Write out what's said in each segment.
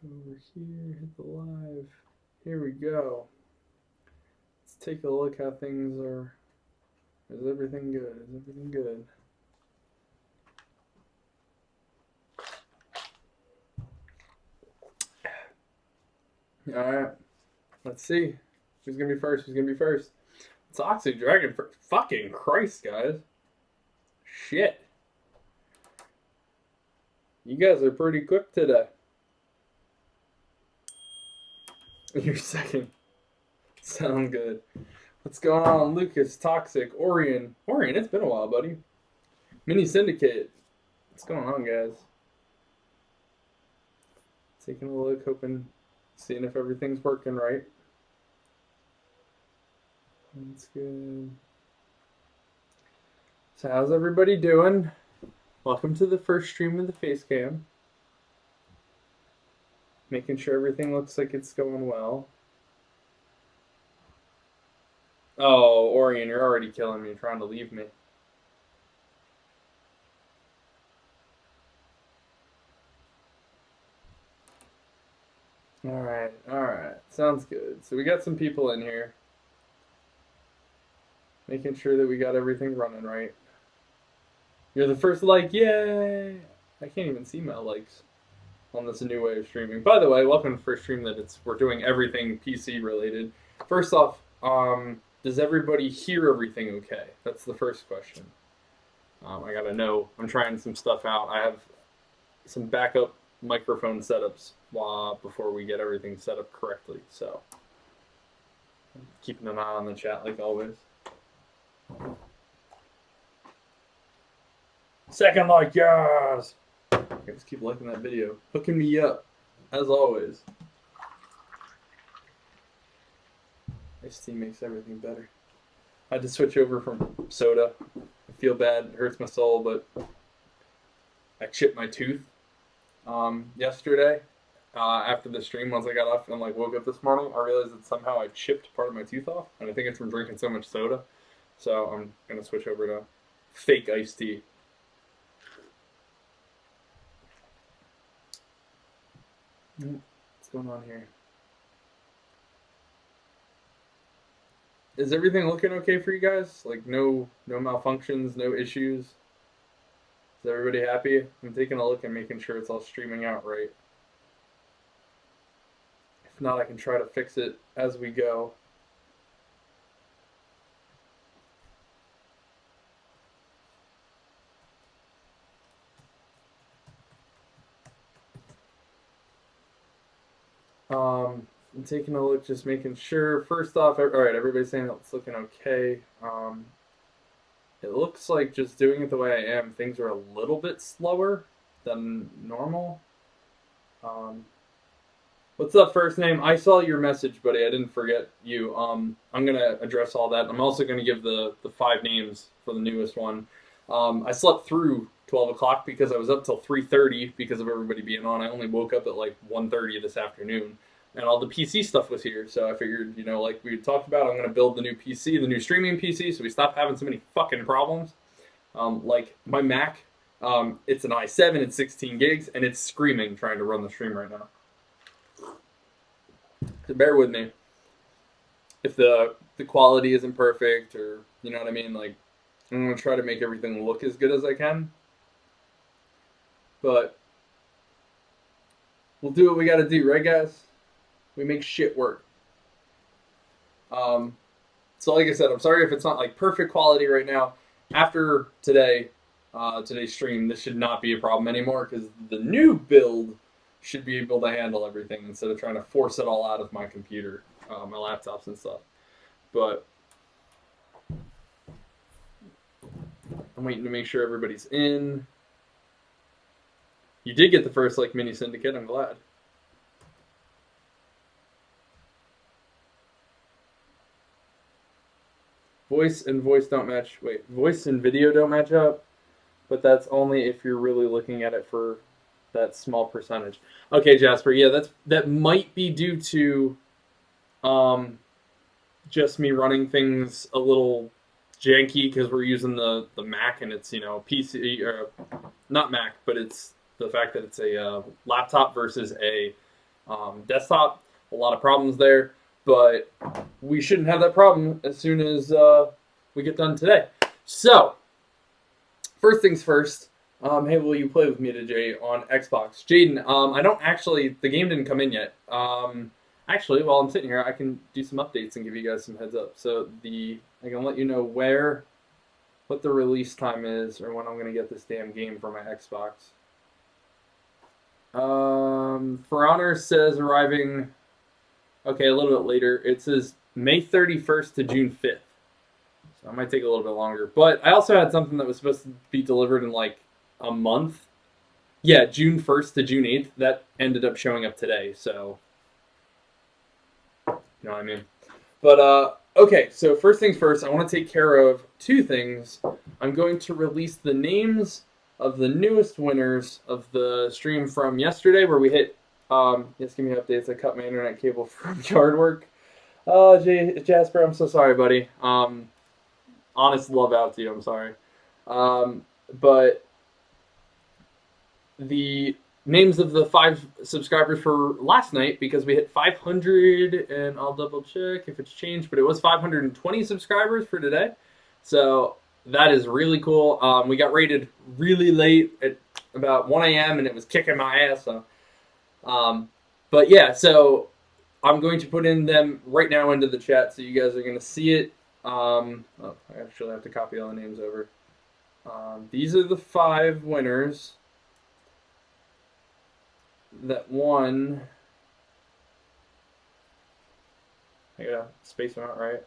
over here, hit the live. Here we go. Let's take a look how things are. Is everything good? Is everything good? Alright. Let's see. Who's gonna be first? Who's gonna be first? Toxic Dragon for fucking Christ, guys. Shit. You guys are pretty quick today. You're second. Sound good. What's going on, Lucas? Toxic, Orion. Orion, it's been a while, buddy. Mini Syndicate. What's going on, guys? Taking a look, hoping, seeing if everything's working right. That's good. So how's everybody doing? Welcome to the first stream of the face cam. Making sure everything looks like it's going well. Oh, Orion, you're already killing me, trying to leave me. Alright, alright. Sounds good. So we got some people in here. Making sure that we got everything running right. You're the first like, yay! I can't even see my likes on this new way of streaming. By the way, welcome to the first stream that we're doing everything PC related. First off, does everybody hear everything okay? That's the first question. I gotta know. I'm trying some stuff out. I have some backup microphone setups before we get everything set up correctly. So, keeping an eye on the chat like always. Second like, yes! Guys, keep liking that video. Hooking me up, as always. Iced tea makes everything better. I had to switch over from soda. I feel bad, it hurts my soul, but I chipped my tooth yesterday after the stream. Once I got off and woke up this morning, I realized that somehow I chipped part of my tooth off, and I think it's from drinking so much soda. So I'm gonna switch over to fake iced tea. What's going on here? Is everything looking okay for you guys? Like no malfunctions, no issues? Is everybody happy? I'm taking a look and making sure it's all streaming out right. If not, I can try to fix it as we go. I'm taking a look, just making sure. First off, all right, everybody's saying it's looking okay. It looks like just doing it the way I am, things are a little bit slower than normal. What's up, first name? I saw your message, buddy. I didn't forget you. I'm gonna address all that. I'm also gonna give the 5 names for the newest one. I slept through 12 o'clock because I was up till 3:30 because of everybody being on. I only woke up at like 1:30 this afternoon, and all the PC stuff was here. So I figured, like we had talked about, I'm gonna build the new PC, the new streaming PC, so we stop having so many fucking problems. Like my Mac, it's an i7, it's 16 gigs, and it's screaming trying to run the stream right now. So bear with me. If the quality isn't perfect, or you know what I mean, like I'm gonna try to make everything look as good as I can. But we'll do what we gotta do, right, guys? We make shit work. So like I said, I'm sorry if it's not like perfect quality right now. After today's stream, this should not be a problem anymore because the new build should be able to handle everything instead of trying to force it all out of my computer, my laptops and stuff. But I'm waiting to make sure everybody's in. You did get the first mini syndicate. I'm glad. Voice and voice don't match. Wait, voice and video don't match up, but that's only if you're really looking at it for that small percentage. Okay, Jasper. Yeah, that might be due to just me running things a little janky because we're using the Mac and it's PC or not Mac, but it's the fact that it's a laptop versus a Desktop, a lot of problems there, but we shouldn't have that problem as soon as we get done today. So, first things first. Hey, will you play with me today on Xbox? Jaden, I don't actually, the game didn't come in yet. Actually, while I'm sitting here, I can do some updates and give you guys some heads up. So I can let you know what the release time is, or when I'm going to get this damn game for my Xbox. For Honor says arriving, okay, a little bit later. It says May 31st to June 5th. So it might take a little bit longer. But I also had something that was supposed to be delivered in like a month. Yeah, June 1st to June 8th. That ended up showing up today, so you know what I mean. But okay, so first things first, I want to take care of two things. I'm going to release the names of the newest winners of the stream from yesterday, where we hit. Yes, give me updates. I cut my internet cable from yard work. Oh, Jasper, I'm so sorry, buddy. Honest love out to you. I'm sorry. But the names of the 5 subscribers for last night, because we hit 500, and I'll double check if it's changed, but it was 520 subscribers for today. So that is really cool. We got rated really late at about 1 a.m. and it was kicking my ass. So, but yeah, so I'm going to put in them right now into the chat, so you guys are going to see it. I actually have to copy all the names over. These are the 5 winners that won. I gotta space them out right.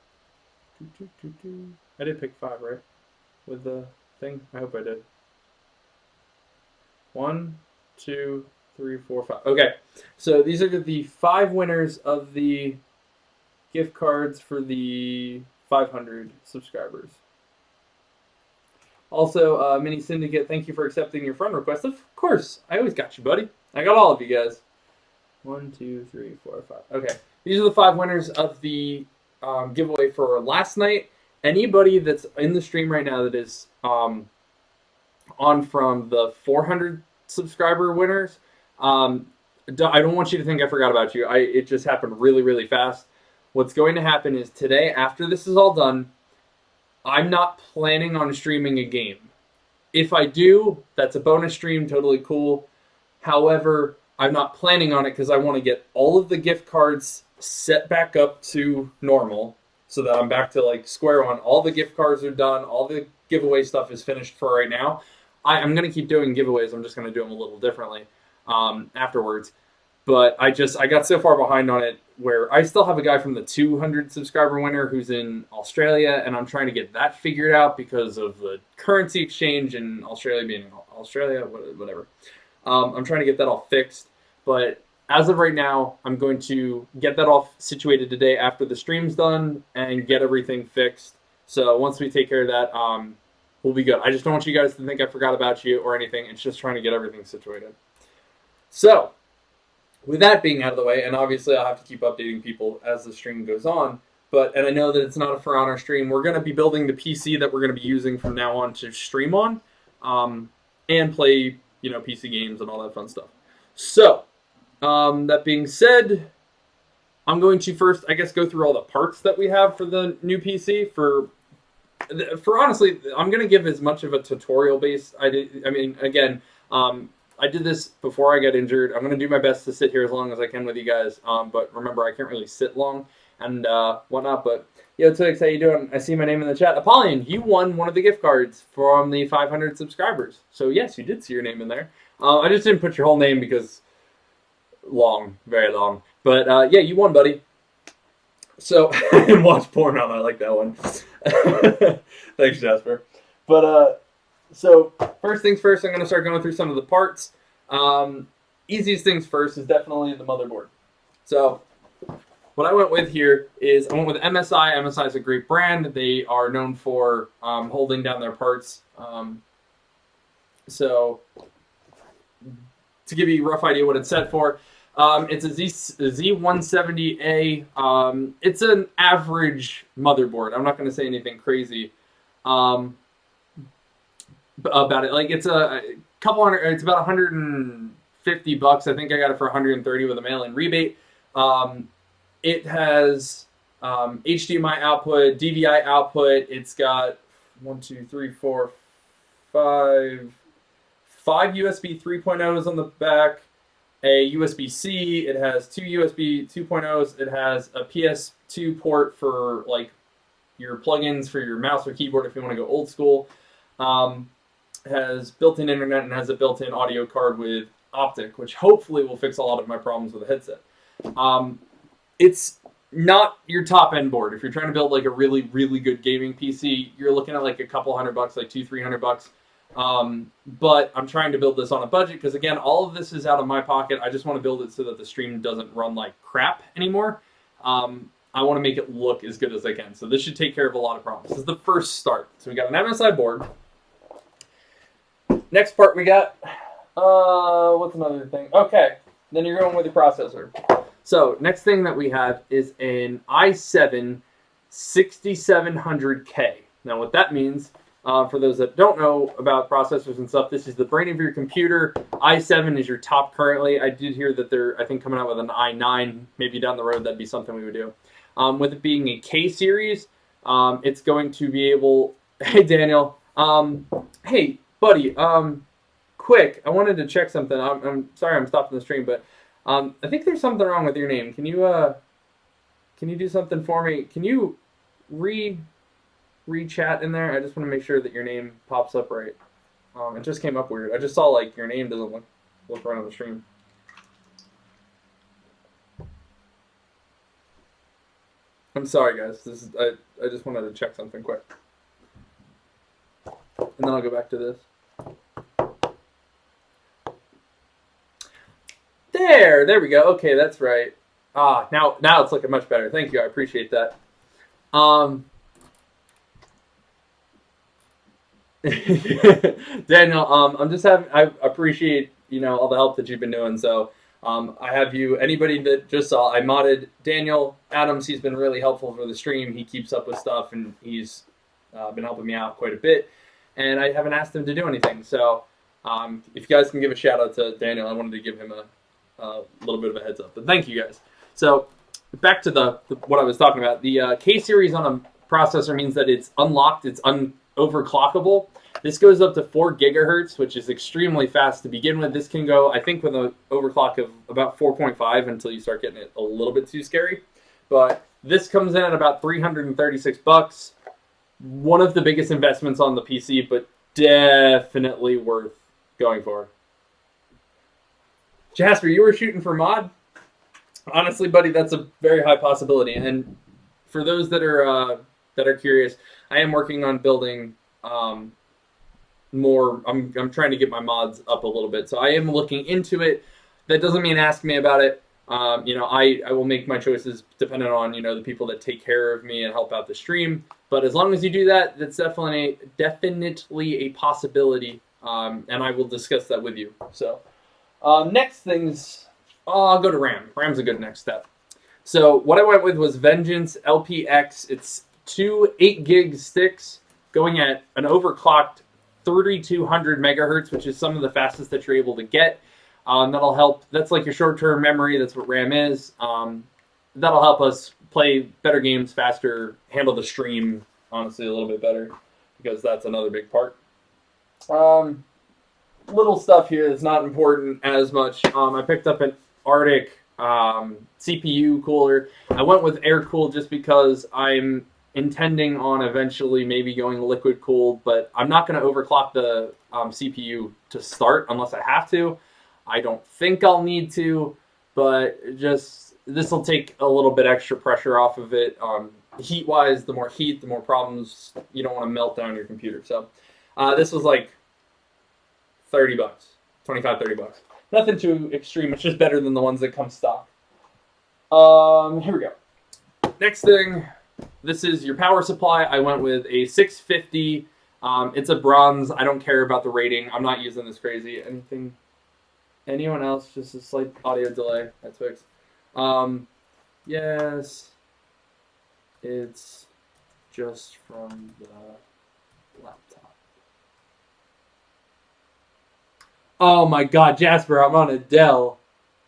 I did pick 5, right? With the thing? I hope I did. 1, 2, 3, 4, 5. Okay, so these are the 5 winners of the gift cards for the 500 subscribers. Also, Mini Syndicate, thank you for accepting your friend request. Of course, I always got you, buddy. I got all of you guys. 1, 2, 3, 4, 5. Okay, these are the 5 winners of the giveaway for last night. Anybody that's in the stream right now that is on from the 400 subscriber winners, I don't want you to think I forgot about you. It just happened really, really fast. What's going to happen is today, after this is all done, I'm not planning on streaming a game. If I do, that's a bonus stream, totally cool. However, I'm not planning on it because I want to get all of the gift cards set back up to normal, so that I'm back to like square one. All the gift cards are done. All the giveaway stuff is finished for right now. I'm going to keep doing giveaways. I'm just going to do them a little differently afterwards. But I got so far behind on it where I still have a guy from the 200 subscriber winner who's in Australia, and I'm trying to get that figured out because of the currency exchange in Australia being Australia, whatever. I'm trying to get that all fixed. But as of right now, I'm going to get that all situated today after the stream's done and get everything fixed. So once we take care of that, we'll be good. I just don't want you guys to think I forgot about you or anything. It's just trying to get everything situated. So, with that being out of the way, and obviously I'll have to keep updating people as the stream goes on, and I know that it's not a For Honor stream. We're going to be building the PC that we're going to be using from now on to stream on, and play, PC games and all that fun stuff. So, that being said, I'm going to first, I guess, go through all the parts that we have for the new PC. For honestly, I'm going to give as much of a tutorial base. I did this before I got injured. I'm going to do my best to sit here as long as I can with you guys. But remember, I can't really sit long and whatnot. But, yo, Twix, how you doing? I see my name in the chat. Apollyon, you won one of the gift cards from the 500 subscribers. So, yes, you did see your name in there. I just didn't put your whole name because long, very long. But, yeah, you won, buddy. So, and watch porn on. I like that one. Thanks, Jasper. But, so, first things first, I'm going to start going through some of the parts. Easiest things first is definitely the motherboard. So, what I went with here is I went with MSI. MSI is a great brand. They are known for holding down their parts. So, to give you a rough idea what it's set for, it's a Z170A. It's an average motherboard. I'm not going to say anything crazy about it. Like, it's a couple hundred. It's about $150 $50. I think I got it for 130 with a mail-in rebate. It has HDMI output, DVI output. It's got 1, 2, 3, 4, 5 USB 3.0s on the back, a USB-C. It has 2 USB 2.0s. It has a PS2 port for like your plugins for your mouse or keyboard if you want to go old school. Has built-in internet and has a built-in audio card with Optic, which hopefully will fix a lot of my problems with the headset. It's not your top-end board. If you're trying to build like a really, really good gaming PC, you're looking at like a couple $100, like $200-300. But I'm trying to build this on a budget because, again, all of this is out of my pocket. I just want to build it so that the stream doesn't run like crap anymore. I want to make it look as good as I can. So this should take care of a lot of problems. This is the first start. So we got an MSI board. Next part we got, what's another thing? Okay, then you're going with your processor. So next thing that we have is an i7 6700K. Now what that means, for those that don't know about processors and stuff, this is the brain of your computer. i7 is your top currently. I did hear that they're, I think, coming out with an i9. Maybe down the road that'd be something we would do. With it being a K series, it's going to be able... Hey, Daniel. Hey, buddy. Quick, I wanted to check something. I'm sorry I'm stopping the stream, but I think there's something wrong with your name. Can you do something for me? Can you re-chat in there? I just want to make sure that your name pops up right. It just came up weird. I just saw like your name doesn't look right on the stream. I'm sorry, guys. This is I just wanted to check something quick, and then I'll go back to this. There we go. Okay, that's right. Now it's looking much better. Thank you. I appreciate that. Daniel, I appreciate, all the help that you've been doing. So, I have anybody that just saw, I modded Daniel Adams. He's been really helpful for the stream. He keeps up with stuff and he's been helping me out quite a bit. And I haven't asked him to do anything. So, if you guys can give a shout out to Daniel, I wanted to give him a little bit of a heads up. But thank you guys. So back to what I was talking about. The K series on a processor means that it's unlocked. It's overclockable. This goes up to 4 gigahertz, which is extremely fast to begin with. This can go, I think, with an overclock of about 4.5 until you start getting it a little bit too scary. But this comes in at about $336. One of the biggest investments on the PC, but definitely worth going for. Jasper, you were shooting for mod? Honestly, buddy, that's a very high possibility. And for those that are curious, I am working on building more. I'm trying to get my mods up a little bit, so I am looking into it. That doesn't mean ask me about it. I will make my choices depending on the people that take care of me and help out the stream. But as long as you do that, that's definitely a possibility, and I will discuss that with you. So. Next things, I'll go to RAM. RAM's a good next step. So what I went with was Vengeance LPX. It's 2 8-gig sticks going at an overclocked 3200 megahertz, which is some of the fastest that you're able to get. That'll help. That's like your short-term memory. That's what RAM is. That'll help us play better games faster, handle the stream, honestly, a little bit better, because that's another big part. Little stuff here that's not important as much. I picked up an Arctic CPU cooler. I went with air cooled just because I'm intending on eventually maybe going liquid cooled, but I'm not going to overclock the CPU to start unless I have to. I don't think I'll need to, but just this will take a little bit extra pressure off of it. Heat wise, the more heat, the more problems. You don't want to melt down your computer. So this was like $30, $25-30. Nothing too extreme. It's just better than the ones that come stock. Here we go. Next thing, this is your power supply. I went with a 650. It's a bronze. I don't care about the rating. I'm not using this crazy. Anyone else? Just a slight audio delay. That's fixed. Yes. It's just from the laptop. Oh my God, Jasper, I'm on a Dell,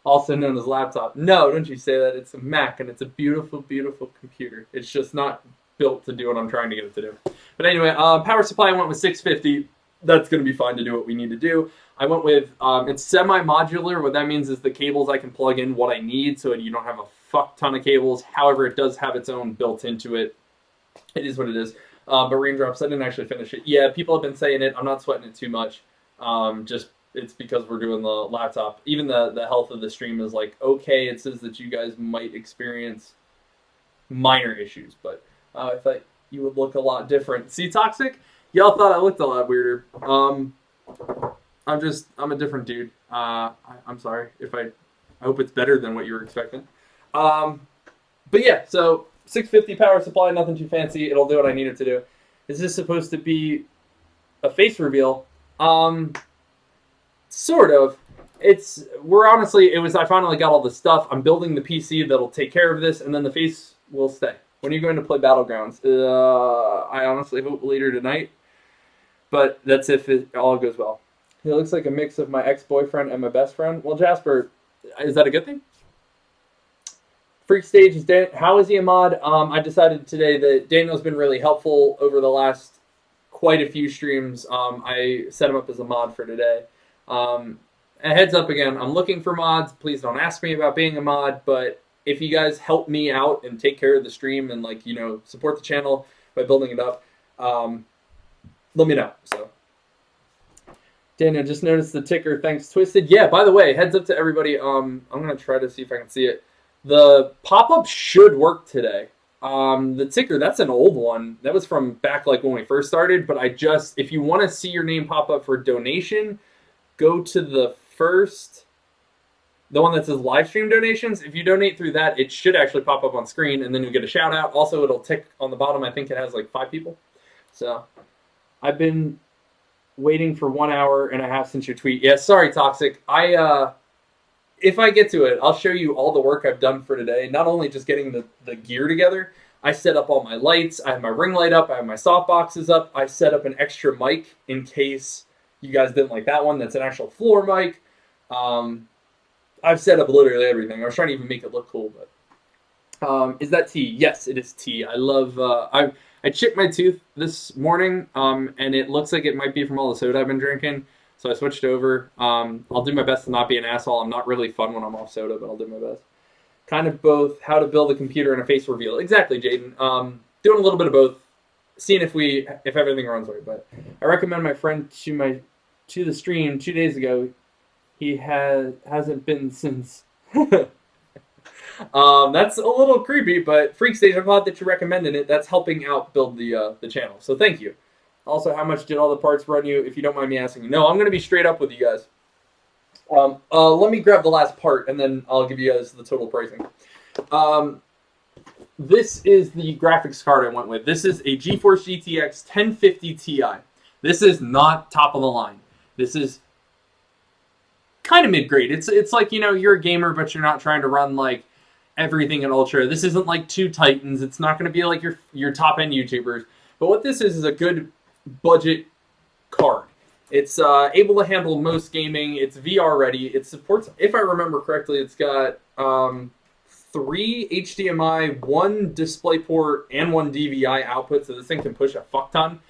also known as laptop. No, don't you say that. It's a Mac, and it's a beautiful, beautiful computer. It's just not built to do what I'm trying to get it to do. But anyway, power supply I went with 650. That's going to be fine to do what we need to do. I went with, it's semi-modular. What that means is the cables I can plug in what I need so you don't have a fuck ton of cables. However, it does have its own built into it. It is what it is. But Raindrops, I didn't actually finish it. Yeah, people have been saying it. I'm not sweating it too much. Just it's because we're doing the laptop. Even the health of the stream is like, okay, it says that you guys might experience minor issues, but I thought you would look a lot different. See, Toxic? Y'all thought I looked a lot weirder. I'm a different dude. I'm sorry if I hope it's better than what you were expecting. But yeah, so 650 power supply, nothing too fancy. It'll do what I need it to do. Is this supposed to be a face reveal? Sort of. I finally got all the stuff. I'm building the PC that'll take care of this, and then the face will stay. When are you going to play Battlegrounds? I honestly hope later tonight, but that's if it all goes well. He looks like a mix of my ex-boyfriend and my best friend. Well, Jasper, is that a good thing? Freak Stage is Dan. How is he a mod? I decided today that Daniel's been really helpful over the last quite a few streams. I set him up as a mod for today. A heads up again, I'm looking for mods. Please don't ask me about being a mod, but if you guys help me out and take care of the stream and support the channel by building it up, let me know. So Daniel, just noticed the ticker. Thanks, Twisted. Yeah, by the way, heads up to everybody. I'm going to try to see if I can see it. The pop-up should work today. The ticker, that's an old one. That was from back when we first started, but if you want to see your name pop up for donation, go to the one that says live stream donations. If you donate through that, it should actually pop up on screen, and then you'll get a shout out. Also, it'll tick on the bottom. I think it has 5 people. So I've been waiting for 1 hour and a half since your tweet. Yeah, sorry, Toxic. If I get to it, I'll show you all the work I've done for today. Not only just getting the gear together, I set up all my lights. I have my ring light up. I have my soft boxes up. I set up an extra mic in case you guys didn't like that one. That's an actual floor mic. I've set up literally everything. I was trying to even make it look cool, but is that tea? Yes, it is tea. I love. I chipped my tooth this morning, and it looks like it might be from all the soda I've been drinking. So I switched over. I'll do my best to not be an asshole. I'm not really fun when I'm off soda, but I'll do my best. Kind of both. How to build a computer and a face reveal. Exactly, Jaden. Doing a little bit of both. Seeing if everything runs right. But I recommend my friend to the stream 2 days ago. He hasn't been since. That's a little creepy, but Freak Stage, I'm glad that you're recommending it. That's helping out build the channel. So thank you. Also, how much did all the parts run you, if you don't mind me asking? No, I'm going to be straight up with you guys. Let me grab the last part, and then I'll give you guys the total pricing. This is the graphics card I went with. This is a GeForce GTX 1050 Ti. This is not top of the line. This is kind of mid-grade. It's like, you're a gamer, but you're not trying to run, everything in Ultra. This isn't like 2 Titans. It's not going to be like your top-end YouTubers. But what this is a good budget card. It's able to handle most gaming. It's VR ready. It supports, if I remember correctly, it's got 3 HDMI, 1 DisplayPort, and 1 DVI output, so this thing can push a fuck ton.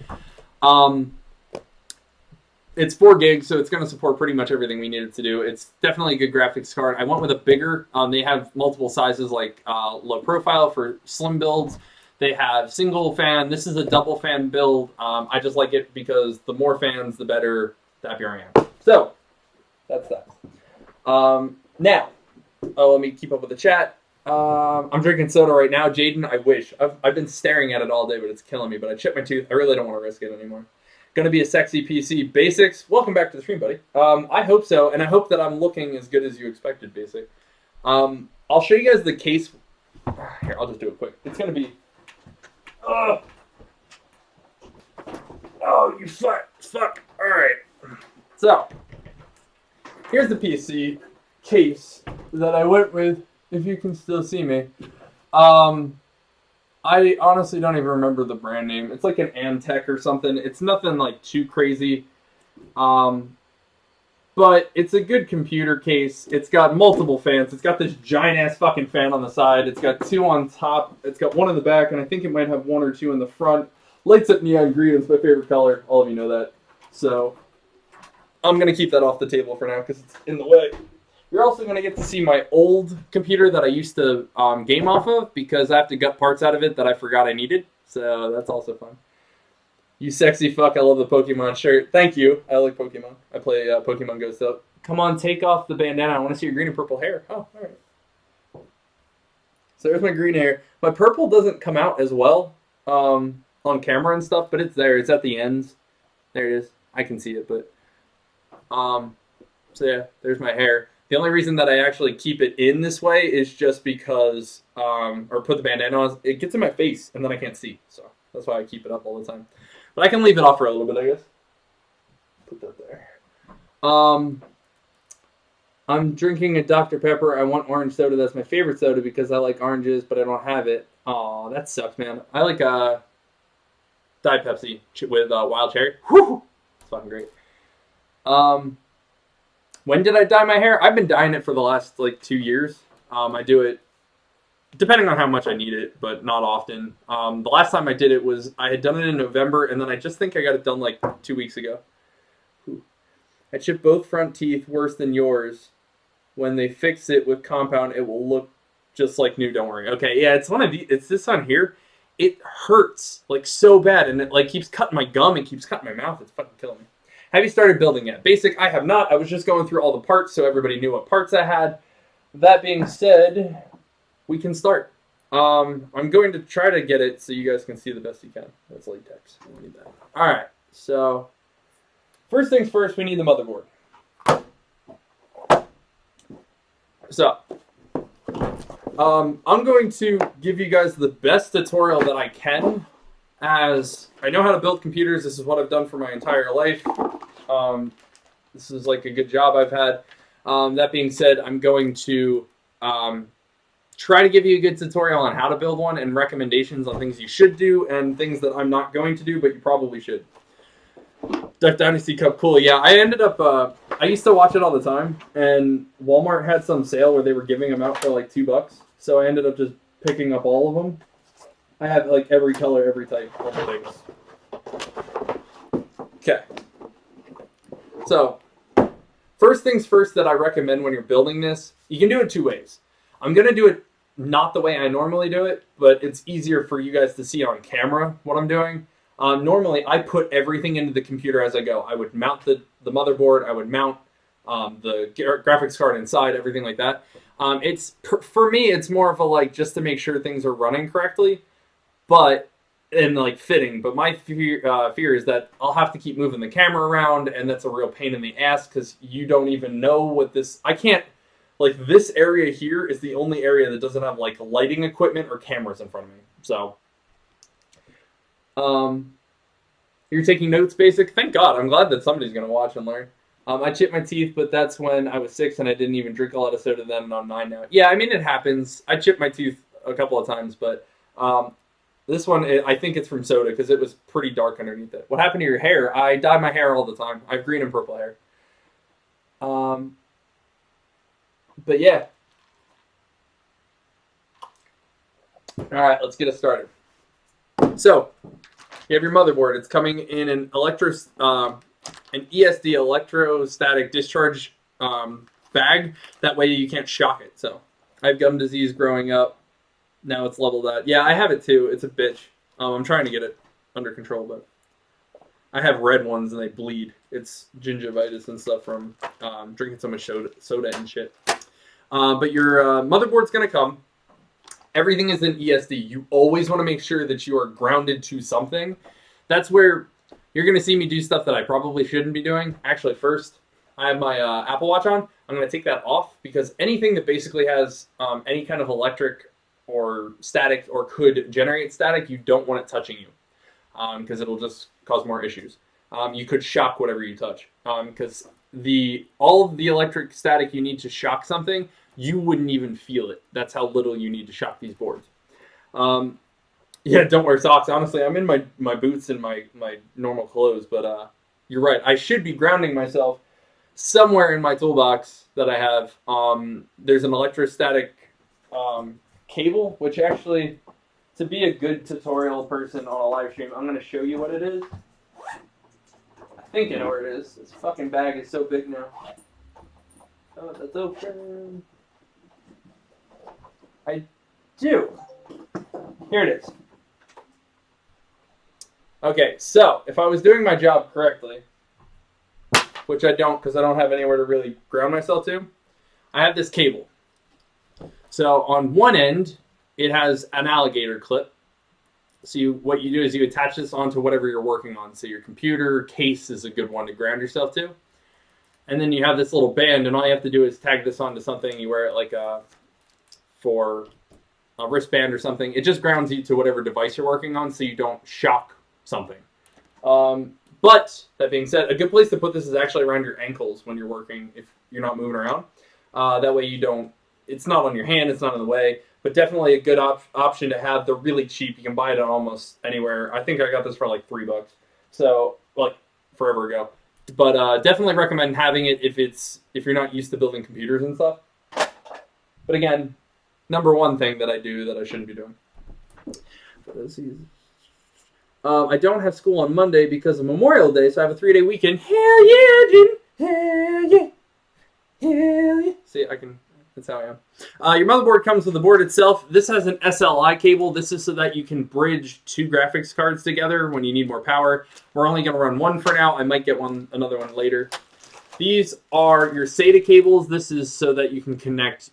It's 4 gigs, so it's going to support pretty much everything we need it to do. It's definitely a good graphics card. I went with a bigger. They have multiple sizes, low profile for slim builds. They have single fan. This is a double fan build. I just like it because the more fans, the better, the happier I am. So, that's that. Now, let me keep up with the chat. I'm drinking soda right now. Jaden, I wish. I've been staring at it all day, but it's killing me. But I chipped my tooth. I really don't want to risk it anymore. Gonna be a sexy PC. Basics, welcome back to the stream, buddy. I hope so, and I hope that I'm looking as good as you expected, Basic. I'll show you guys the case. Here, I'll just do it quick. It's gonna be... Oh, you fuck. Alright. So, here's the PC case that I went with, if you can still see me. I honestly don't even remember the brand name. It's like an Antec or something. It's nothing too crazy. But But it's a good computer case. It's got multiple fans. It's got this giant ass fucking fan on the side. It's got 2 on top. It's got 1 in the back, and I think it might have 1 or 2 in the front. Lights up neon green. It's my favorite color. All of you know that. So I'm going to keep that off the table for now because it's in the way. You're also going to get to see my old computer that I used to game off of because I have to gut parts out of it that I forgot I needed. So that's also fun. You sexy fuck, I love the Pokemon shirt. Thank you. I like Pokemon. I play Pokemon Go still. Come on, take off the bandana. I want to see your green and purple hair. Oh, alright. So there's my green hair. My purple doesn't come out as well on camera and stuff, but it's there. It's at the ends. There it is. I can see it, but... So yeah, there's my hair. The only reason that I actually keep it in this way is just because... or put the bandana on. It gets in my face, and then I can't see. So that's why I keep it up all the time. But I can leave it off for a little bit, I guess. Put that there. I'm drinking a Dr. Pepper. I want orange soda. That's my favorite soda because I like oranges, but I don't have it. Aw, that sucks, man. I like Diet Pepsi with wild cherry. Whew! It's fucking great. When did I dye my hair? I've been dyeing it for the last, 2 years. I do it depending on how much I need it, but not often. The last time I did it was, I had done it in November, and then I just think I got it done 2 weeks ago. Whew. I chipped both front teeth worse than yours. When they fix it with compound, it will look just like new, don't worry. Okay, yeah, it's one of these, it's this on here. It hurts, so bad, and it, keeps cutting my gum and keeps cutting my mouth. It's fucking killing me. Have you started building yet? Basic, I have not. I was just going through all the parts so everybody knew what parts I had. That being said... we can start. I'm going to try to get it so you guys can see the best you can. That's latex. We need that. Alright, so first things first, we need the motherboard. So, I'm going to give you guys the best tutorial that I can, as I know how to build computers. This is what I've done for my entire life. This is a good job I've had. That being said, I'm going to try to give you a good tutorial on how to build one and recommendations on things you should do and things that I'm not going to do, but you probably should. Duck Dynasty Cup, cool. Yeah, I ended up, I used to watch it all the time, and Walmart had some sale where they were giving them out for $2. So I ended up just picking up all of them. I have every color, every type, all the things. Okay. So, first things first that I recommend when you're building this, you can do it 2 ways. I'm going to do it not the way I normally do it, but it's easier for you guys to see on camera what I'm doing. Normally, I put everything into the computer as I go. I would mount the motherboard. I would mount the graphics card inside, everything like that. For me, it's more of a just to make sure things are running correctly, and fitting. But my fear is that I'll have to keep moving the camera around, and that's a real pain in the ass because you don't even know what this. I can't. This area here is the only area that doesn't have, lighting equipment or cameras in front of me. So, you're taking notes, Basic? Thank God. I'm glad that somebody's going to watch and learn. I chipped my teeth, but that's when I was 6 and I didn't even drink a lot of soda then, and I'm 9 now. Yeah, I mean, it happens. I chipped my tooth a couple of times, but this one, I think it's from soda because it was pretty dark underneath it. What happened to your hair? I dye my hair all the time. I have green and purple hair. But yeah. Alright, let's get it started. So, you have your motherboard. It's coming in an ESD, electrostatic discharge bag. That way you can't shock it. So, I have gum disease growing up. Now it's leveled out. Yeah, I have it too. It's a bitch. I'm trying to get it under control, but I have red ones and they bleed. It's gingivitis and stuff from drinking so much soda and shit. But your motherboard's going to come. Everything is in ESD. You always want to make sure that you are grounded to something. That's where you're going to see me do stuff that I probably shouldn't be doing. Actually, first, I have my Apple Watch on. I'm going to take that off because anything that basically has any kind of electric or static or could generate static, you don't want it touching you because it'll just cause more issues. You could shock whatever you touch because all of the electric static you need to shock something, you wouldn't even feel it. That's how little you need to shock these boards. Yeah, don't wear socks. Honestly, I'm in my boots and my normal clothes, but you're right. I should be grounding myself. somewhere in my toolbox that I have, there's an electrostatic cable, which actually, to be a good tutorial person on a live stream, I'm going to show you what it is. I think I know where it is. This fucking bag is so big now. Oh, that's open. I do. Here it is. Okay, so if I was doing my job correctly, which I don't because I don't have anywhere to really ground myself to, I have this cable. So on one end, it has an alligator clip. So what you do is you attach this onto whatever you're working on. So your computer case is a good one to ground yourself to. And then you have this little band, and all you have to do is tag this onto something. You wear it like for a wristband or something. It just grounds you to whatever device you're working on so you don't shock something. But that being said, a good place to put this is actually around your ankles when you're working if you're not moving around. That way you don't, it's not on your hand, it's not in the way. But definitely a good option to have. They're really cheap. You can buy it on almost anywhere. I think I got this for like $3. So, like, forever ago. But definitely recommend having it if you're not used to building computers and stuff. But again, number one thing that I do that I shouldn't be doing. I don't have school on Monday because of Memorial Day, so I have a 3-day weekend. Hell yeah, Jim! Hell yeah! Hell yeah! See, that's how I am. Your motherboard comes with the board itself. This has an SLI cable. This is so that you can bridge 2 graphics cards together when you need more power. We're only going to run one for now. I might get another one later. These are your SATA cables. This is so that you can connect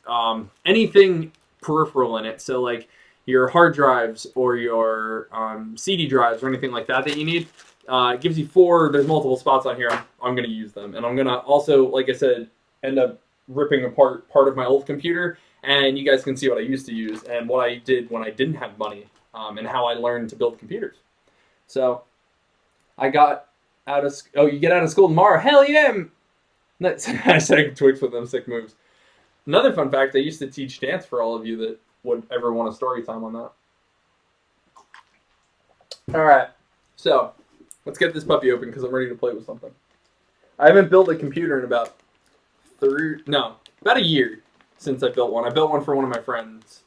anything peripheral in it. So like your hard drives or your CD drives or anything like that you need. It gives you 4. There's multiple spots on here. I'm going to use them. And I'm going to also, like I said, end up ripping apart part of my old computer, and you guys can see what I used to use and what I did when I didn't have money, and how I learned to build computers. So I got out of you get out of school tomorrow. Hell yeah! I said Twix with them sick moves. Another fun fact: I used to teach dance for all of you that would ever want a story time on that. All right, so let's get this puppy open because I'm ready to play with something. I haven't built a computer in about a year since I built one. I built one for one of my friends'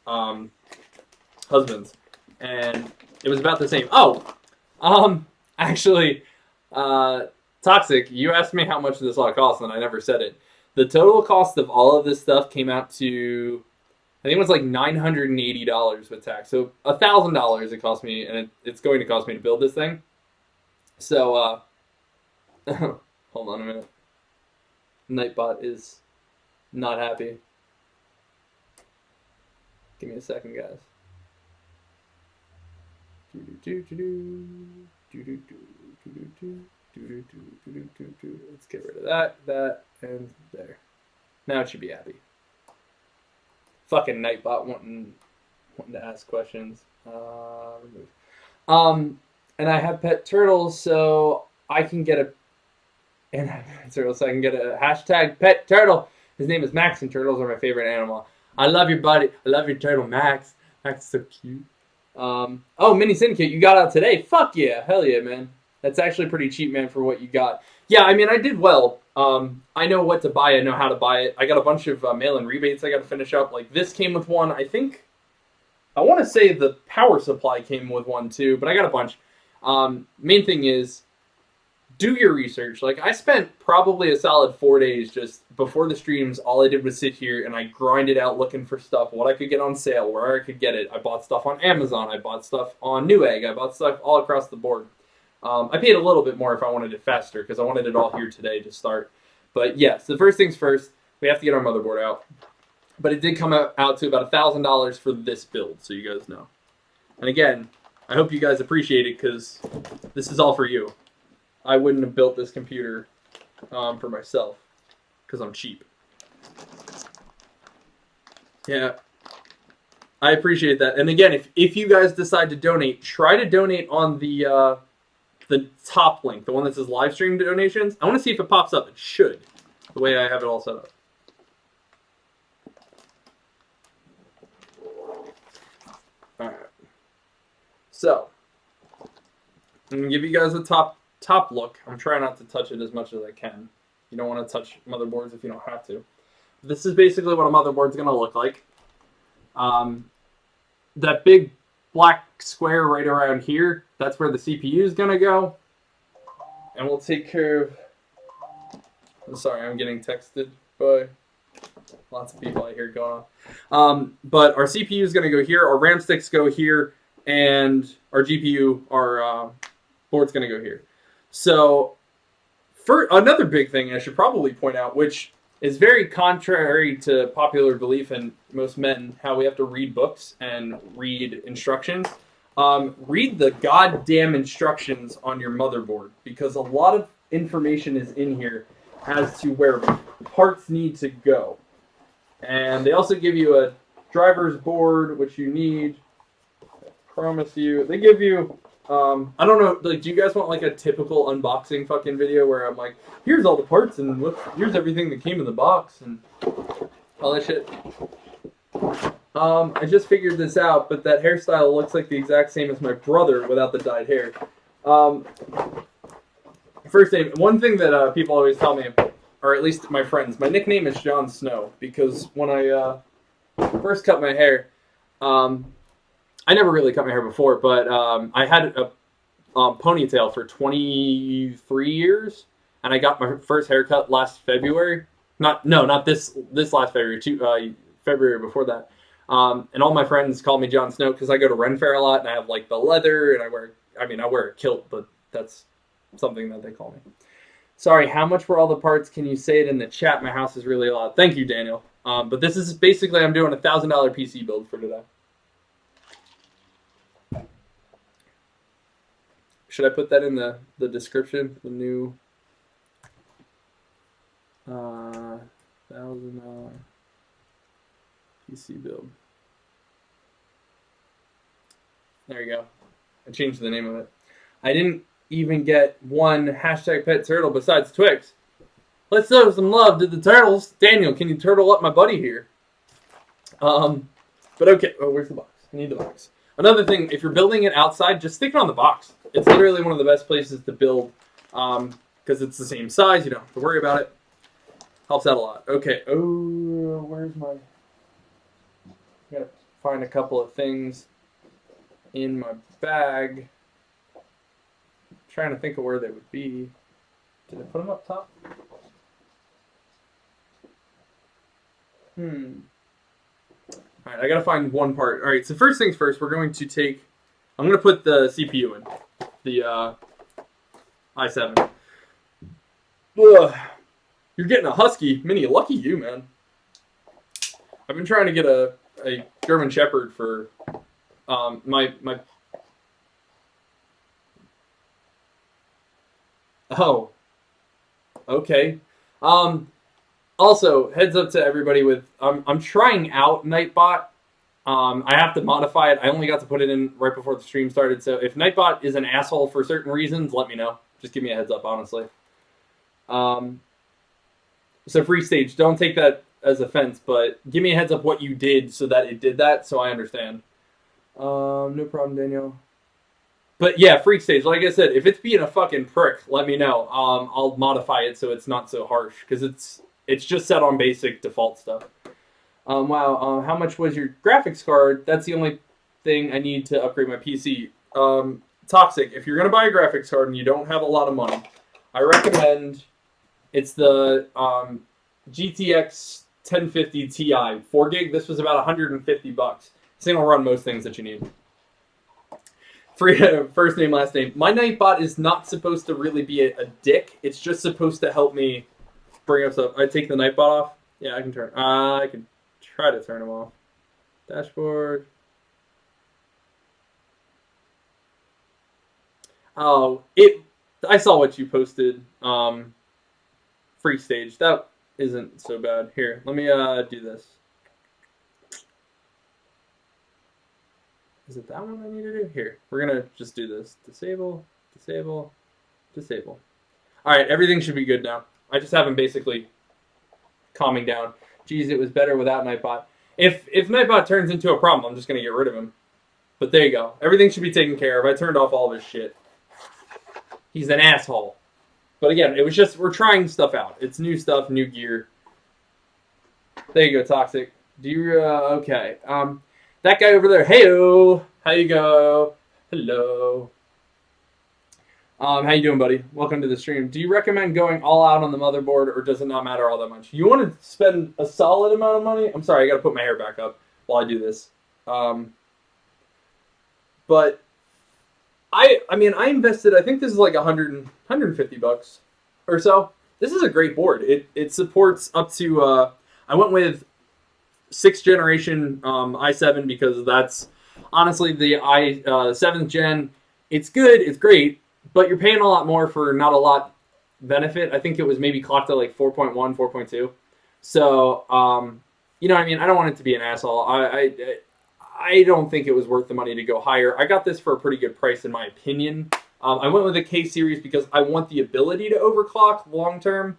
husbands, and it was about the same. Actually, Toxic, you asked me how much this all cost, and I never said it. The total cost of all of this stuff came out to, I think it was like $980 with tax. So $1,000 it cost me, and it's going to cost me to build this thing. So, hold on a minute. Nightbot is not happy. Give me a second, guys. Let's get rid of that, and there. Now it should be happy. Fucking Nightbot wanting to ask questions. Remove. And I have pet turtles, so I can get a hashtag pet turtle. His name is Max, and turtles are my favorite animal. I love your buddy. I love your turtle, Max. Max is so cute. Mini Syndicate, you got out today. Fuck yeah. Hell yeah, man. That's actually pretty cheap, man, for what you got. Yeah, I mean, I did well. I know what to buy. I know how to buy it. I got a bunch of mail-in rebates I got to finish up. Like, this came with one. I want to say the power supply came with one, too, but I got a bunch. Main thing is, do your research. Like, I spent probably a solid 4 days just before the streams. All I did was sit here and I grinded out looking for stuff, what I could get on sale, where I could get it. I bought stuff on Amazon. I bought stuff on Newegg. I bought stuff all across the board. I paid a little bit more if I wanted it faster because I wanted it all here today to start. But yes, the first things first, we have to get our motherboard out. But it did come out to about $1,000 for this build, so you guys know. And again, I hope you guys appreciate it because this is all for you. I wouldn't have built this computer for myself because I'm cheap. Yeah, I appreciate that. And again, if you guys decide to donate, try to donate on the top link, the one that says live stream donations. I want to see if it pops up. It should, the way I have it all set up. All right. So, I'm gonna give you guys a top look. I'm trying not to touch it as much as I can. You don't want to touch motherboards if you don't have to. This is basically what a motherboard's going to look like. That big black square right around here, that's where the CPU is going to go. And we'll take care of... Sorry, I'm getting texted by lots of people I hear going on. But our CPU is going to go here, our RAM sticks go here, and our GPU, our board's going to go here. So, for another big thing I should probably point out, which is very contrary to popular belief in most men, how we have to read books and read instructions. Read the goddamn instructions on your motherboard, because a lot of information is in here as to where parts need to go. And they also give you a driver's board, which you need. I promise you. They give you, I don't know, like, do you guys want like a typical unboxing fucking video where I'm like, here's all the parts and here's everything that came in the box and all that shit? I just figured this out, but that hairstyle looks like the exact same as my brother without the dyed hair. First name, one thing that people always tell me, or at least my friends, my nickname is Jon Snow, because when I first cut my hair, I never really cut my hair before, but I had a ponytail for 23 years, and I got my first haircut last February. Not this last February, February before that. And all my friends call me Jon Snow because I go to Ren Fair a lot, and I have like the leather, and I wear a kilt, but that's something that they call me. Sorry, how much were all the parts? Can you say it in the chat? My house is really loud. Thank you, Daniel. But this is basically, I'm doing a $1,000 PC build for today. Should I put that in the description? The new $1,000 PC build. There you go. I changed the name of it. I didn't even get one hashtag pet turtle besides Twix. Let's show some love to the turtles. Daniel, can you turtle up my buddy here? But okay. Oh, where's the box? I need the box. Another thing, if you're building it outside, just stick it on the box. It's literally one of the best places to build because it's the same size. You don't have to worry about it. Helps out a lot. Okay. Oh, where's my... I gotta find a couple of things in my bag. I'm trying to think of where they would be. Did I put them up top? Alright, I gotta find one part. Alright, so first things first, we're going to take... I'm going to put the CPU in. The i7. Ugh. You're getting a Husky. Mini, lucky you, man. I've been trying to get a German Shepherd for my... Oh. Okay. Also, heads up to everybody with... I'm trying out Nightbot. I have to modify it. I only got to put it in right before the stream started, so if Nightbot is an asshole for certain reasons, let me know. Just give me a heads up, honestly. So Free Stage, don't take that as offense, but give me a heads up what you did so that it did that, so I understand. No problem, Daniel. But yeah, Freak Stage, like I said, if it's being a fucking prick, let me know. I'll modify it so it's not so harsh, because it's just set on basic default stuff. Wow, how much was your graphics card? That's the only thing I need to upgrade my PC. Toxic, if you're going to buy a graphics card and you don't have a lot of money, I recommend it's the GTX 1050 Ti 4 gig. This was about $150. This thing will run most things that you need. First name, last name. My Nightbot is not supposed to really be a dick. It's just supposed to help me bring up stuff. I take the Nightbot off. Yeah, I can turn. I can try to turn them off. Dashboard. Oh, I saw what you posted. Free Stage. That isn't so bad. Here, let me do this. Is it that one I need to do? Here, we're gonna just do this. Disable, disable, disable. All right, everything should be good now. I just have him basically calming down. Geez, it was better without Nightbot. If Nightbot turns into a problem, I'm just gonna get rid of him. But there you go. Everything should be taken care of. I turned off all of his shit. He's an asshole. But again, it was just, we're trying stuff out. It's new stuff, new gear. There you go, Toxic. Do you, okay. That guy over there, hey-o, how you go? Hello. How you doing, buddy? Welcome to the stream. Do you recommend going all out on the motherboard, or does it not matter all that much? You want to spend a solid amount of money? I'm sorry, I got to put my hair back up while I do this. But I mean, I invested, I think this is like 150 bucks or so. This is a great board. It supports up to, I went with 6th generation i7 because that's honestly the 7th gen. It's good, it's great, but you're paying a lot more for not a lot benefit. I think it was maybe clocked at like 4.1, 4.2. So, you know what I mean? I don't want it to be an asshole. I don't think it was worth the money to go higher. I got this for a pretty good price, in my opinion. I went with the K series because I want the ability to overclock long term.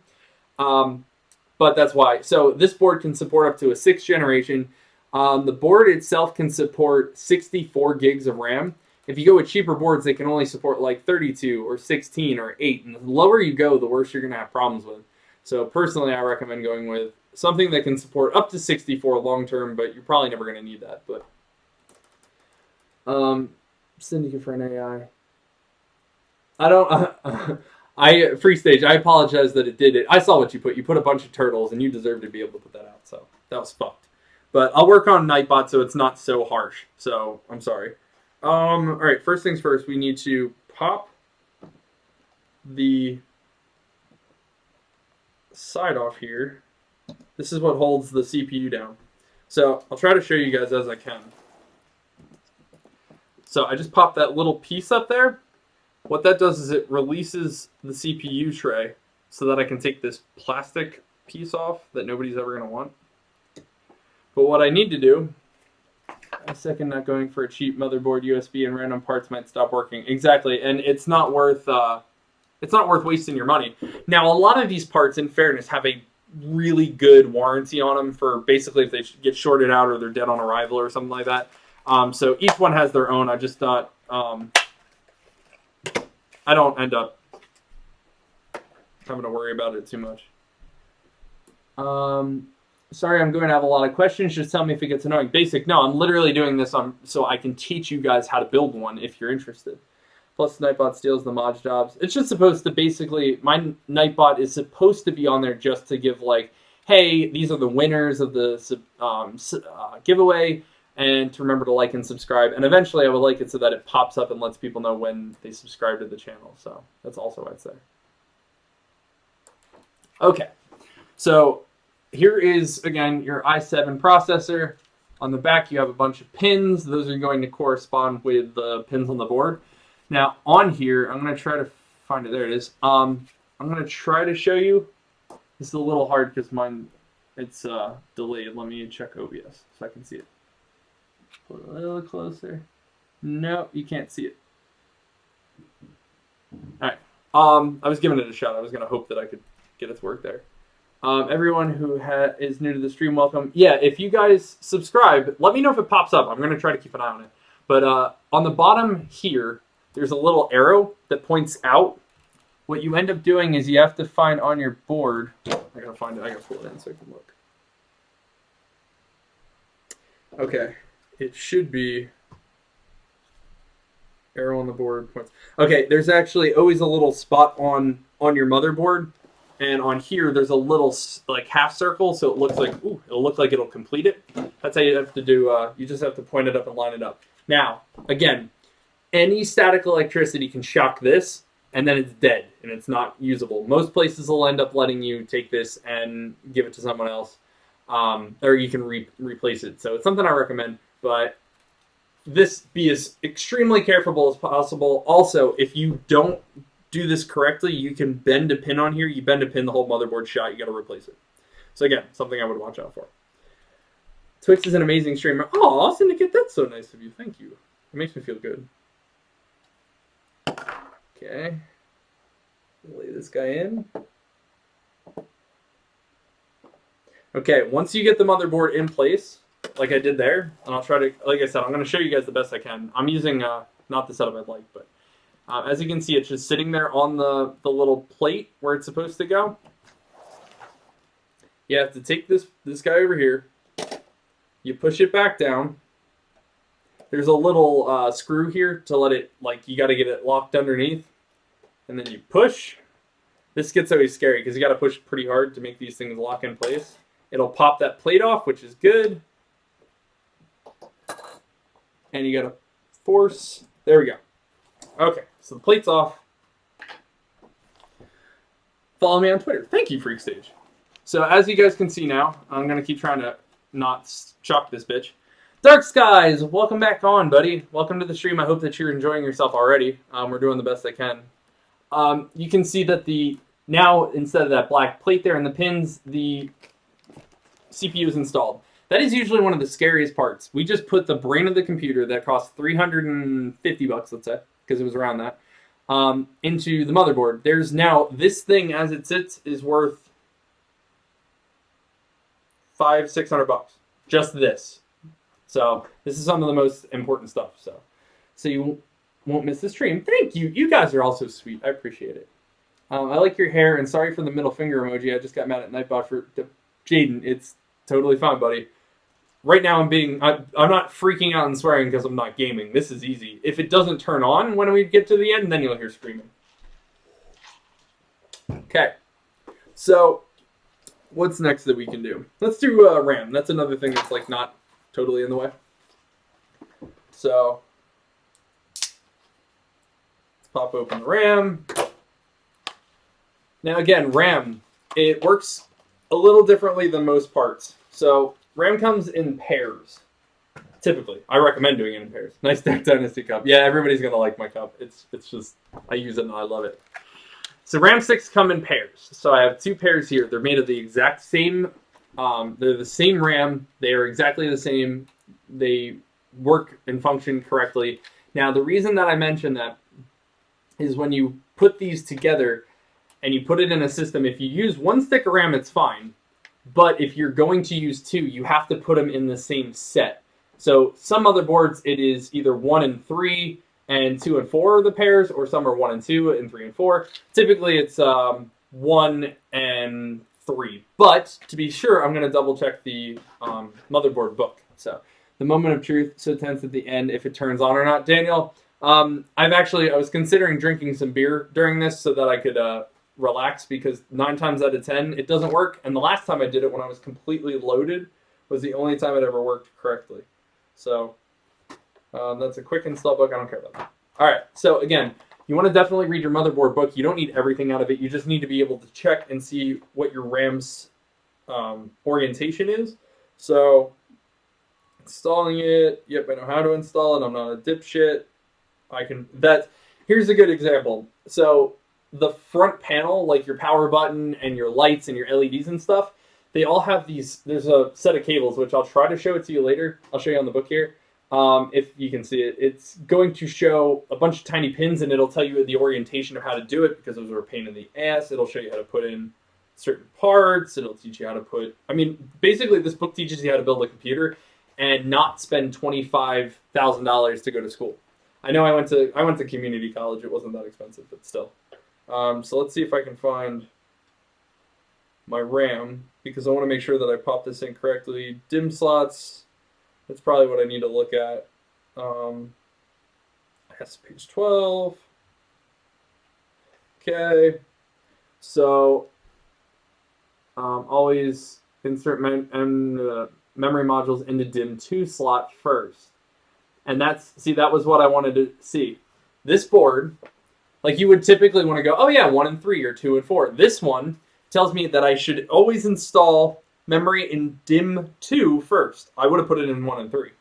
But that's why. So this board can support up to a 6th generation. The board itself can support 64 gigs of RAM. If you go with cheaper boards, they can only support like 32 or 16 or 8. And the lower you go, the worse you're going to have problems with. So personally, I recommend going with something that can support up to 64 long term, but you're probably never going to need that. But Syndicate for an AI. I don't. Free stage. I apologize that it did it. I saw what you put. You put a bunch of turtles, and you deserve to be able to put that out. So that was fucked. But I'll work on Nightbot so it's not so harsh. So I'm sorry. All right. First things first. We need to pop the side off here. This is what holds the CPU down. So I'll try to show you guys as I can. So I just popped that little piece up there. What that does is it releases the CPU tray so that I can take this plastic piece off that nobody's ever going to want. But what I need to do, I second not going for a cheap motherboard USB and random parts might stop working. Exactly, and it's not worth wasting your money. Now, a lot of these parts, in fairness, have a really good warranty on them for basically if they get shorted out or they're dead on arrival or something like that. So each one has their own. I just thought I don't end up having to worry about it too much. Sorry, I'm going to have a lot of questions. Just tell me if it gets annoying. Basic. No, I'm literally doing this so I can teach you guys how to build one if you're interested. Plus, Nightbot steals the mod jobs. It's just supposed to basically, my Nightbot is supposed to be on there just to give like, hey, these are the winners of the giveaway, and to remember to like and subscribe. And eventually I would like it so that it pops up and lets people know when they subscribe to the channel. So that's also what I'd say. Okay, so here is, again, your i7 processor. On the back, you have a bunch of pins. Those are going to correspond with the pins on the board. Now, on here, I'm going to try to find it. There it is. I'm going to try to show you. This is a little hard because mine, it's delayed. Let me check OBS so I can see it. Put it a little closer. No, you can't see it. All right. I was giving it a shot. I was going to hope that I could get it to work there. Everyone who is new to the stream, welcome. Yeah, if you guys subscribe, let me know if it pops up. I'm going to try to keep an eye on it. But on the bottom here, there's a little arrow that points out. What you end up doing is you have to find on your board. I got to find it. I got to pull it in so I can look. Okay. It should be arrow on the board points. Okay, there's actually always a little spot on your motherboard. And on here, there's a little like half circle, so it looks like it'll look like it'll complete it. That's how you have to do. You just have to point it up and line it up. Now, again, any static electricity can shock this, and then it's dead and it's not usable. Most places will end up letting you take this and give it to someone else, or you can replace it. So it's something I recommend. But this, be as extremely careful as possible. Also, if you don't do this correctly, you can bend a pin on here. You bend a pin, the whole motherboard shot. You got to replace it. So again, something I would watch out for. Twix is an amazing streamer. Oh, Syndicate, that's so nice of you. Thank you. It makes me feel good. Okay. Lay this guy in. Okay, once you get the motherboard in place, like I did there, and I'll try to, like I said, I'm going to show you guys the best I can. I'm using, not the setup I'd like, but As you can see, it's just sitting there on the little plate where it's supposed to go. You have to take this guy over here. You push it back down. There's a little screw here to let it, like, you got to get it locked underneath. And then you push. This gets always scary because you got to push pretty hard to make these things lock in place. It'll pop that plate off, which is good. And you got to force. There we go. Okay, so the plate's off. Follow me on Twitter. Thank you, FreakStage. So as you guys can see now, I'm going to keep trying to not shock this bitch. Dark Skies, welcome back on, buddy. Welcome to the stream. I hope that you're enjoying yourself already. We're doing the best I can. You can see that now, instead of that black plate there and the pins, the CPU is installed. That is usually one of the scariest parts. We just put the brain of the computer that cost $350, let's say, because it was around that, into the motherboard. There's now, this thing as it sits is worth $500-600. Just this. So this is some of the most important stuff. So you won't miss the stream. Thank you. You guys are all so sweet. I appreciate it. I like your hair, and sorry for the middle finger emoji. I just got mad at Nightbot for Jaden. It's totally fine, buddy. Right now I'm not freaking out and swearing because I'm not gaming. This is easy. If it doesn't turn on when we get to the end, then you'll hear screaming. Okay. So what's next that we can do? Let's do RAM. That's another thing that's like not totally in the way. So let's pop open the RAM. Now again, RAM, it works a little differently than most parts. So RAM comes in pairs. Typically, I recommend doing it in pairs. Nice Deck Dynasty cup. Yeah, everybody's gonna like my cup. It's just, I use it and I love it. So RAM sticks come in pairs. So I have two pairs here. They're made of the exact same. They're the same RAM. They are exactly the same. They work and function correctly. Now, the reason that I mention that is when you put these together and you put it in a system, if you use one stick of RAM, it's fine. But if you're going to use two, you have to put them in the same set. So some motherboards, it is either 1 and 3 and 2 and 4 are the pairs, or some are 1 and 2 and 3 and 4. Typically, it's 1 and 3. But to be sure, I'm going to double check the motherboard book. So the moment of truth, so tense at the end, if it turns on or not. Daniel, I was considering drinking some beer during this so that I could relax, because 9 times out of 10 it doesn't work, and the last time I did it when I was completely loaded was the only time it ever worked correctly. So that's a quick install book. I don't care about that. Alright, so again, you want to definitely read your motherboard book. You don't need everything out of it. You just need to be able to check and see what your RAM's orientation is. So installing it, yep, I know how to install it. I'm not a dipshit. Here's a good example. So the front panel, like your power button and your lights and your LEDs and stuff, they all have these, there's a set of cables, which I'll try to show it to you later. I'll show you on the book here. If you can see it, it's going to show a bunch of tiny pins, and it'll tell you the orientation of how to do it, because those are a pain in the ass. It'll show you how to put in certain parts. It'll teach you how to basically this book teaches you how to build a computer and not spend $25,000 to go to school. I know I went to community college. It wasn't that expensive, but still. So let's see if I can find my RAM, because I want to make sure that I pop this in correctly. DIMM slots, that's probably what I need to look at. That's page 12. Okay. So always insert memory modules into DIMM2 slot first. And that was what I wanted to see. This board, like, you would typically want to go, oh yeah, 1 and 3 or 2 and 4. This one tells me that I should always install memory in DIMM2 first. I would have put it in 1 and 3.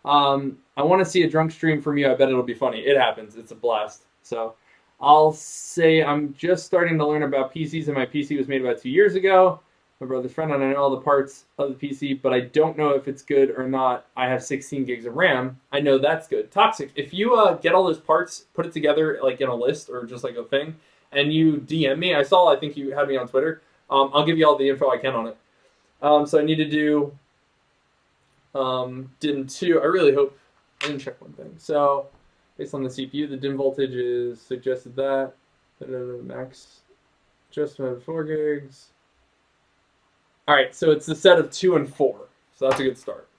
I want to see a drunk stream from you. I bet it'll be funny. It happens. It's a blast. So I'll say I'm just starting to learn about PCs, and my PC was made about 2 years ago. My brother's friend, and I know all the parts of the PC, but I don't know if it's good or not. I have 16 gigs of RAM. I know that's good. Toxic, if you get all those parts, put it together like in a list or just like a thing, and you DM me, I think you had me on Twitter. I'll give you all the info I can on it. So I need to do DIMM2. I really hope, I didn't check one thing. So based on the CPU. The DIMM voltage is suggested that. Max adjustment 4 gigs. All right, so it's the set of 2 and 4. So that's a good start.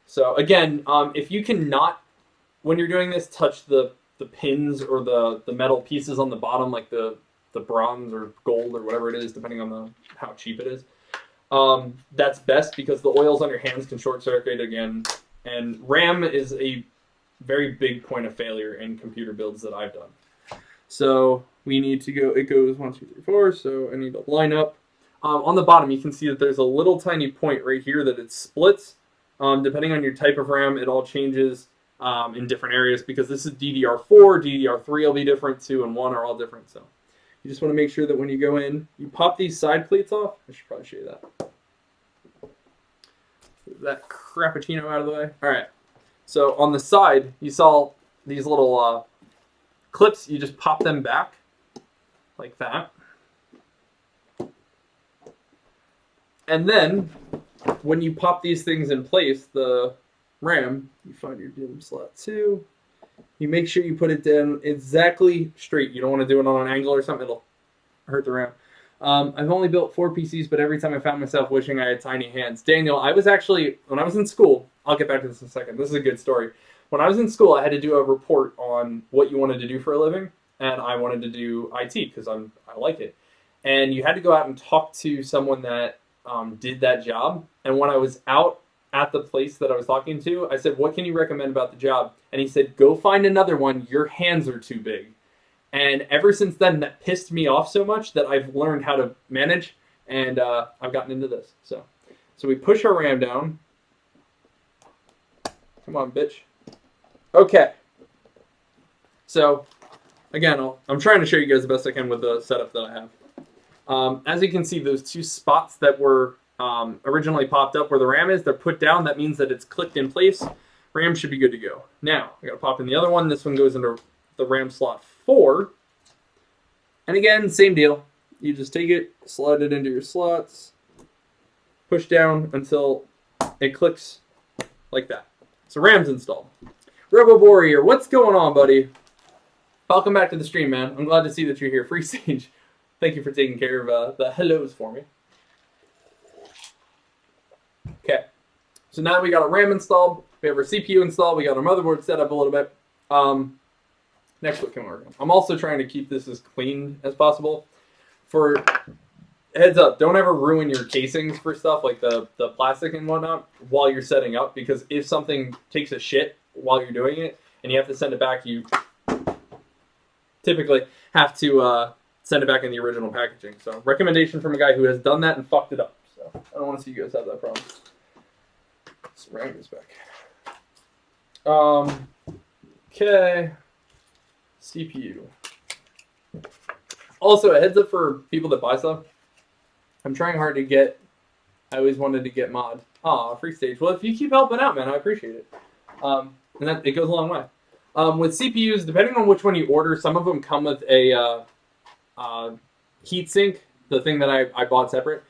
So again, if you cannot, when you're doing this, touch the pins or the metal pieces on the bottom, like the bronze or gold or whatever it is, depending on how cheap it is. That's best because the oils on your hands can short circuit again. And RAM is a very big point of failure in computer builds that I've done. So we need to go, it goes 1, 2, 3, 4. So I need to line up. On the bottom, you can see that there's a little tiny point right here that it splits. Depending on your type of RAM, it all changes in different areas because this is DDR4, DDR3 will be different, 2 and 1 are all different. So you just want to make sure that when you go in, you pop these side plates off. I should probably show you that. Move that crappuccino out of the way. All right. So on the side, you saw these little clips. You just pop them back like that. And then, when you pop these things in place, the RAM, you find your DIMM slot 2. You make sure you put it down exactly straight. You don't want to do it on an angle or something. It'll hurt the RAM. I've only built 4 PCs, but every time I found myself wishing I had tiny hands. Daniel, I was actually, when I was in school, I'll get back to this in a second. This is a good story. When I was in school, I had to do a report on what you wanted to do for a living, and I wanted to do IT because I like it. And you had to go out and talk to someone that did that job. And when I was out at the place that I was talking to, I said, what can you recommend about the job? And he said, go find another one. Your hands are too big. And ever since then, that pissed me off so much that I've learned how to manage, and I've gotten into this. So we push our RAM down. Come on, bitch. Okay. So, again, I'm trying to show you guys the best I can with the setup that I have. As you can see, those 2 spots that were originally popped up where the RAM is, they're put down. That means that it's clicked in place. RAM should be good to go. Now, I got to pop in the other one. This one goes into the RAM slot 4. And again, same deal. You just take it, slide it into your slots, push down until it clicks like that. So RAM's installed. RoboBor here. What's going on, buddy? Welcome back to the stream, man. I'm glad to see that you're here. Free Stage. Thank you for taking care of the hellos for me. Okay, so now we got our RAM installed. We have our CPU installed. We got our motherboard set up a little bit. Next, what can we work on? I'm also trying to keep this as clean as possible. For heads up, don't ever ruin your casings for stuff like the plastic and whatnot while you're setting up, because if something takes a shit while you're doing it and you have to send it back, you typically have to send it back in the original packaging. So, recommendation from a guy who has done that and fucked it up. So, I don't want to see you guys have that problem. Let's round this back. Okay. CPU. Also, a heads up for people that buy stuff. I'm trying hard to get. I always wanted to get mod. Aw, Free Stage. Well, if you keep helping out, man, I appreciate it. And that it goes a long way. With CPUs, depending on which one you order, some of them come with a heatsink, the thing that I bought separate.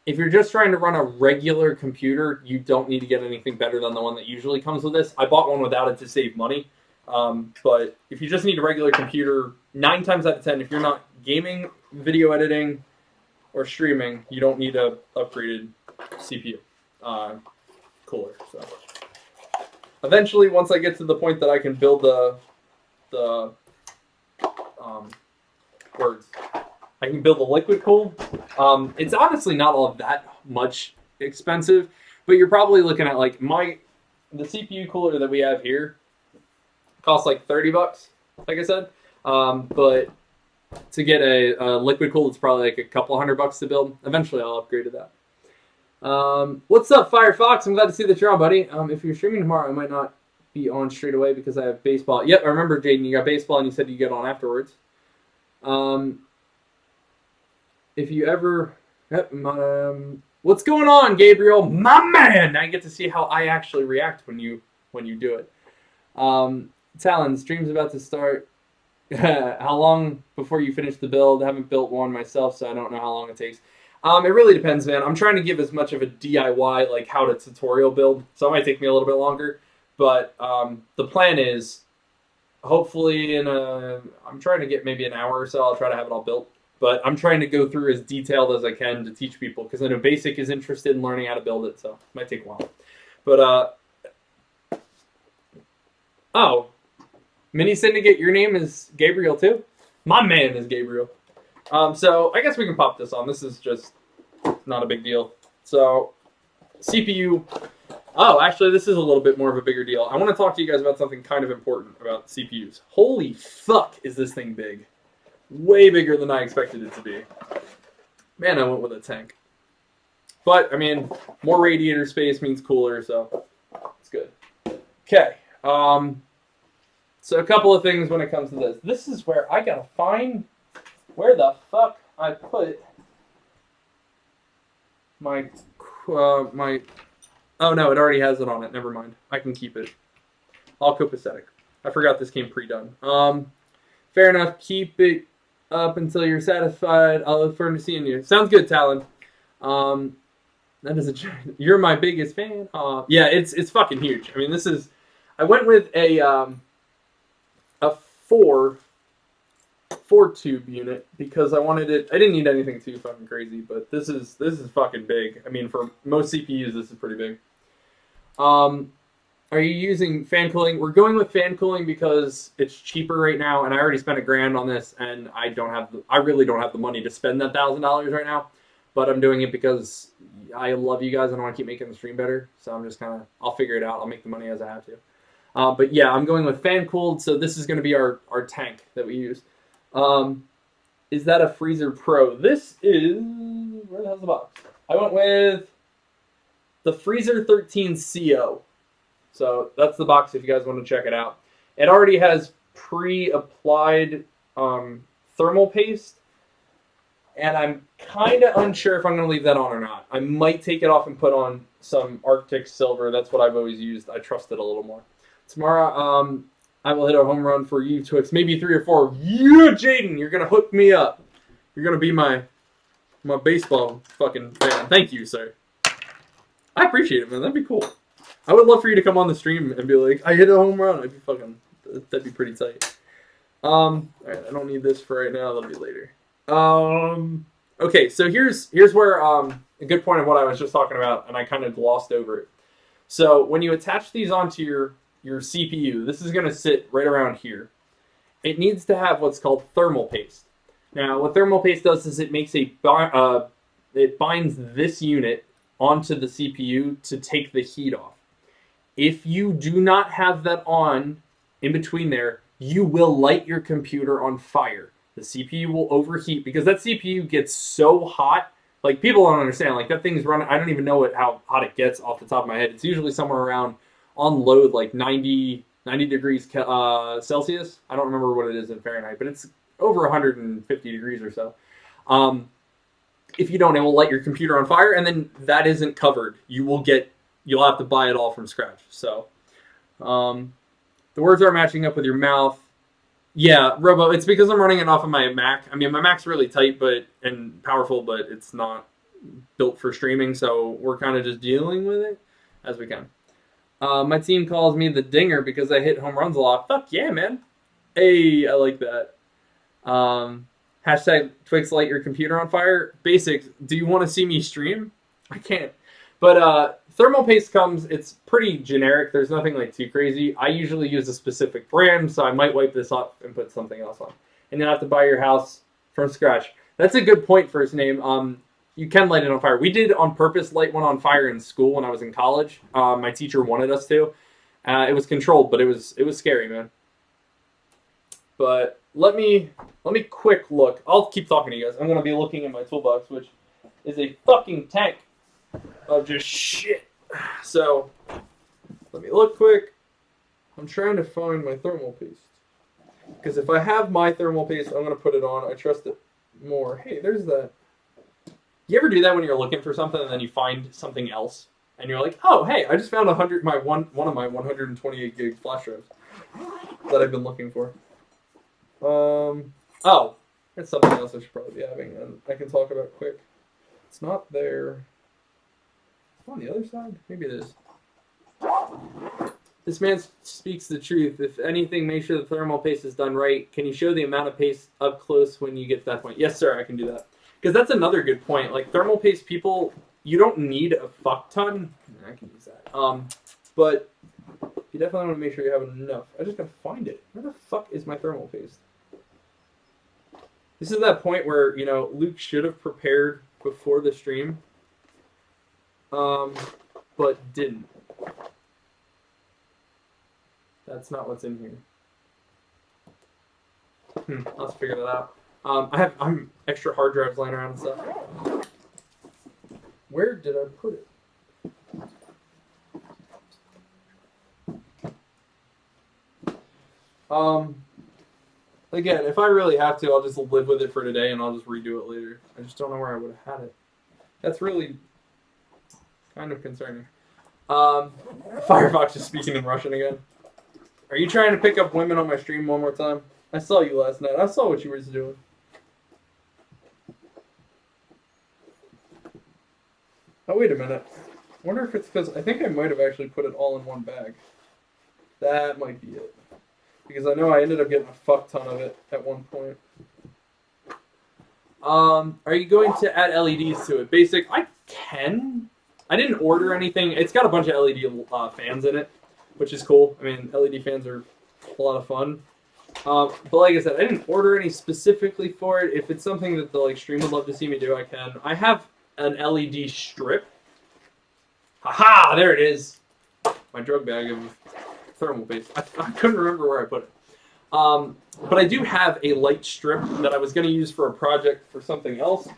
If you're just trying to run a regular computer, you don't need to get anything better than the one that usually comes with this. I bought one without it to save money. But if you just need a regular computer, 9 times out of 10, if you're not gaming, video editing, or streaming, you don't need a upgraded CPU cooler. So eventually, once I get to the point that I can build the I can build a liquid cool. It's honestly not all that much expensive, but you're probably looking at like the CPU cooler that we have here costs like $30, like I said. But to get a liquid cool, it's probably like a couple $100 to build. Eventually, I'll upgrade to that. What's up, Firefox? I'm glad to see that you're on, buddy. If you're streaming tomorrow, I might not be on straight away because I have baseball. Yep, I remember, Jaden, you got baseball and you said you get on afterwards. If you ever... what's going on, Gabriel? My man! Now you get to see how I actually react when you do it. Talon, stream's about to start. How long before you finish the build? I haven't built one myself, so I don't know how long it takes. It really depends, man. I'm trying to give as much of a DIY, like how to tutorial build, so it might take me a little bit longer. But the plan is hopefully I'm trying to get maybe an hour or so. I'll try to have it all built. But I'm trying to go through as detailed as I can to teach people because I know Basic is interested in learning how to build it, so it might take a while. But oh, Mini Syndicate, your name is Gabriel too? My man is Gabriel. So I guess we can pop this on. This is just not a big deal. So CPU. Oh, actually, this is a little bit more of a bigger deal. I want to talk to you guys about something kind of important about CPUs. Holy fuck, is this thing big? Way bigger than I expected it to be. Man, I went with a tank. But, I mean, more radiator space means cooler, so it's good. Okay. So a couple of things when it comes to this. This is where I gotta find where the fuck I put my oh no, it already has it on it. Never mind. I can keep it. All copacetic. I forgot this came pre-done. Fair enough. Keep it up until you're satisfied. I'll look forward to seeing you. Sounds good, Talon. That is you're my biggest fan. Yeah, it's fucking huge. I mean, this is. I went with a four tube unit because I wanted it. I didn't need anything too fucking crazy, but this is fucking big. I mean, for most CPUs, this is pretty big. Are you using fan cooling? We're going with fan cooling because it's cheaper right now, and I already spent $1,000 on this, and I really don't have the money to spend that $1,000 right now. But I'm doing it because I love you guys and I want to keep making the stream better. So I'm just kind of, I'll figure it out. I'll make the money as I have to. But yeah, I'm going with fan cooled. So this is going to be our tank that we use. Is that a Freezer Pro? This is, where the hell's the box? I went with the Freezer 13 CO. So that's the box if you guys want to check it out. It already has pre-applied thermal paste. And I'm kind of unsure if I'm going to leave that on or not. I might take it off and put on some Arctic Silver. That's what I've always used. I trust it a little more. Tomorrow, I will hit a home run for you, Twix. Maybe 3 or 4. Yeah, Jaden, you're going to hook me up. You're going to be my baseball fucking fan. Thank you, sir. I appreciate it, man. That'd be cool. I would love for you to come on the stream and be like, I hit a home run. That'd be pretty tight. Alright, I don't need this for right now. That'll be later. Okay, so here's where a good point of what I was just talking about, and I kind of glossed over it. So when you attach these onto your CPU, this is going to sit right around here. It needs to have what's called thermal paste. Now, what thermal paste does is it makes it binds this unit onto the CPU to take the heat off. If you do not have that on in between there, you will light your computer on fire. The CPU will overheat because that CPU gets so hot. Like, people don't understand. Like, that thing's running. I don't even know how hot it gets off the top of my head. It's usually somewhere around on load, like 90 degrees Celsius. I don't remember what it is in Fahrenheit, but it's over 150 degrees or so. If you don't, it will light your computer on fire, and then that isn't covered. You'll have to buy it all from scratch. So, the words are matching up with your mouth. Yeah, Robo, it's because I'm running it off of my Mac. I mean, my Mac's really tight and powerful, but it's not built for streaming, so we're kind of just dealing with it as we can. My team calls me the dinger because I hit home runs a lot. Fuck yeah, man. Hey, I like that. Hashtag Twix light your computer on fire. Basic, do you want to see me stream? I can't. But thermal paste comes, it's pretty generic. There's nothing like too crazy. I usually use a specific brand, so I might wipe this off and put something else on. And you'll have to buy your house from scratch. That's a good point, First Name. You can light it on fire. We did on purpose light one on fire in school when I was in college. My teacher wanted us to. It was controlled, but it was scary, man. But let me quick look. I'll keep talking to you guys. I'm gonna be looking in my toolbox, which is a fucking tank of just shit. So let me look quick. I'm trying to find my thermal paste. Because if I have my thermal paste, I'm gonna put it on. I trust it more. Hey, there's that. You ever do that when you're looking for something and then you find something else? And you're like, oh, hey, I just found one of my 128 gig flash drives that I've been looking for. Oh, that's something else I should probably be having, and I can talk about quick. It's not there. It's on the other side? Maybe it is. This man speaks the truth. If anything, make sure the thermal paste is done right. Can you show the amount of paste up close when you get to that point? Yes, sir, I can do that. Because that's another good point. Like, thermal paste people, you don't need a fuck ton. I can use that. But you definitely want to make sure you have enough. I just gotta find it. Where the fuck is my thermal paste? This is that point where, you know, Luke should have prepared before the stream. But didn't. That's not what's in here. Let's figure that out. I'm extra hard drives lying around and stuff. Where did I put it? Again, if I really have to, I'll just live with it for today and I'll just redo it later. I just don't know where I would have had it. That's really kind of concerning. Firefox is speaking in Russian again. Are you trying to pick up women on my stream one more time? I saw you last night. I saw what you were doing. Oh, wait a minute. I wonder if it's because I think I might have actually put it all in one bag. That might be it. Because I know I ended up getting a fuck ton of it at one point. Are you going to add LEDs to it? Basic, I can. I didn't order anything. It's got a bunch of LED fans in it, which is cool. I mean, LED fans are a lot of fun. But like I said, I didn't order any specifically for it. If it's something that the stream would love to see me do, I can. I have an LED strip. Haha, there it is. My drug bag of thermal paste. I couldn't remember where I put it. But I do have a light strip that I was going to use for a project for something else.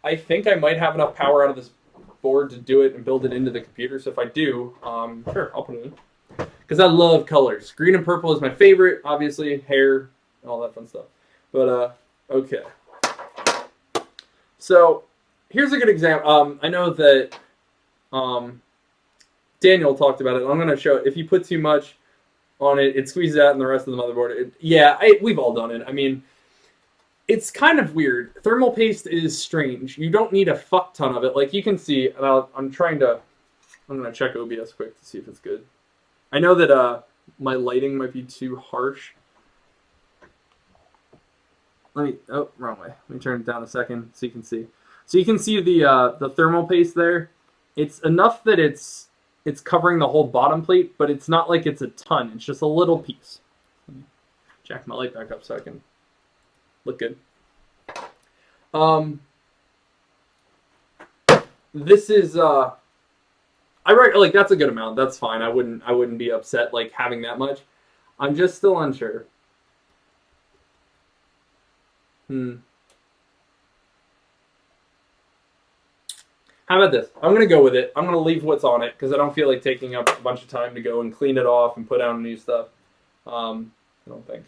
I think I might have enough power out of this board to do it and build it into the computer. So if I do, sure, I'll put it in. Because I love colors. Green and purple is my favorite, obviously. Hair, all that fun stuff. But, okay. So, here's a good example. I know that Daniel talked about it. I'm going to show it. If you put too much on it, it squeezes out in the rest of the motherboard. We've all done it. I mean, it's kind of weird. Thermal paste is strange. You don't need a fuck ton of it. Like you can see, and I'm going to check OBS quick to see if it's good. I know that my lighting might be too harsh. Oh, wrong way. Let me turn it down a second so you can see. So you can see the thermal paste there. It's enough that it's covering the whole bottom plate, but it's not like it's a ton. It's just a little piece. Let me jack my light back up so I can look good. This is that's a good amount. That's fine. I wouldn't be upset like having that much. I'm just still unsure. How about this? I'm going to go with it. I'm going to leave what's on it because I don't feel like taking up a bunch of time to go and clean it off and put down new stuff. I don't think.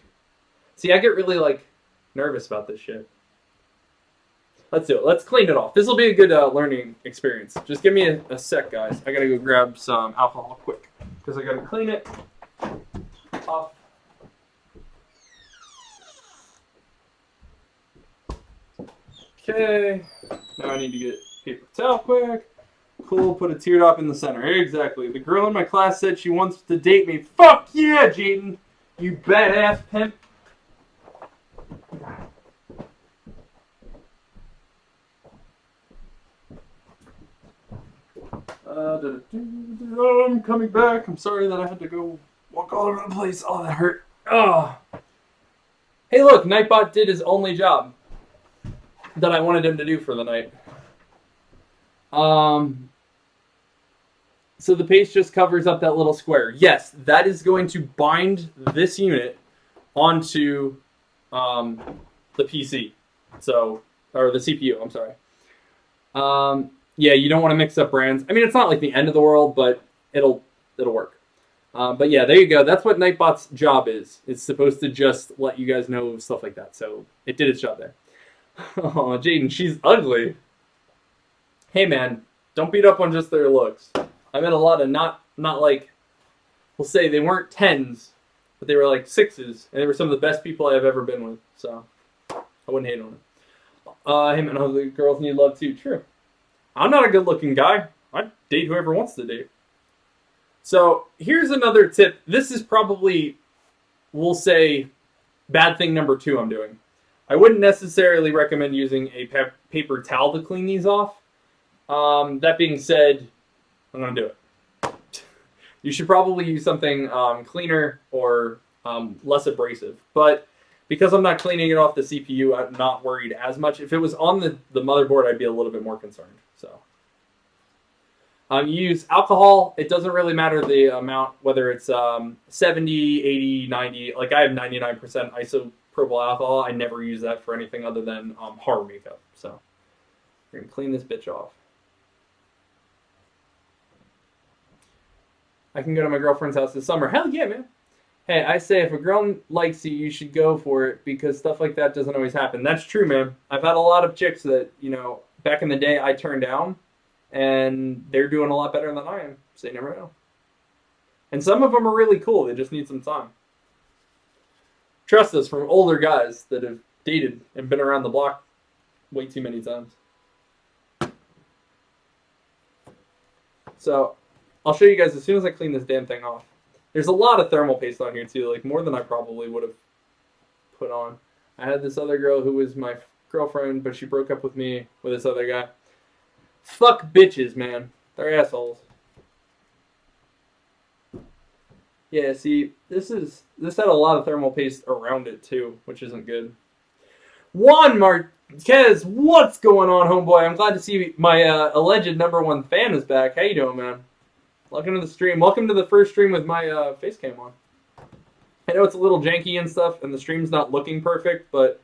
See, I get really nervous about this shit. Let's do it. Let's clean it off. This will be a good learning experience. Just give me a sec, guys. I got to go grab some alcohol quick because I got to clean it off. Okay. Now I need to get paper towel quick. Cool, put a teardrop in the center. Exactly. The girl in my class said she wants to date me. Fuck yeah, Jaden! You badass pimp. I'm coming back. I'm sorry that I had to go walk all over the place. Oh, that hurt. Oh. Hey, look, Nightbot did his only job that I wanted him to do for the night. So the paste just covers up that little square. Yes, that is going to bind this unit onto the PC. Or the CPU, I'm sorry. Yeah, you don't want to mix up brands. I mean, it's not like the end of the world, but it'll work. But yeah, there you go. That's what Nightbot's job is. It's supposed to just let you guys know stuff like that. So it did its job there. Oh, Jaden, she's ugly. Hey, man, don't beat up on just their looks. I met a lot of not like, we'll say they weren't 10s, but they were like 6s, and they were some of the best people I've ever been with. So I wouldn't hate on them. Hey, man, ugly girls need love too. True. I'm not a good-looking guy. I'd date whoever wants to date. So here's another tip. This is probably, we'll say, bad thing number 2 I'm doing. I wouldn't necessarily recommend using a paper towel to clean these off. That being said, I'm going to do it. You should probably use something cleaner or less abrasive. But because I'm not cleaning it off the CPU, I'm not worried as much. If it was on the motherboard, I'd be a little bit more concerned. So you use alcohol. It doesn't really matter the amount, whether it's 70, 80, 90. Like I have 99% isopropyl alcohol. I never use that for anything other than horror makeup. So we're going to clean this bitch off. I can go to my girlfriend's house this summer. Hell yeah, man. Hey, I say if a girl likes you, you should go for it because stuff like that doesn't always happen. That's true, man. I've had a lot of chicks that, back in the day I turned down, and they're doing a lot better than I am. So you never know. And some of them are really cool. They just need some time. Trust us from older guys that have dated and been around the block way too many times. So I'll show you guys as soon as I clean this damn thing off. There's a lot of thermal paste on here too, like more than I probably would have put on. I had this other girl who was my girlfriend, but she broke up with me with this other guy. Fuck bitches, man. They're assholes. Yeah, see, this had a lot of thermal paste around it too, which isn't good. Juan Marquez, what's going on, homeboy? I'm glad to see my alleged #1 fan is back. How you doing, man? Welcome to the stream. Welcome to the first stream with my face cam on. I know it's a little janky and stuff, and the stream's not looking perfect, but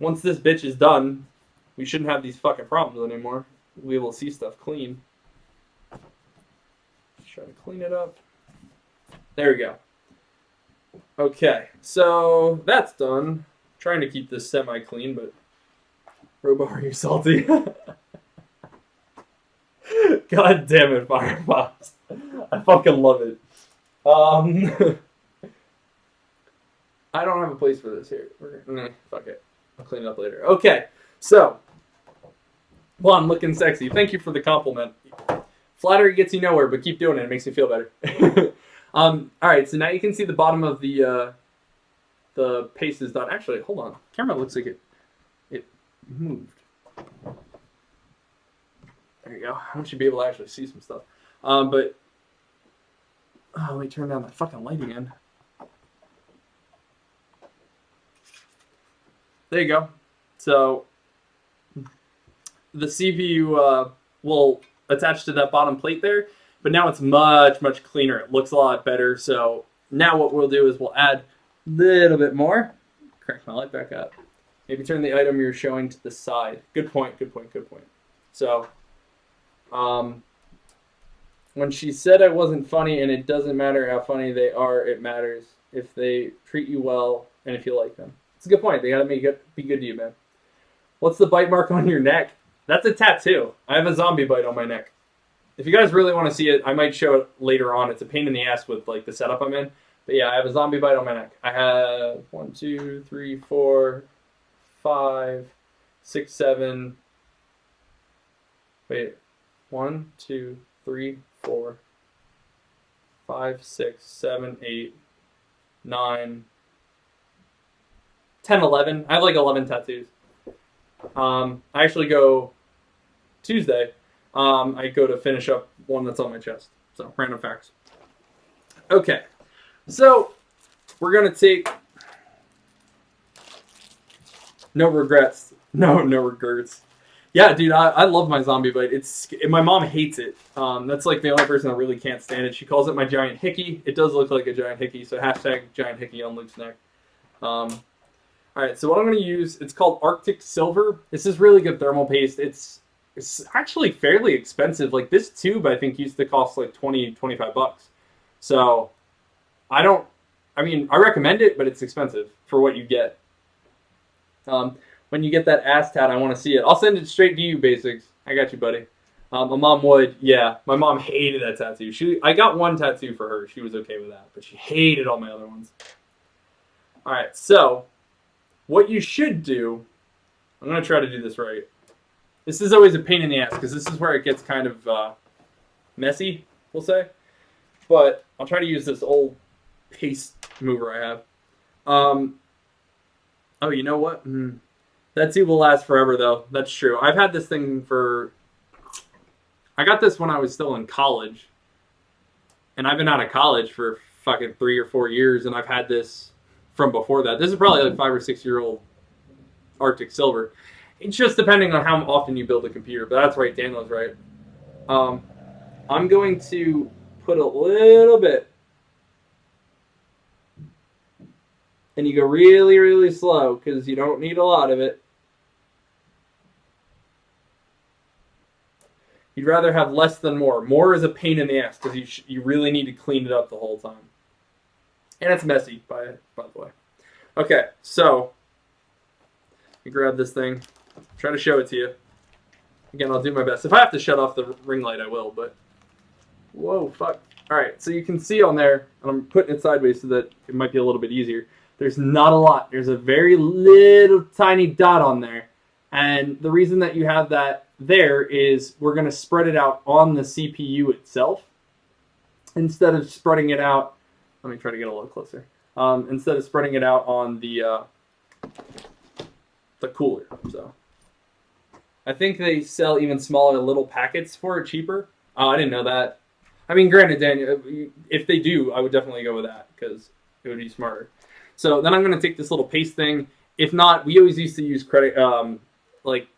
once this bitch is done, we shouldn't have these fucking problems anymore. We'll be able to see stuff clean. Just try to clean it up. There we go. Okay, so that's done. I'm trying to keep this semi-clean, but Robo, are you salty? God damn it, Firefox. I fucking love it. I don't have a place for this here. Fuck it. I'll clean it up later. Okay, so. Well, I'm looking sexy. Thank you for the compliment. Flattery gets you nowhere, but keep doing it. It makes me feel better. Alright, so now you can see the bottom of the paste is done. Actually, hold on. Camera looks like it moved. There you go. I want you to be able to actually see some stuff. But let me turn down that fucking light again. There you go. So the CPU will attach to that bottom plate there, but now it's much, much cleaner. It looks a lot better. So now what we'll do is we'll add a little bit more. Crank my light back up. Maybe turn the item you're showing to the side. Good point, good point, good point. So when she said I wasn't funny, and it doesn't matter how funny they are, it matters if they treat you well and if you like them. It's a good point. They gotta be good to you, man. What's the bite mark on your neck? That's a tattoo. I have a zombie bite on my neck. If you guys really want to see it, I might show it later on. It's a pain in the ass with like the setup I'm in. But yeah, I have a zombie bite on my neck. I have 1, 2, 3, 4, 5, 6, 7. Wait. 1, 2, 3, 4, 5, 6, 7, 8, 9, 10, 11. I have like 11 tattoos. I actually go Tuesday. I go to finish up one that's on my chest. So, random facts. Okay. So, we're going to take... No regrets. No regrets. Yeah, dude, I love my zombie bite. My mom hates it. That's like the only person that really can't stand it. She calls it my giant hickey. It does look like a giant hickey, so hashtag giant hickey on Luke's neck. Alright, so what I'm going to use, it's called Arctic Silver. This is really good thermal paste. It's actually fairly expensive. Like this tube, I think, used to cost like $20, $25. So, I recommend it, but it's expensive for what you get. When you get that ass tat, I want to see it. I'll send it straight to you, Basics. I got you, buddy. My mom would. Yeah, my mom hated that tattoo. I got one tattoo for her. She was okay with that, but she hated all my other ones. All right, so what you should do, I'm going to try to do this right. This is always a pain in the ass because this is where it gets kind of messy, we'll say. but I'll try to use this old paste mover I have. Oh, you know what? That tube will last forever, though. That's true. I've had this thing for... I got this when I was still in college. And I've been out of college for fucking 3 or 4 years, and I've had this from before that. This is probably like 5 or 6 year old Arctic Silver. It's just depending on how often you build a computer, but that's right, Daniel's right. I'm going to put a little bit, and you go really, really slow because you don't need a lot of it. You'd rather have less than more. More is a pain in the ass because you really need to clean it up the whole time. And it's messy, by the way. Okay, so you grab this thing. Try to show it to you. Again, I'll do my best. If I have to shut off the ring light, I will, but... Whoa, fuck. Alright, so you can see on there, and I'm putting it sideways so that it might be a little bit easier. There's not a lot. There's a very little tiny dot on there. And the reason that you have that there is we're going to spread it out on the CPU itself instead of spreading it out. Let me try to get a little closer. Instead of spreading it out on the cooler. So I think they sell even smaller little packets for it cheaper. Oh, I didn't know that. I mean, granted, Daniel, if they do, I would definitely go with that because it would be smarter. So then I'm going to take this little paste thing. If not, we always used to use credit, like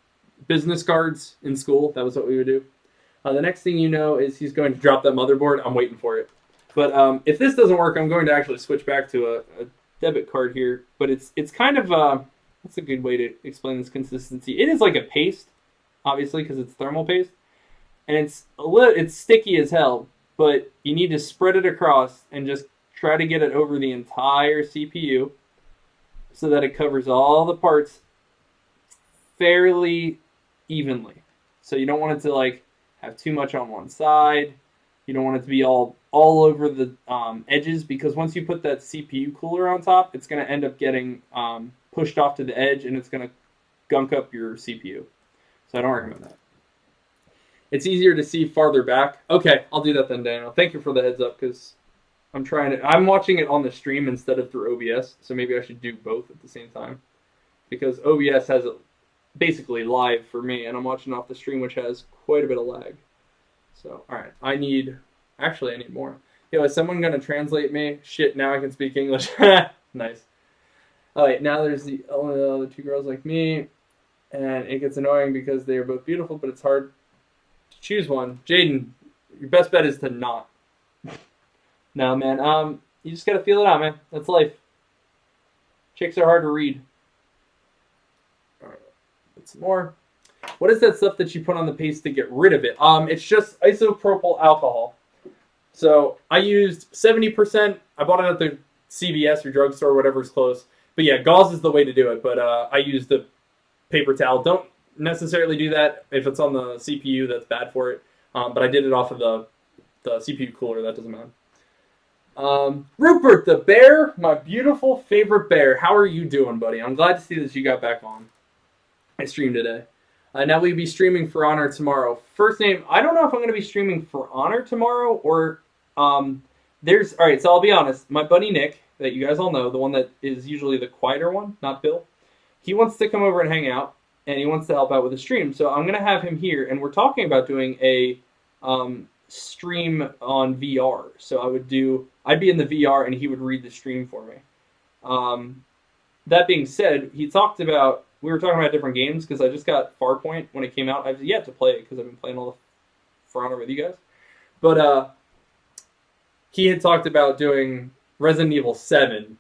business cards in school. That was what we would do. The next thing you know is he's going to drop that motherboard. I'm waiting for it. But if this doesn't work, I'm going to actually switch back to a debit card here. But it's kind of that's a good way to explain this consistency. It is like a paste, obviously, because it's thermal paste, and it's sticky as hell. But you need to spread it across and just try to get it over the entire CPU so that it covers all the parts fairly evenly. So you don't want it to like have too much on one side. You don't want it to be all over the edges because once you put that CPU cooler on top, it's going to end up getting pushed off to the edge and it's going to gunk up your CPU. So I don't recommend that. It's easier to see farther back. Okay, I'll do that then, Daniel. Thank you for the heads up because I'm watching it on the stream instead of through OBS, so maybe I should do both at the same time because OBS has it basically live for me, and I'm watching off the stream, which has quite a bit of lag. So, all right, I need more. Yo, is someone gonna translate me? Shit, now I can speak English. Nice. All right, now there's the other two girls like me, and it gets annoying because they are both beautiful, but it's hard to choose one. Jaden, your best bet is to not. No, man. You just gotta feel it out, man. That's life. Chicks are hard to read. All right, put some more. What is that stuff that you put on the paste to get rid of it? It's just isopropyl alcohol. So I used 70%. I bought it at the CVS or drugstore, whatever's close. But yeah, gauze is the way to do it. But I used the paper towel. Don't necessarily do that if it's on the CPU. That's bad for it. But I did it off of the CPU cooler. That doesn't matter. Rupert the bear, my beautiful favorite bear. How are you doing, buddy? I'm glad to see that you got back on. I streamed today. Now we'll be streaming For Honor tomorrow. First name, I don't know if I'm going to be streaming For Honor tomorrow or there's, all right, so I'll be honest. My buddy Nick, that you guys all know, the one that is usually the quieter one, not Bill, he wants to come over and hang out, and he wants to help out with the stream. So I'm going to have him here, and we're talking about doing a stream on VR. So I'd be in the VR, and he would read the stream for me. That being said, we were talking about different games, because I just got Farpoint when it came out. I've yet to play it, because I've been playing all the For Honor with you guys. But he had talked about doing Resident Evil 7.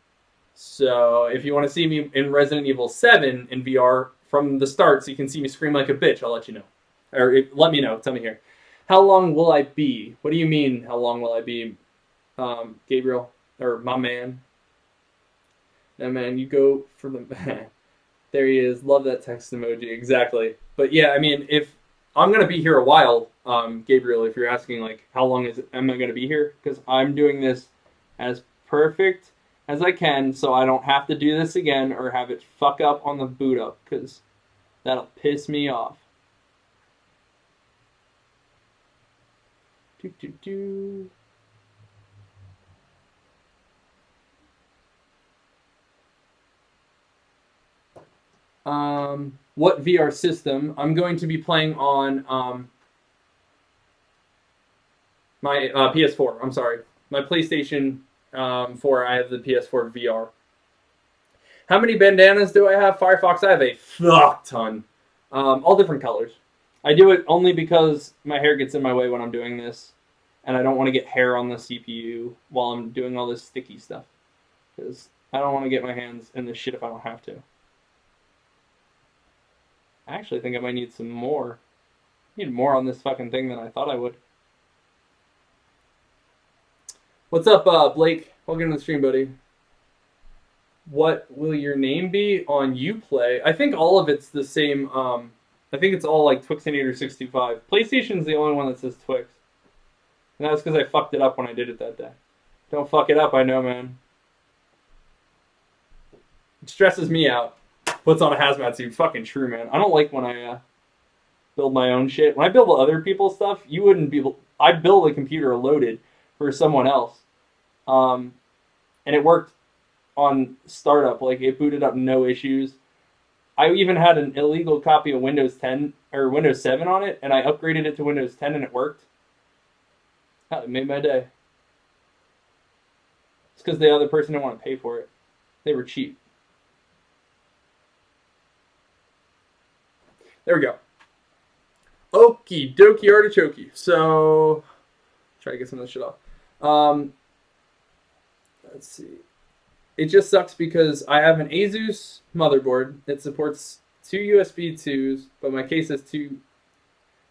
So if you want to see me in Resident Evil 7 in VR from the start, so you can see me scream like a bitch, I'll let you know. Or let me know. Tell me here. How long will I be? What do you mean, how long will I be, Gabriel? Or my man? No, man, you go for the... There he is. Love that text emoji. Exactly. But yeah, I mean, if I'm going to be here a while, Gabriel, if you're asking, like, how long am I going to be here? Because I'm doing this as perfect as I can so I don't have to do this again or have it fuck up on the boot up, because that'll piss me off. What VR system? I'm going to be playing on my PS4. I'm sorry, my PlayStation 4. I have the PS4 VR. How many bandanas do I have? Firefox, I have a fuck ton. All different colors. I do it only because my hair gets in my way when I'm doing this, and I don't want to get hair on the CPU while I'm doing all this sticky stuff. Because I don't want to get my hands in this shit if I don't have to. I actually think I might need some more. I need more on this fucking thing than I thought I would. What's up, Blake? Welcome to the stream, buddy. What will your name be on Uplay? I think all of it's the same. I think it's all like Twixinator 625. PlayStation's the only one that says Twix. And that's because I fucked it up when I did it that day. Don't fuck it up, I know, man. It stresses me out. Puts on a hazmat suit. Fucking true, man. I don't like when I build my own shit. When I build other people's stuff, you wouldn't be able... I build a computer loaded for someone else. And it worked on startup. Like, it booted up no issues. I even had an illegal copy of Windows 10 or Windows 7 on it, and I upgraded it to Windows 10 and it worked. Hell, it made my day. It's because the other person didn't want to pay for it. They were cheap. There we go. Okie dokie artichoke. So, try to get some of this shit off. Let's see. It just sucks because I have an Asus motherboard. It supports 2 USB 2s, but my case has 2,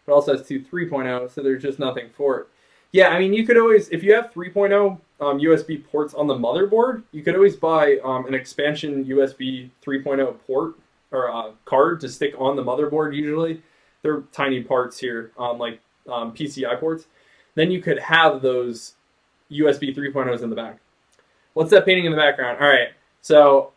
but also has 2 3.0, so there's just nothing for it. Yeah, I mean, you could always, if you have 3.0 USB ports on the motherboard, you could always buy an expansion USB 3.0 port or card to stick on the motherboard usually. They're tiny parts here, like PCI ports. Then you could have those USB 3.0s in the back. What's that painting in the background? All right, so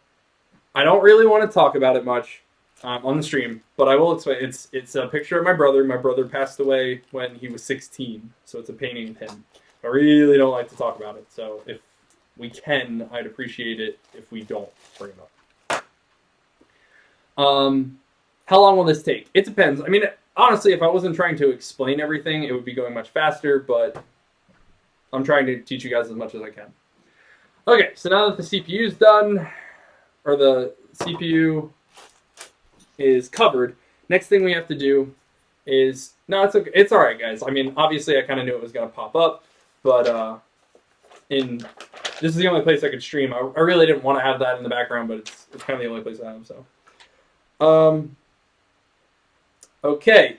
I don't really want to talk about it much on the stream, but I will explain. It's a picture of my brother. My brother passed away when he was 16, so it's a painting of him. I really don't like to talk about it, so if we can, I'd appreciate it if we don't bring it up. How long will this take? It depends. I mean, honestly, if I wasn't trying to explain everything, it would be going much faster, but I'm trying to teach you guys as much as I can. Okay, so now that the CPU is done, or the CPU is covered, next thing we have to do is... No, it's okay. It's alright, guys. I mean, obviously, I kind of knew it was going to pop up, but this is the only place I could stream. I really didn't want to have that in the background, but it's kind of the only place I have, so... Okay,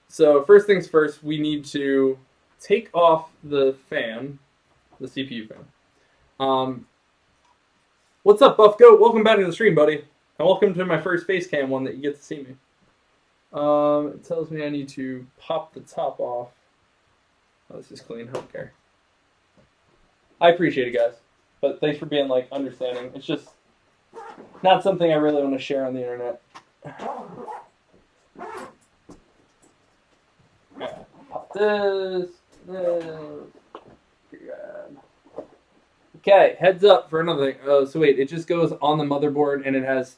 so first things first, we need to take off the fan, the CPU fan. What's up, Buff Goat? Welcome back to the stream, buddy. And welcome to my first face cam one that you get to see me. It tells me I need to pop the top off. Oh, this is clean. I don't care. I appreciate it, guys. But thanks for being, like, understanding. It's just not something I really want to share on the internet. Yeah, pop this. Okay, heads up for another thing. Oh, so wait, it just goes on the motherboard and it has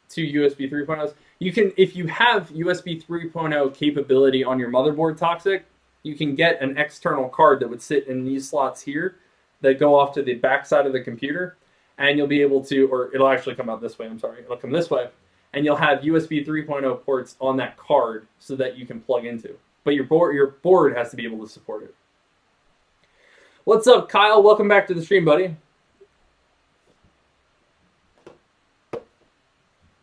2 USB 3.0s. You can, if you have USB 3.0 capability on your motherboard, Toxic, you can get an external card that would sit in these slots here that go off to the back side of the computer, and you'll be able to, or it'll actually come out this way, I'm sorry, it'll come this way, and you'll have USB 3.0 ports on that card so that you can plug into. But your board has to be able to support it. What's up, Kyle? Welcome back to the stream, buddy.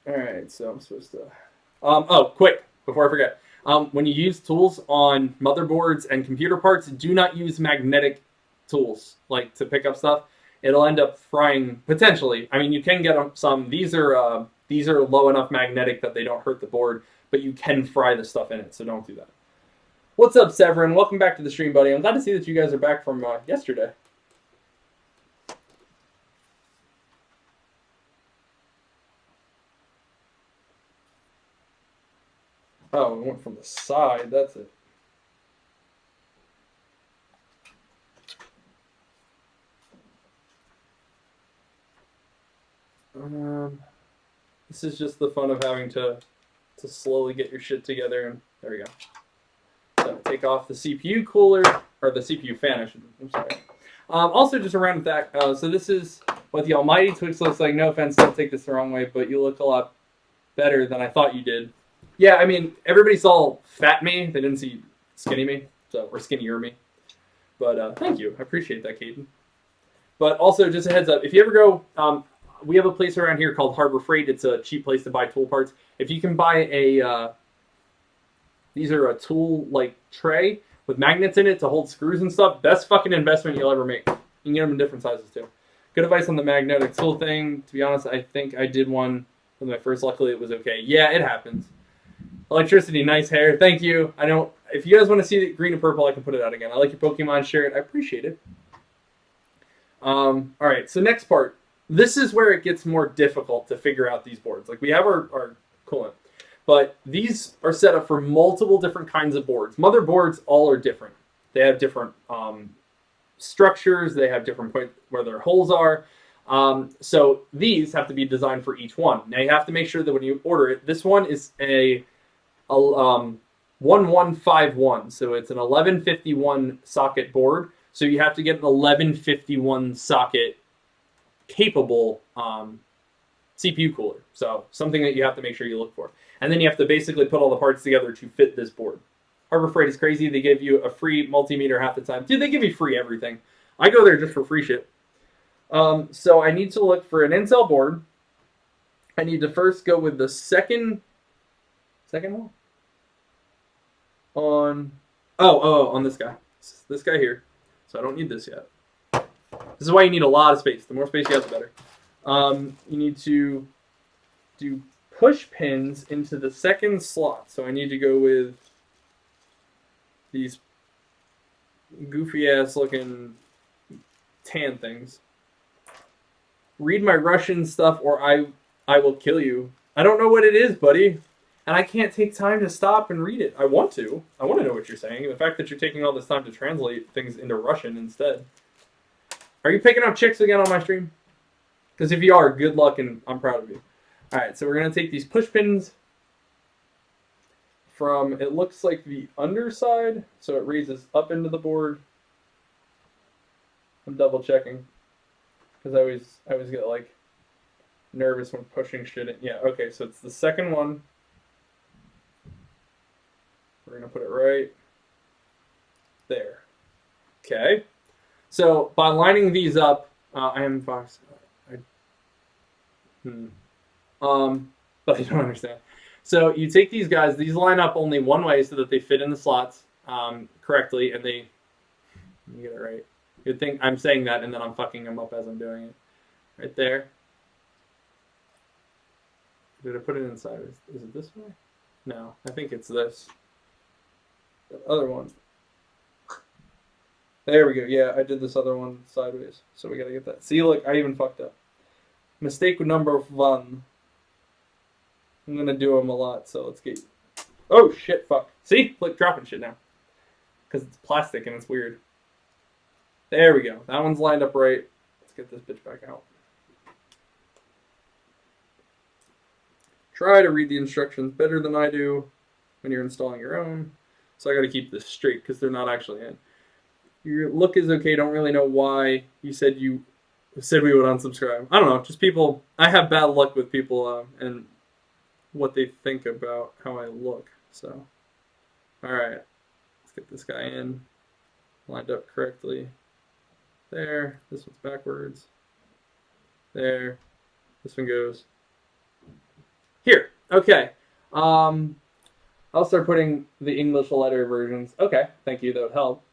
Alright, so I'm supposed to... oh, quick, before I forget. When you use tools on motherboards and computer parts, do not use magnetic tools, like, to pick up stuff. It'll end up frying, potentially. I mean, you can get some. These are low enough magnetic that they don't hurt the board, but you can fry the stuff in it, so don't do that. What's up, Severin? Welcome back to the stream, buddy. I'm glad to see that you guys are back from yesterday. Oh, it went from the side. That's it. This is just the fun of having to slowly get your shit together. And there we go. So take off the CPU cooler, or the CPU fan, I'm sorry. Also, just around with that, so this is what the almighty Twix looks like. No offense, don't take this the wrong way, but you look a lot better than I thought you did. Yeah, I mean, everybody saw fat me. They didn't see skinny me, or skinnier me. But thank you. I appreciate that, Caden. But also, just a heads up, if you ever go, we have a place around here called Harbor Freight. It's a cheap place to buy tool parts. If you can buy these are a tool like tray with magnets in it to hold screws and stuff. Best fucking investment you'll ever make. You can get them in different sizes too. Good advice on the magnetic tool thing. To be honest, I think I did one with my first. Luckily, it was okay. Yeah, it happens. Electricity, nice hair. Thank you. I don't. If you guys want to see the green and purple, I can put it out again. I like your Pokemon shirt. I appreciate it. All right. So next part. This is where it gets more difficult to figure out these boards. Like we have our coolant. But these are set up for multiple different kinds of boards. Motherboards all are different. They have different structures. They have different points where their holes are. So these have to be designed for each one. Now you have to make sure that when you order it, this one is a 1151. So it's an 1151 socket board. So you have to get an 1151 socket capable CPU cooler. So something that you have to make sure you look for. And then you have to basically put all the parts together to fit this board. Harbor Freight is crazy. They give you a free multimeter half the time. Dude, they give you free everything. I go there just for free shit. So I need to look for an Intel board. I need to first go with the second one? On this guy. This guy here. So I don't need this yet. This is why you need a lot of space. The more space you have, the better. You need to do push pins into the second slot. So I need to go with these goofy ass looking tan things. Read my Russian stuff or I will kill you. I don't know what it is, buddy. And I can't take time to stop and read it. I want to. I want to know what you're saying. The fact that you're taking all this time to translate things into Russian instead. Are you picking up chicks again on my stream? Because if you are, good luck and I'm proud of you. Alright, so we're going to take these push pins from, it looks like the underside, so it raises up into the board. I'm double checking. Because I always get like nervous when pushing shit in. Yeah, okay, so it's the second one. We're going to put it right there. Okay. So by lining these up, I am Fox. But I don't understand. So you take these guys, these line up only one way so that they fit in the slots correctly, and they, let me get it right. You'd think I'm saying that and then I'm fucking them up as I'm doing it. Right there. Did I put it inside? Is it this way? No, I think it's this. The other one. There we go. Yeah, I did this other one sideways. So we gotta get that. See, look, I even fucked up. Mistake number 1. I'm gonna do them a lot, so let's get... Oh, shit, fuck. See? Look, dropping shit now. Because it's plastic and it's weird. There we go. That one's lined up right. Let's get this bitch back out. Try to read the instructions better than I do when you're installing your own. So I gotta keep this straight because they're not actually in. Your look is okay. Don't really know why you said we would unsubscribe. I don't know. Just people. I have bad luck with people and what they think about how I look. So, all right. Let's get this guy in. Lined up correctly. There. This one's backwards. There. This one goes here. Okay. I'll start putting the English letter versions. Okay. Thank you. That would help.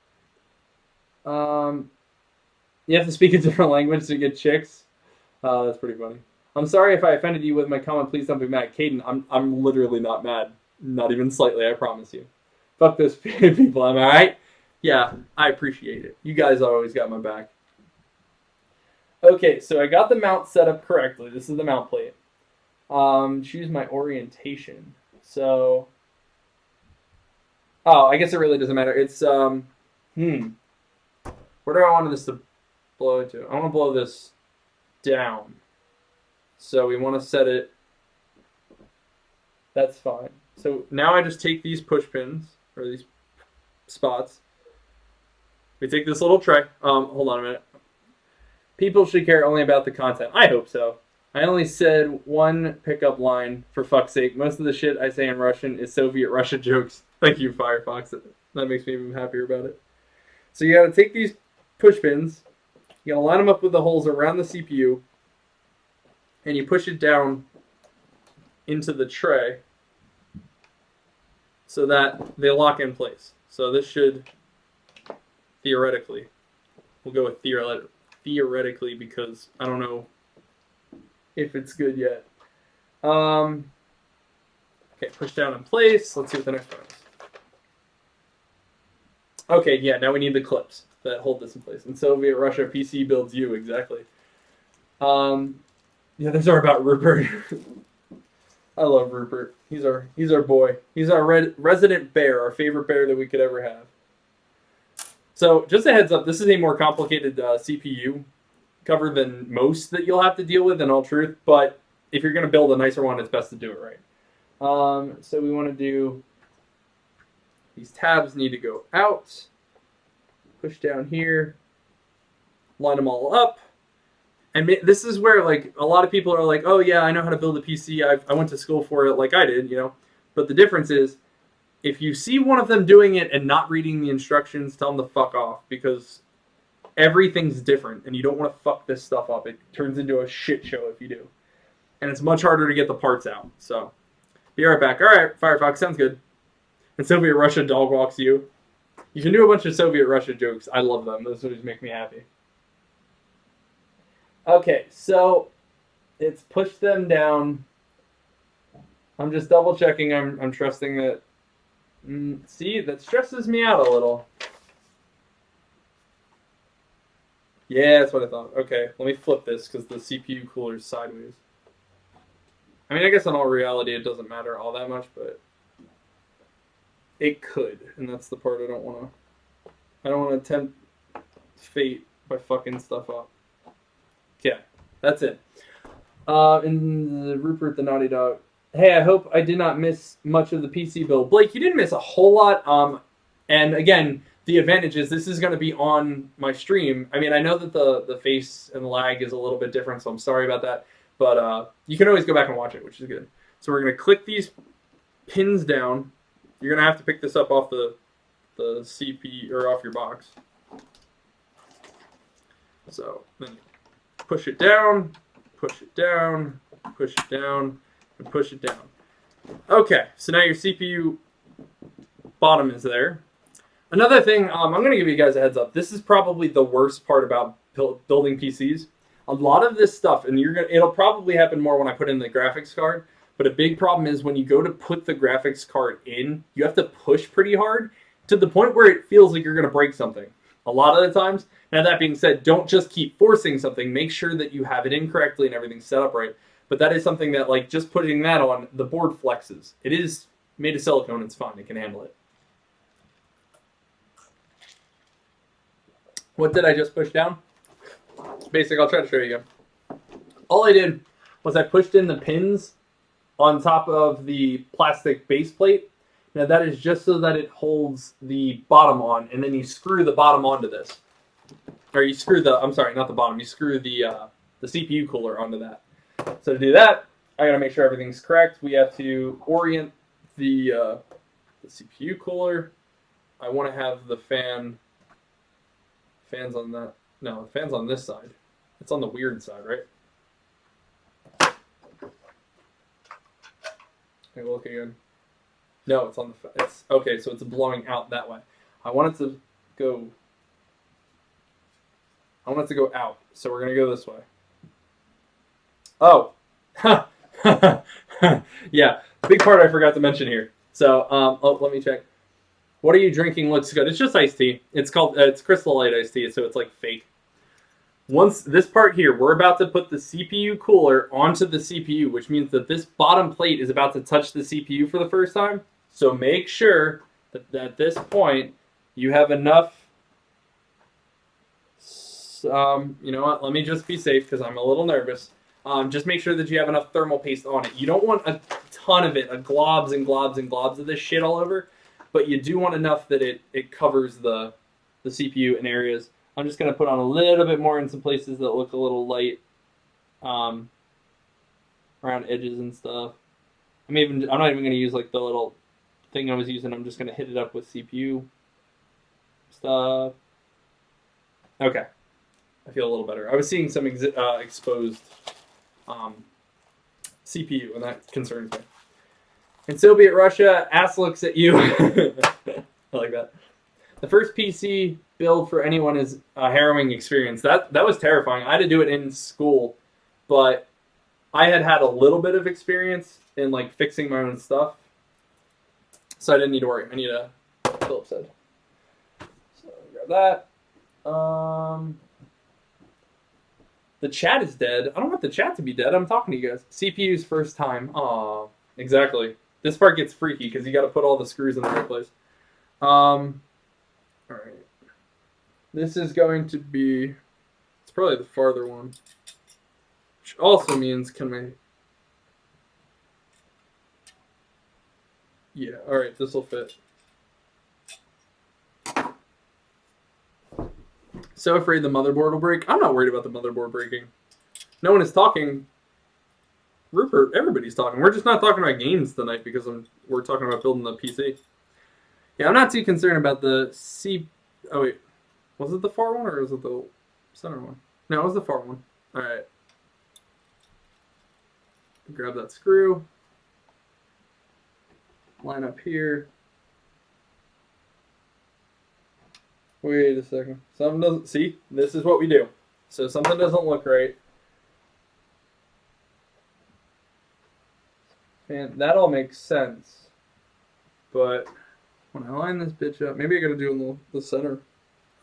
You have to speak a different language to get chicks. That's pretty funny. I'm sorry if I offended you with my comment. Please don't be mad. Caden, I'm literally not mad. Not even slightly, I promise you. Fuck those people, am I right? Yeah, I appreciate it. You guys always got my back. Okay, so I got the mount set up correctly. This is the mount plate. Choose my orientation. So, oh, I guess it really doesn't matter. It's, where do I want this to blow into? I want to blow this down. So we want to set it That's fine. So now I just take these push pins, or these spots. We take this little tray. Hold on a minute. People should care only about the content. I hope so. I only said one pickup line, for fuck's sake. Most of the shit I say in Russian is Soviet Russia jokes. Thank you, Firefox. That makes me even happier about it. So you gotta take these push pins, you gotta line them up with the holes around the CPU, and you push it down into the tray so that they lock in place. So this should, theoretically, we'll go with theoretically because I don't know if it's good yet. Okay, push down in place. Let's see what the next one is. Okay, yeah, now we need the clips that hold this in place. And Soviet Russia PC builds you, exactly. Yeah, those are about Rupert. I love Rupert. He's our boy. He's our resident bear, our favorite bear that we could ever have. So, just a heads up, this is a more complicated CPU cover than most that you'll have to deal with, in all truth. But if you're going to build a nicer one, it's best to do it right. So we want to do, these tabs need to go out. Push down here. Line them all up. And this is where, like, a lot of people are like, oh yeah, I know how to build a PC. I went to school for it like I did, you know. But the difference is, if you see one of them doing it and not reading the instructions, tell them to fuck off, because everything's different and you don't want to fuck this stuff up. It turns into a shit show if you do. And it's much harder to get the parts out. So, be right back. Alright, Firefox, sounds good. And Soviet Russia dog walks you. You can do a bunch of Soviet Russia jokes. I love them. Those always make me happy. Okay, so it's pushed them down. I'm just double checking. I'm trusting that. See, that stresses me out a little. Yeah, that's what I thought. Okay, let me flip this because the CPU cooler is sideways. I mean, I guess in all reality it doesn't matter all that much, but it could, and that's the part I don't want to. I don't want to tempt fate by fucking stuff up. Okay, that's it. And Rupert the Naughty Dog. Hey, I hope I did not miss much of the PC build. Blake, you didn't miss a whole lot. And again, the advantage is this is going to be on my stream. I mean, I know that the face and lag is a little bit different, so I'm sorry about that. But you can always go back and watch it, which is good. So we're going to click these pins down. You're going to have to pick this up off the CPU, or off your box. So then push it down, push it down, push it down, and push it down. Okay, so now your CPU bottom is there. Another thing, I'm going to give you guys a heads up. This is probably the worst part about building PCs. A lot of this stuff, and it'll probably happen more when I put in the graphics card, but a big problem is when you go to put the graphics card in, you have to push pretty hard to the point where it feels like you're going to break something. A lot of the times. Now, that being said, don't just keep forcing something. Make sure that you have it in correctly and everything's set up right. But that is something that, like, just putting that on, the board flexes. It is made of silicone. It's fine. It can handle it. What did I just push down? It's basic. I'll try to show you again. All I did was I pushed in the pins on top of the plastic base plate. Now, that is just so that it holds the bottom on, and then you screw the bottom onto this. Or you screw I'm sorry, not the bottom. You screw the CPU cooler onto that. So to do that, I got to make sure everything's correct. We have to orient the CPU cooler. I want to have the fans on that. No, the fan's on this side. It's on the weird side, right? Take a look again. No, it's on the. It's okay. So it's blowing out that way. I want it to go. I want it to go out. So we're gonna go this way. Oh, yeah. Big part I forgot to mention here. So let me check. What are you drinking? Looks good. It's just iced tea. It's called it's Crystal Light iced tea, so it's like fake. Once this part here, we're about to put the CPU cooler onto the CPU, which means that this bottom plate is about to touch the CPU for the first time. So make sure that at this point you have enough. You know what? Let me just be safe because I'm a little nervous. Just make sure that you have enough thermal paste on it. You don't want a ton of it, globs and globs and globs of this shit all over, but you do want enough that it covers the CPU in areas. I'm just going to put on a little bit more in some places that look a little light, around edges and stuff. I'm not even going to use like the little thing I was using. I'm just going to hit it up with CPU stuff. Okay, I feel a little better. I was seeing some exposed CPU, and that concerns me. And Soviet Russia, ass looks at you. I like that. The first PC build for anyone is a harrowing experience. That was terrifying. I had to do it in school, but I had a little bit of experience in like fixing my own stuff, so I didn't need to worry. I need a Phillips head. So grab that. The chat is dead. I don't want the chat to be dead. I'm talking to you guys. CPU's first time. Aw, exactly. This part gets freaky because you got to put all the screws in the right place. All right. This is going to be. It's probably the farther one, which also means can I? Yeah. All right. This will fit. So afraid the motherboard will break. I'm not worried about the motherboard breaking. No one is talking. Rupert, everybody's talking. We're just not talking about games tonight because we're talking about building the PC. Yeah, I'm not too concerned about the Oh wait, was it the far one or was it the center one? No, it was the far one. All right. Grab that screw. Line up here. Wait a second. Something doesn't... See? This is what we do. So something doesn't look right. And that all makes sense. But when I line this bitch up... Maybe I gotta do it in the center.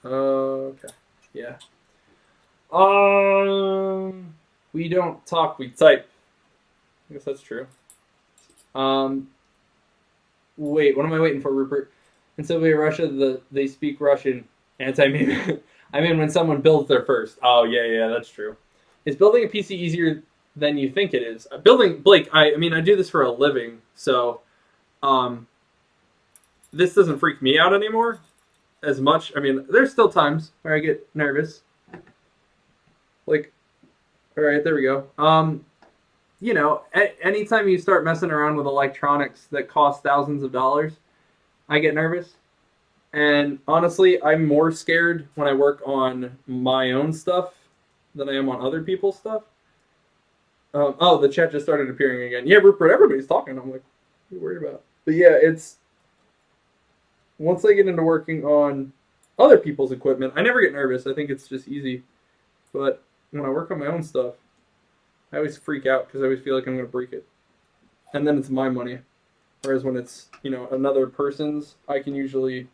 Okay. Yeah. We don't talk, we type. I guess that's true. Wait, what am I waiting for, Rupert? In Soviet Russia, they speak Russian. Anti-meme. I mean, when someone builds their first. Oh, yeah, that's true. Is building a PC easier than you think it is? Blake, I do this for a living, so this doesn't freak me out anymore as much. I mean, there's still times where I get nervous. Like, all right, there we go. Anytime you start messing around with electronics that cost thousands of dollars, I get nervous. And honestly, I'm more scared when I work on my own stuff than I am on other people's stuff. The chat just started appearing again. Yeah, Rupert, everybody's talking. I'm like, what are you worried about? But yeah, it's... Once I get into working on other people's equipment, I never get nervous. I think it's just easy. But when I work on my own stuff, I always freak out because I always feel like I'm going to break it. And then it's my money. Whereas when it's, another person's, I can usually...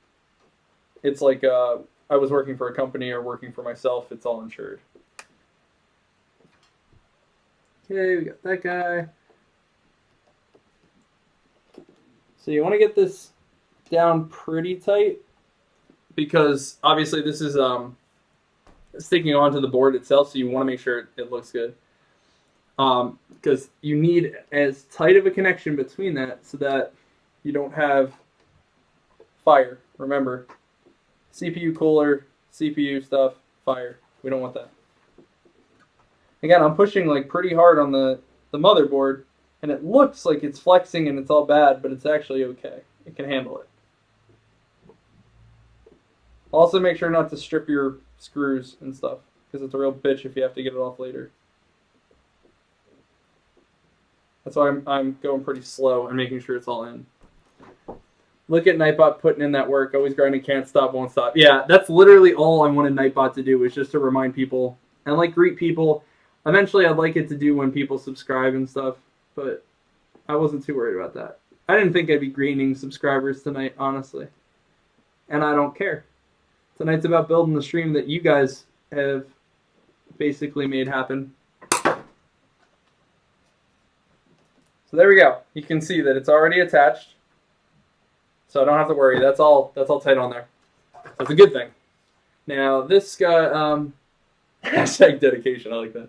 It's like I was working for a company or working for myself. It's all insured. Okay, we got that guy. So you want to get this down pretty tight because obviously this is sticking onto the board itself, so you want to make sure it looks good. Because you need as tight of a connection between that so that you don't have fire. Remember, CPU cooler, CPU stuff, fire. We don't want that. Again, I'm pushing like pretty hard on the motherboard, and it looks like it's flexing and it's all bad, but it's actually okay. It can handle it. Also, make sure not to strip your screws and stuff, because it's a real bitch if you have to get it off later. That's why I'm going pretty slow and making sure it's all in. Look at Nightbot putting in that work. Always grinding, can't stop, won't stop. Yeah, that's literally all I wanted Nightbot to do, was just to remind people and like greet people. Eventually, I'd like it to do when people subscribe and stuff, but I wasn't too worried about that. I didn't think I'd be greeting subscribers tonight, honestly. And I don't care. Tonight's about building the stream that you guys have basically made happen. So there we go. You can see that it's already attached. So I don't have to worry. That's all tight on there. That's a good thing. Now this guy, hashtag dedication, I like that.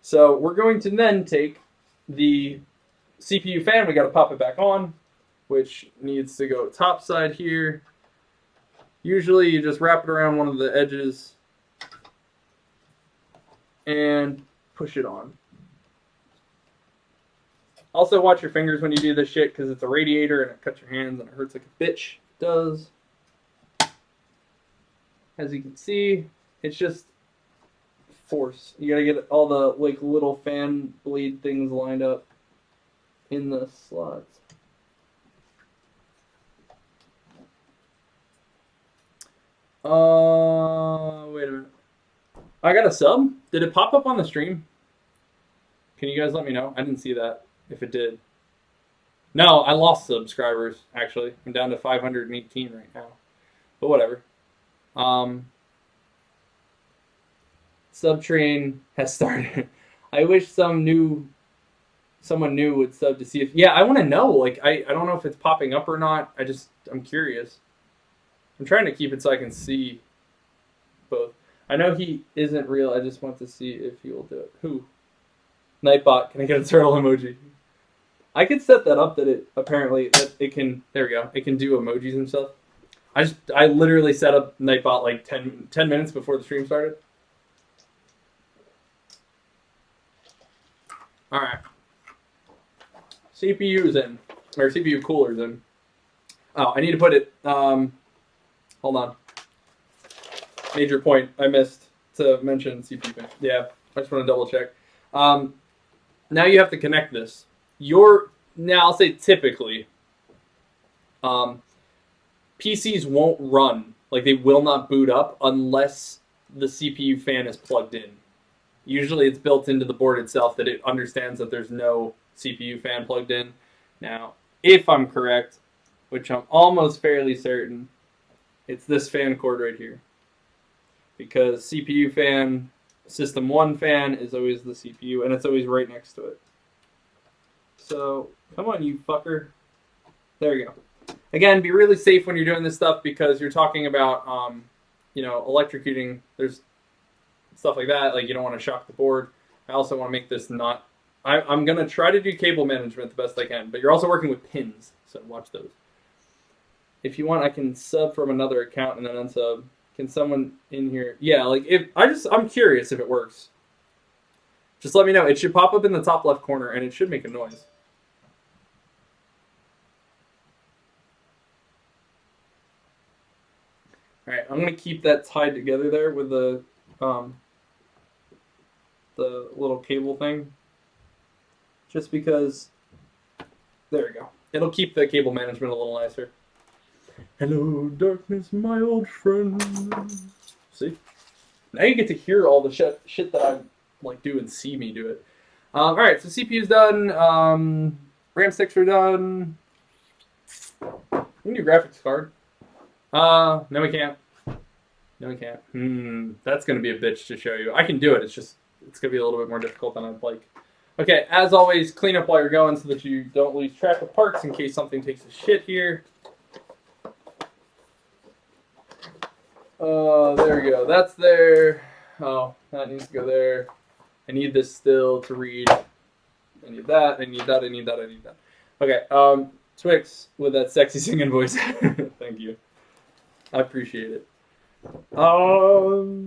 So we're going to then take the CPU fan, we got to pop it back on, which needs to go top side here. Usually you just wrap it around one of the edges and push it on. Also watch your fingers when you do this shit because it's a radiator and it cuts your hands and it hurts like a bitch. It does. As you can see, it's just force. You gotta get all the like little fan blade things lined up in the slots. Wait a minute. I got a sub? Did it pop up on the stream? Can you guys let me know? I didn't see that. If it did. No, I lost subscribers, actually. I'm down to 518 right now. But whatever. Subtrain has started. I wish someone new would sub to see if... Yeah, I want to know. Like, I don't know if it's popping up or not. I'm curious. I'm trying to keep it so I can see both. I know he isn't real. I just want to see if he will do it. Who? Nightbot. Can I get a turtle emoji? I could set that up that it can, there we go. It can do emojis and stuff. I literally set up Nightbot like 10 minutes before the stream started. All right. CPU's in, or CPU cooler's in. Oh, I need to put it, hold on. Major point I missed to mention CPU fan. Yeah, I just want to double check. Now you have to connect this. Now I'll say typically, PCs won't run, like they will not boot up unless the CPU fan is plugged in. Usually it's built into the board itself that it understands that there's no CPU fan plugged in. Now, if I'm correct, which I'm almost fairly certain, it's this fan cord right here. Because CPU fan, system 1 fan is always the CPU, and it's always right next to it. So, come on, you fucker. There you go. Again, be really safe when you're doing this stuff because you're talking about, electrocuting. There's stuff like that. Like, you don't want to shock the board. I also want to make this not... I'm going to try to do cable management the best I can, but you're also working with pins, so watch those. If you want, I can sub from another account and then unsub. Can someone in here... Yeah, like, I'm curious if it works. Just let me know. It should pop up in the top left corner, and it should make a noise. Alright, I'm going to keep that tied together there with the little cable thing. Just because... There we go. It'll keep the cable management a little nicer. Hello, darkness, my old friend. See? Now you get to hear all the shit that I like do and see me do it. Alright, so CPU's done. RAM sticks are done. We can do graphics card. No we can't. No we can't. That's going to be a bitch to show you. I can do it, it's going to be a little bit more difficult than I'd like. Okay, as always, clean up while you're going so that you don't lose track of parts in case something takes a shit here. There we go. That's there. Oh, that needs to go there. I need this still to read. I need that. I need that. I need that. I need that. Okay. Twix with that sexy singing voice. Thank you. I appreciate it. Well,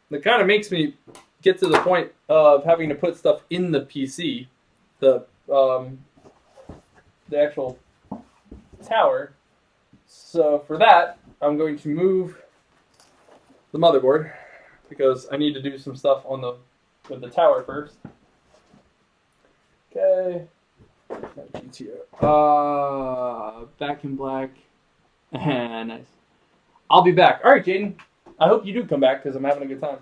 that kind of makes me get to the point of having to put stuff in the PC, the actual tower. So for that, I'm going to move the motherboard because I need to do some stuff with the tower first. Okay. Back in black. Nice. I'll be back. All right, Jaden. I hope you do come back because I'm having a good time.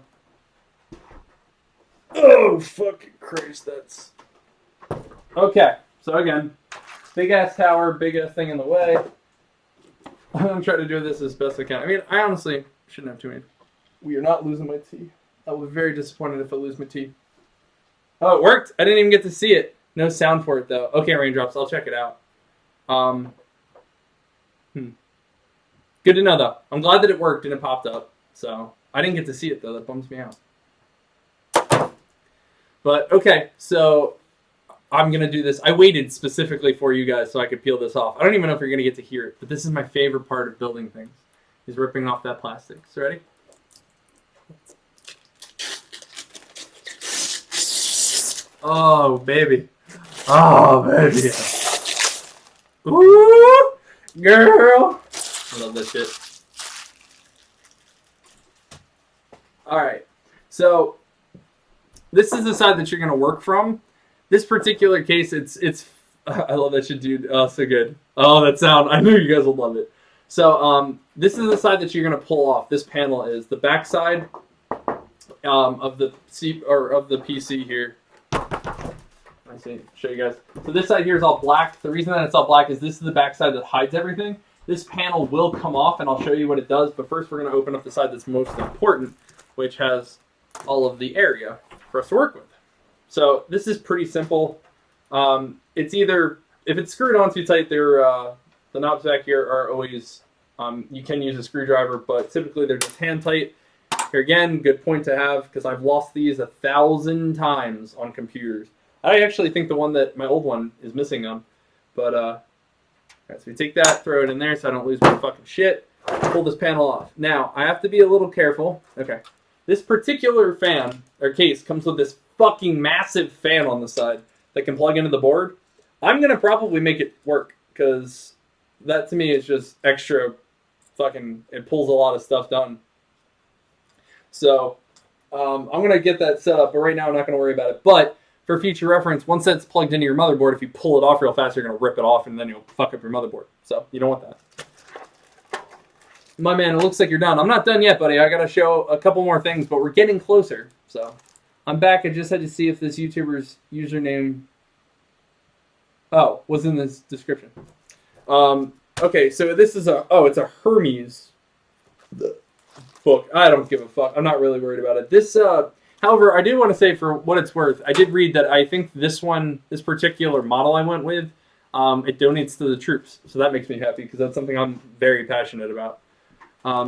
Oh, fucking Christ, that's... Okay, so again, big-ass tower, big-ass thing in the way. I'm trying to do this as best I can. I mean, I honestly shouldn't have too many. We are not losing my tea. I will be very disappointed if I lose my tea. Oh, it worked! I didn't even get to see it. No sound for it, though. Okay, Raindrops, I'll check it out. Good to know, though. I'm glad that it worked and it popped up. So, I didn't get to see it, though. That bums me out. But, okay, so I'm going to do this. I waited specifically for you guys so I could peel this off. I don't even know if you're going to get to hear it, but this is my favorite part of building things, is ripping off that plastic. So ready? Oh, baby. Oh, baby. Ooh, girl. I love that shit. All right. So this is the side that you're going to work from. This particular case, it's. I love that shit, dude. Oh, so good. Oh, that sound. I knew you guys would love it. So, this is the side that you're gonna pull off. This panel is the back side of the PC here. I see. Show you guys. So this side here is all black. The reason that it's all black is this is the back side that hides everything. This panel will come off, and I'll show you what it does. But first, we're gonna open up the side that's most important, which has all of the area for us to work with. So this is pretty simple. It's either, if it's screwed on too tight, the knobs back here are always, you can use a screwdriver, but typically they're just hand tight. Here again, good point to have, because I've lost these 1,000 times on computers. I actually think the one that, my old one, is missing them. But, alright, so we take that, throw it in there so I don't lose my fucking shit. Pull this panel off. Now, I have to be a little careful. Okay. This particular fan, or case, comes with this fucking massive fan on the side that can plug into the board. I'm going to probably make it work, because that to me is just extra fucking, it pulls a lot of stuff done. So, I'm going to get that set up, but right now I'm not going to worry about it. But, for future reference, once that's plugged into your motherboard, if you pull it off real fast, you're going to rip it off, and then you'll fuck up your motherboard. So, you don't want that. My man, it looks like you're done. I'm not done yet, buddy. I got to show a couple more things, but we're getting closer. So, I'm back. I just had to see if this YouTuber's username... Oh, was in this description. Okay, so this is it's a Hermes book. I don't give a fuck. I'm not really worried about it. This, however, I do want to say, for what it's worth, I did read that I think this particular model I went with, it donates to the troops. So that makes me happy, because that's something I'm very passionate about.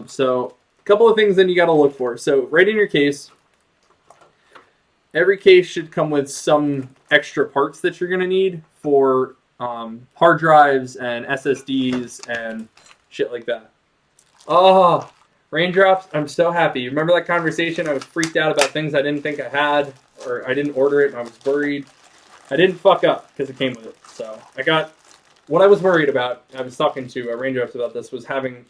So, a couple of things then you got to look for. So, right in your case, every case should come with some extra parts that you're going to need for hard drives and SSDs and shit like that. Oh, raindrops, I'm so happy. Remember that conversation? I was freaked out about things I didn't think I had, or I didn't order it and I was worried. I didn't fuck up because it came with it. So I got, what I was worried about, I was talking to Raindrops about this, was having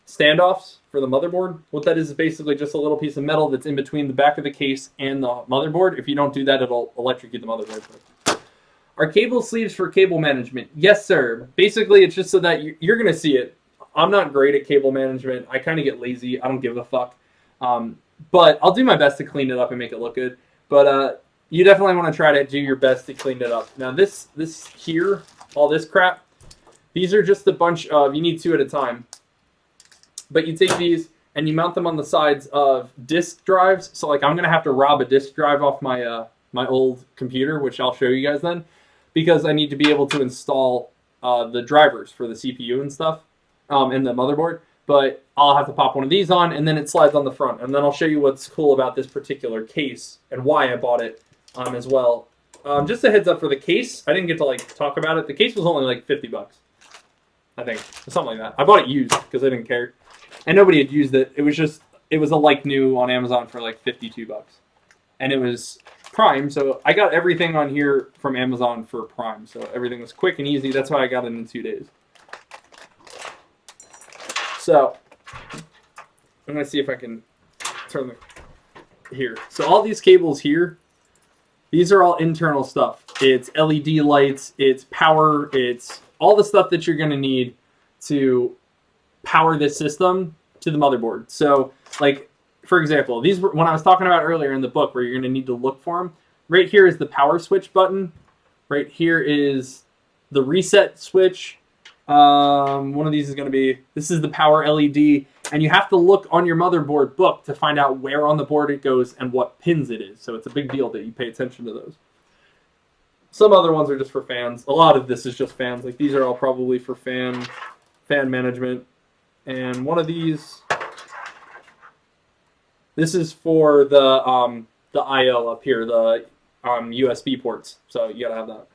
standoffs for the motherboard. What that is basically just a little piece of metal that's in between the back of the case and the motherboard. If you don't do that, it'll electrocute the motherboard. Are cable sleeves for cable management? Yes, sir. Basically, it's just so that you're going to see it. I'm not great at cable management. I kind of get lazy. I don't give a fuck. But I'll do my best to clean it up and make it look good. But you definitely want to try to do your best to clean it up. Now, this here, all this crap, these are just a bunch of, you need 2 at a time. But you take these and you mount them on the sides of disk drives. So, like, I'm going to have to rob a disk drive off my my old computer, which I'll show you guys then, because I need to be able to install the drivers for the CPU and stuff and the motherboard. But I'll have to pop one of these on, and then it slides on the front. And then I'll show you what's cool about this particular case and why I bought it as well. Just a heads up for the case. I didn't get to, like, talk about it. The case was only, like, $50, I think. Something like that. I bought it used because I didn't care. And nobody had used it. It was a like new on Amazon for like $52. And it was Prime, so I got everything on here from Amazon for Prime. So everything was quick and easy. That's why I got it in 2 days. So I'm going to see if I can turn the here. So all these cables here, these are all internal stuff. It's LED lights, it's power, it's all the stuff that you're going to need to power this system to the motherboard. So, like, for example, these were, when I was talking about earlier in the book where you're going to need to look for them, right here is the power switch button. Right here is the reset switch. One of these is going to be, this is the power LED, and you have to look on your motherboard book to find out where on the board it goes and what pins it is. So it's a big deal that you pay attention to those. Some other ones are just for fans. A lot of this is just fans. Like, these are all probably for fan management. And one of these, this is for the I/O up here, the USB ports. So you gotta have that.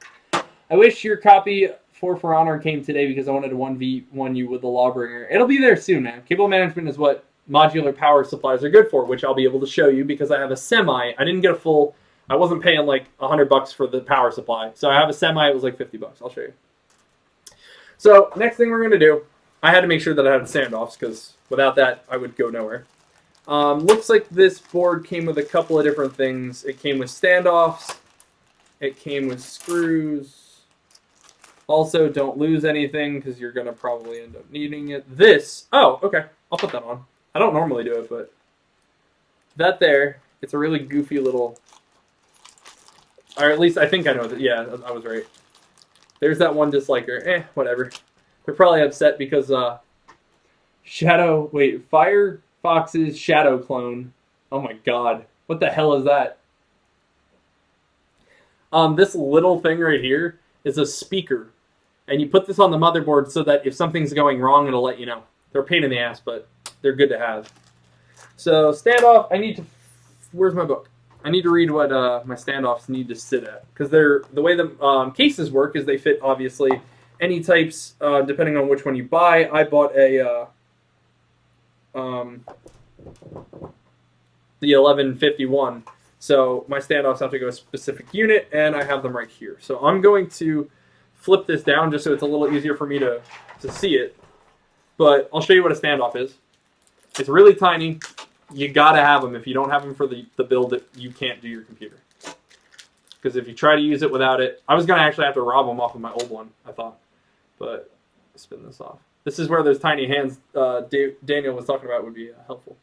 I wish your copy For Honor came today because I wanted to 1v1 you with the Lawbringer. It'll be there soon, man. Cable management is what modular power supplies are good for, which I'll be able to show you because I have a semi. I didn't get a full. I wasn't paying like $100 for the power supply, so I have a semi. It was like $50. I'll show you. So next thing we're gonna do, I had to make sure that I had standoffs because without that I would go nowhere. Looks like this board came with a couple of different things. It came with standoffs. It came with screws. Also, don't lose anything because you're gonna probably end up needing it. Oh, okay. I'll put that on. I don't normally do it, but that there, it's a really goofy little, or at least I think I know that. Yeah, I was right. There's that one disliker. Whatever. They're probably upset because Firefox's Shadow clone. Oh my god. What the hell is that? This little thing right here is a speaker. And you put this on the motherboard so that if something's going wrong, it'll let you know. They're a pain in the ass, but they're good to have. So standoff, where's my book? I need to read what my standoffs need to sit at. Because the way the cases work is they fit, obviously, any types, depending on which one you buy. I bought the 1151. So my standoffs have to go a specific unit, and I have them right here. So I'm going to flip this down just so it's a little easier for me to see it. But I'll show you what a standoff is. It's really tiny. You gotta have them. If you don't have them for the build, you can't do your computer. Because if you try to use it without it, I was gonna actually have to rob them off of my old one, I thought. But spin this off. This is where those tiny hands Daniel was talking about would be helpful.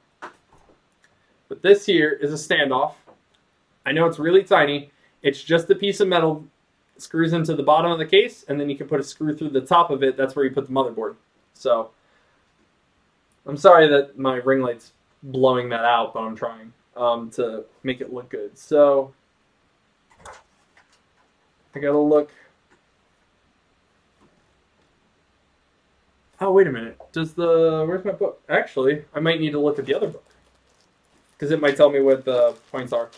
But this here is a standoff. I know it's really tiny. It's just a piece of metal, screws into the bottom of the case, and then you can put a screw through the top of it. That's where you put the motherboard. So I'm sorry that my ring light's blowing that out, but I'm trying to make it look good. So I gotta look. Oh, wait a minute. Where's my book? Actually, I might need to look at the other book because it might tell me what the points are.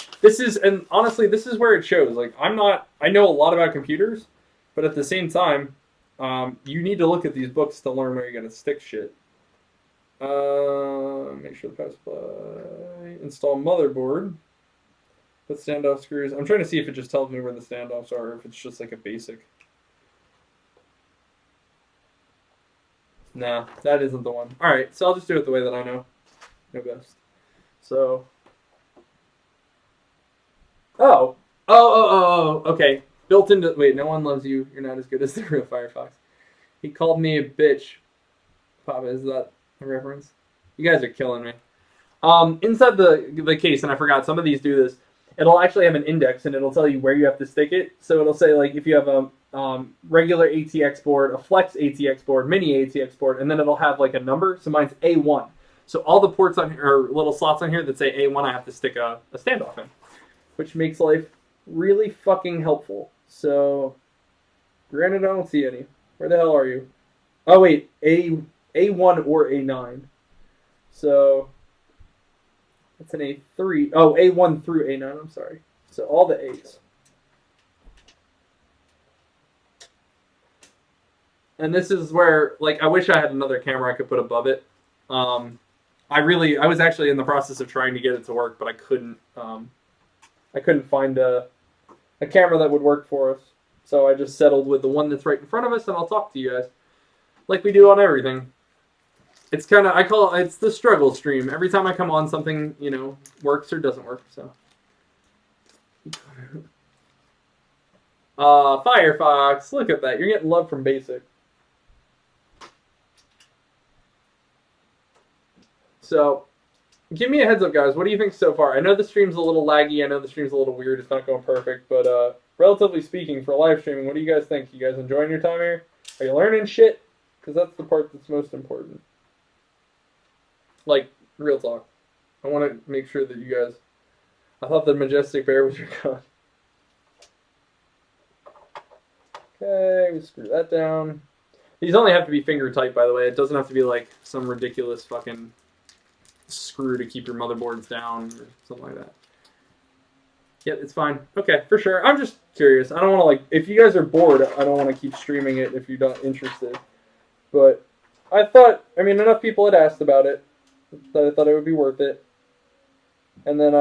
And honestly, this is where it shows. Like, I know a lot about computers, but at the same time, you need to look at these books to learn where you're gonna stick shit. Make sure the power supply. Install motherboard. Put standoff screws. I'm trying to see if it just tells me where the standoffs are, or if it's just like a basic. Nah, that isn't the one. Alright, so I'll just do it the way that I know best. So. Okay. Built into. Wait, no one loves you. You're not as good as the real Firefox. He called me a bitch. Papa, is that a reference? You guys are killing me. Inside the case, and I forgot, some of these do this, it'll actually have an index, and it'll tell you where you have to stick it. So it'll say, like, if you have a regular ATX board, a flex ATX board, mini ATX board, and then it'll have, like, a number. So mine's A1. So all the ports on here, or little slots on here that say A1, I have to stick a standoff in, which makes life really fucking helpful. So, granted, I don't see any. Where the hell are you? Oh, wait, A1 or A9. So, that's an A3. Oh, A1 through A9, I'm sorry. So, all the A's. And this is where, like, I wish I had another camera I could put above it. I was actually in the process of trying to get it to work, but I couldn't find a camera that would work for us. So I just settled with the one that's right in front of us, and I'll talk to you guys like we do on everything. It's kind of, it's the struggle stream. Every time I come on, something, works or doesn't work, so. Firefox, look at that. You're getting love from Basic. So, give me a heads up, guys. What do you think so far? I know the stream's a little laggy. I know the stream's a little weird. It's not going perfect. But relatively speaking, for live streaming, what do you guys think? You guys enjoying your time here? Are you learning shit? Because that's the part that's most important. Like, real talk. I want to make sure that you guys... I thought the Majestic Bear was your gun. Okay, we screw that down. These only have to be finger tight, by the way. It doesn't have to be like some ridiculous fucking screw to keep your motherboards down or something like that. Yeah, it's fine. Okay, for sure. I'm just curious. I don't want to like. If you guys are bored, I don't want to keep streaming it if you're not interested. But I thought, I mean, enough people had asked about it that I thought it would be worth it. And then,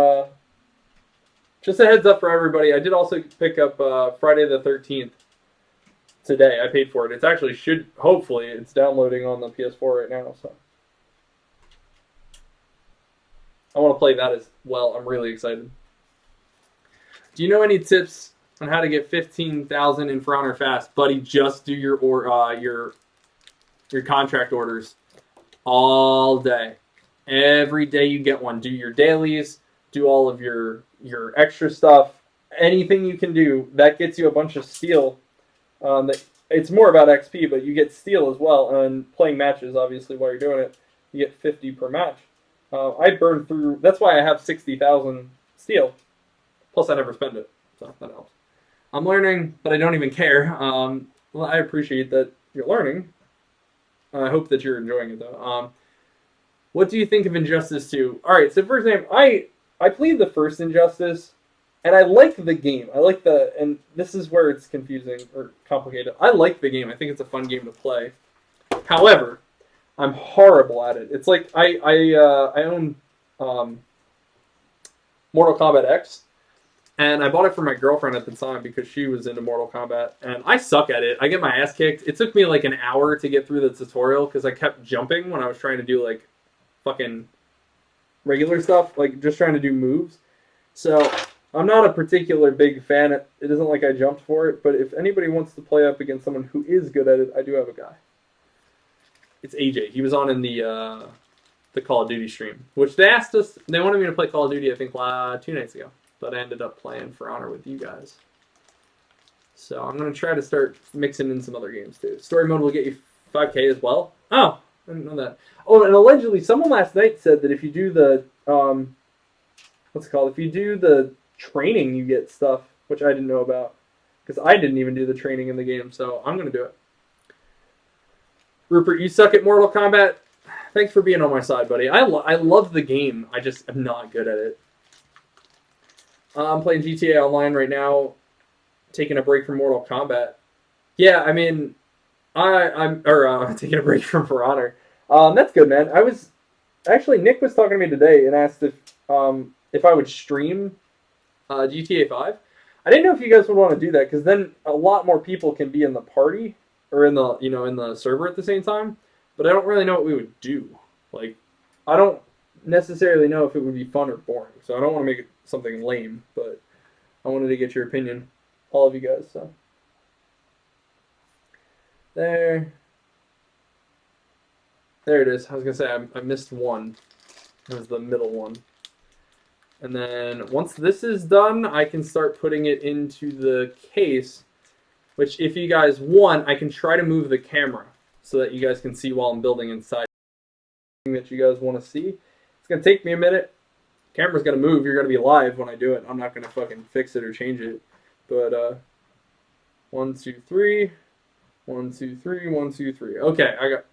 just a heads up for everybody. I did also pick up Friday the 13th today. I paid for it. It's actually hopefully it's downloading on the PS4 right now. So I want to play that as well. I'm really excited. Do you know any tips on how to get 15,000 in For Honor fast, buddy? Just do your contract orders all day. Every day you get one. Do your dailies. Do all of your extra stuff. Anything you can do that gets you a bunch of steel. It's more about XP, but you get steel as well. And playing matches, obviously, while you're doing it, you get 50 per match. I burned through. That's why I have 60,000 steel. Plus, I never spend it, so that helps. I'm learning, but I don't even care. Well, I appreciate that you're learning. I hope that you're enjoying it, though. What do you think of Injustice 2? All right, so first name, I played the first Injustice, and I like the game. And this is where it's confusing or complicated. I like the game. I think it's a fun game to play. However, I'm horrible at it. It's like I own Mortal Kombat X. And I bought it for my girlfriend at the time because she was into Mortal Kombat. And I suck at it. I get my ass kicked. It took me like an hour to get through the tutorial because I kept jumping when I was trying to do like fucking regular stuff. Like just trying to do moves. So I'm not a particular big fan. It isn't like I jumped for it. But if anybody wants to play up against someone who is good at it, I do have a guy. It's AJ. He was on in the Call of Duty stream. Which they asked us. They wanted me to play Call of Duty I think 2 nights ago. But I ended up playing For Honor with you guys. So I'm going to try to start mixing in some other games too. Story mode will get you 5K as well. Oh, I didn't know that. Oh, and allegedly someone last night said that if you do the, what's it called? If you do the training, you get stuff, which I didn't know about. Because I didn't even do the training in the game, so I'm going to do it. Rupert, you suck at Mortal Kombat. Thanks for being on my side, buddy. I love the game. I just am not good at it. I'm playing GTA Online right now, taking a break from Mortal Kombat. Yeah, I mean, I'm taking a break from For Honor. That's good, man. Nick was talking to me today and asked if I would stream GTA 5. I didn't know if you guys would want to do that because then a lot more people can be in the party or in the server at the same time. But I don't really know what we would do. Like, I don't necessarily know if it would be fun or boring, so I don't want to make it something lame, but I wanted to get your opinion, all of you guys. So there it is. I was gonna say I missed one. It was the middle one, and then once this is done, I can start putting it into the case. Which, if you guys want, I can try to move the camera so that you guys can see while I'm building inside. That you guys want to see. It's gonna take me a minute. Camera's gonna move. You're gonna be live when I do it. I'm not gonna fucking fix it or change it. But 1, 2, 3, 1, 2, 3, 1, 2, 3. Okay, I got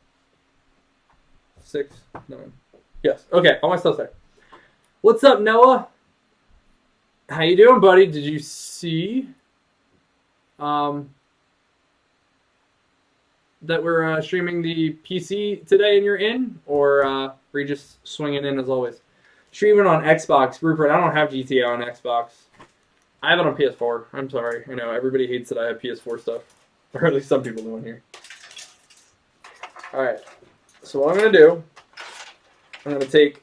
6, 9. Yes. Okay, all my stuff's there. What's up, Noah? How you doing, buddy? Did you see that we're streaming the PC today and you're in, or were you just swinging in as always? Streaming on Xbox. Rupert, I don't have GTA on Xbox. I have it on PS4. I'm sorry. I know everybody hates that I have PS4 stuff. Or at least some people do in here. Alright. So what I'm going to do, I'm going to take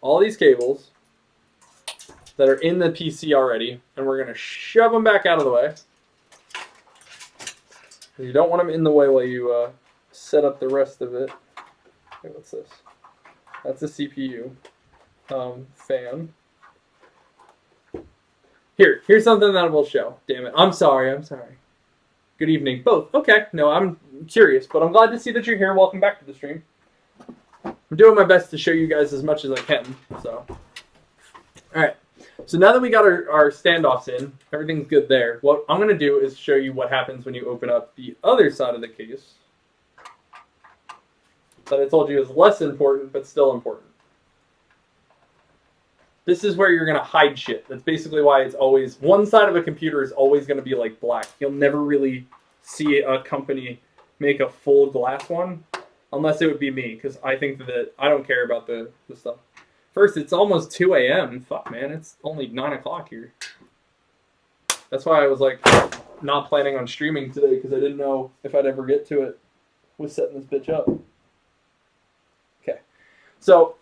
all these cables that are in the PC already, and we're going to shove them back out of the way. You don't want them in the way while you set up the rest of it. Okay, what's this? That's a CPU fan. Here's something that will show. Damn it. I'm sorry. Good evening. Both. Okay. No, I'm curious, but I'm glad to see that you're here. Welcome back to the stream. I'm doing my best to show you guys as much as I can. So, alright. So now that we got our standoffs in, everything's good there. What I'm going to do is show you what happens when you open up the other side of the case. That I told you is less important, but still important. This is where you're going to hide shit. That's basically why it's always, one side of a computer is always going to be like black. You'll never really see a company make a full glass one, unless it would be me, because I think that I don't care about the stuff. First, it's almost 2 a.m. Fuck, man, it's only 9 o'clock here. That's why I was like not planning on streaming today, because I didn't know if I'd ever get to it with setting this bitch up. Okay, so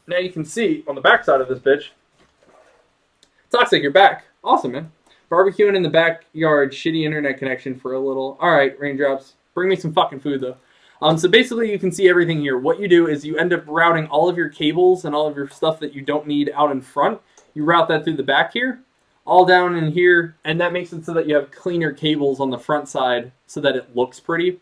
now you can see on the back side of this bitch, Toxic, you're back. Awesome, man. Barbecuing in the backyard, shitty internet connection for a little. All right, Raindrops, bring me some fucking food though. So basically you can see everything here. What you do is you end up routing all of your cables and all of your stuff that you don't need out in front. You route that through the back here, all down in here, and that makes it so that you have cleaner cables on the front side so that it looks pretty.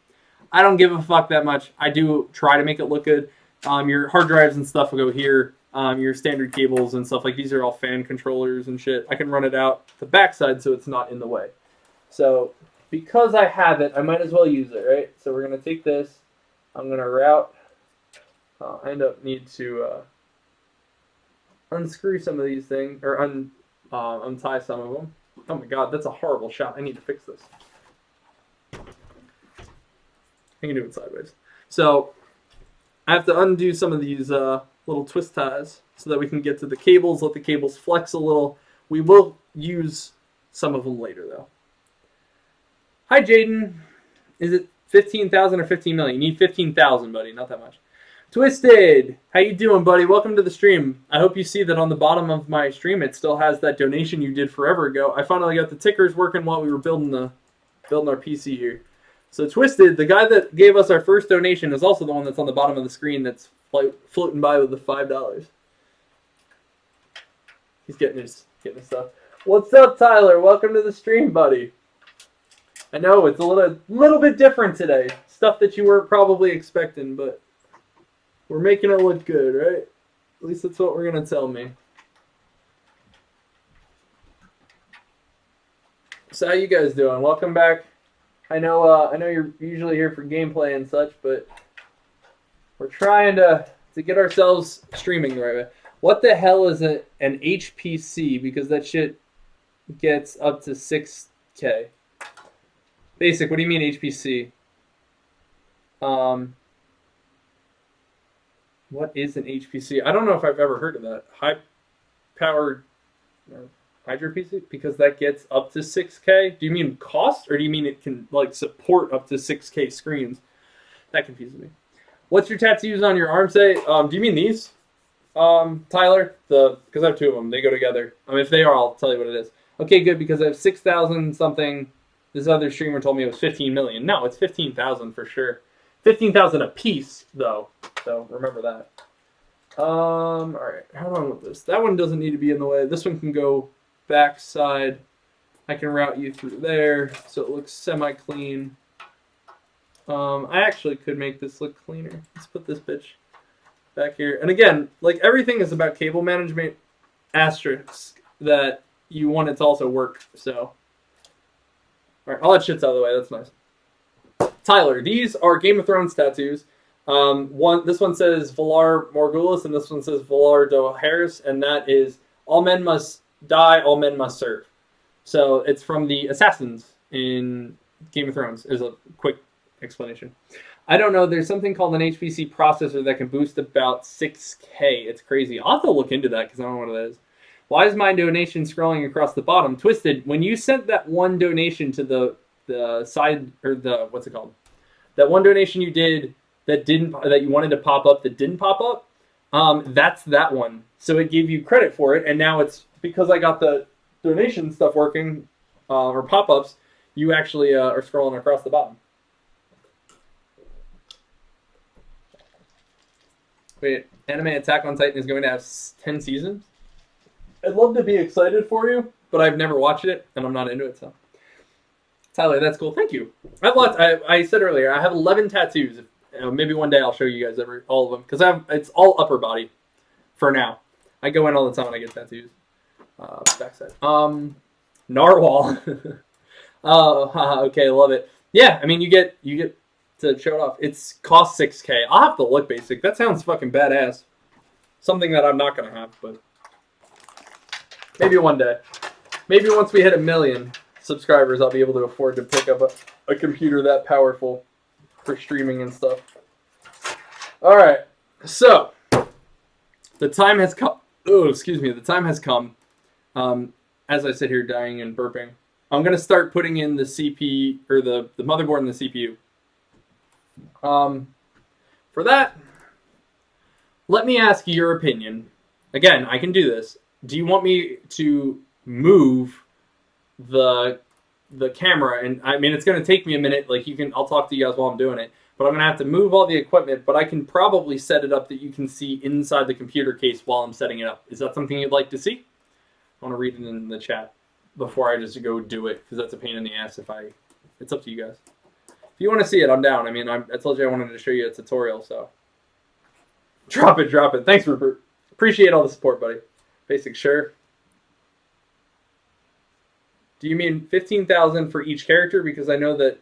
I don't give a fuck that much. I do try to make it look good. Your hard drives and stuff will go here. Your standard cables and stuff, like these are all fan controllers and shit. I can run it out the backside so it's not in the way. So because I have it, I might as well use it, right? So we're going to take this. I'm going to route. I end up need to unscrew some of these things, or untie some of them. Oh my god, that's a horrible shot. I need to fix this. I can do it sideways. So I have to undo some of these little twist ties so that we can get to the cables, let the cables flex a little. We will use some of them later though. Hi Jaden. Is it 15,000 or 15 million? You need 15,000, buddy, not that much. Twisted, how you doing, buddy? Welcome to the stream. I hope you see that on the bottom of my stream it still has that donation you did forever ago. I finally got the tickers working while we were building our PC here. So Twisted, the guy that gave us our first donation, is also the one that's on the bottom of the screen that's floating by with the $5. He's getting his stuff. What's up, Tyler? Welcome to the stream, buddy. I know it's a little bit different today. Stuff that you weren't probably expecting, but we're making it look good, right? At least that's what we're gonna tell me. So how you guys doing? Welcome back. I know you're usually here for gameplay and such, but we're trying to get ourselves streaming the right way. What the hell is an HPC? Because that shit gets up to 6K. Basic, what do you mean HPC? What is an HPC? I don't know if I've ever heard of that. High powered Hydro PC? Because that gets up to 6K? Do you mean cost, or do you mean it can like support up to 6K screens? That confuses me. What's your tattoos on your arm say? Do you mean these? Tyler? Because I have two of them. They go together. If they are, I'll tell you what it is. Okay, good, because I have 6,000 something. This other streamer told me it was 15 million. No, it's 15,000 for sure. 15,000 a piece, though. So remember that. All right. How do I want this? That one doesn't need to be in the way. This one can go backside. I can route you through there so it looks semi-clean. I actually could make this look cleaner. Let's put this bitch back here. And again, like everything is about cable management, asterisk, that you want it to also work. So, all right, all that shit's out of the way. That's nice. Tyler, these are Game of Thrones tattoos. This one says Valar Morghulis, and this one says Valar Dohaeris, and that is all men must die, all men must serve. So it's from the assassins in Game of Thrones. Is a quick explanation. I don't know. There's something called an HPC processor that can boost about 6K. It's crazy. I'll have to look into that because I don't know what it is. Why is my donation scrolling across the bottom? Twisted, when you sent that one donation to the side, or the, what's it called? That one donation you did that you wanted to pop up that didn't pop up, that's that one. So it gave you credit for it, and now it's because I got the donation stuff working, or pop-ups, you actually are scrolling across the bottom. Wait, anime Attack on Titan is going to have 10 seasons? I'd love to be excited for you, but I've never watched it, and I'm not into it, so. Tyler, that's cool. Thank you. I said earlier, I have 11 tattoos. Maybe one day I'll show you guys all of them, because it's all upper body for now. I go in all the time when I get tattoos. Backside. Narwhal. Oh, okay, love it. Yeah, I mean, you get to show it off. It's cost 6K. I'll have to look basic. That sounds fucking badass. Something that I'm not gonna have, but Maybe one day. Maybe once we hit 1 million subscribers, I'll be able to afford to pick up a computer that powerful for streaming and stuff. All right, so the time has come. Oh, excuse me. The time has come. As I sit here dying and burping, I'm gonna start putting in the CPU or the motherboard and the CPU. For that, let me ask your opinion. Again, I can do this. Do you want me to move the camera? And I mean, it's gonna take me a minute. Like I'll talk to you guys while I'm doing it. But I'm gonna have to move all the equipment. But I can probably set it up that you can see inside the computer case while I'm setting it up. Is that something you'd like to see? I want to read it in the chat before I just go do it, because that's a pain in the ass it's up to you guys. If you want to see it, I'm down. I mean, I told you I wanted to show you a tutorial, so. Drop it. Thanks, Rupert. Appreciate all the support, buddy. Basic, sure. Do you mean 15,000 for each character? Because I know that,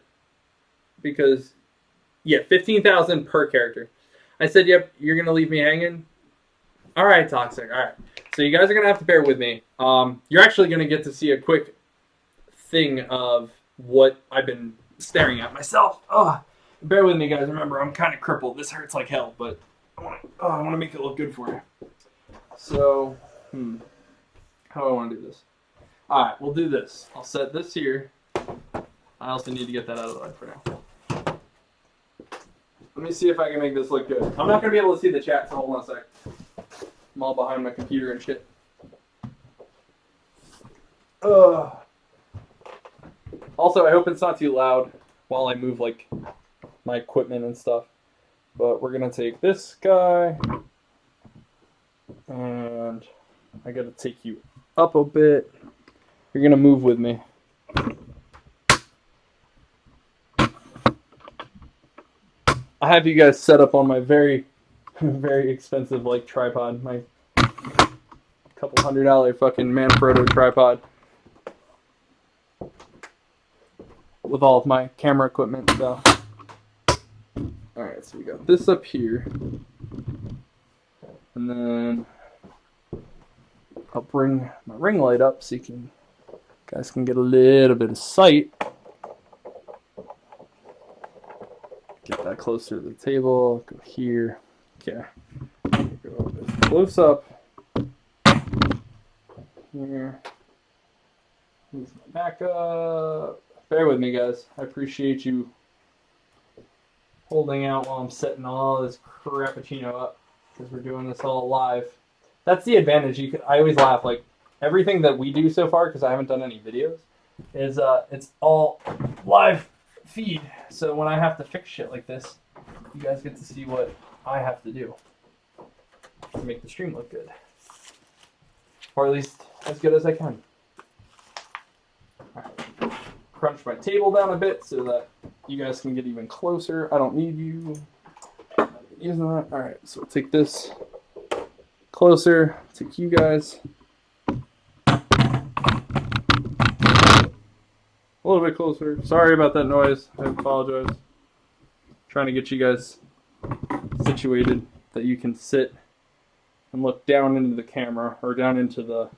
yeah, 15,000 per character. I said, yep, you're going to leave me hanging? All right, Toxic, all right. So you guys are going to have to bear with me. You're actually going to get to see a quick thing of what I've been staring at myself. Oh, bear with me, guys. Remember, I'm kind of crippled. This hurts like hell, but I want to make it look good for you. So, how do I want to do this? All right, we'll do this. I'll set this here. I also need to get that out of the way for now. Let me see if I can make this look good. I'm not going to be able to see the chat, so hold on a sec. I'm all behind my computer and shit. Also, I hope it's not too loud while I move like my equipment and stuff. But we're gonna take this guy, and I gotta take you up a bit. You're gonna move with me. I have you guys set up on my very, very expensive like tripod, my couple $100 fucking Manfrotto tripod, with all of my camera equipment. So, all right, so we got this up here, and then I'll bring my ring light up so you guys can get a little bit of sight. Get that closer to the table. Go here. Okay. Go close up. Here. Move my back up. Bear with me, guys. I appreciate you holding out while I'm setting all this crappuccino up, because we're doing this all live. That's the advantage. I always laugh. Like, everything that we do so far, because I haven't done any videos, is it's all live feed. So when I have to fix shit like this, you guys get to see what I have to do to make the stream look good, or at least as good as I can. All right. Crunch my table down a bit so that you guys can get even closer. I don't need you using that. All right, so we'll take this closer. Take you guys a little bit closer. Sorry about that noise. I apologize. Trying to get you guys situated that you can sit and look down into the camera, or down into the...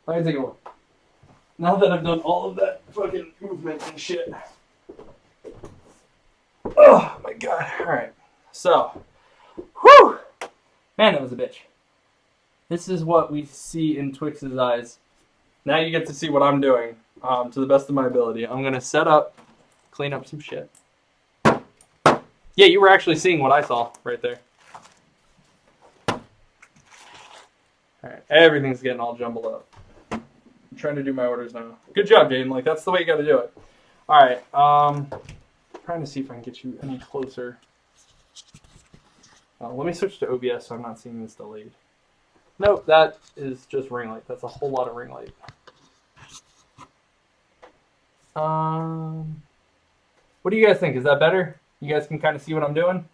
Let me take a look. Now that I've done all of that fucking movement and shit. Oh my god. Alright. So. Whew! Man, that was a bitch. This is what we see in Twix's eyes. Now you get to see what I'm doing, to the best of my ability. I'm going to set up, clean up some shit. Yeah, you were actually seeing what I saw right there. Alright, everything's getting all jumbled up. I'm trying to do my orders now. Good job, Jaden. Like, that's the way you got to do it. Alright, trying to see if I can get you any closer. Let me switch to OBS so I'm not seeing this delayed. Nope, that is just ring light. That's a whole lot of ring light. What do you guys think? Is that better? You guys can kind of see what I'm doing?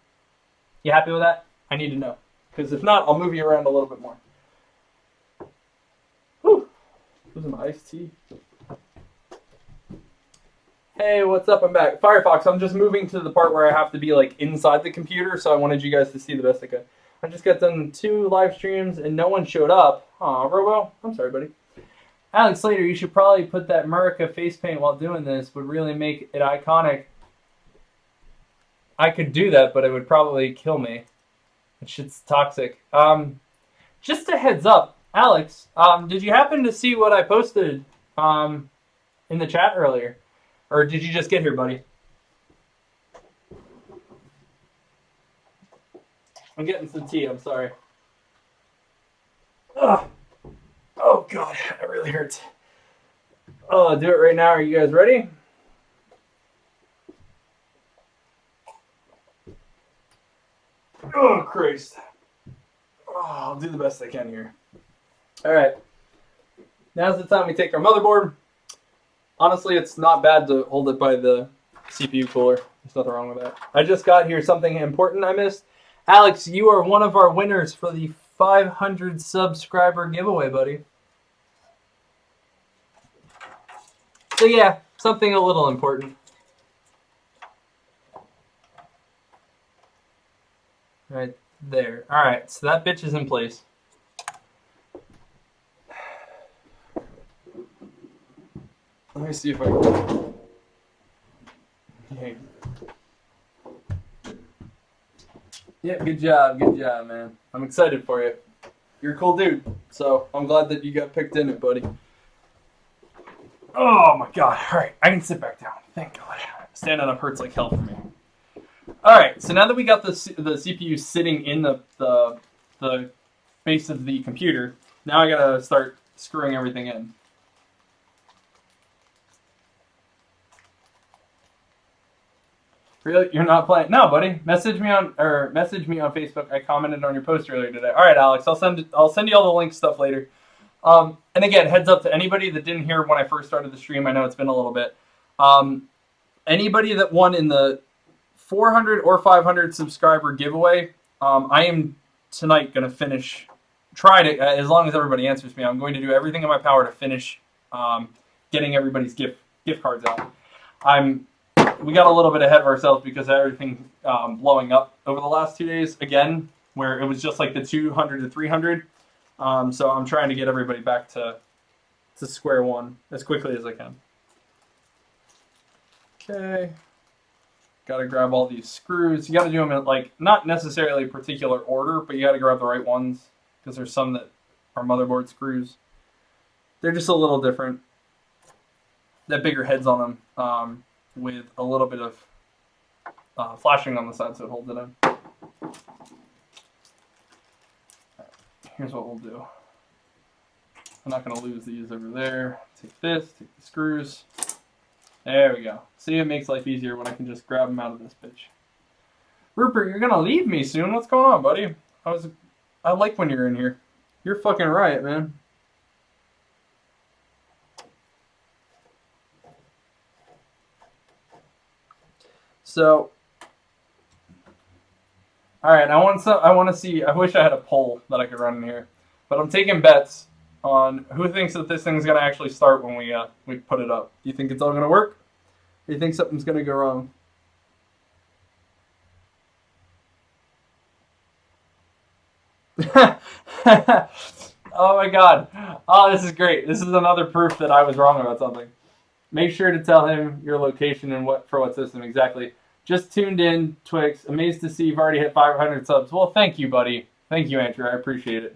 You happy with that? I need to know. Because if not, I'll move you around a little bit more. Whew. Losing my iced tea. Hey, what's up? I'm back. Firefox, I'm just moving to the part where I have to be like inside the computer, so I wanted you guys to see the best I could. I just got done 2 live streams and no one showed up. Aw, Robo, I'm sorry, buddy. Alex Slater, you should probably put that Murica face paint while doing this. Would really make it iconic. I could do that, but it would probably kill me. That shit's toxic. Just a heads up, Alex. Did you happen to see what I posted in the chat earlier, or did you just get here, buddy? I'm getting some tea. I'm sorry. Ugh. Oh God, that really hurts. Oh, I'll do it right now. Are you guys ready? Oh Christ. Oh, I'll do the best I can here. All right. Now's the time we take our motherboard. Honestly, it's not bad to hold it by the CPU cooler. There's nothing wrong with that. I just got here something important I missed. Alex, you are one of our winners for the 500 subscriber giveaway, buddy. So yeah, something a little important. Right there. Alright, so that bitch is in place. Let me see if I can... Okay. Yeah, good job, man. I'm excited for you. You're a cool dude, so I'm glad that you got picked in it, buddy. Oh my God! All right, I can sit back down. Thank God. Standing up hurts like hell for me. All right, so now that we got the CPU sitting in the base of the computer, now I gotta start screwing everything in. Really? You're not playing? No, buddy. Message me on Facebook. I commented on your post earlier today. All right, Alex. I'll send you all the link stuff later. And again, heads up to anybody that didn't hear when I first started the stream. I know it's been a little bit. Anybody that won in the 400 or 500 subscriber giveaway, I am tonight going to try to, as long as everybody answers me, I'm going to do everything in my power to finish getting everybody's gift cards out. We got a little bit ahead of ourselves because of everything blowing up over the last 2 days again, where it was just like the 200 to 300. So I'm trying to get everybody back to square one as quickly as I can. Okay. Got to grab all these screws. You got to do them in, like, not necessarily a particular order, but you got to grab the right ones because there's some that are motherboard screws. They're just a little different. They have bigger heads on them with a little bit of flashing on the side so it holds it in. Here's what we'll do. I'm not going to lose these over there. Take this, take the screws. There we go. See, it makes life easier when I can just grab them out of this bitch. Rupert, you're going to leave me soon. What's going on, buddy? I like when you're in here. You're fucking right, man. So, all right, I want to see. I wish I had a poll that I could run in here, but I'm taking bets on who thinks that this thing's gonna actually start when we put it up. Do you think it's all gonna work? Or do you think something's gonna go wrong? Oh my God! Oh, this is great. This is another proof that I was wrong about something. Make sure to tell him your location and what system exactly. Just tuned in, Twix. Amazed to see you've already hit 500 subs. Well, thank you, buddy. Thank you, Andrew. I appreciate it.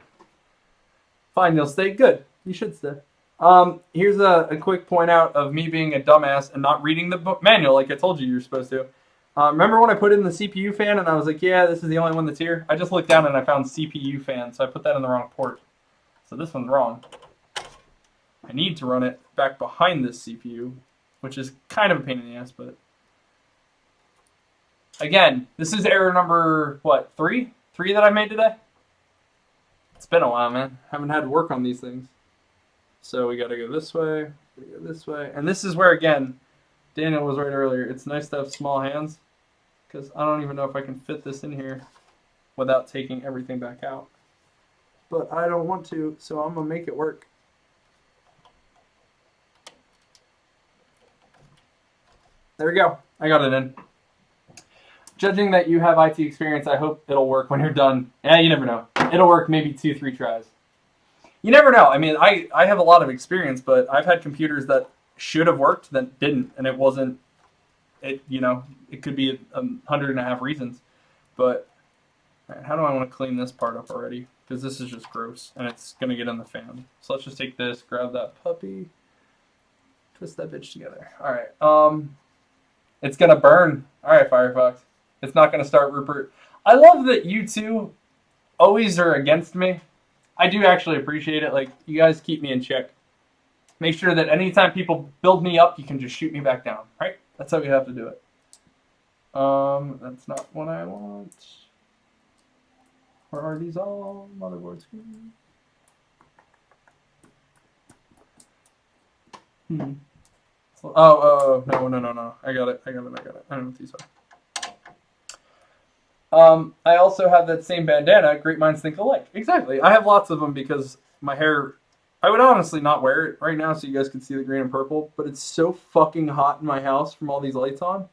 Fine, you'll stay. Good. You should stay. Here's a quick point out of me being a dumbass and not reading the book manual like I told you you're supposed to. Remember when I put in the CPU fan and I was like, yeah, this is the only one that's here? I just looked down and I found CPU fan, so I put that in the wrong port. So this one's wrong. I need to run it back behind this CPU, which is kind of a pain in the ass, but... Again, this is error number, what, 3? 3 that I made today? It's been a while, man. Haven't had to work on these things. So we gotta go this way, and this is where, again, Daniel was right earlier. It's nice to have small hands, because I don't even know if I can fit this in here without taking everything back out. But I don't want to, so I'm gonna make it work. There we go. I got it in. Judging that you have IT experience, I hope it'll work when you're done. Yeah, you never know. It'll work maybe 2-3 tries. You never know. I mean, I have a lot of experience, but I've had computers that should have worked that didn't, and it wasn't. It it could be 100.5 reasons. But right, how do I want to clean this part up already? Because this is just gross, and it's gonna get in the fan. So let's just take this, grab that puppy, twist that bitch together. All right. It's gonna burn. All right, Firefox. It's not gonna start, Rupert. I love that you two always are against me. I do actually appreciate it. Like, you guys keep me in check. Make sure that anytime people build me up, you can just shoot me back down, right? That's how we have to do it. That's not what I want. Where are these all? Motherboard screen. Oh, no. I got it. I don't know what these are. I also have that same bandana, Great Minds Think Alike. Exactly. I have lots of them because my hair, I would honestly not wear it right now so you guys can see the green and purple, but it's so fucking hot in my house from all these lights on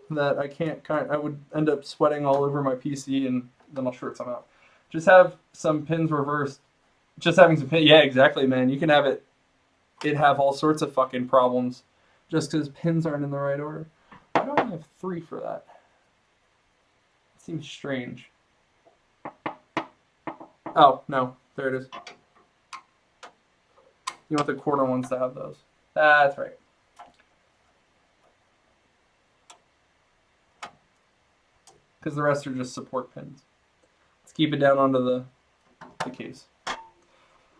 that I can't I would end up sweating all over my PC and then I'll short some out. Just have some pins reversed. Just having some pins. Yeah, exactly, man. You can have it have all sorts of fucking problems just because pins aren't in the right order. Why do I have 3 for that? It seems strange. Oh, no. There it is. You want the quarter ones to have those. That's right. Because the rest are just support pins. Let's keep it down onto the case.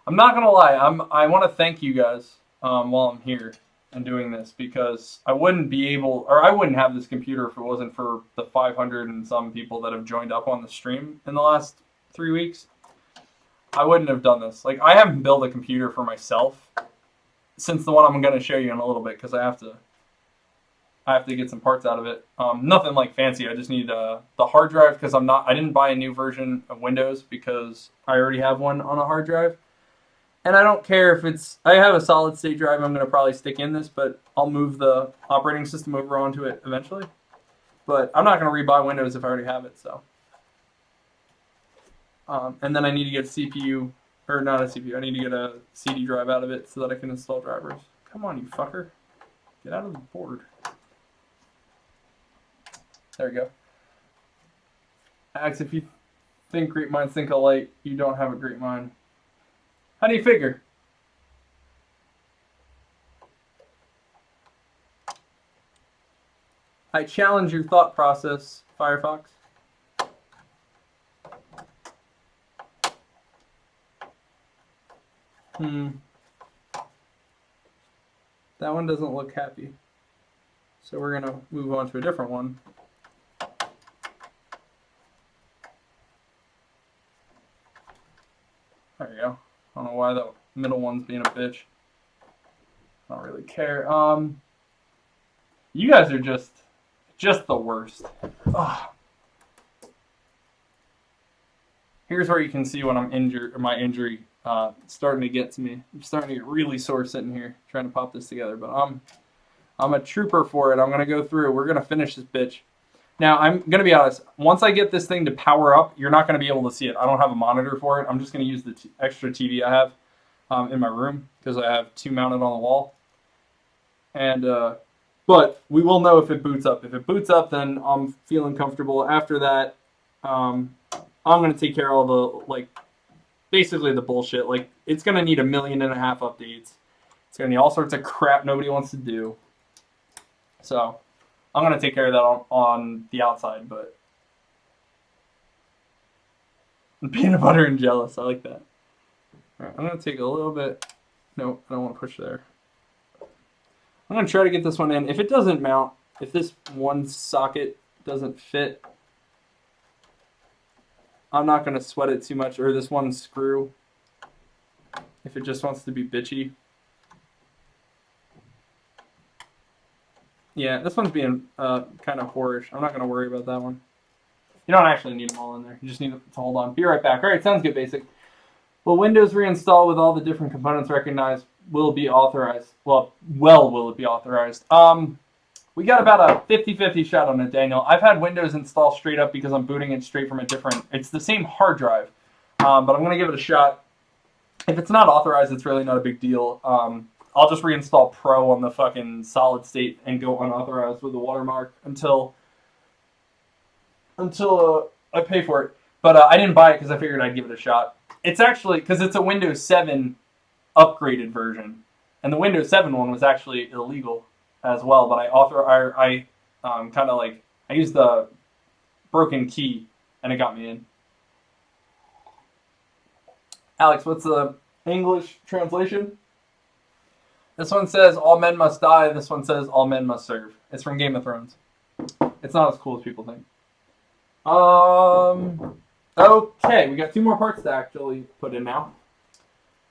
I'm not going to lie. I want to thank you guys while I'm here and doing this because I wouldn't be able, or I wouldn't have this computer if it wasn't for the 500 and some people that have joined up on the stream in the last 3 weeks. I wouldn't have done this. Like, I haven't built a computer for myself since the one I'm going to show you in a little bit because I have to get some parts out of it. Nothing like fancy. I just need the hard drive because I didn't buy a new version of Windows because I already have one on a hard drive. And I don't care if I have a solid state drive I'm going to probably stick in this, but I'll move the operating system over onto it eventually. But I'm not going to rebuy Windows if I already have it, so. And then I need to get a CPU, or not a CPU, I need to get a CD drive out of it so that I can install drivers. Come on, you fucker. Get out of the board. There we go. Axe, if you think great minds think alike, you don't have a great mind. How do you figure? I challenge your thought process, Firefox. That one doesn't look happy. So we're going to move on to a different one. There you go. I don't know why the middle one's being a bitch. I don't really care. You guys are just the worst. Ugh. Here's where you can see when I'm injured, or my injury starting to get to me. I'm starting to get really sore sitting here trying to pop this together, but I'm a trooper for it. I'm gonna go through. We're gonna finish this bitch. Now, I'm going to be honest, once I get this thing to power up, you're not going to be able to see it. I don't have a monitor for it. I'm just going to use the extra TV I have in my room because I have 2 mounted on the wall. And but we will know if it boots up. If it boots up, then I'm feeling comfortable. After that, I'm going to take care of all the, basically the bullshit. It's going to need 1.5 million updates. It's going to need all sorts of crap nobody wants to do. So I'm going to take care of that on the outside, but peanut butter and jealous, I like that. All right, I'm going to take a little bit. No, I don't want to push there. I'm going to try to get this one in. If it doesn't mount, if this one socket doesn't fit, I'm not going to sweat it too much, or this one screw, if it just wants to be bitchy. Yeah, this one's being kind of whorish. I'm not going to worry about that one. You don't actually need them all in there. You just need to hold on. Be right back. All right, sounds good, Basic. Will Windows reinstall with all the different components recognized will be authorized? Well, will it be authorized? We got about a 50-50 shot on it, Daniel. I've had Windows install straight up because I'm booting it straight from a different... It's the same hard drive, but I'm going to give it a shot. If it's not authorized, it's really not a big deal. I'll just reinstall Pro on the fucking solid state and go unauthorized with the watermark until I pay for it. But I didn't buy it because I figured I'd give it a shot. It's actually... Because it's a Windows 7 upgraded version. And the Windows 7 one was actually illegal as well, but I kind of like, I used the broken key and it got me in. Alex, what's the English translation? This one says all men must die. This one says all men must serve. It's from Game of Thrones. It's not as cool as people think. Okay, we got 2 more parts to actually put in now.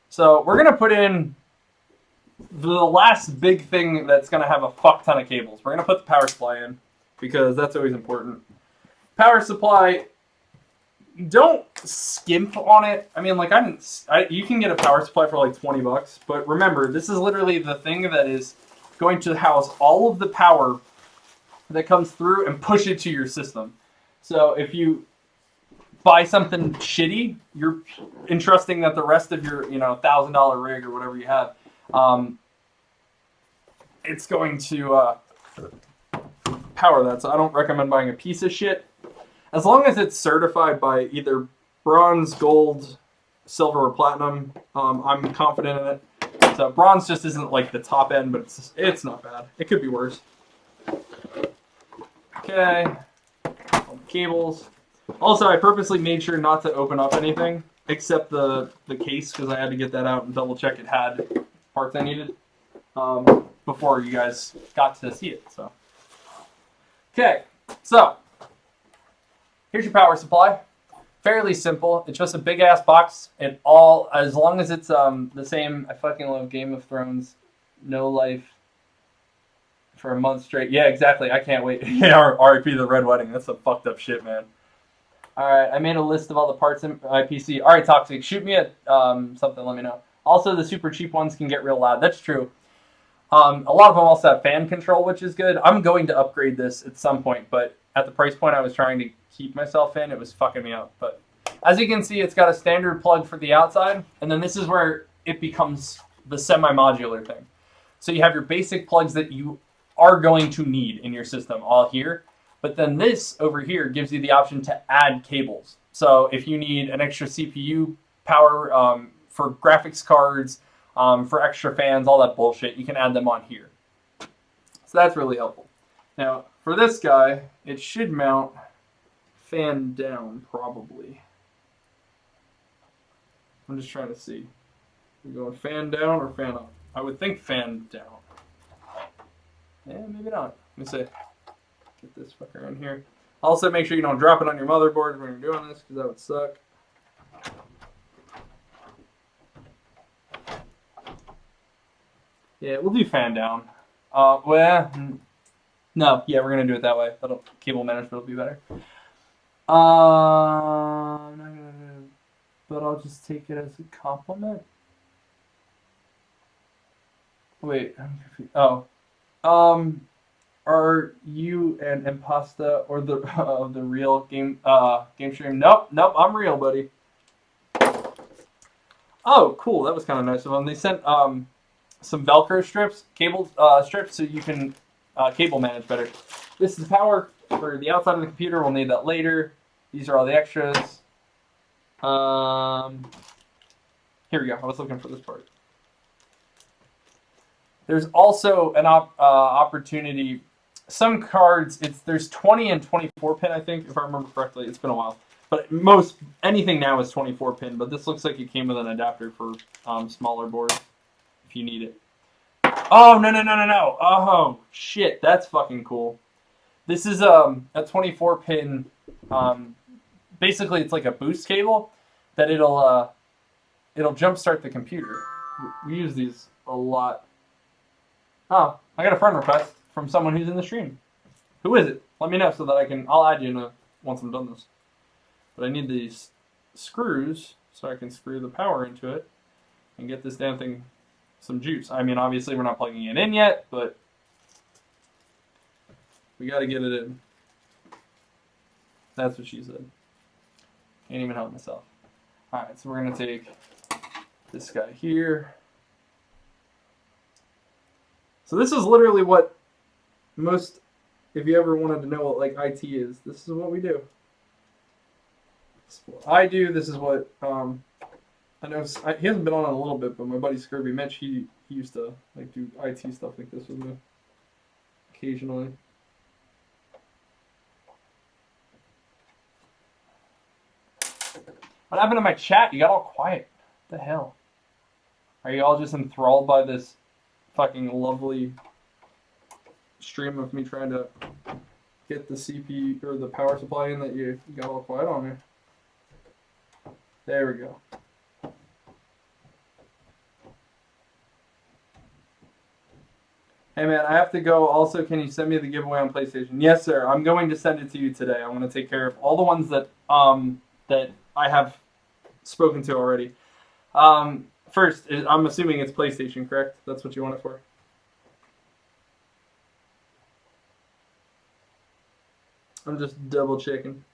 So we're gonna put in the last big thing that's going to have a fuck ton of cables. We're going to put the power supply in because that's always important. Power supply, don't skimp on it. I mean, like, you can get a power supply for like $20, but remember, this is literally the thing that is going to house all of the power that comes through and push it to your system. So if you buy something shitty, you're entrusting that the rest of your, $1,000 rig or whatever you have, it's going to power that. So I don't recommend buying a piece of shit. As long as it's certified by either bronze, gold, silver, or platinum, I'm confident in it. So bronze just isn't like the top end, but it's not bad. It could be worse. Okay. All the cables. Also, I purposely made sure not to open up anything except the case because I had to get that out and double check it had parts I needed before you guys got to see it. So, okay, so here's your power supply. Fairly simple. It's just a big ass box. It all, as long as it's the same. I fucking love Game of Thrones. No life for a month straight. Yeah, exactly. I can't wait. Yeah, R.I.P. the Red Wedding. That's some fucked up shit, man. Alright, I made a list of all the parts in my PC. Alright, Toxic, shoot me at something, let me know. Also, the super cheap ones can get real loud. That's true. A lot of them also have fan control, which is good. I'm going to upgrade this at some point, but at the price point I was trying to keep myself in, it was fucking me up. But as you can see, it's got a standard plug for the outside, and then this is where it becomes the semi-modular thing. So you have your basic plugs that you are going to need in your system all here. But then this over here gives you the option to add cables. So if you need an extra CPU power for graphics cards, for extra fans, all that bullshit, you can add them on here. So that's really helpful. Now, for this guy, it should mount fan down, probably. I'm just trying to see. We're going fan down or fan up? I would think fan down. Yeah, maybe not. Let me see. Get this fucker in here. Also, make sure you don't drop it on your motherboard when you're doing this, because that would suck. Yeah, we'll do fan down. Well, no, yeah, we're gonna do it that way. That'll cable management will be better. I'm not gonna, but I'll just take it as a compliment. Wait, I'm confused. Oh, are you an impasta or the of the real game stream? Nope, I'm real, buddy. Oh, cool. That was kind of nice of them. They sent some Velcro strips, cable strips, so you can cable manage better. This is power for the outside of the computer. We'll need that later. These are all the extras. Here we go. I was looking for this part. There's also an opportunity. Some cards, there's 20 and 24 pin, I think, if I remember correctly. It's been a while. But anything now is 24 pin, but this looks like it came with an adapter for smaller boards if you need it. Oh, no. Oh, shit, that's fucking cool. This is a 24 pin, basically it's like a boost cable that it'll jumpstart the computer. We use these a lot. Oh, I got a friend request from someone who's in the stream. Who is it? Let me know so that I'll add you once I'm done this. But I need these screws so I can screw the power into it and get this damn thing some juice. I mean, obviously we're not plugging it in yet, but We got to get it in. That's what she said. Can't even help myself. Alright, so we're going to take this guy here. So this is literally what most, if you ever wanted to know what like IT is, this is what we do. This is what I do. This is what I know. He hasn't been on in a little bit, but my buddy Scurvy Mitch, he used to like do IT stuff like this with me occasionally. What happened to my chat? You got all quiet. What the hell? Are you all just enthralled by this fucking lovely stream of me trying to get the CPU or the power supply in that you got all quiet on me? There we go. Hey man, I have to go. Also, can you send me the giveaway on PlayStation? Yes, sir. I'm going to send it to you today. I'm going to take care of all the ones that that I have spoken to already. First, I'm assuming it's PlayStation, correct? That's what you want it for? I'm just double checking.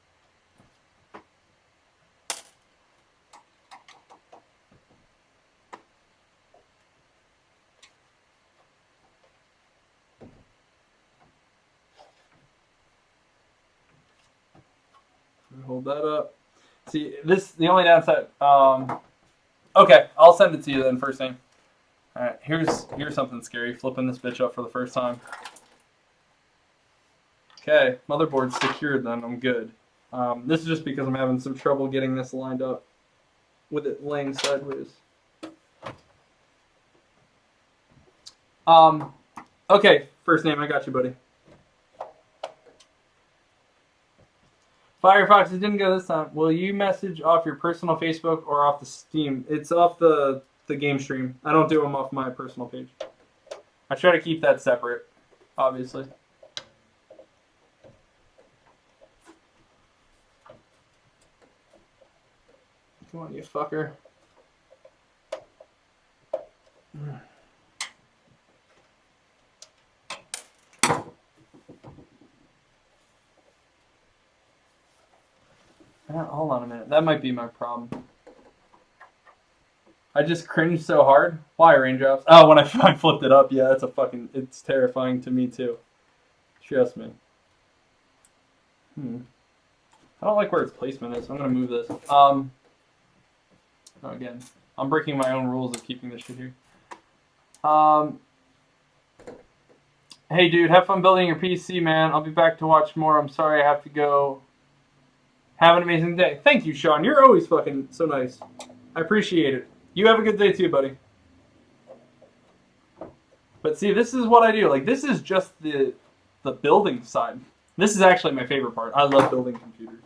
Hold that up. See, the only downside. Okay, I'll send it to you then. First name. All right, here's something scary. Flipping this bitch up for the first time. Okay, motherboard's secured. Then I'm good. This is just because I'm having some trouble getting this lined up with it laying sideways. Okay, first name. I got you, buddy. Firefox, it didn't go this time. Will you message off your personal Facebook or off the Steam? It's off the game stream. I don't do them off my personal page. I try to keep that separate, obviously. Come on, you fucker. Hold on a minute. That might be my problem. I just cringed so hard. Why, Raindrops? Oh, when I flipped it up. Yeah, it's terrifying to me too. Trust me. I don't like where its placement is. So I'm going to move this. Again, I'm breaking my own rules of keeping this shit here. Hey, dude, have fun building your PC, man. I'll be back to watch more. I'm sorry I have to go. Have an amazing day. Thank you, Sean. You're always fucking so nice. I appreciate it. You have a good day too, buddy. But see, this is what I do. Like, this is just the building side. This is actually my favorite part. I love building computers.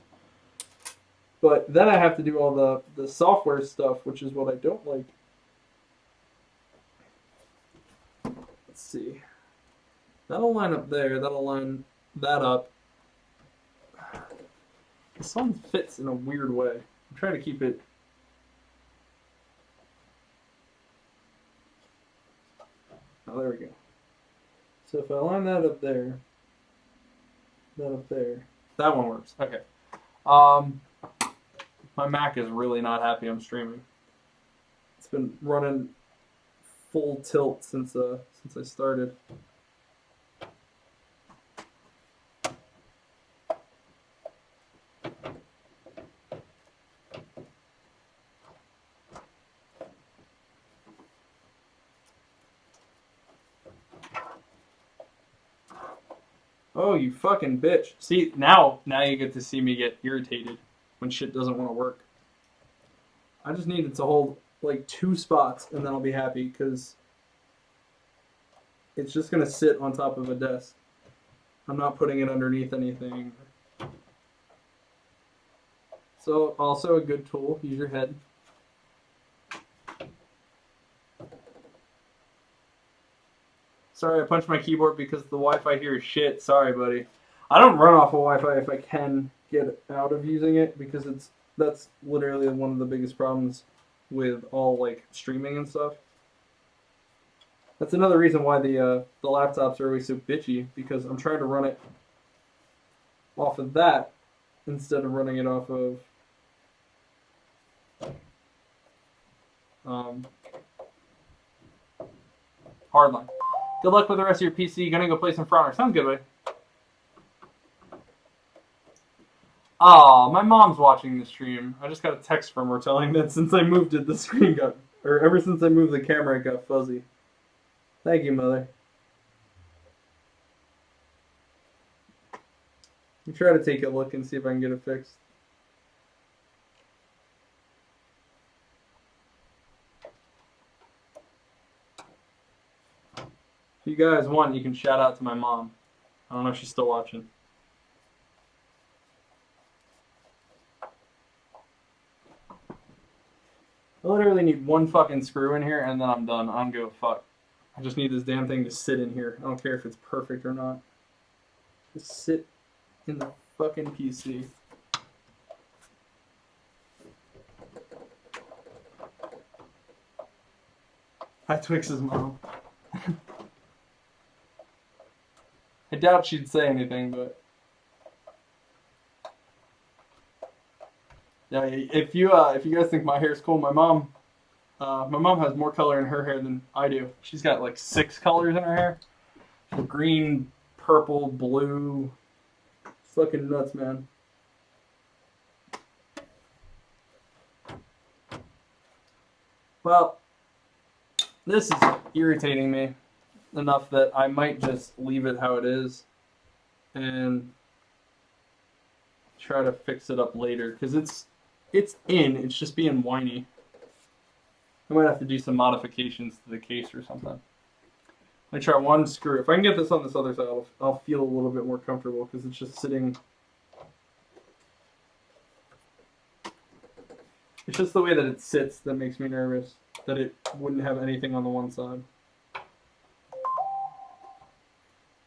But then I have to do all the software stuff, which is what I don't like. Let's see. That'll line up there. That'll line that up. This one fits in a weird way. I'm trying to keep it. Oh, there we go. So if I line that up there, that up there, that one works. Okay. My Mac is really not happy I'm streaming. It's been running full tilt since I started. Oh, you fucking bitch. See, now you get to see me get irritated when shit doesn't want to work. I just need it to hold like 2 spots and then I'll be happy because it's just going to sit on top of a desk. I'm not putting it underneath anything. So, also a good tool. Use your head. Sorry, I punched my keyboard because the Wi-Fi here is shit. Sorry, buddy. I don't run off of Wi-Fi if I can get out of using it because that's literally one of the biggest problems with all like streaming and stuff. That's another reason why the laptops are always so bitchy because I'm trying to run it off of that instead of running it off of Hardline. Good luck with the rest of your PC. Gonna go play some Frogger. Sounds good, buddy. Oh, my mom's watching the stream. I just got a text from her telling that since I moved it, the screen got, or ever since I moved the camera, it got fuzzy. Thank you, Mother. Let me try to take a look and see if I can get it fixed. If you guys want, you can shout out to my mom. I don't know if she's still watching. I literally need one fucking screw in here and then I'm done. I don't give a fuck. I just need this damn thing to sit in here. I don't care if it's perfect or not. Just sit in the fucking PC. Hi, Twix's mom. I doubt she'd say anything, but yeah. If you guys think my hair is cool, my mom has more color in her hair than I do. She's got like 6 colors in her hair: green, purple, blue. It's fucking nuts, man. Well, this is irritating me enough that I might just leave it how it is and try to fix it up later, because it's just being whiny. I might have to do some modifications to the case or something. Let me try one screw. If I can get this on this other side, I'll feel a little bit more comfortable, because it's just sitting. It's just the way that it sits that makes me nervous, that it wouldn't have anything on the one side.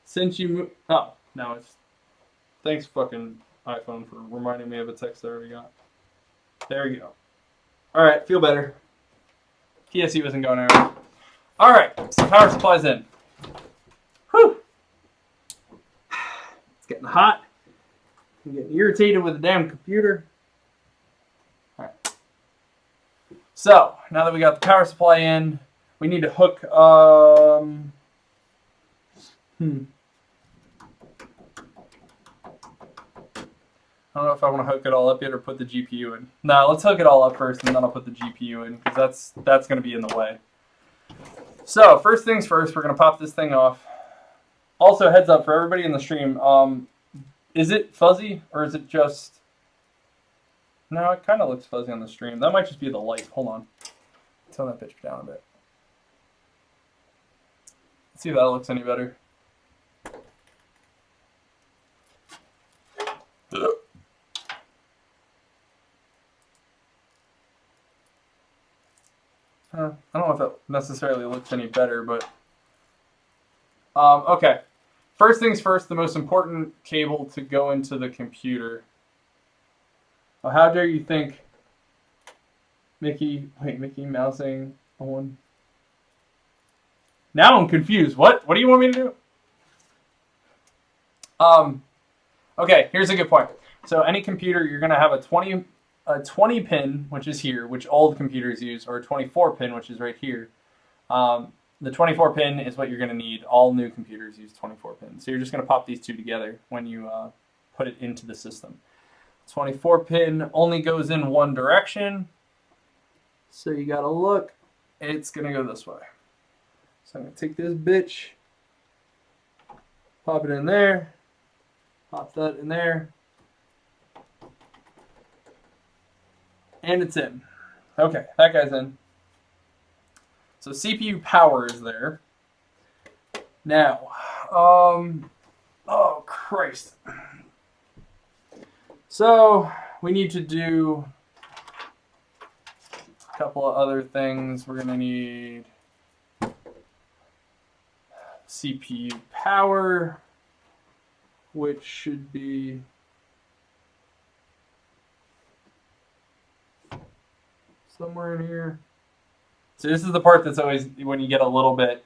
Since you moved... Oh, now it's... Thanks, fucking iPhone, for reminding me of a text I already got. There you go. Alright, feel better. PSU isn't going anywhere. Alright, so power supply's in. Whew! It's getting hot. I'm getting irritated with the damn computer. Alright. So, now that we got the power supply in, we need to hook... I don't know if I want to hook it all up yet or put the GPU in. No, let's hook it all up first, and then I'll put the GPU in, because that's going to be in the way. So, first things first, we're going to pop this thing off. Also, heads up for everybody in the stream, is it fuzzy, or is it just... No, it kind of looks fuzzy on the stream. That might just be the light. Hold on. Turn that bitch down a bit. Let's see if that looks any better. I don't know if that necessarily looks any better, but... okay. First things first, the most important cable to go into the computer. Well, how dare you think Mickey mousing on? Now I'm confused. What? What do you want me to do? Okay, here's a good point. So any computer, you're going to have a 20 pin, which is here, which all the computers use, or a 24 pin, which is right here. The 24 pin is what you're going to need. All new computers use 24 pins. So you're just going to pop these two together when you put it into the system. 24 pin only goes in one direction. So you got to look. It's going to go this way. So I'm going to take this bitch, pop it in there, pop that in there, and it's in. Okay, that guy's in. So CPU power is there. Now, oh Christ. So we need to do a couple of other things. We're gonna need CPU power, which should be somewhere in here. So this is the part that's always, when you get a little bit,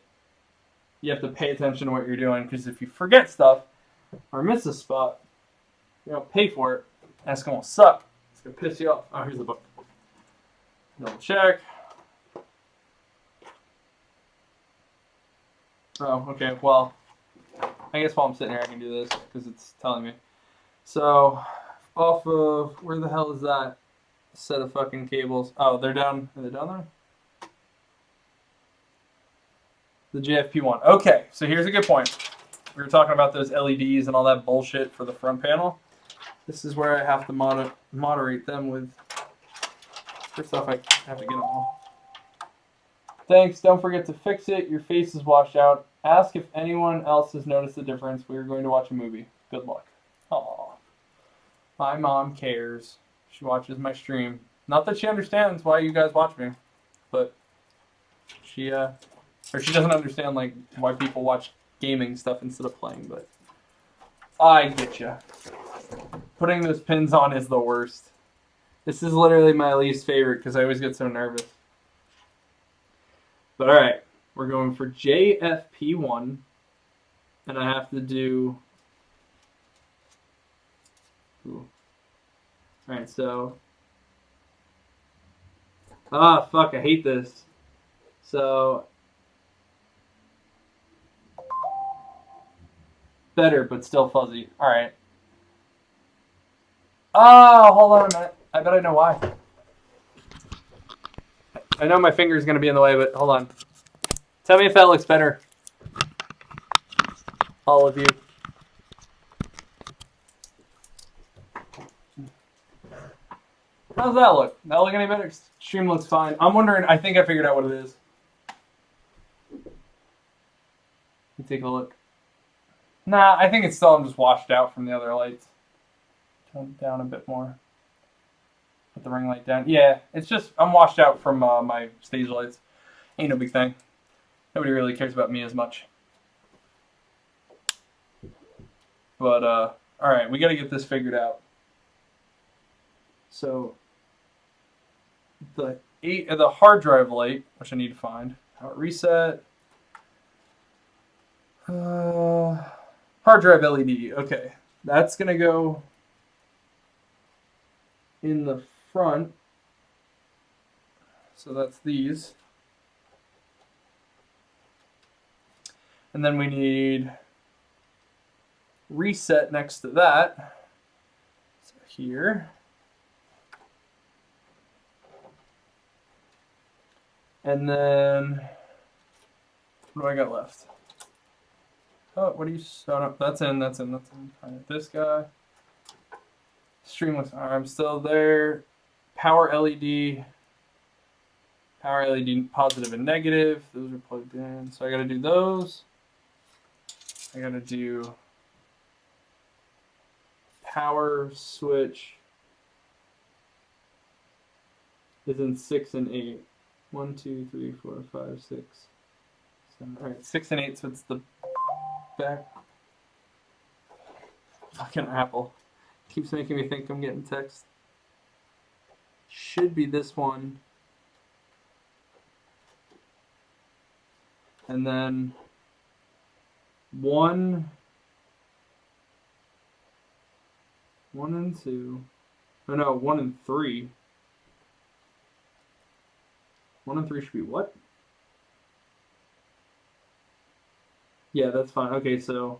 you have to pay attention to what you're doing, because if you forget stuff or miss a spot, you don't pay for it, that's gonna suck. It's gonna piss you off. Oh, here's the book. Double check. Oh, okay. Well, I guess while I'm sitting here, I can do this because it's telling me. So, off of where the hell is that set of fucking cables? Oh, they're down. Are they down there? The JFP one. Okay, so here's a good point. We were talking about those LEDs and all that bullshit for the front panel. This is where I have to moderate them with. First off, I have to get them all. Thanks. Don't forget to fix it. Your face is washed out. Ask if anyone else has noticed the difference. We are going to watch a movie. Good luck. Aww. My mom cares. She watches my stream. Not that she understands why you guys watch me, but she doesn't understand like why people watch gaming stuff instead of playing. But I get you. Putting those pins on is the worst. This is literally my least favorite because I always get so nervous. But alright, we're going for JFP1, and I have to do... Alright, so... Ah, fuck, I hate this. So... Better, but still fuzzy. Alright. Oh, hold on a minute. I bet I know why. I know my finger's going to be in the way, but hold on. Tell me if that looks better. All of you. How's that look? That look any better? Stream looks fine. I'm wondering, I think I figured out what it is. Let me take a look. Nah, I think it's still I'm just washed out from the other lights. Tone it down a bit more. Put the ring light down. Yeah, it's just I'm washed out from my stage lights. Ain't no big thing. Nobody really cares about me as much. But all right, we got to get this figured out. So the hard drive light, which I need to find. Power reset. Hard drive LED. Okay, that's gonna go in the front. So that's these. And then we need reset next to that. So here. And then what do I got left? Oh, what do you... Oh, no, that's in. All right, this guy. Streamless arm still there. Power LED. Power LED positive and negative. Those are plugged in. So I got to do those. I got to do power switch is in 6 and 8. 1, 2, 3, 4, 5, 6, 7. All right, 6 and 8. So it's the back. Fucking Apple keeps making me think I'm getting text. Should be this one. And then 1 and 2. Oh no, 1 and 3. 1 and 3 should be what? Yeah, that's fine. Okay, so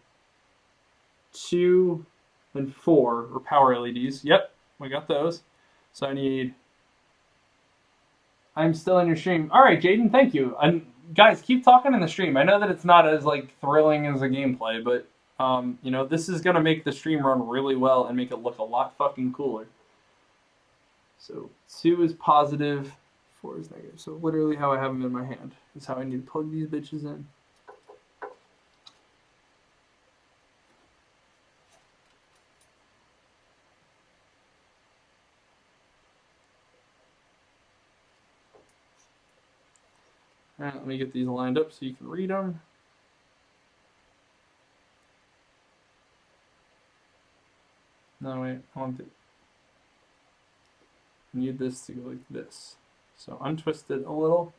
2 and 4 are power LEDs. Yep, we got those. So I need... I'm still in your stream. All right, Jaden, thank you. And guys, keep talking in the stream. I know that it's not as like thrilling as a gameplay, but you know, this is gonna make the stream run really well and make it look a lot fucking cooler. So 2 is positive, 4 is negative. So literally how I have them in my hand is how I need to plug these bitches in. All right, let me get these lined up so you can read them. No, wait, I want it. I need this to go like this. So untwist it a little.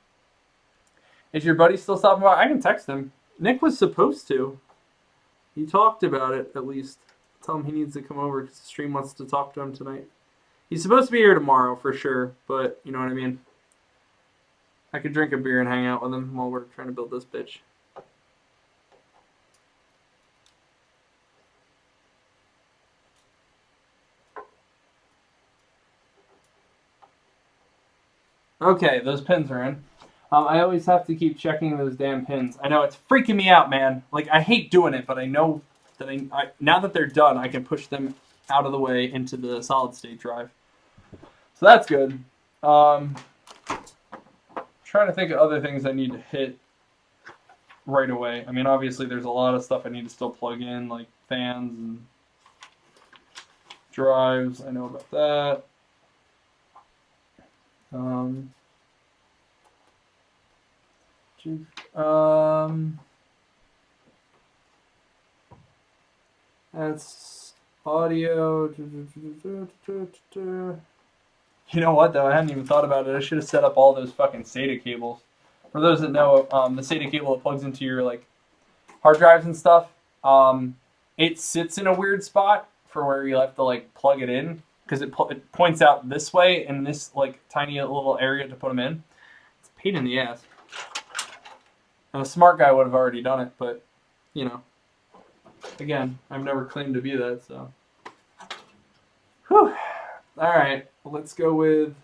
Is your buddy still stopping by? I can text him. Nick was supposed to. He talked about it, at least. Tell him he needs to come over because the stream wants to talk to him tonight. He's supposed to be here tomorrow for sure, but you know what I mean. I could drink a beer and hang out with him while we're trying to build this bitch. Okay, those pins are in. I always have to keep checking those damn pins. I know it's freaking me out, man. Like, I hate doing it, but I know that now that they're done, I can push them out of the way into the solid state drive. So that's good. Trying to think of other things I need to hit right away. I mean, obviously, there's a lot of stuff I need to still plug in, like fans and drives. I know about that. That's audio. You know what, though? I hadn't even thought about it. I should have set up all those fucking SATA cables. For those that know, the SATA cable that plugs into your like hard drives and stuff, it sits in a weird spot for where you have to like plug it in because it points out this way in this like tiny little area to put them in. It's a pain in the ass. And a smart guy would have already done it, but you know, again, I've never claimed to be that, so. Whew. All right, let's go with.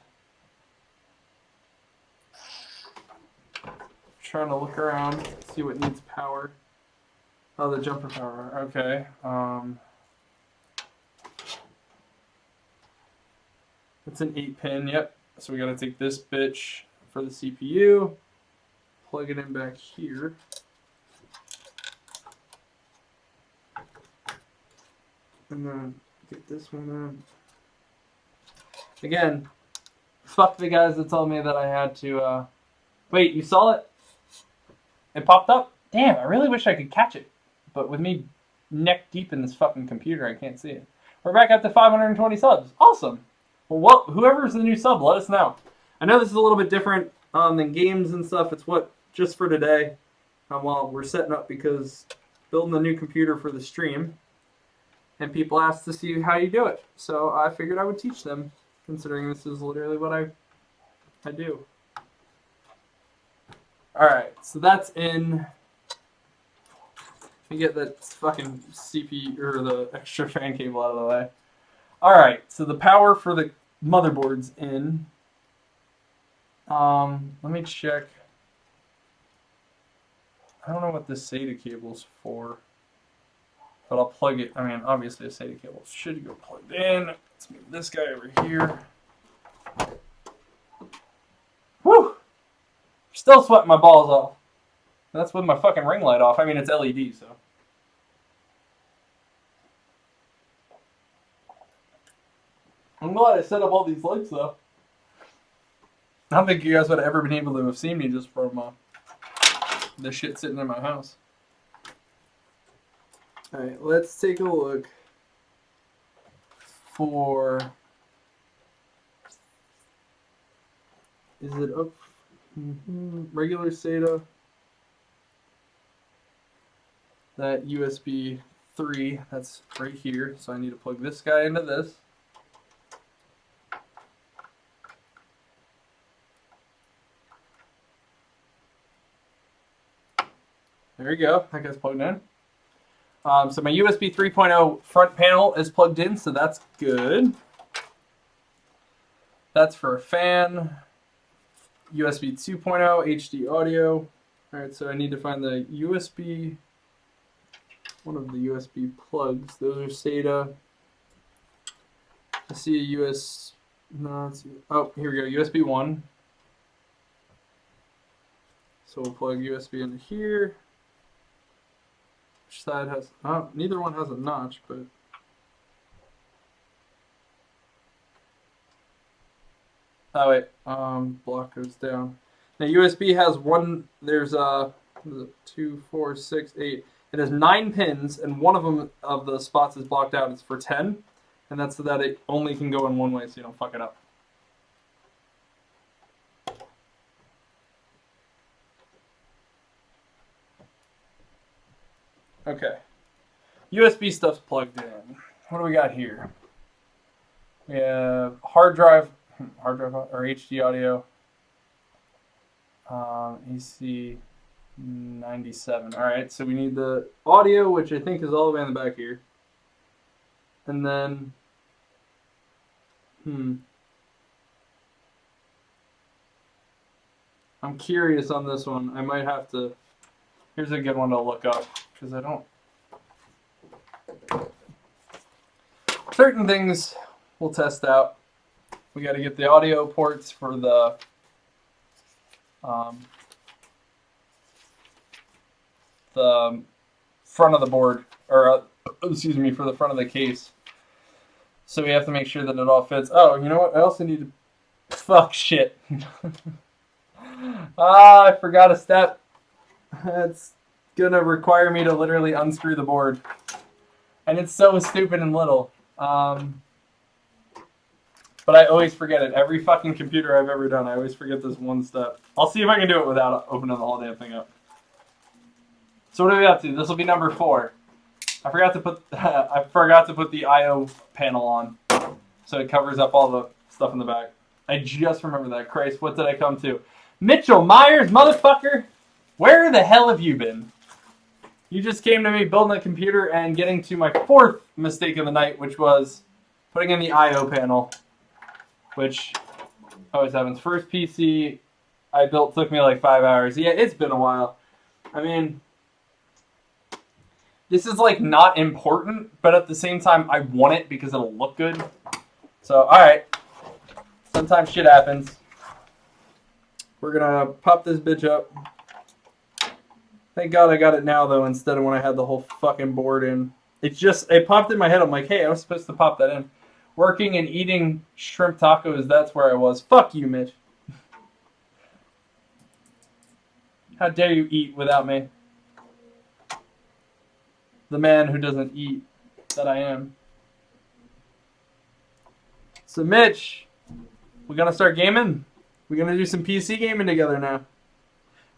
Trying to look around, see what needs power. Oh, the jumper power. Okay. It's an 8-pin. Yep. So we got to take this bitch for the CPU, plug it in back here. And then get this one on. Again, fuck the guys that told me that I had to. Wait, you saw it? It popped up? Damn, I really wish I could catch it. But with me neck deep in this fucking computer, I can't see it. We're back up to 520 subs. Awesome. Well, whoever's the new sub, let us know. I know this is a little bit different than games and stuff. It's just for today. While we're setting up because building a new computer for the stream. And people asked to see how you do it. So I figured I would teach them, considering this is literally what I do. Alright, so that's in. Let me get that fucking CPU or the extra fan cable out of the way. Alright, so the power for the motherboard's in. Let me check. I don't know what this SATA cable's for. But I'll plug it. I mean, obviously a SATA cable should go plugged in. Let's move this guy over here. Whew! Still sweating my balls off. That's with my fucking ring light off. I mean, it's LED, so. I'm glad I set up all these lights, though. I don't think you guys would have ever been able to have seen me just from the shit sitting in my house. Alright, let's take a look for. Is it up? Regular SATA. That USB 3, that's right here. So I need to plug this guy into this. There you go. That guy's plugged in. So my USB 3.0 front panel is plugged in, so that's good. That's for a fan. USB 2.0 HD audio. Alright, so I need to find the USB, one of the USB plugs. Those are SATA. I see a US, no, it's, oh, here we go, USB 1. So we'll plug USB into here. Which side has, oh, neither one has a notch, but. Oh wait, block goes down. Now USB has one, there's what is it, 2, 4, 6, 8. It has 9 pins, and one of them of the spots is blocked out. It's for 10, and that's so that it only can go in one way, so you don't fuck it up. Okay. USB stuff's plugged in. What do we got here? We have hard drive or HD audio. AC 97. All right, so we need the audio, which I think is all the way in the back here. And then, I'm curious on this one. I might have to. Here's a good one to look up because I don't. Certain things we'll test out. We got to get the audio ports for the front of the board, or excuse me, for the front of the case. So we have to make sure that it all fits. Oh, you know what? I also need to. Fuck shit. I forgot a step. It's gonna require me to literally unscrew the board, and it's so stupid and little. But I always forget it. Every fucking computer I've ever done, I always forget this one step. I'll see if I can do it without opening the whole damn thing up. So what are we up to? This will be number 4. I forgot to put the I/O panel on, so it covers up all the stuff in the back. I just remember that. Christ, what did I come to? Mitchell Myers, motherfucker! Where the hell have you been? You just came to me building a computer and getting to my 4th mistake of the night, which was putting in the I/O panel, which always happens. First PC I built took me like 5 hours. Yeah, it's been a while. I mean, this is like not important, but at the same time, I want it because it'll look good. So, alright. Sometimes shit happens. We're gonna pop this bitch up. Thank God I got it now, though, instead of when I had the whole fucking board in. It popped in my head. I'm like, hey, I was supposed to pop that in. Working and eating shrimp tacos, that's where I was. Fuck you, Mitch. How dare you eat without me? The man who doesn't eat that I am. So, Mitch, we gonna start gaming? We're gonna do some PC gaming together now.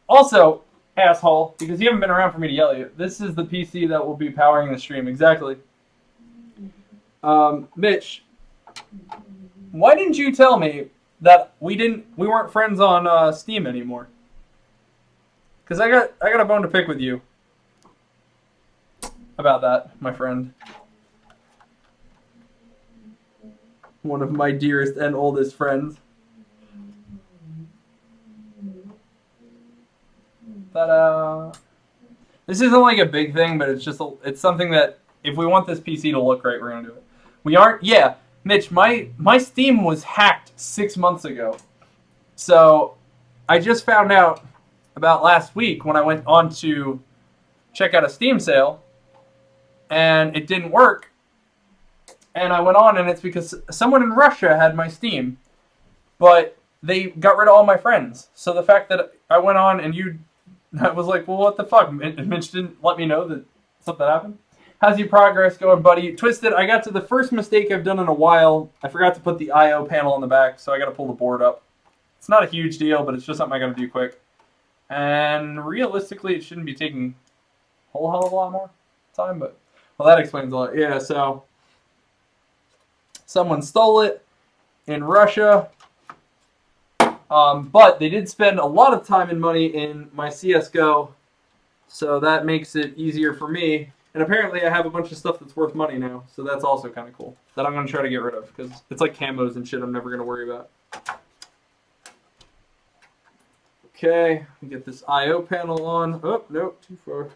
Also, asshole, because you haven't been around for me to yell at you, this is the PC that will be powering the stream. Exactly. Mitch, why didn't you tell me that we weren't friends on Steam anymore? Because I got a bone to pick with you about that, my friend. One of my dearest and oldest friends. Ta-da! This isn't like a big thing, but it's something that if we want this PC to look right, we're gonna do it. We aren't. Yeah, Mitch, my Steam was hacked 6 months ago, so I just found out about last week when I went on to check out a Steam sale, and it didn't work. And I went on, and it's because someone in Russia had my Steam, but they got rid of all my friends. So the fact that I went on and I was like, well, what the fuck? Mitch didn't let me know that something happened. How's your progress going, buddy? Twisted, I got to the first mistake I've done in a while. I forgot to put the I/O panel on the back, so I got to pull the board up. It's not a huge deal, but it's just something I got to do quick. And realistically, it shouldn't be taking a whole hell of a lot more time, but, well, that explains a lot. Yeah, so someone stole it in Russia. But they did spend a lot of time and money in my CSGO, so that makes it easier for me. And apparently I have a bunch of stuff that's worth money now, so that's also kind of cool. That I'm going to try to get rid of, because it's like camos and shit I'm never going to worry about. Okay, we get this I/O panel on. Oh, nope, too far.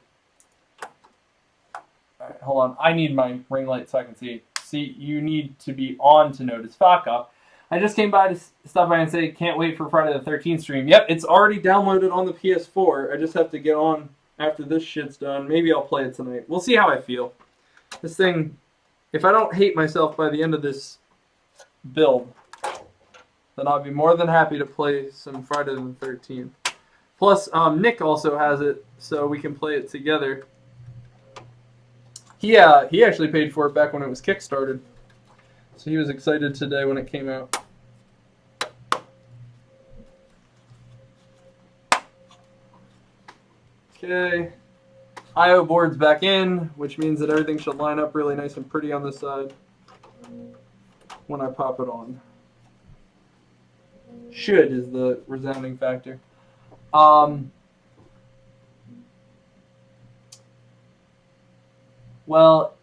Alright, hold on. I need my ring light so I can see. See, you need to be on to notice. Fuck up. I just came by to stop by and say, can't wait for Friday the 13th stream. Yep, it's already downloaded on the PS4. I just have to get on after this shit's done. Maybe I'll play it tonight. We'll see how I feel. This thing, if I don't hate myself by the end of this build, then I'll be more than happy to play some Friday the 13th. Plus, Nick also has it, so we can play it together. He actually paid for it back when it was Kickstarted. So he was excited today when it came out. Okay. IO board's back in, which means that everything should line up really nice and pretty on this side when I pop it on. Should is the resounding factor. Well,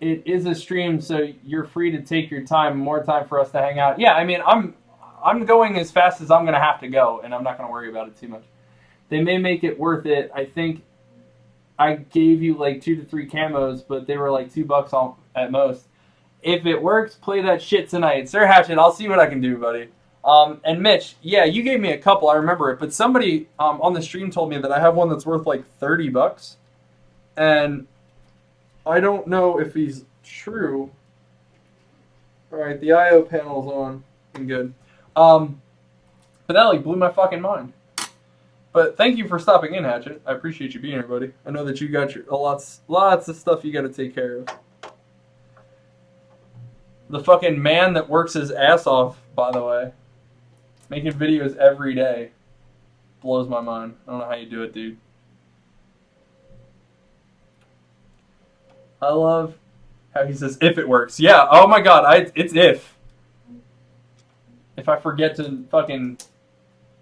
it is a stream, so you're free to take your time, more time for us to hang out. Yeah, I mean, I'm going as fast as I'm gonna have to go, and I'm not gonna worry about it too much. They may make it worth it. I think I gave you like 2 to 3 camos, but they were like $2 at most. If it works, play that shit tonight, Sir Hatchet. I'll see what I can do, buddy. And Mitch, yeah, you gave me a couple. I remember it, but somebody on the stream told me that I have one that's worth like $30, and I don't know if he's true. All right, the IO panel's on and good. But that like blew my fucking mind. But thank you for stopping in, Hatchet. I appreciate you being here, buddy. I know that you got lots of stuff you got to take care of. The fucking man that works his ass off, by the way, making videos every day, blows my mind. I don't know how you do it, dude. I love how he says, if it works. Yeah, oh my god, it's if. If I forget to fucking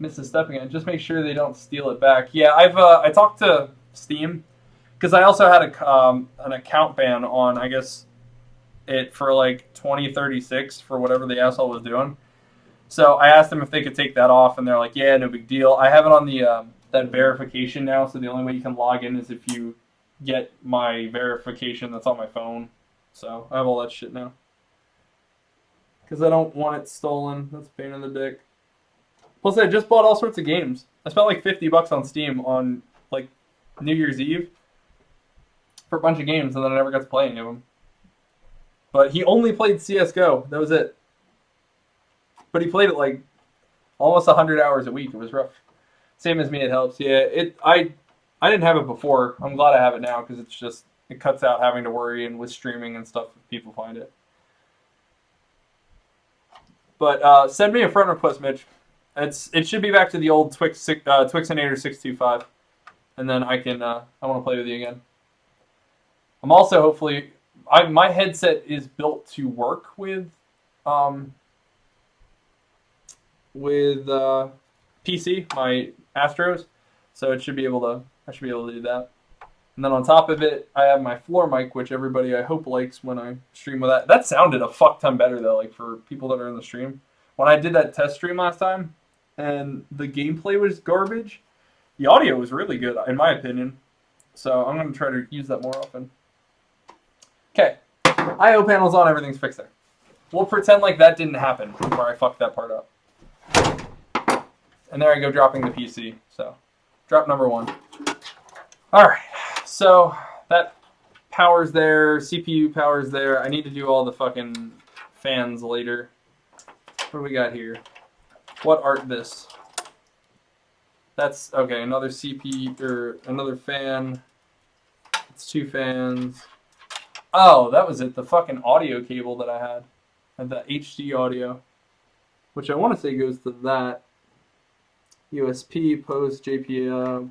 miss a step again, just make sure they don't steal it back. Yeah, I talked to Steam, because I also had an account ban on, I guess, it for like 2036 for whatever the asshole was doing. So I asked them if they could take that off, and they're like, yeah, no big deal. I have it on the that verification now, so the only way you can log in is if you get my verification that's on my phone. So I have all that shit now. Because I don't want it stolen. That's a pain in the dick. Plus, I just bought all sorts of games. I spent like $50 on Steam on like New Year's Eve for a bunch of games, and then I never got to play any of them. But he only played CSGO. That was it. But he played it like almost 100 hours a week. It was rough. Same as me, it helps. Yeah, I didn't have it before. I'm glad I have it now because it's just, it cuts out having to worry, and with streaming and stuff, if people find it. But send me a friend request, Mitch. It should be back to the old Twixinator 625, and then I want to play with you again. I'm also hopefully my headset is built to work with PC, my Astros, so I should be able to do that. And then on top of it, I have my floor mic, which everybody I hope likes when I stream with that. That sounded a fuck ton better though, like for people that are in the stream. When I did that test stream last time, and the gameplay was garbage, the audio was really good, in my opinion. So I'm going to try to use that more often. Okay. IO panel's on, everything's fixed there. We'll pretend like that didn't happen before I fucked that part up. And there I go dropping the PC. So, drop number 1. Alright, so that power's there, CPU power's there. I need to do all the fucking fans later. What do we got here? What art this? That's, okay, another CPU, or another fan. It's 2 fans. Oh, that was it, the fucking audio cable that I had. And the HD audio. Which I want to say goes to that. USP, post, JPA.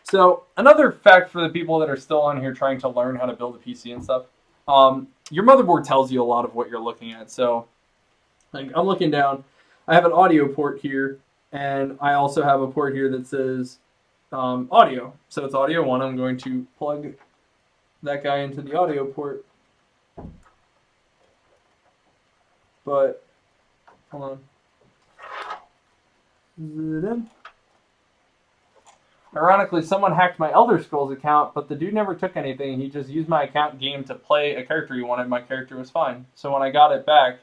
So, another fact for the people that are still on here trying to learn how to build a PC and stuff. Your motherboard tells you a lot of what you're looking at. So, like, I'm looking down. I have an audio port here, and I also have a port here that says audio. So it's audio 1. I'm going to plug that guy into the audio port. But, hold on. Ironically, someone hacked my Elder Scrolls account, but the dude never took anything. He just used my account game to play a character he wanted. My character was fine. So when I got it back,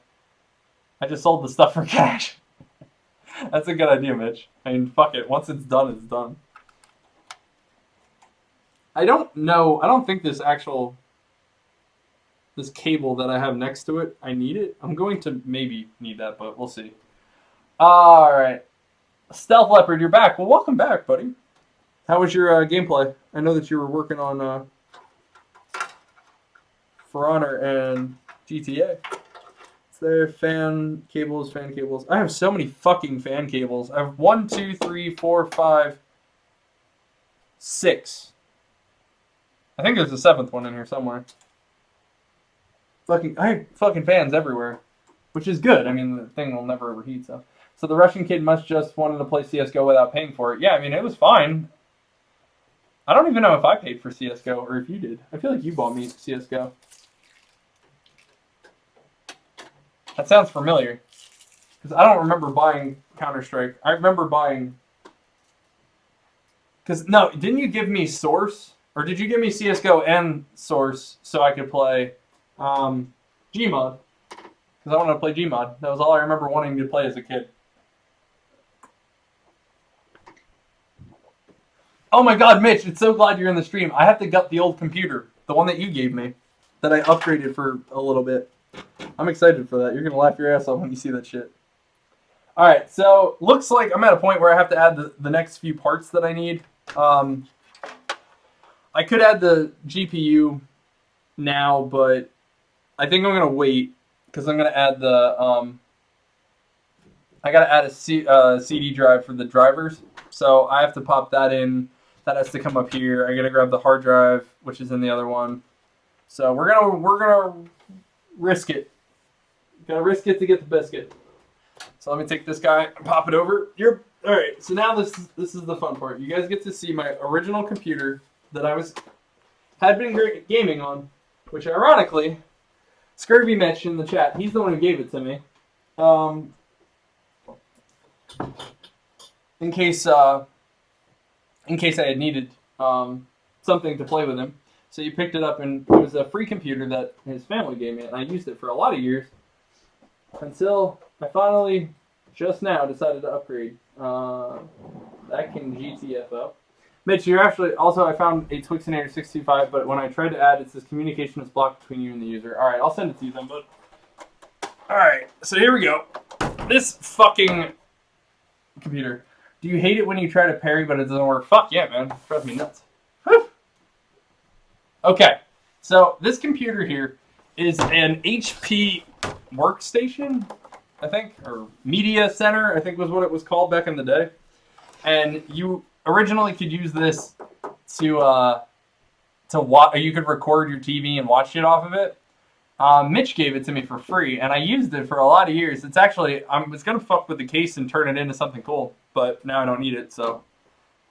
I just sold the stuff for cash. That's a good idea, Mitch. I mean, fuck it. Once it's done, it's done. I don't know. I don't think this cable that I have next to it, I need it. I'm going to maybe need that, but we'll see. Alright. Stealth Leopard, you're back. Well, welcome back, buddy. How was your gameplay? I know that you were working on For Honor and GTA. There, fan cables. I have so many fucking fan cables. I have 1, 2, 3, 4, 5, 6. I think there's a 7th one in here somewhere. I have fucking fans everywhere, which is good. I mean, the thing will never overheat, so. So the Russian kid must just wanted to play CS:GO without paying for it. Yeah, I mean, it was fine. I don't even know if I paid for CS:GO or if you did. I feel like you bought me CS:GO. That sounds familiar. Because I don't remember buying Counter-Strike. I remember buying... Because, no, didn't you give me Source? Or did you give me CS:GO and Source so I could play Gmod? Because I wanted to play Gmod. That was all I remember wanting to play as a kid. Oh my god, Mitch, it's so glad you're in the stream. I have to gut the old computer. The one that you gave me. That I upgraded for a little bit. I'm excited for that. You're going to laugh your ass off when you see that shit. Alright, so looks like I'm at a point where I have to add the next few parts that I need. I could add the GPU now, but I think I'm going to wait. Because I'm going to add the... I got to add a CD drive for the drivers. So I have to pop that in. That has to come up here. I gotta grab the hard drive, which is in the other one. So we're gonna risk it. Gotta risk it to get the biscuit. So let me take this guy and pop it over. All right. So now this is the fun part. You guys get to see my original computer that had been gaming on, which ironically, Scurvy Mitch in the chat. He's the one who gave it to me. In case I had needed something to play with him. So he picked it up, and it was a free computer that his family gave me, and I used it for a lot of years until I finally, just now, decided to upgrade. That can GTFO. Mitch, you're actually, also I found a Twixinator 625, but when I tried to add, it says communication is blocked between you and the user. Alright, I'll send it to you then, bud. Alright, so here we go. This fucking computer. Do you hate it when you try to parry but it doesn't work? Fuck yeah, man. It drives me nuts. Whew. Okay, so this computer here is an HP workstation, I think, or media center, I think was what it was called back in the day. And you originally could use this to watch. You could record your TV and watch it off of it. Mitch gave it to me for free, and I used it for a lot of years. It's actually, it's gonna fuck with the case and turn it into something cool, but now I don't need it. So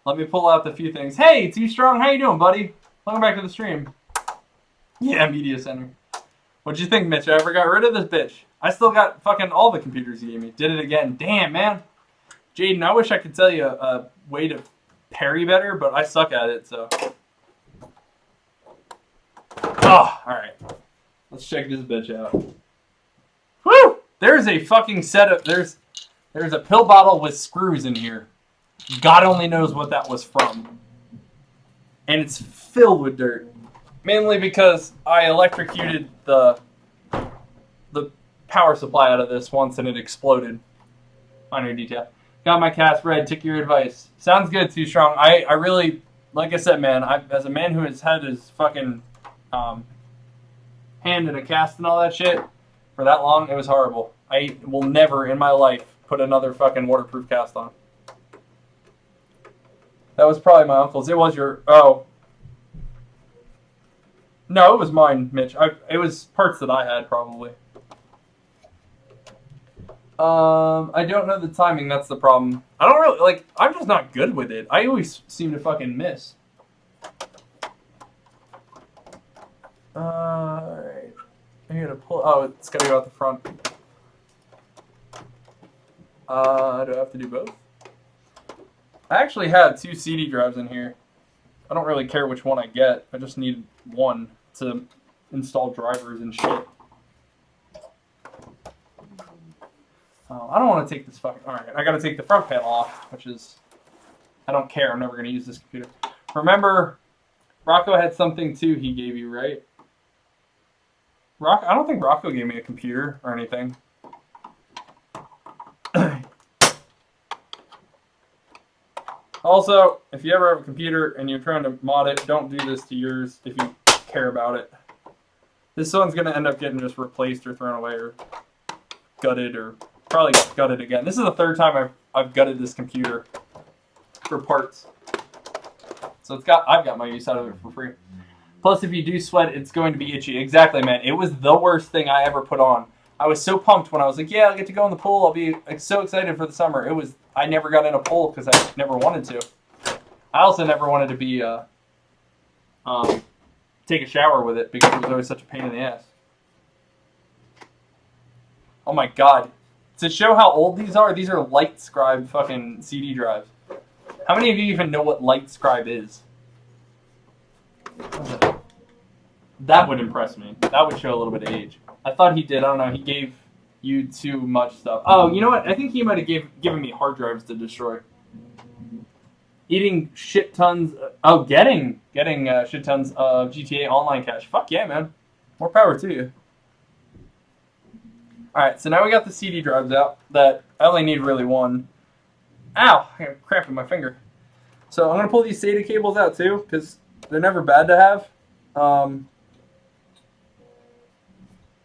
let me pull out the few things. Hey, Too Strong, how you doing, buddy? Welcome back to the stream. Yeah, media center. What'd you think, Mitch? I ever got rid of this bitch? I still got fucking all the computers you gave me. Did it again. Damn, man. Jaden, I wish I could tell you a way to parry better, but I suck at it, so. Oh, alright. Let's check this bitch out. Woo! There's a fucking setup. There's a pill bottle with screws in here. God only knows what that was from. And it's filled with dirt. Mainly because I electrocuted the power supply out of this once and it exploded. Minor detail. Got my cast red. Took your advice. Sounds good, Too Strong. I really, like I said, man, as a man who has had his fucking hand in a cast and all that shit for that long, it was horrible. I will never in my life put another fucking waterproof cast on. That was probably my uncle's. It was your... Oh. No, it was mine, Mitch. It was parts that I had, probably. I don't know the timing. That's the problem. I don't really... Like, I'm just not good with it. I always seem to fucking miss. Alright. I gotta pull... Oh, it's gotta go out the front. Do I have to do both? I actually had 2 CD drives in here. I don't really care which one I get. I just need one to install drivers and shit. Oh, I don't want to take this fucking... Alright, I gotta take the front panel off, which is... I don't care. I'm never gonna use this computer. Remember, Rocco had something too he gave you, right? I don't think Rocco gave me a computer or anything. Also, if you ever have a computer and you're trying to mod it, don't do this to yours if you care about it. This one's going to end up getting just replaced or thrown away or gutted or probably gutted again. This is the 3rd time I've gutted this computer for parts. So I've got my use out of it for free. Plus, if you do sweat, it's going to be itchy. Exactly, man. It was the worst thing I ever put on. I was so pumped when I was like, yeah, I'll get to go in the pool. I'll be so excited for the summer. I never got in a pool because I never wanted to. I also never wanted to be, take a shower with it because it was always such a pain in the ass. Oh my god. To show how old these are LightScribe fucking CD drives. How many of you even know what LightScribe is? That would impress me. That would show a little bit of age. I thought he did. I don't know. He gave you too much stuff. Oh, you know what? I think he might have given me hard drives to destroy. Eating shit tons. Getting shit tons of GTA Online cash. Fuck yeah, man. More power to you. Alright, so now we got the CD drives out. That I only need really one. Ow! I got a cramp in my finger. So I'm going to pull these SATA cables out too, because they're never bad to have.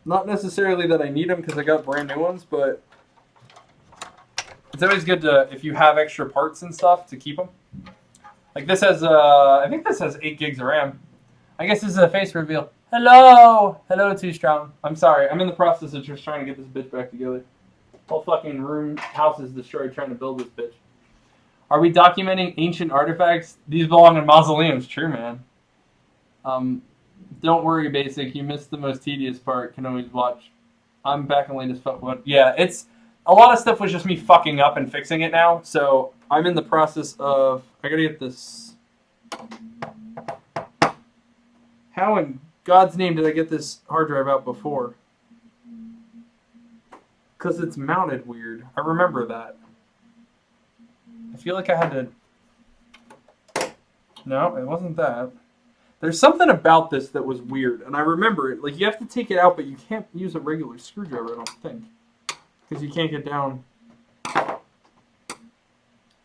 Not necessarily that I need them because I got brand new ones, but it's always good to, if you have extra parts and stuff, to keep them. Like this has, I think this has 8 gigs of RAM. I guess this is a face reveal. Hello! Hello, Too Strong. I'm sorry. I'm in the process of just trying to get this bitch back together. Whole fucking house is destroyed trying to build this bitch. Are we documenting ancient artifacts? These belong in mausoleums. True, man. Don't worry, Basic. You missed the most tedious part. Can always watch. I'm back in latest fuck one. Yeah, it's... A lot of stuff was just me fucking up and fixing it now. So, I'm in the process of... I gotta get this... How in God's name did I get this hard drive out before? Because it's mounted weird. I remember that. I feel like I had to... No, it wasn't that. There's something about this that was weird, and I remember it. Like, you have to take it out, but you can't use a regular screwdriver, I don't think. Because you can't get down.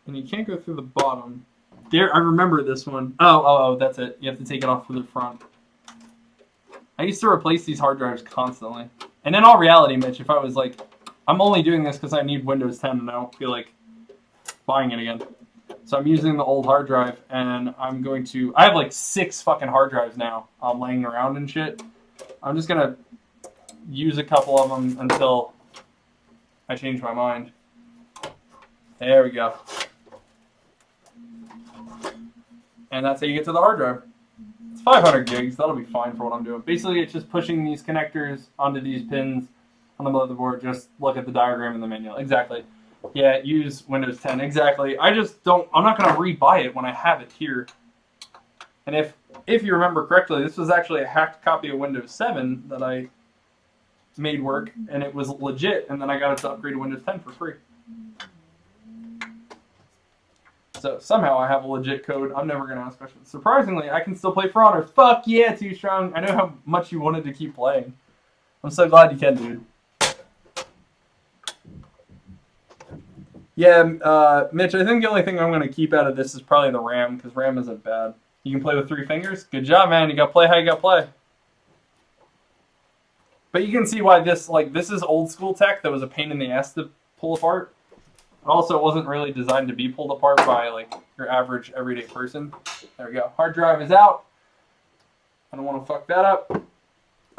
And you can't go through the bottom. There, I remember this one. Oh, that's it. You have to take it off through the front. I used to replace these hard drives constantly. And in all reality, Mitch, if I was like... I'm only doing this because I need Windows 10 and I don't feel like buying it again. So I'm using the old hard drive, and I'm going to... I have like 6 fucking hard drives now laying around and shit. I'm just going to use a couple of them until I change my mind. There we go. And that's how you get to the hard drive. It's 500 gigs. That'll be fine for what I'm doing. Basically, it's just pushing these connectors onto these pins on the motherboard. Just look at the diagram in the manual. Exactly. Yeah, use Windows 10. Exactly. I just don't... I'm not going to rebuy it when I have it here. And if you remember correctly, this was actually a hacked copy of Windows 7 that I made work, and it was legit, and then I got it to upgrade to Windows 10 for free. So somehow I have a legit code. I'm never going to ask questions. Surprisingly, I can still play For Honor. Fuck yeah, Too Strong. I know how much you wanted to keep playing. I'm so glad you can, dude. Yeah, Mitch, I think the only thing I'm going to keep out of this is probably the RAM, because RAM isn't bad. You can play with 3 fingers? Good job, man. You got to play how you got to play. But you can see why this is old school tech that was a pain in the ass to pull apart. Also, it wasn't really designed to be pulled apart by, like, your average everyday person. There we go. Hard drive is out. I don't want to fuck that up.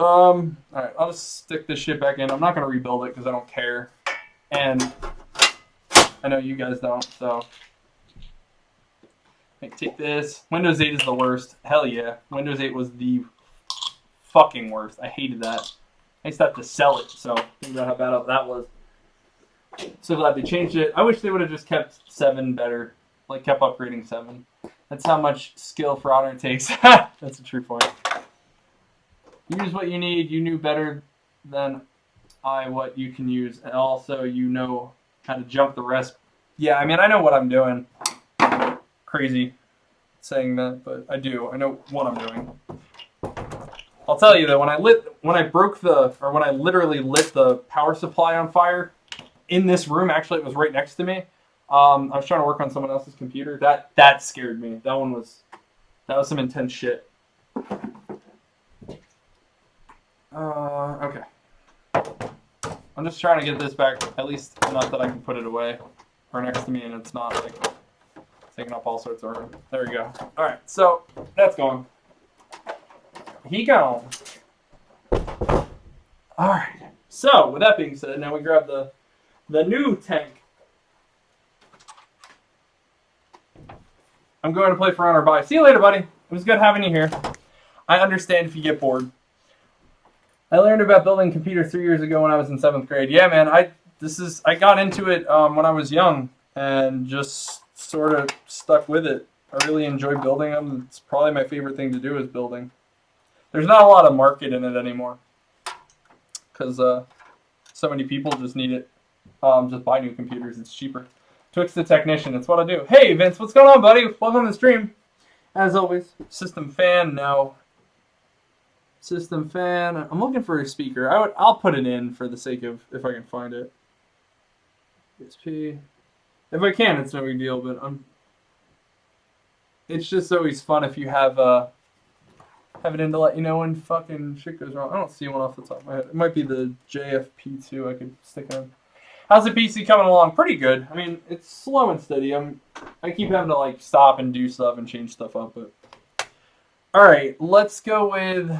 Alright, I'll just stick this shit back in. I'm not going to rebuild it because I don't care. And... I know you guys don't, so... Take this. Windows 8 is the worst. Hell yeah. Windows 8 was the fucking worst. I hated that. I used to have to sell it, so think about how bad that was. So glad they changed it. I wish they would have just kept 7 better. Like, kept upgrading 7. That's how much skill For Honor takes. That's a true point. Use what you need. You knew better than I what you can use. And also, you know... how to jump the rest. Yeah, I mean, I know what I'm doing. Crazy saying that, but I do. I know what I'm doing. I'll tell you that when I literally lit the power supply on fire in this room, actually it was right next to me. I was trying to work on someone else's computer. That scared me. That was some intense shit. Okay. I'm just trying to get this back, at least enough that I can put it away, or next to me, and it's not like taking up all sorts of room. There we go. All right, so that's gone. He gone. Alright. So, with that being said, now we grab the new tank. I'm going to play For Honor. Bye. See you later, buddy. It was good having you here. I understand if you get bored. I learned about building computers 3 years ago when I was in 7th grade. Yeah, man. I got into it when I was young and just sort of stuck with it. I really enjoy building them. It's probably my favorite thing to do is building. There's not a lot of market in it anymore because so many people just need it. Just buy new computers. It's cheaper. Twix the Technician. It's what I do. Hey, Vince. What's going on, buddy? Welcome to the stream. As always, System Fan. No. System Fan. I'm looking for a speaker. I'll put it in for the sake of if I can find it. PSP. If I can, it's no big deal. But it's just always fun if you have it in to let you know when fucking shit goes wrong. I don't see one off the top of my head. It might be the JFP2 I could stick on. How's the PC coming along? Pretty good. I mean, it's slow and steady. I keep having to like stop and do stuff and change stuff up, but all right, let's go with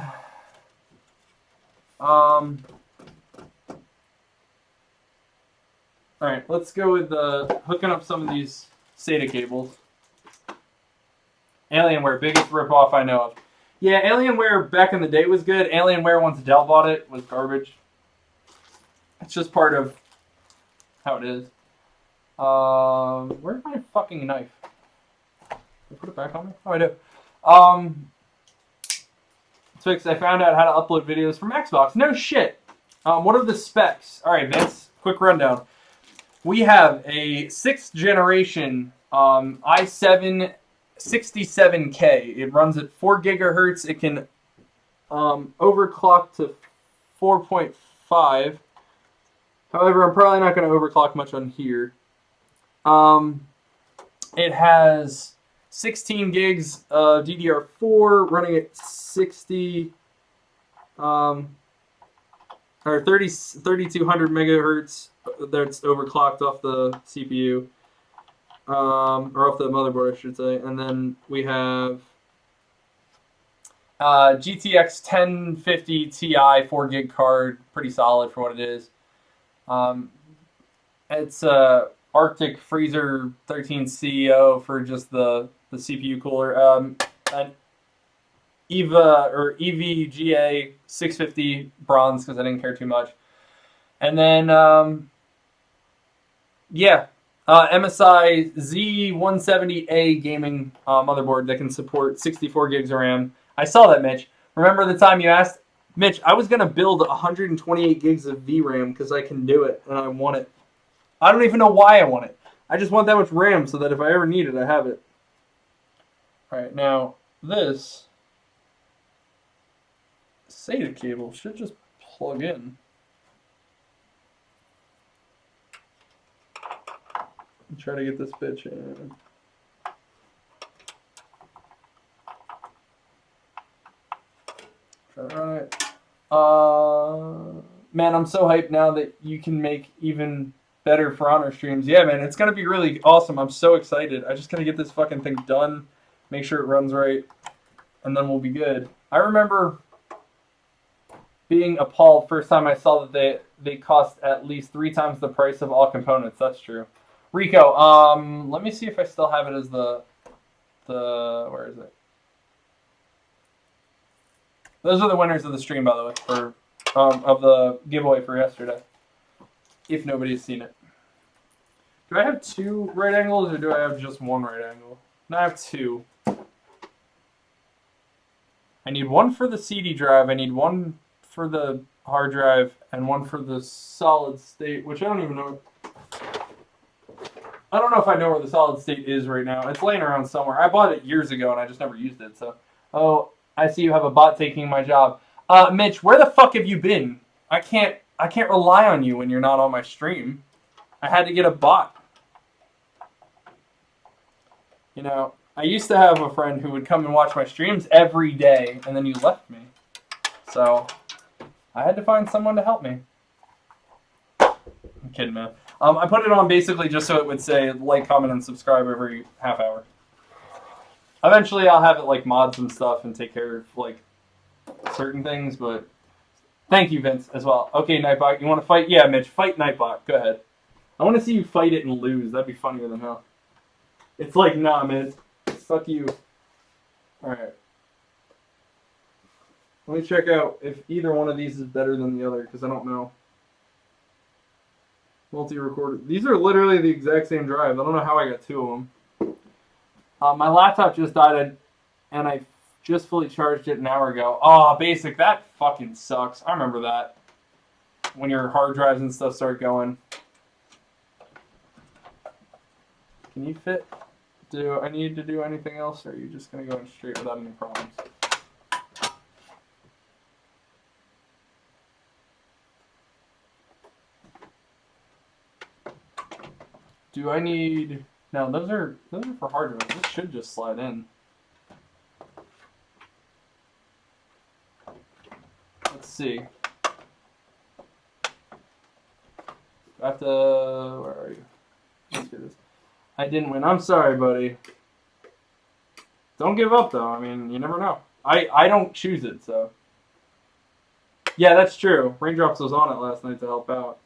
all right, let's go with hooking up some of these SATA cables. Alienware, biggest ripoff I know of. Yeah, Alienware back in the day was good. Alienware once Dell bought it was garbage. It's just part of how it is. Where's my fucking knife? Did I put it back on me? Oh, I do. Twix, I found out how to upload videos from Xbox. No shit. What are the specs? All right, Vince, quick rundown. We have a 6th generation i7 67K. It runs at 4 gigahertz. It can overclock to 4.5. However, I'm probably not going to overclock much on here. It has 16 gigs of DDR4 running at 60 or 3200 megahertz. That's overclocked off the CPU. Or off the motherboard, I should say. And then we have GTX 1050 Ti 4 gig card, pretty solid for what it is. It's Arctic Freezer 13 CEO for just the CPU cooler. An EVA or EVGA 650 bronze because I didn't care too much. And then yeah. MSI Z170A gaming motherboard that can support 64 gigs of RAM. I saw that, Mitch. Remember the time you asked? Mitch, I was going to build 128 gigs of VRAM because I can do it and I want it. I don't even know why I want it. I just want that much RAM so that if I ever need it, I have it. Alright, now this SATA cable should just plug in. Try to get this bitch in. Try to run it. Man, I'm so hyped now that you can make even better For Honor streams. Yeah, man, it's gonna be really awesome. I'm so excited. I just gotta get this fucking thing done, make sure it runs right, and then we'll be good. I remember being appalled first time I saw that they cost at least 3 times the price of all components. That's true. Rico, let me see if I still have it as the where is it? Those are the winners of the stream, by the way, for of the giveaway for yesterday. If nobody's seen it. Do I have 2 right angles or do I have just 1 right angle? No, I have 2. I need 1 for the CD drive, I need 1 for the hard drive, and 1 for the solid state, which I don't even know. I don't know if I know where the solid state is right now. It's laying around somewhere. I bought it years ago and I just never used it. So, oh, I see you have a bot taking my job. Mitch, where the fuck have you been? I can't rely on you when you're not on my stream. I had to get a bot. You know, I used to have a friend who would come and watch my streams every day, and then you left me. So, I had to find someone to help me. I'm kidding, man. I put it on basically just so it would say like, comment, and subscribe every half hour. Eventually, I'll have it like mods and stuff and take care of like certain things, but thank you, Vince, as well. Okay, Nightbot, you want to fight? Yeah, Mitch, fight Nightbot. Go ahead. I want to see you fight it and lose. That'd be funnier than hell. It's like, nah, man. Fuck you. Alright. Let me check out if either one of these is better than the other, because I don't know. Multi-recorder. These are literally the exact same drive. I don't know how I got two of them. My laptop just died, and I just fully charged it an hour ago. Oh, basic. That fucking sucks. I remember that. When your hard drives and stuff start going. Can you fit? Do I need to do anything else, or are you just going to go in straight without any problems? Do I need... No, those are for hard drives. This should just slide in. Let's see. I have to... Where are you? Let's do this. I didn't win. I'm sorry, buddy. Don't give up, though. I mean, you never know. I don't choose it, so... Yeah, that's true. Raindrops was on it last night to help out.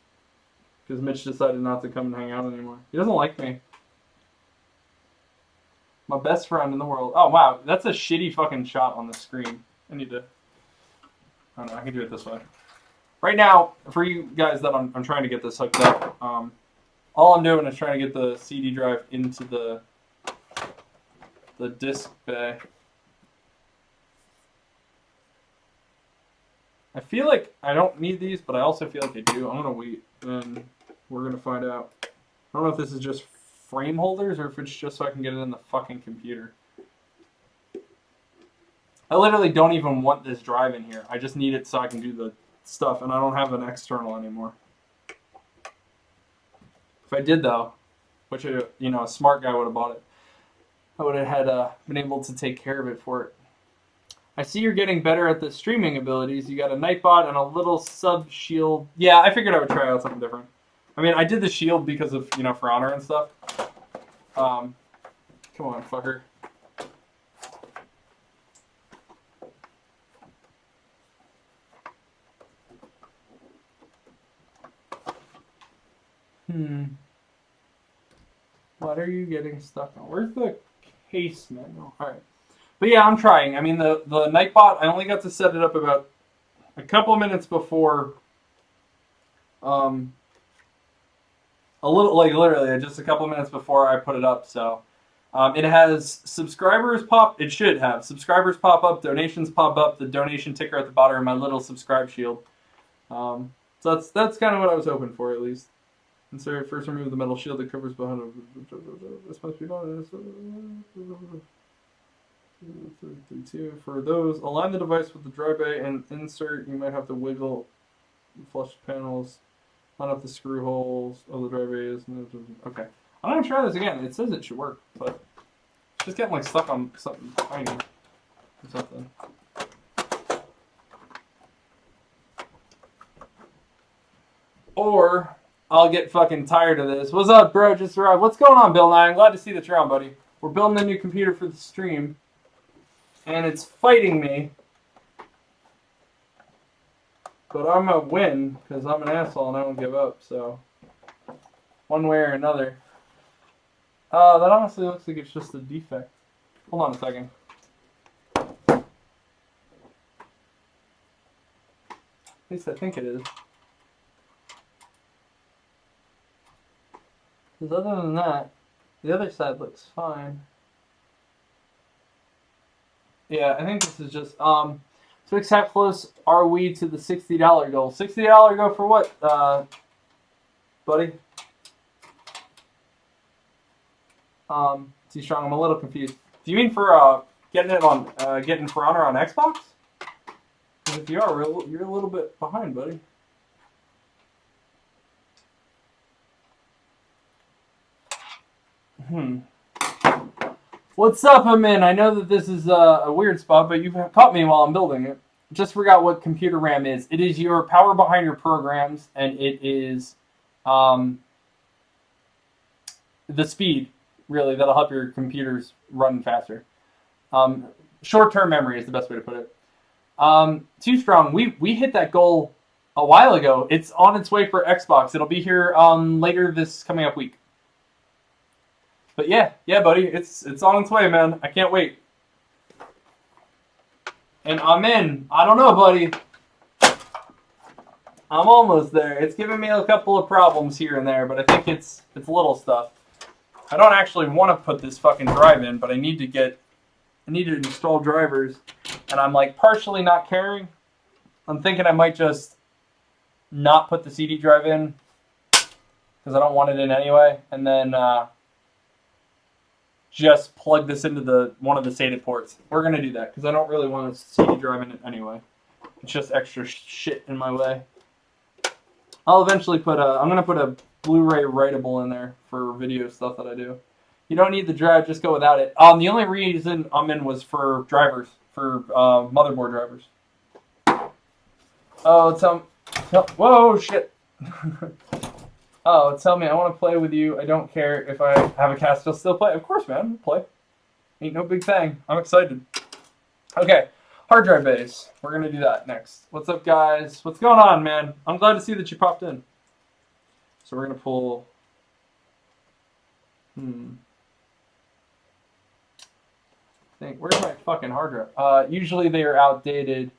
Because Mitch decided not to come and hang out anymore. He doesn't like me. My best friend in the world. Oh, wow. That's a shitty fucking shot on the screen. I need to... Oh, no. I can do it this way. Right now, for you guys that I'm trying to get this hooked up, all I'm doing is trying to get the CD drive into the disc bay. I feel like I don't need these, but I also feel like I do. I'm going to wait, and we're going to find out. I don't know if this is just frame holders or if it's just so I can get it in the fucking computer. I literally don't even want this drive in here. I just need it so I can do the stuff, and I don't have an external anymore. If I did, though, which, a smart guy would have bought it, I would have had been able to take care of it for it. I see you're getting better at the streaming abilities. You got a Nightbot and a little sub-shield. Yeah, I figured I would try out something different. I mean, I did the shield because of, For Honor and stuff. Come on, fucker. What are you getting stuck on? Where's the case manual? Alright. But yeah, I'm trying. I mean, the Nightbot, I only got to set it up about a couple minutes before, a little, like literally just a couple minutes before I put it up, so. It has subscribers pop, it should have. Subscribers pop up, donations pop up, the donation ticker at the bottom, and my little subscribe shield. So that's kind of what I was hoping for, at least. Insert, first remove the metal shield that covers behind it. This must be done. For those, align the device with the dry bay and insert. You might have to wiggle the flush panels, line up the screw holes of the dry bays. Okay, I'm gonna try this again. It says it should work, but it's just getting like stuck on something tiny or something. Or I'll get fucking tired of this. What's up, bro? Just arrived. What's going on, Bill Nye? I'm glad to see that you're on, buddy. We're building a new computer for the stream. And it's fighting me. But I'm going to win, because I'm an asshole and I don't give up, so. One way or another. That honestly looks like it's just a defect. Hold on a second. At least I think it is. Because other than that, the other side looks fine. Yeah, I think this is just, Twix, how close are we to the $60 goal? $60 goal for what, buddy? T-Strong, I'm a little confused. Do you mean for, getting For Honor on Xbox? Because if you are, you're a little bit behind, buddy. What's up, Amin? I know that this is a weird spot, but you've caught me while I'm building it. Just forgot what computer RAM is. It is your power behind your programs, and it is the speed, really, that'll help your computers run faster. Short-term memory is the best way to put it. Too Strong. We hit that goal a while ago. It's on its way for Xbox. It'll be here later this coming up week. But yeah, buddy, it's on its way, man. I can't wait. And I'm in. I don't know, buddy. I'm almost there. It's giving me a couple of problems here and there, but I think it's little stuff. I don't actually want to put this fucking drive in, but I need to install drivers, and I'm like partially not caring. I'm thinking I might just not put the CD drive in because I don't want it in anyway, and then just plug this into one of the SATA ports. We're gonna do that because I don't really want a CD drive in it anyway. It's just extra shit in my way. I'll eventually I'm gonna put a Blu-ray writable in there for video stuff that I do. You don't need the drive, just go without it. The only reason I'm in was for drivers, for motherboard drivers. Oh, whoa, shit. Oh, tell me, I want to play with you. I don't care if I have a cast. I'll still play. Of course, man. Play. Ain't no big thing. I'm excited. Okay, hard drive base. We're going to do that next. What's up, guys? What's going on, man? I'm glad to see that you popped in. So we're going to pull... Where's my fucking hard drive? Usually they are outdated.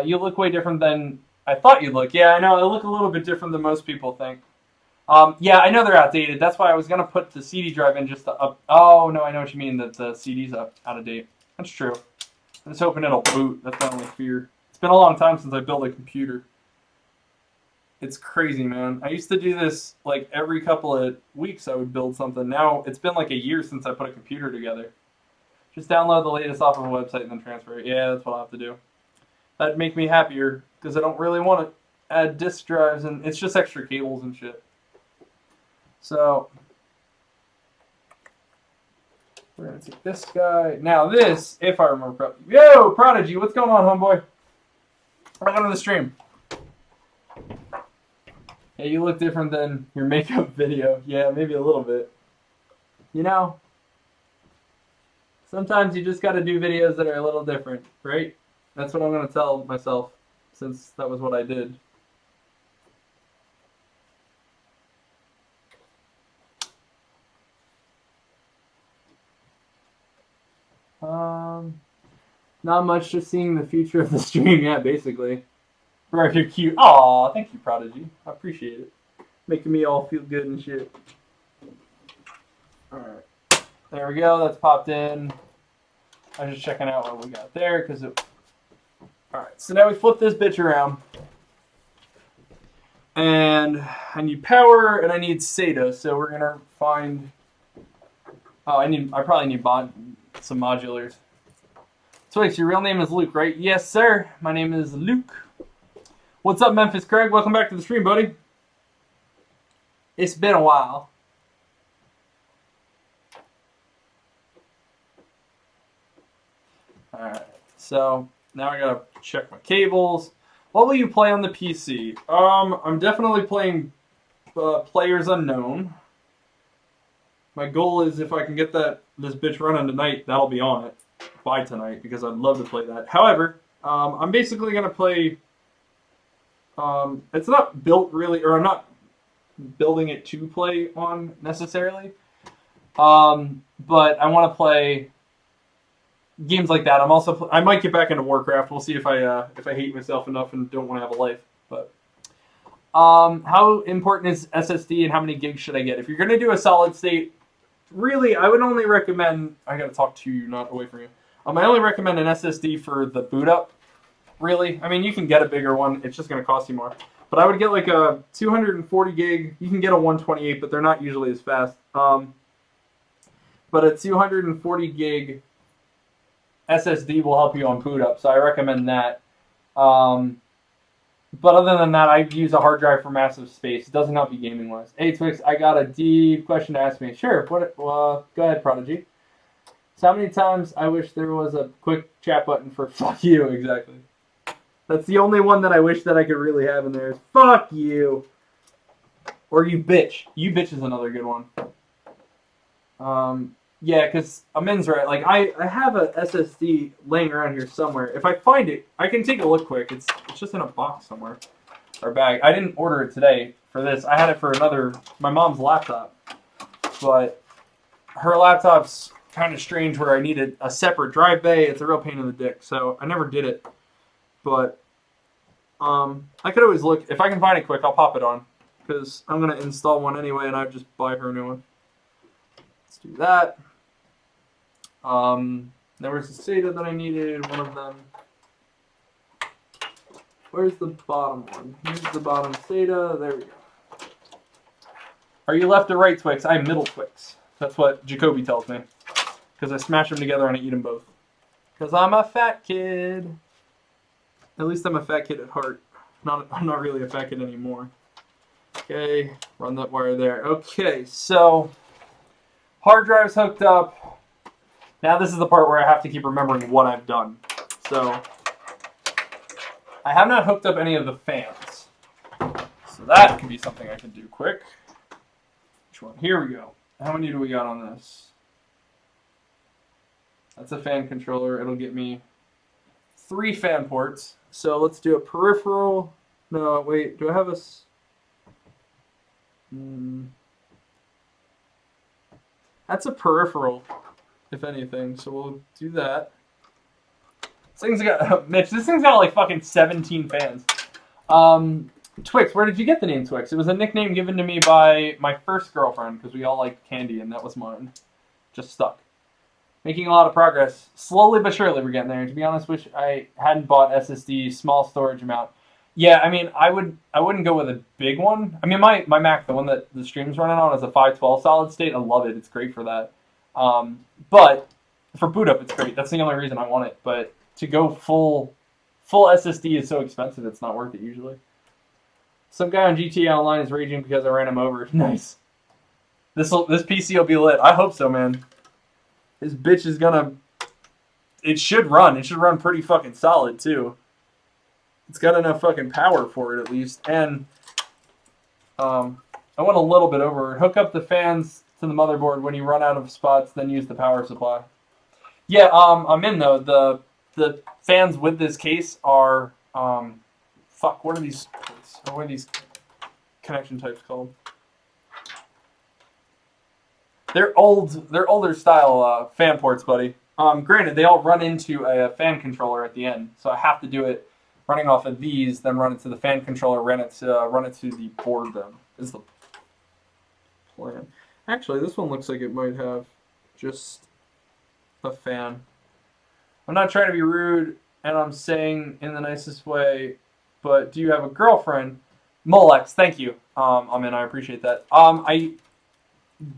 You look way different than I thought you'd look. Yeah, I know. I look a little bit different than most people think. Yeah, I know they're outdated. That's why I was going to put the CD drive in just to up... Oh, no, I know what you mean, that the CD's out of date. That's true. I'm just hoping it'll boot. That's my only fear. It's been a long time since I built a computer. It's crazy, man. I used to do this like every couple of weeks I would build something. Now it's been like a year since I put a computer together. Just download the latest off of a website and then transfer it. Yeah, that's what I'll have to do. That'd make me happier because I don't really want to add disk drives and it's just extra cables and shit. So we're going to take this guy. Now this, if I remember. Yo, Prodigy, what's going on, homeboy? Welcome to the stream. Hey, you look different than your makeup video. Yeah, maybe a little bit. You know, sometimes you just got to do videos that are a little different, right? That's what I'm going to tell myself, since that was what I did. Not much, just seeing the future of the stream, yeah, basically. Right, you're cute. Aw, thank you, Prodigy. I appreciate it. Making me all feel good and shit. Alright. There we go, that's popped in. I was just checking out what we got there, because it... Alright, so now we flip this bitch around. And I need power, and I need SATA, so we're gonna find... Oh, I probably need some modulars. Twix, your real name is Luke, right? Yes, sir. My name is Luke. What's up, Memphis Craig? Welcome back to the stream, buddy. It's been a while. Alright, so now I gotta check my cables. What will you play on the PC? I'm definitely playing Players Unknown. My goal is if I can get this bitch running tonight, that'll be on it by tonight because I'd love to play that. However, I'm basically gonna play. It's not built really, or I'm not building it to play on necessarily. But I want to play games like that. I might get back into Warcraft. We'll see if I hate myself enough and don't want to have a life. But how important is SSD and how many gigs should I get? If you're gonna do a solid state, really, I would only recommend. I gotta talk to you, not away from you. I only recommend an SSD for the boot up. Really, I mean, you can get a bigger one. It's just gonna cost you more. But I would get like a 240 gig. You can get a 128, but they're not usually as fast. But a 240 gig SSD will help you on boot up, so I recommend that. But other than that, I use a hard drive for massive space. It doesn't help you gaming wise. Hey Twix, I got a deep question to ask me. Sure. Go ahead, Prodigy. So how many times I wish there was a quick chat button for fuck you? Exactly. That's the only one that I wish that I could really have in there is fuck you. Or you bitch. You bitch is another good one. Yeah, because Amin's right. Like, I have a SSD laying around here somewhere. If I find it, I can take a look quick. It's just in a box somewhere. Or bag. I didn't order it today for this. I had it for my mom's laptop. But her laptop's kind of strange where I needed a separate drive bay. It's a real pain in the dick. So I never did it. But I could always look. If I can find it quick, I'll pop it on. Because I'm going to install one anyway, and I'd just buy her a new one. Let's do that. There was a SATA that I needed, one of them. Where's the bottom one? Here's the bottom SATA. There we go. Are you left or right Twix? I'm middle Twix. That's what Jacoby tells me. Because I smash them together and I eat them both. Because I'm a fat kid. At least I'm a fat kid at heart. I'm not really a fat kid anymore. Okay, run that wire there. Okay, so hard drive's hooked up. Now this is the part where I have to keep remembering what I've done. So I have not hooked up any of the fans. So that can be something I can do quick. Which one? Here we go. How many do we got on this? That's a fan controller. It'll get me 3 fan ports. So let's do a peripheral. No, wait. Do I have a... That's a peripheral, if anything. So we'll do that. This thing's got... Mitch, this thing's got like fucking 17 fans. Twix, where did you get the name Twix? It was a nickname given to me by my first girlfriend because we all liked candy and that was mine. Just stuck. Making a lot of progress. Slowly but surely we're getting there. To be honest, wish I hadn't bought SSD, small storage amount. Yeah, I mean, I wouldn't go with a big one. I mean, my Mac, the one that the stream's running on, is a 512 solid state. I love it. It's great for that. But for boot up, it's great. That's the only reason I want it. But to go full SSD is so expensive, it's not worth it usually. Some guy on GTA Online is raging because I ran him over. Nice. This PC will be lit. I hope so, man. This bitch is gonna... It should run. It should run pretty fucking solid, too. It's got enough fucking power for it, at least. And I went a little bit over. Hook up the fans to the motherboard when you run out of spots, then use the power supply. Yeah, I'm in, though. The fans with this case are... fuck, what are these ports? Or what are these connection types called? They're older style fan ports, buddy. Granted, they all run into a fan controller at the end, so I have to do it running off of these, then run it to the fan controller, run it to the board. Then is the plan. Actually, this one looks like it might have just a fan. I'm not trying to be rude, and I'm saying in the nicest way, but do you have a girlfriend? Molex, thank you. I appreciate that. I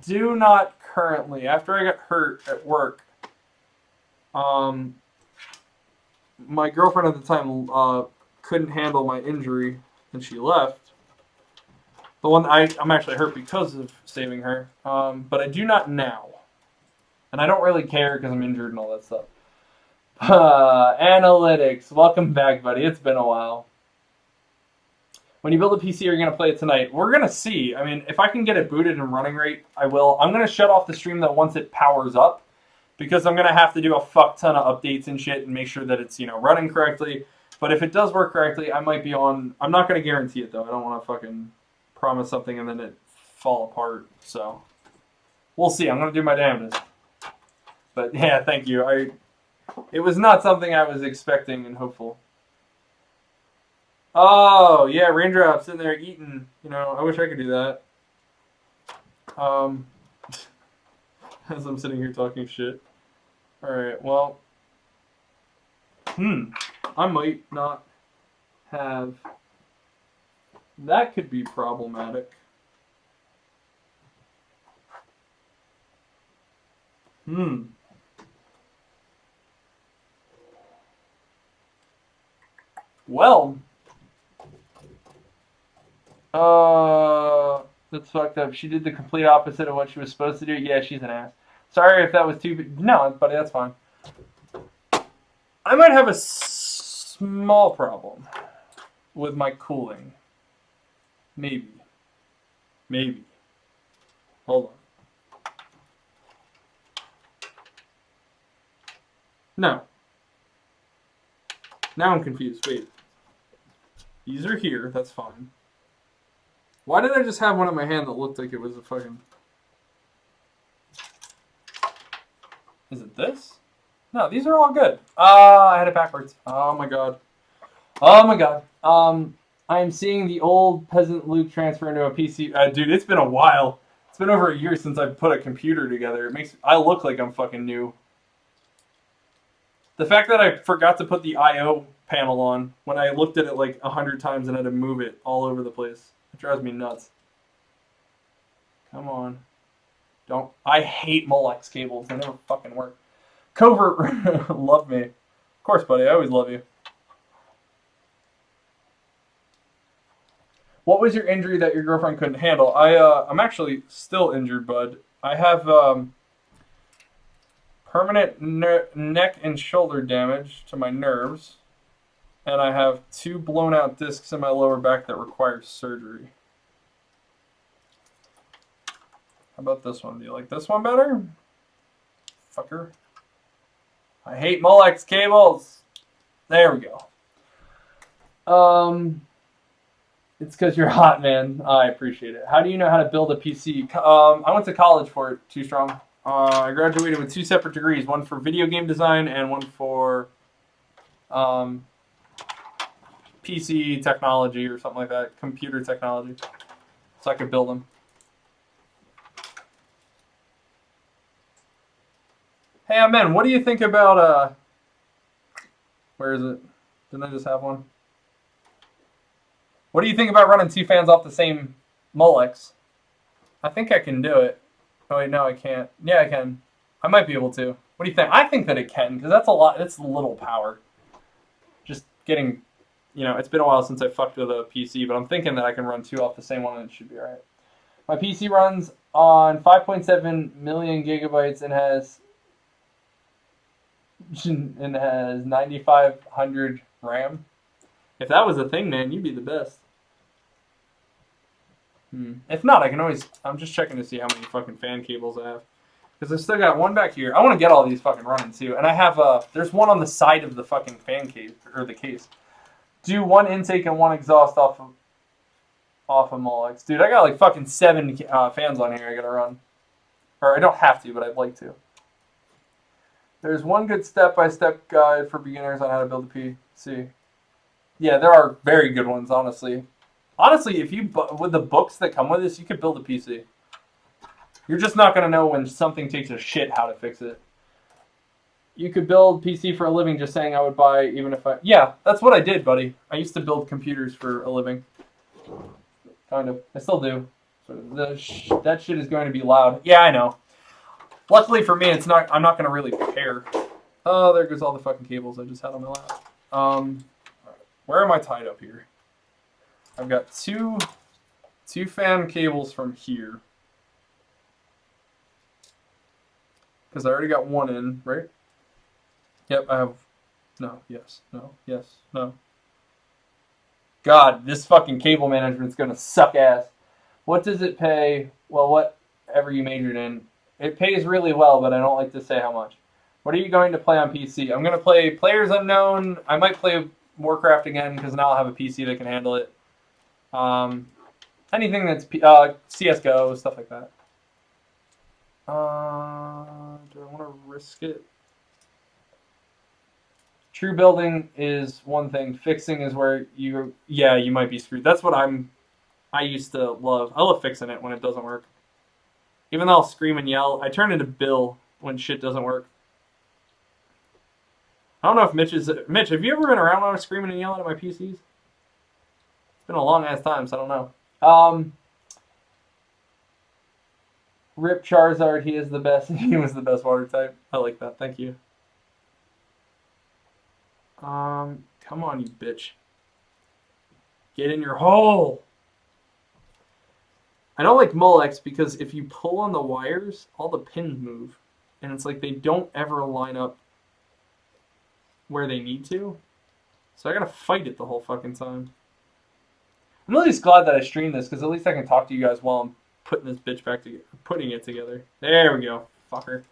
do not currently. After I got hurt at work, my girlfriend at the time couldn't handle my injury, and she left. The one I'm actually hurt because of saving her, but I do not now, and I don't really care because I'm injured and all that stuff. Analytics, welcome back, buddy. It's been a while. When you build a PC, are you going to play it tonight? We're going to see. I mean, if I can get it booted and running right, I will. I'm going to shut off the stream, though, once it powers up, because I'm going to have to do a fuck ton of updates and shit and make sure that it's, running correctly. But if it does work correctly, I might be on... I'm not going to guarantee it, though. I don't want to fucking promise something and then it fall apart. So, we'll see. I'm going to do my damnedest. But, yeah, thank you. It was not something I was expecting and hopeful. Oh, yeah, Raindrops in there eating. I wish I could do that. As I'm sitting here talking shit. Alright, well. I might not have... That could be problematic. Well... that's fucked up. She did the complete opposite of what she was supposed to do. Yeah, she's an ass. Sorry if that was too... No, buddy, that's fine. I might have a small problem with my cooling. Maybe. Hold on. No. Now I'm confused. Wait. These are here. That's fine. Why did I just have one in my hand that looked like it was a fucking... Is it this? No, these are all good. I had it backwards. Oh my god. Oh my god. I am seeing the old peasant Luke transfer into a PC. Dude, it's been a while. It's been over a year since I've put a computer together. I look like I'm fucking new. The fact that I forgot to put the I/O panel on when I looked at it like 100 times and had to move it all over the place. It drives me nuts. Come on. Don't. I hate Molex cables. They never fucking work. Covert, love me. Of course, buddy. I always love you. What was your injury that your girlfriend couldn't handle? I'm actually still injured, bud. I have permanent neck and shoulder damage to my nerves, and I have 2 blown out discs in my lower back that require surgery. How about this one? Do you like this one better? Fucker. I hate Molex cables. There we go. It's because you're hot, man. I appreciate it. How do you know how to build a PC? I went to college for it, Too Strong. I graduated with 2 separate degrees, one for video game design and one for PC technology or something like that, computer technology, so I could build them. Hey, Amen, what do you think about, where is it? Didn't I just have one? What do you think about running 2 fans off the same Molex? I think I can do it. Oh wait, no I can't. Yeah, I can. I might be able to. What do you think? I think that it can, because that's a lot, it's little power. Just getting, it's been a while since I fucked with a PC, but I'm thinking that I can run 2 off the same one and it should be alright. My PC runs on 5.7 million gigabytes and has 9,500 RAM. If that was a thing, man, you'd be the best. If not, I can always... I'm just checking to see how many fucking fan cables I have. Because I've still got one back here. I want to get all these fucking running, too. And I have... there's one on the side of the fucking fan case, or the case. Do 1 intake and 1 exhaust off of Molex. Dude, I got like fucking 7 fans on here I gotta run. Or I don't have to, but I'd like to. There's one good step-by-step guide for beginners on how to build a PC. Yeah, there are very good ones, honestly. Honestly, if you with the books that come with this, you could build a PC. You're just not gonna know when something takes a shit how to fix it. You could build PC for a living just saying I would buy even if I... Yeah, that's what I did, buddy. I used to build computers for a living. Kind of. I still do. So that shit is going to be loud. Yeah, I know. Luckily for me, it's not. I'm not going to really care. Oh, there goes all the fucking cables I just had on my lap. Where am I tied up here? I've got two fan cables from here. Because I already got 1 in, right? Yep, I have... No, yes, no, yes, no. God, this fucking cable management's gonna suck ass. What does it pay? Well, whatever you majored in. It pays really well, but I don't like to say how much. What are you going to play on PC? I'm going to play Players Unknown. I might play Warcraft again, because now I'll have a PC that can handle it. Anything that's CSGO, stuff like that. Do I want to risk it? True building is one thing. Fixing is where you might be screwed. That's what I used to love. I love fixing it when it doesn't work. Even though I'll scream and yell, I turn into Bill when shit doesn't work. I don't know if Mitch, have you ever been around when I was screaming and yelling at my PCs? It's been a long ass time, so I don't know. Rip Charizard, he is the best. He was the best water type. I like that. Thank you. Come on, you bitch. Get in your hole. I don't like Molex because if you pull on the wires, all the pins move. And it's like they don't ever line up where they need to. So I gotta fight it the whole fucking time. I'm really just glad that I streamed this because at least I can talk to you guys while I'm putting this bitch back together. Putting it together. There we go. Fucker.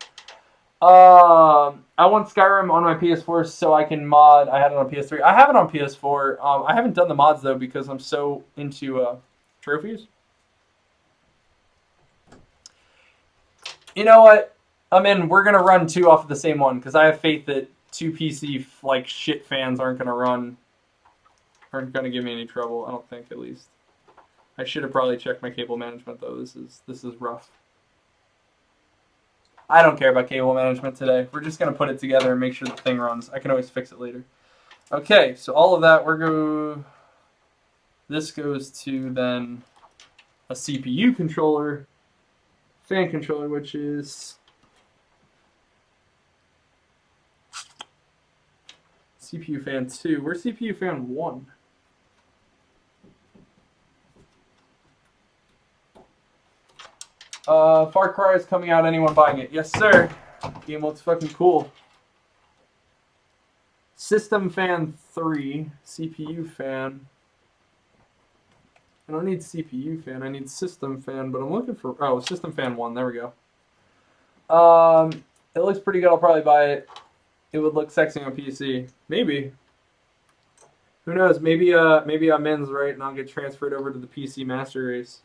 I want Skyrim on my PS4 so I can mod. I had it on PS3. I have it on PS4. I haven't done the mods though because I'm so into trophies. You know what? We're gonna run 2 off of the same one because I have faith that 2 PC like shit fans aren't gonna give me any trouble. I don't think, at least. I should have probably checked my cable management though. This is rough. I don't care about cable management today. We're just gonna put it together and make sure the thing runs. I can always fix it later. Okay, so all of that this goes to then a CPU controller, fan controller, which is CPU fan 2. Where's CPU fan 1? Far Cry is coming out. Anyone buying it? Yes, sir. Game looks fucking cool. System fan 3, CPU fan. I don't need CPU fan. I need system fan, but I'm looking for system fan 1. There we go. It looks pretty good. I'll probably buy it. It would look sexy on PC. Maybe. Who knows? Maybe Min's right, and I'll get transferred over to the PC Master Race,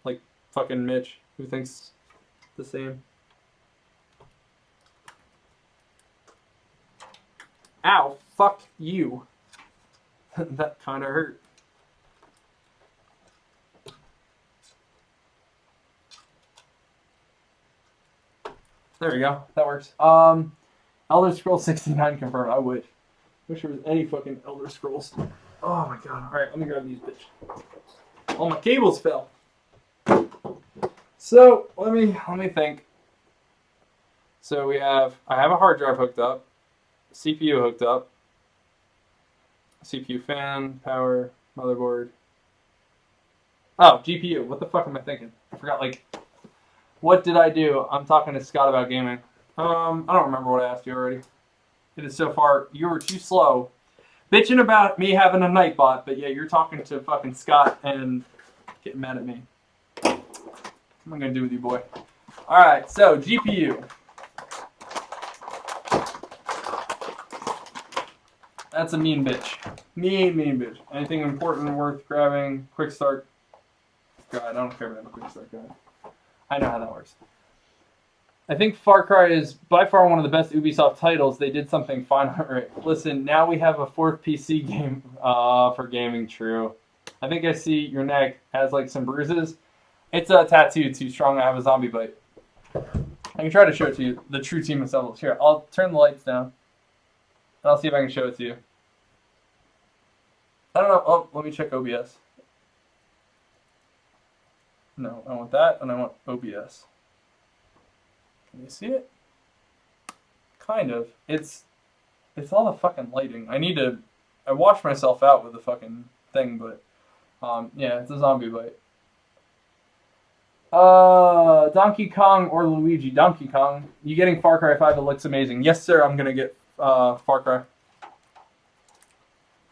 like fucking Mitch, who thinks the same. Ow! Fuck you. That kind of hurt. There we go. That works. Elder Scrolls 69 confirmed. I wish there was any fucking Elder Scrolls. Oh my god. Alright, let me grab these, bitch. All my cables fell. So, let me think. So I have a hard drive hooked up, CPU hooked up, CPU fan, power, motherboard. Oh, GPU. What the fuck am I thinking? I forgot, what did I do? I'm talking to Scott about gaming. I don't remember what I asked you already. It is so far, you were too slow. Bitching about me having a Nightbot, but yeah, you're talking to fucking Scott and getting mad at me. What am I gonna do with you, boy? Alright, so GPU. That's a mean bitch. Mean bitch. Anything important worth grabbing? Quick start. God, I don't care about a quick start guide. I know how that works. I think Far Cry is by far one of the best Ubisoft titles. They did something fine. Right. Listen, now we have a 4th PC game for gaming. True. I think I see your neck has some bruises. It's a tattoo too strong. I have a zombie bite. I can try to show it to you. The true team assembles. Here, I'll turn the lights down. And I'll see if I can show it to you. I don't know. Oh, let me check OBS. No, I want that, and I want OBS. Can you see it? Kind of. It's all the fucking lighting. I washed myself out with the fucking thing, but yeah, it's a zombie bite. Donkey Kong or Luigi? Donkey Kong. You getting Far Cry 5? It looks amazing. Yes, sir. I'm gonna get Far Cry.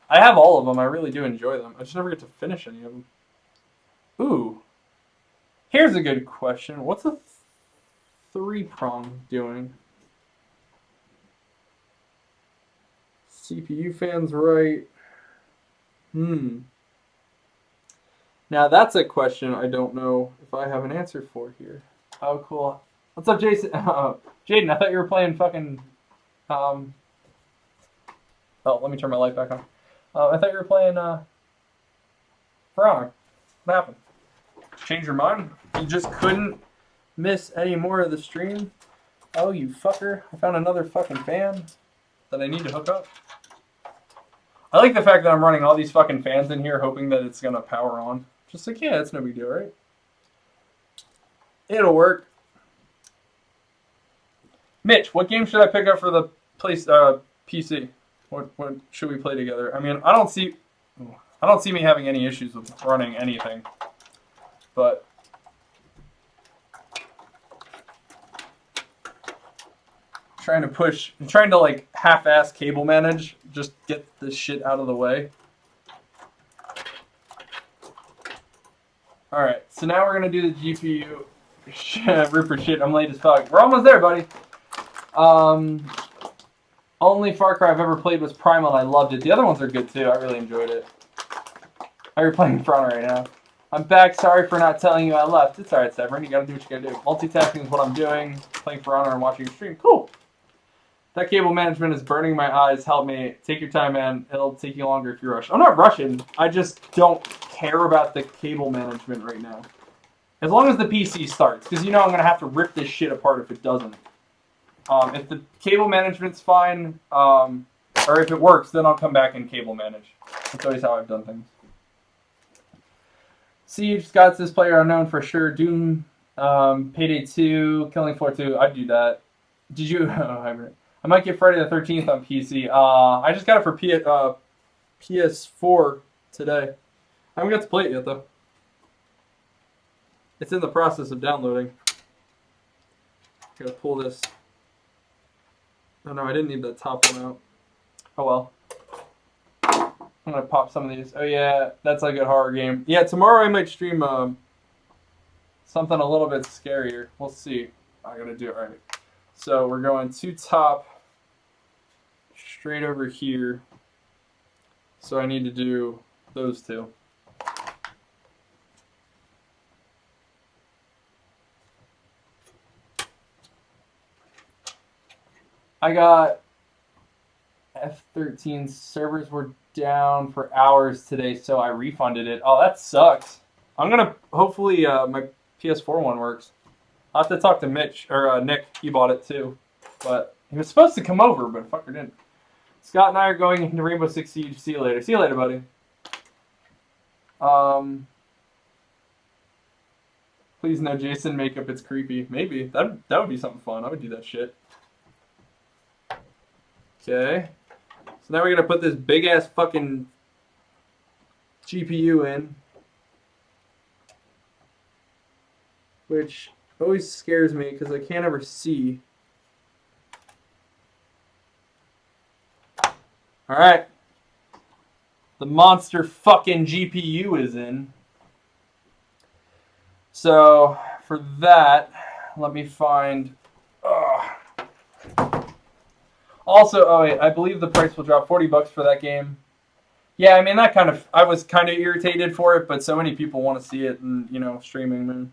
I have all of them. I really do enjoy them. I just never get to finish any of them. Ooh. Here's a good question. What's a 3-prong doing? CPU fans right. Now that's a question I don't know if I have an answer for here. Oh, cool. What's up, Jason? Jaden, I thought you were playing fucking... Oh, let me turn my light back on. I thought you were playing For Honor. What happened? Change your mind? You just couldn't miss any more of the stream? Oh, you fucker. I found another fucking fan that I need to hook up. I like the fact that I'm running all these fucking fans in here hoping that it's going to power on. Just yeah, it's no big deal, right? It'll work. Mitch, what game should I pick up for the PC? What should we play together? I mean, I don't see me having any issues with running anything. But trying to half-ass cable manage, just get this shit out of the way. Alright, so now we're gonna do the GPU. Rupert shit, I'm late as fuck. We're almost there, buddy. Only Far Cry I've ever played was Primal, and I loved it. The other ones are good too. I really enjoyed it. Oh, you're playing For Honor right now. I'm back. Sorry for not telling you I left. It's alright, Severin. You gotta do what you gotta do. Multitasking is what I'm doing. Playing For Honor and watching a stream. Cool. That cable management is burning my eyes. Help me. Take your time, man. It'll take you longer if you rush. I'm not rushing. I just don't care about the cable management right now. As long as the PC starts. Because you know I'm going to have to rip this shit apart if it doesn't. If the cable management's fine, or if it works, then I'll come back and cable manage. That's always how I've done things. Siege, Scott's this player unknown for sure. Doom, Payday 2, Killing Floor 2. I'd do that. Did you? Oh, I might get Friday the 13th on PC. I just got it for PS4 today. I haven't got to play it yet, though. It's in the process of downloading. Gotta pull this. Oh no, I didn't need that top one out. Oh well. I'm gonna pop some of these. Oh yeah, that's like a good horror game. Yeah, tomorrow I might stream something a little bit scarier. We'll see. I gotta do it right. So we're going to top, straight over here. So I need to do those two. I got F13 servers were down for hours today, so I refunded it. Oh, that sucks. I'm gonna hopefully my PS4 one works. I'll have to talk to Mitch or Nick. He bought it too, but he was supposed to come over, but fucker didn't. Scott and I are going into Rainbow Six Siege. See you later. See you later, buddy. Please no Jason makeup. It's creepy. Maybe that would be something fun. I would do that shit. Okay. So now we're gonna put this big ass fucking GPU in, which always scares me because I can't ever see. All right. The monster fucking GPU is in. So for that, let me find. Also, oh wait, I believe the price will drop $40 for that game. Yeah, I mean that kind of. I was kind of irritated for it, but so many people want to see it, and you know, streaming, man.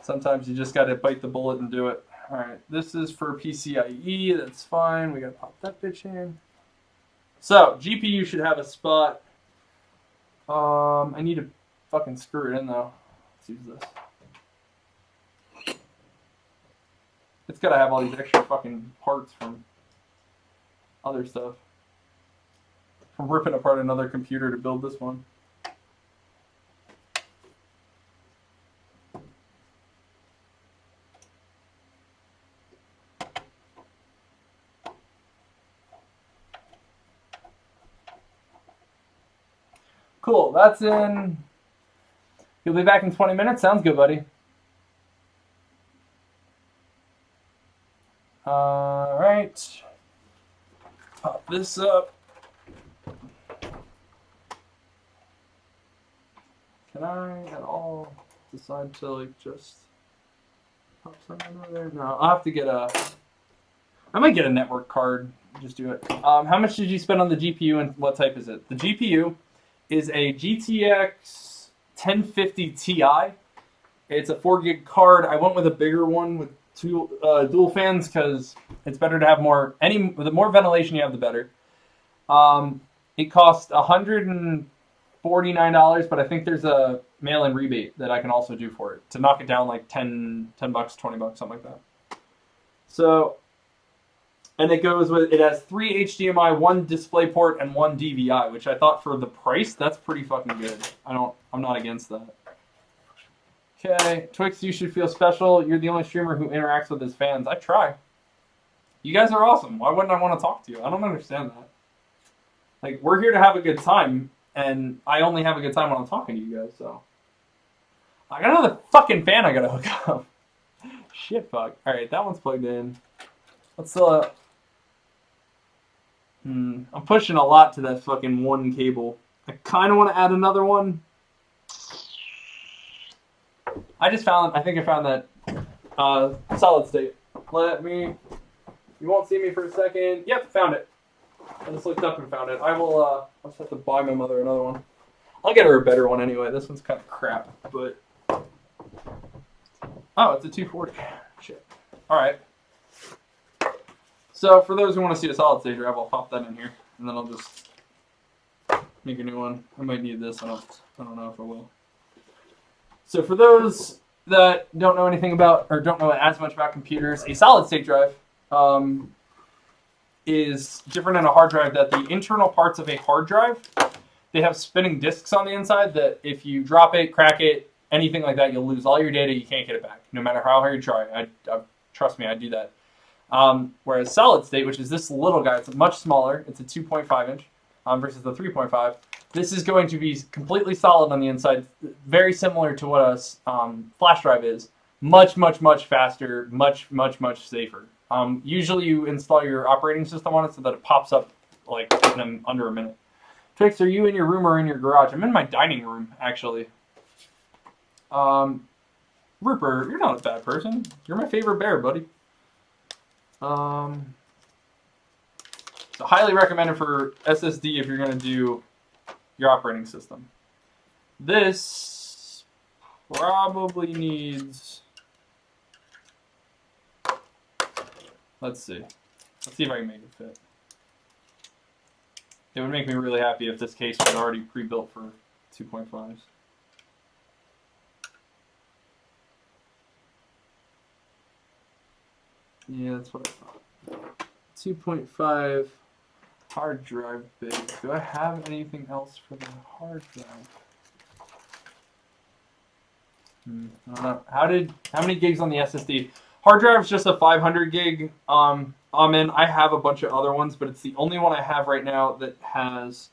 Sometimes you just got to bite the bullet and do it. All right, this is for PCIe. That's fine. We got to pop that bitch in. So GPU should have a spot. I need to fucking screw it in though. Let's use this. It's got to have all these extra fucking parts from other stuff. From ripping apart another computer to build this one. Cool, that's in. You'll be back in 20 minutes? Sounds good, buddy. Alright. Pop this up. Can I at all decide to like just pop something over there? No, I'll have to get a. I might get a network card. Just do it. How much did you spend on the GPU and what type is it? The GPU is a GTX 1050 Ti. It's a 4 gig card. I went with a bigger one with two dual fans because it's better to have more. The more ventilation you have, the better. It cost $149, but I think there's a mail-in rebate that I can also do for it to knock it down like $10, $20, something like that. So, and it goes with, it has 3 HDMI, 1 DisplayPort, and 1 DVI, which I thought for the price, that's pretty fucking good. I'm not against that. Okay, Twix, you should feel special. You're the only streamer who interacts with his fans. I try. You guys are awesome. Why wouldn't I want to talk to you? I don't understand that. Like, we're here to have a good time, and I only have a good time when I'm talking to you guys, so. I got another fucking fan I gotta hook up. Shit, fuck. Alright, that one's plugged in. Let's I'm pushing a lot to that fucking one cable. I kind of want to add another one. I think I found that solid state. Let me You won't see me for a second. Yep, found it. I just looked up and found it. I will, I'll just have to buy my mother another one. I'll get her a better one anyway. This one's kind of crap, but... Oh, it's a 240. Shit. Alright. So, for those who want to see a solid state drive, I'll pop that in here, and then I'll just make a new one. I might need this. I don't know if I will. So, for those that don't know anything about, or don't know as much about computers, a solid state drive is different than a hard drive. That the internal parts of a hard drive, they have spinning discs on the inside that if you drop it, crack it, anything like that, you'll lose all your data. You can't get it back, no matter how hard you try. Trust me, I do that. Whereas solid state, which is this little guy, it's much smaller. It's a 2.5 inch versus the 3.5. This is going to be completely solid on the inside, very similar to what a flash drive is. Much, much, much faster, much, much, much safer. Usually you install your operating system on it so that it pops up like in under a minute. Twix, are you in your room or in your garage? I'm in my dining room, actually. Rupert, you're not a bad person. You're my favorite bear, buddy. So highly recommended for SSD if you're going to do your operating system. This probably needs... Let's see. Let's see if I can make it fit. It would make me really happy if this case was already pre-built for 2.5s. Yeah, that's what I thought. 2.5 hard drive big. Do I have anything else for the hard drive? I don't know. How many gigs on the SSD? Hard drive is just a 500 gig. I have a bunch of other ones, but it's the only one I have right now that has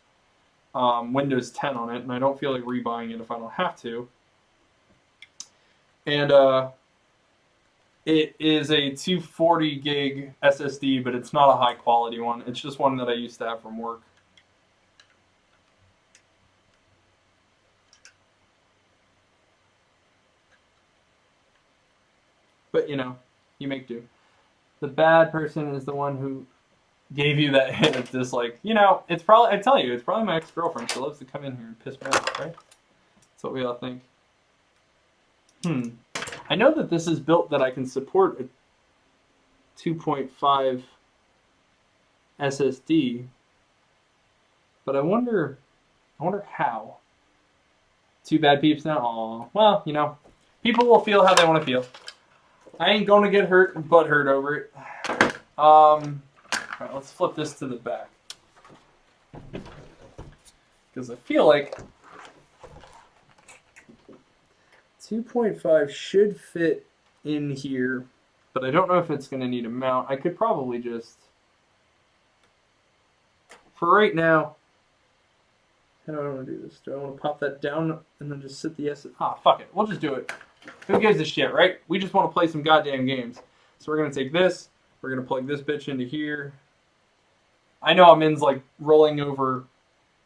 Windows 10 on it, and I don't feel like rebuying it if I don't have to. And it is a 240 gig SSD, but it's not a high quality one. It's just one that I used to have from work. But, you know, you make do. The bad person is the one who gave you that hit of dislike. You know, it's probably, I tell you, it's probably my ex-girlfriend. She loves to come in here and piss me off, right? That's what we all think. I know that this is built that I can support a 2.5 SSD, but I wonder how. Too bad peeps now? Aw. Well, you know, people will feel how they want to feel. I ain't gonna get hurt, but hurt over it. Alright, let's flip this to the back. Because I feel like 2.5 should fit in here, but I don't know if it's gonna need a mount. I could probably just, for right now, how do I want to do this? Do I want to pop that down and then just sit the S? Ah, fuck it. We'll just do it. Who gives a shit, right? We just want to play some goddamn games. So we're going to take this. We're going to plug this bitch into here. I know Amin's like rolling over,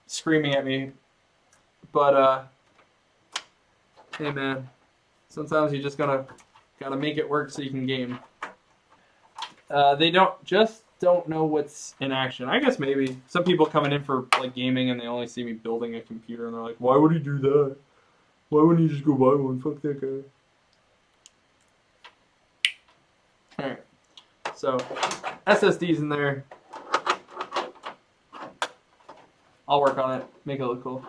screaming at me. But, hey man. Sometimes you just gotta make it work so you can game. They don't know what's in action. I guess maybe some people coming in for like gaming and they only see me building a computer and they're like, why would he do that? Why wouldn't he just go buy one? Fuck that guy. Alright. So, SSD's in there. I'll work on it. Make it look cool.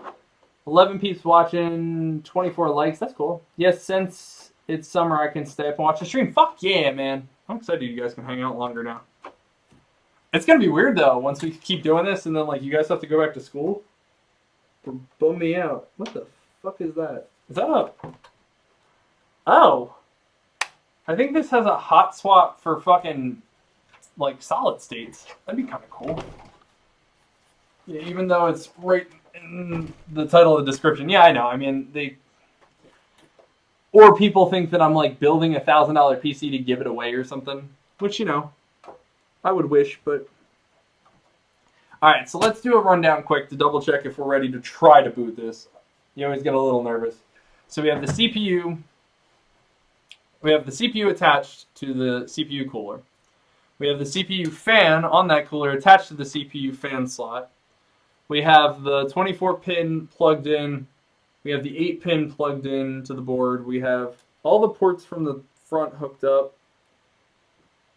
11 peeps watching, 24 likes. That's cool. Yes, since it's summer, I can stay up and watch the stream. Fuck yeah, man. I'm excited you guys can hang out longer now. It's gonna be weird though once we keep doing this and then like you guys have to go back to school. Bum me out. What the fuck is that? Is that a... Oh. I think this has a hot swap for fucking like solid states. That'd be kind of cool. Yeah, even though it's right in the title of the description. Yeah, I know. I mean, or people think that I'm like building a $1,000 PC to give it away or something. Which, you know, I would wish, but... Alright, so let's do a rundown quick to double check if we're ready to try to boot this. You always get a little nervous. So we have the CPU. We have the CPU attached to the CPU cooler. We have the CPU fan on that cooler attached to the CPU fan slot. We have the 24-pin plugged in. We have the 8-pin plugged in to the board. We have all the ports from the front hooked up.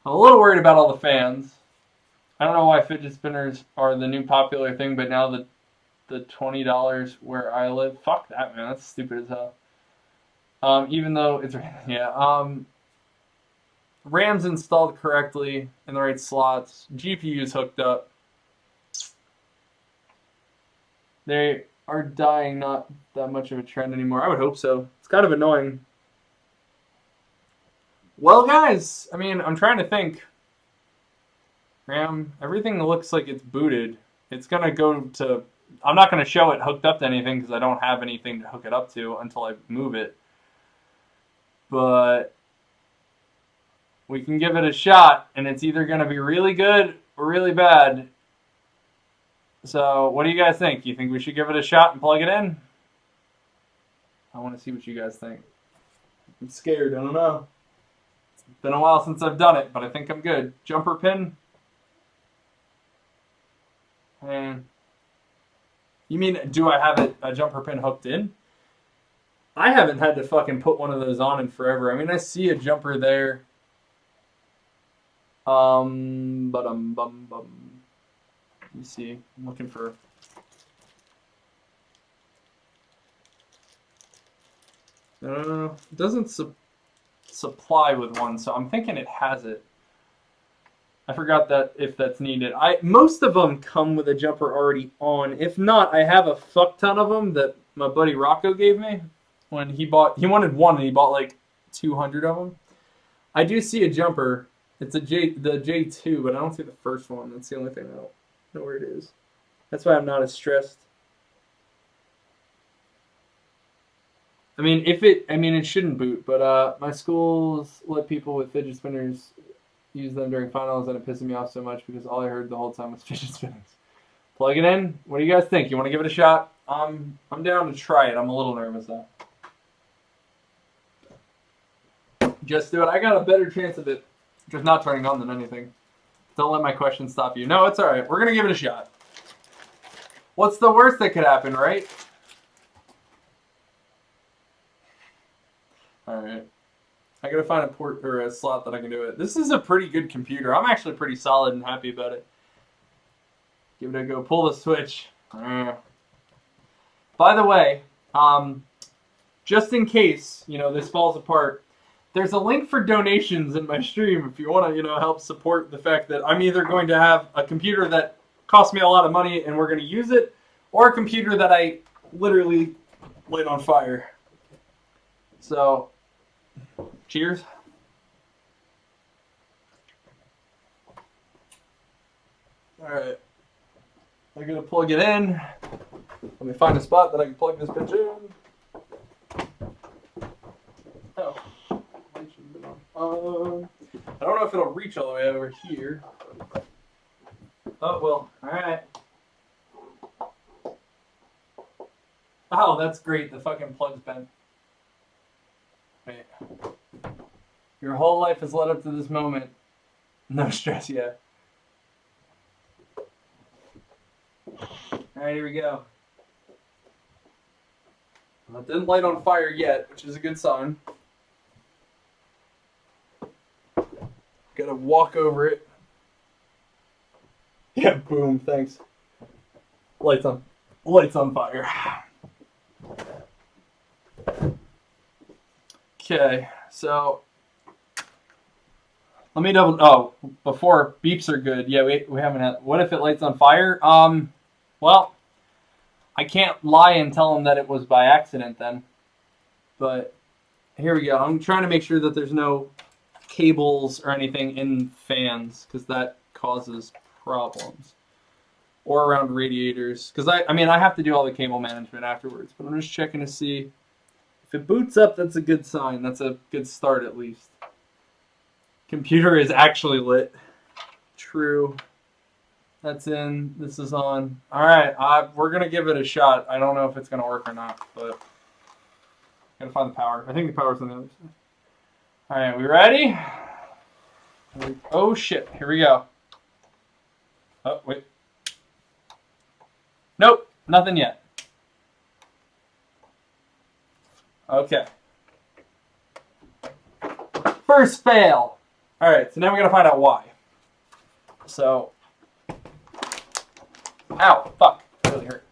I'm a little worried about all the fans. I don't know why fidget spinners are the new popular thing, but now the $20 where I live, fuck that, man. That's stupid as hell. Even though it's RAM's installed correctly in the right slots. GPU's hooked up. They are dying, not that much of a trend anymore. I would hope so. It's kind of annoying. Well, guys, I mean, I'm trying to think. RAM, everything looks like it's booted. It's going to go to... I'm not going to show it hooked up to anything because I don't have anything to hook it up to until I move it. But we can give it a shot, and it's either going to be really good or really bad. So, what do you guys think? You think we should give it a shot and plug it in? I want to see what you guys think. I'm scared. I don't know. It's been a while since I've done it, but I think I'm good. Jumper pin? And you mean, do I have a jumper pin hooked in? I haven't had to fucking put one of those on in forever. I mean, I see a jumper there. Let me see. I'm looking for... No, it doesn't supply with one, so I'm thinking it has it. I forgot that if that's needed. Most of them come with a jumper already on. If not, I have a fuck ton of them that my buddy Rocco gave me when he wanted one and he bought like 200 of them. I do see a jumper. It's the J2, but I don't see the first one. That's the only thing I don't know where it is. That's why I'm not as stressed. I mean, it shouldn't boot, but my schools let people with fidget spinners use them during finals, and it pisses me off so much because all I heard the whole time was fidget spinners. Plug it in. What do you guys think? You want to give it a shot? I'm down to try it. I'm a little nervous though. Just do it. I got a better chance of it just not turning on than anything. Don't let my questions stop you. No, it's all right. We're gonna give it a shot. What's the worst that could happen, right? All right. I gotta find a port or a slot that I can do it. This is a pretty good computer. I'm actually pretty solid and happy about it. Give it a go. Pull the switch. By the way, just in case this falls apart, there's a link for donations in my stream if you want to help support the fact that I'm either going to have a computer that costs me a lot of money and we're going to use it, or a computer that I literally lit on fire. So, cheers. Alright. I'm going to plug it in. Let me find a spot that I can plug this bitch in. Oh. I don't know if it'll reach all the way over here. Oh, well. Alright. Oh, that's great. The fucking plug's bent. Wait. Your whole life has led up to this moment. No stress yet. Alright, here we go. Well, it didn't light on fire yet, which is a good sign. Gotta walk over it. Yeah, boom, thanks. Lights on. Lights on fire. Okay, so let me double. Oh, before beeps are good. Yeah, we haven't had. What if it lights on fire? Well, I can't lie and tell them that it was by accident then. But here we go. I'm trying to make sure that there's no cables or anything in fans because that causes problems. Or around radiators, because I have to do all the cable management afterwards. But I'm just checking to see. If it boots up, that's a good sign. That's a good start, at least. Computer is actually lit. True. That's in. This is on. All right, we're gonna give it a shot. I don't know if it's gonna work or not, but gotta find the power. I think the power's on the other side. All right, we ready? Oh shit, here we go. Oh, wait. Nope, nothing yet. Okay. First fail. Alright, so now we gotta find out why. So. Ow, fuck. That really hurt.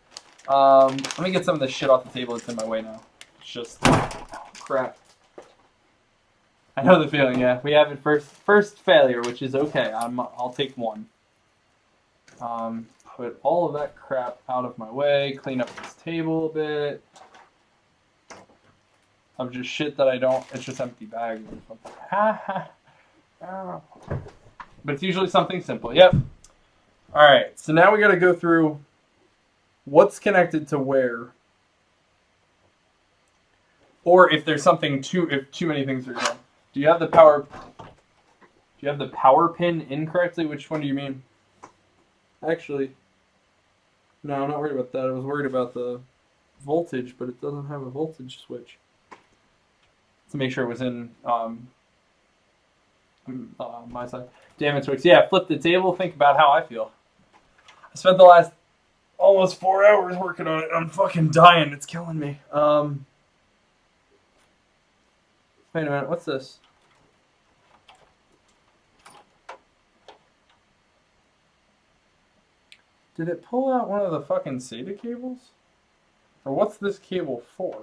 Let me get some of this shit off the table that's in my way now. It's just crap. I know the feeling, yeah. We have it first failure, which is okay. I'll take one. Put all of that crap out of my way, clean up this table a bit. Of just shit that I don't, it's just empty bags or something. But it's usually something simple. Yep. Alright, so now we gotta go through what's connected to where. Or if there's something if too many things are done. Do you have the power pin incorrectly? Which one do you mean? Actually, no, I'm not worried about that. I was worried about the voltage, but it doesn't have a voltage switch. To make sure it was in my side. Damn it, Twix. Yeah, flip the table. Think about how I feel. I spent the last almost 4 hours working on it. I'm fucking dying. It's killing me. Wait a minute. What's this? Did it pull out one of the fucking SATA cables? Or what's this cable for?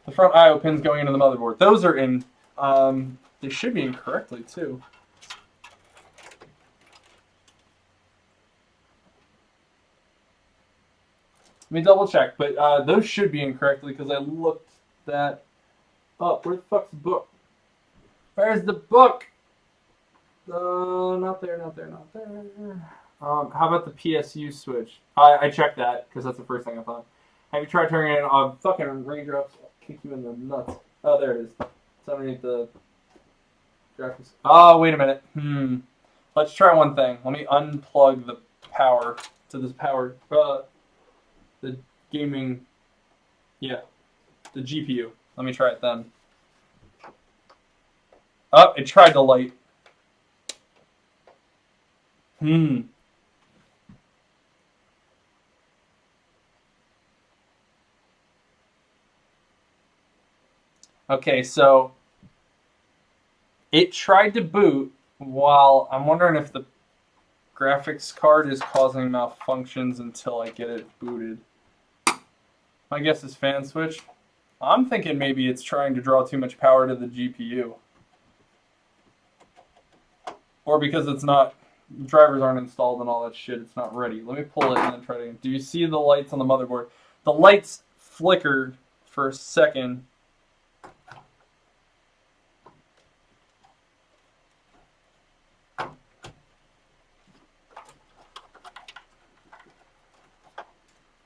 The front I/O pins going into the motherboard. Those are in. They should be in correctly too. Let me double check, but those should be in correctly because I looked that up. Where the fuck's the book? Where's the book? Not there, not there, not there. How about the PSU switch? I checked that because that's the first thing I thought. Have you tried turning it on? Fucking raindrops. I'll kick you in the nuts. Oh, there it is. It's underneath the graphics. Oh, wait a minute. Let's try one thing. Let me unplug the power to this power. The gaming. Yeah. The GPU. Let me try it then. Oh, it tried to light. Okay, so it tried to boot while I'm wondering if the graphics card is causing malfunctions until I get it booted. My guess is fan switch. I'm thinking maybe it's trying to draw too much power to the GPU. Or because it's not, drivers aren't installed and all that shit, it's not ready. Let me pull it and then try to, do you see the lights on the motherboard? The lights flickered for a second.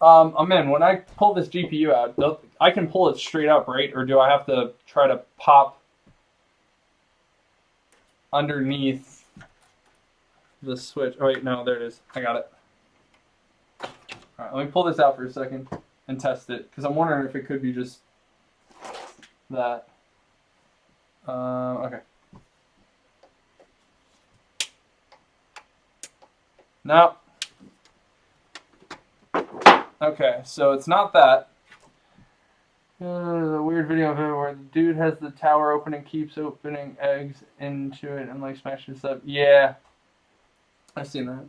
I'm in. When I pull this GPU out, I can pull it straight up, right? Or do I have to try to pop underneath the switch? Oh, wait, no, there it is. I got it. All right, let me pull this out for a second and test it, because I'm wondering if it could be just that. Okay. No. Okay, so it's not that. There's a weird video of it where the dude has the tower open and keeps opening eggs into it and like smashing stuff. Yeah, I've seen that.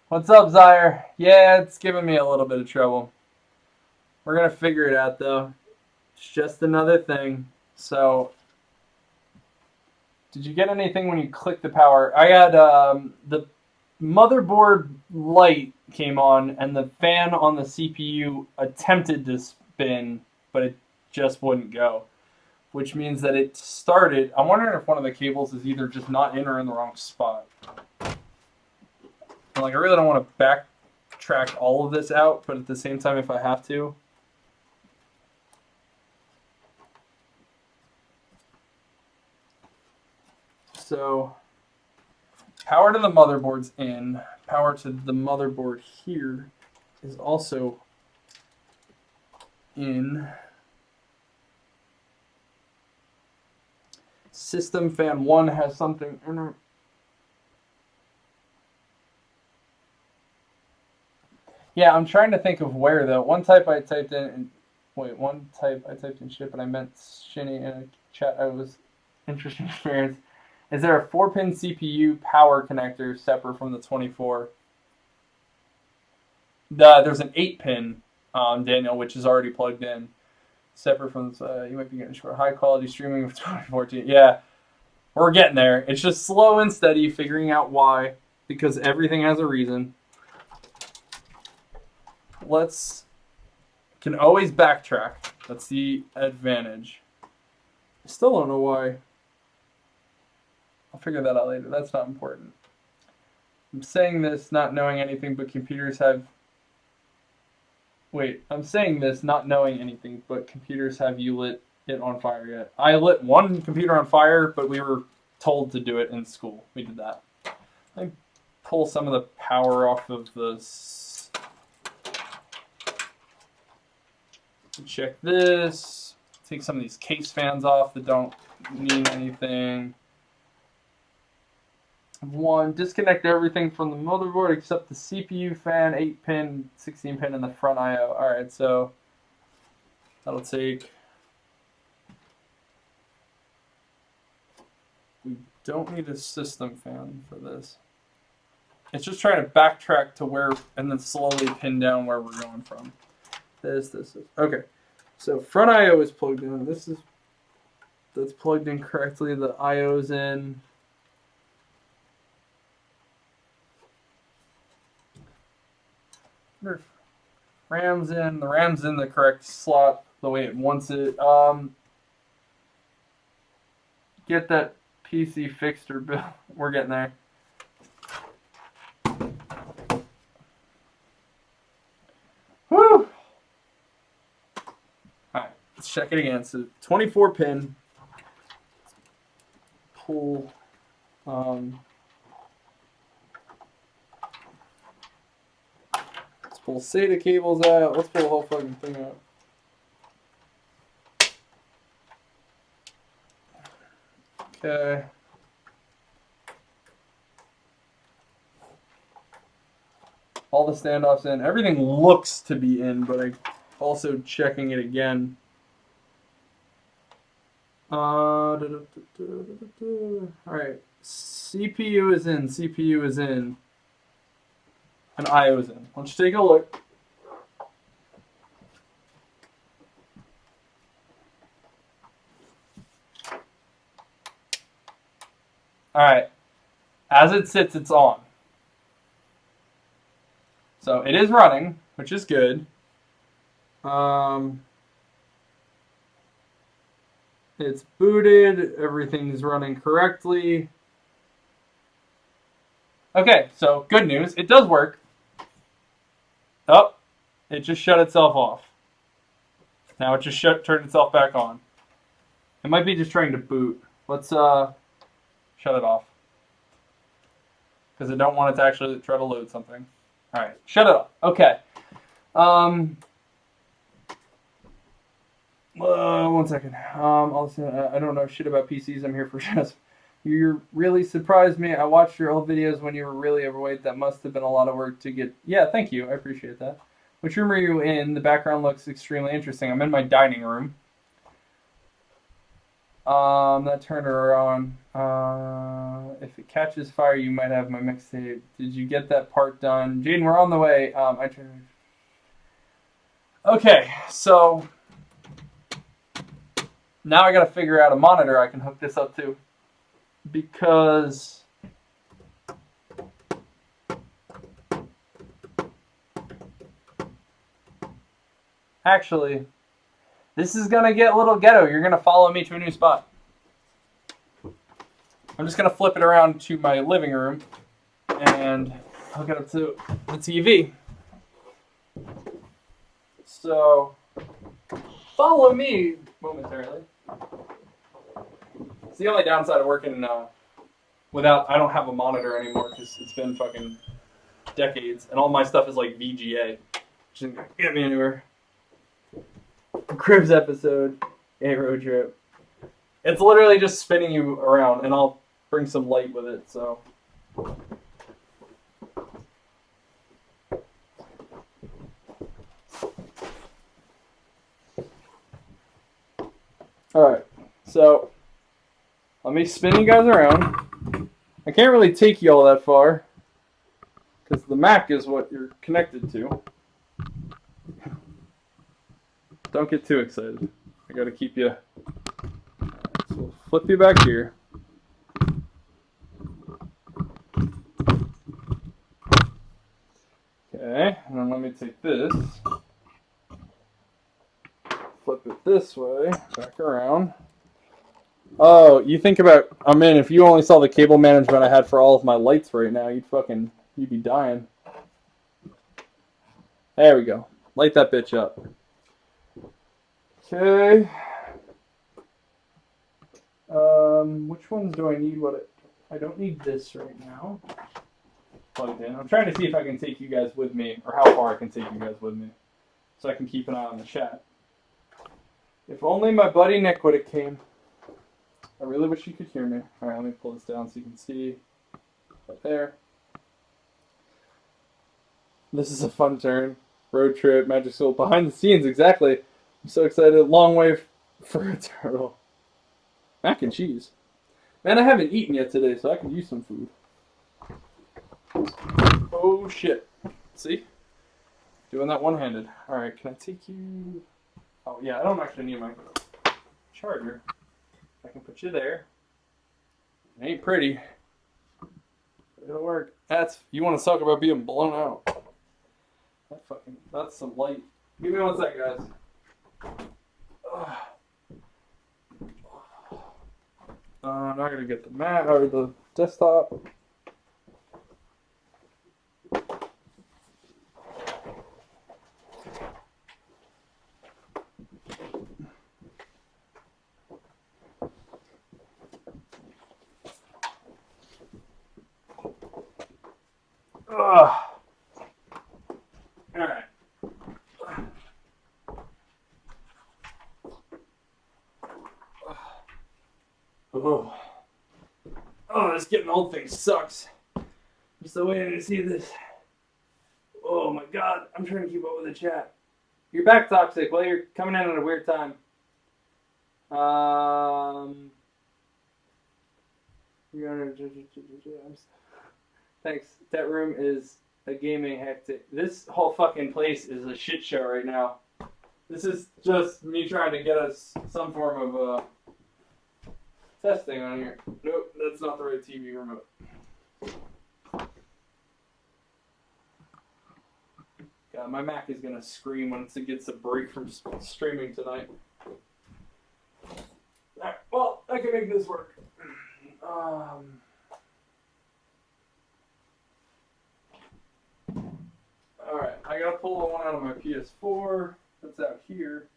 What's up, Zyre? Yeah, it's giving me a little bit of trouble. We're gonna figure it out though. It's just another thing. So, did you get anything when you clicked the power? I had the motherboard light came on and the fan on the CPU attempted to spin, but it just wouldn't go. Which means that it started. I'm wondering if one of the cables is either just not in or in the wrong spot. And like, I really don't want to backtrack all of this out, but at the same time, if I have to. So, power to the motherboard's in. Power to the motherboard here is also in. System fan 1 has something in it. Yeah, I'm trying to think of where though. One type I typed in ship, and I meant Shinny in a chat. I was interesting experience. Is there a 4-pin CPU power connector separate from the 24? There's an 8-pin, Daniel, which is already plugged in. Separate from you might be getting short. High quality streaming of 2014. Yeah, we're getting there. It's just slow and steady, figuring out why, because everything has a reason. Can always backtrack. That's the advantage. I still don't know why. I'll figure that out later. That's not important. I'm saying this not knowing anything, but computers have... Wait, I'm saying this not knowing anything, but computers have you lit it on fire yet? I lit one computer on fire, but we were told to do it in school. We did that. Let me pull some of the power off of this. Check this. Take some of these case fans off that don't mean anything. One, disconnect everything from the motherboard except the CPU fan, 8-pin, 16-pin, and the front I/O. Alright, so that'll take... We don't need a system fan for this. It's just trying to backtrack to where, and then slowly pin down where we're going from. This. Okay, so front I/O is plugged in. That's plugged in correctly. The I/O's in. RAM's in. The RAM's in the correct slot the way it wants it. Get that PC fixed or built. We're getting there. Woo! Alright, let's check it again. So 24 pin. Pull pull SATA cables out. Let's pull the whole fucking thing out. Okay. All the standoffs in. Everything looks to be in, but I'm also checking it again. Alright. CPU is in. CPU is in. And I/O is in. Let's take a look. Alright. As it sits, it's on. So it is running, which is good. It's booted. Everything's running correctly. Okay, so good news. It does work. Oh, it just shut itself off. Now it just turned itself back on. It might be just trying to boot. Let's shut it off. Because I don't want it to actually try to load something. Alright, shut it off. Okay. One second. I don't know shit about PCs. I'm here for just... You really surprised me. I watched your old videos when you were really overweight. That must have been a lot of work to get... Yeah, thank you. I appreciate that. Which room are you in? The background looks extremely interesting. I'm in my dining room. That turned her on. If it catches fire, you might have my mixtape. Did you get that part done? Jaden, we're on the way. Okay, so... Now I gotta figure out a monitor I can hook this up to. Because actually, this is gonna get a little ghetto. You're gonna follow me to a new spot. I'm just gonna flip it around to my living room and hook it up to the TV. So follow me momentarily. It's the only downside of working I don't have a monitor anymore because it's been fucking decades, and all my stuff is like VGA, which isn't gonna get me anywhere. Cribs episode, a road trip. It's literally just spinning you around, and I'll bring some light with it. So. Alright, so let me spin you guys around. I can't really take you all that far because the Mac is what you're connected to. Don't get too excited. I gotta keep you. So we'll flip you back here. Okay, and then let me take this. Flip it this way, back around. Oh, you think about, I mean, if you only saw the cable management I had for all of my lights right now, you'd be dying. There we go. Light that bitch up. Okay. Which ones do I need? I don't need this right now. Plugged in. I'm trying to see if I can take you guys with me, or how far I can take you guys with me, so I can keep an eye on the chat. If only my buddy Nick would have came. I really wish you could hear me. Alright, let me pull this down so you can see. Right there. This is a fun turn. Road trip, Magic School, behind the scenes, exactly. I'm so excited. Long way for a turtle. Mac and cheese. Man, I haven't eaten yet today, so I could use some food. Oh shit. See? Doing that one-handed. Alright, can I take you... Oh yeah, I don't actually need my charger. I can put you there. It ain't pretty. It'll work. You want to talk about being blown out. That's some light. Give me one sec, guys. I'm not gonna get the mat or the desktop. Alright. This getting old thing sucks. I'm still waiting to see this. Oh my god, I'm trying to keep up with the chat. You're back, Toxic. Well, you're coming in at a weird time. Thanks. That room is a gaming hectic. This whole fucking place is a shit show right now. This is just me trying to get us some form of testing on here. Nope, that's not the right TV remote. God, my Mac is gonna scream once it gets a break from streaming tonight. Alright, well, I can make this work. Alright, I gotta pull the one out of my PS4 that's out here.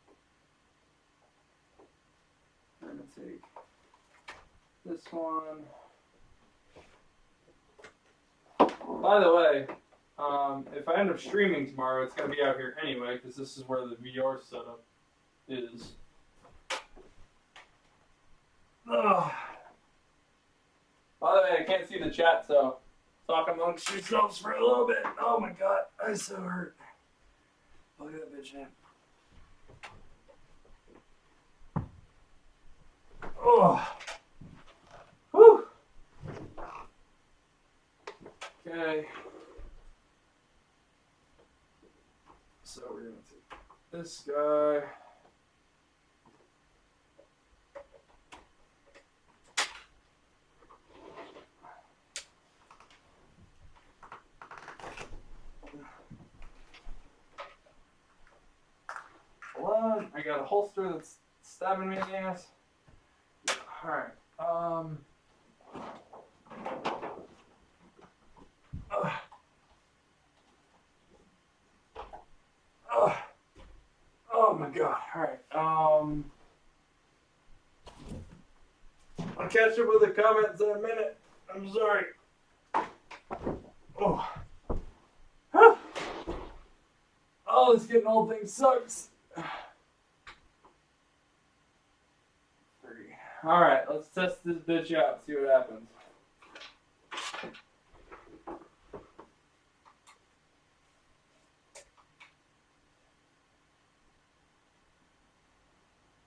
I'm gonna take this one. By the way, if I end up streaming tomorrow, it's gonna be out here anyway, because this is where the VR setup is. Ugh. By the way, I can't see the chat, so talk amongst yourselves for a little bit. Oh my god, I'm so hurt. Look at that bitch, man. Oh. Whew. Okay. So we're gonna take this guy. I got a holster that's stabbing me in the ass. Alright, oh my god, alright, I'll catch up with the comments in a minute. I'm sorry. Oh. Oh, this getting old thing sucks. 30. Alright, let's test this bitch out, see what happens.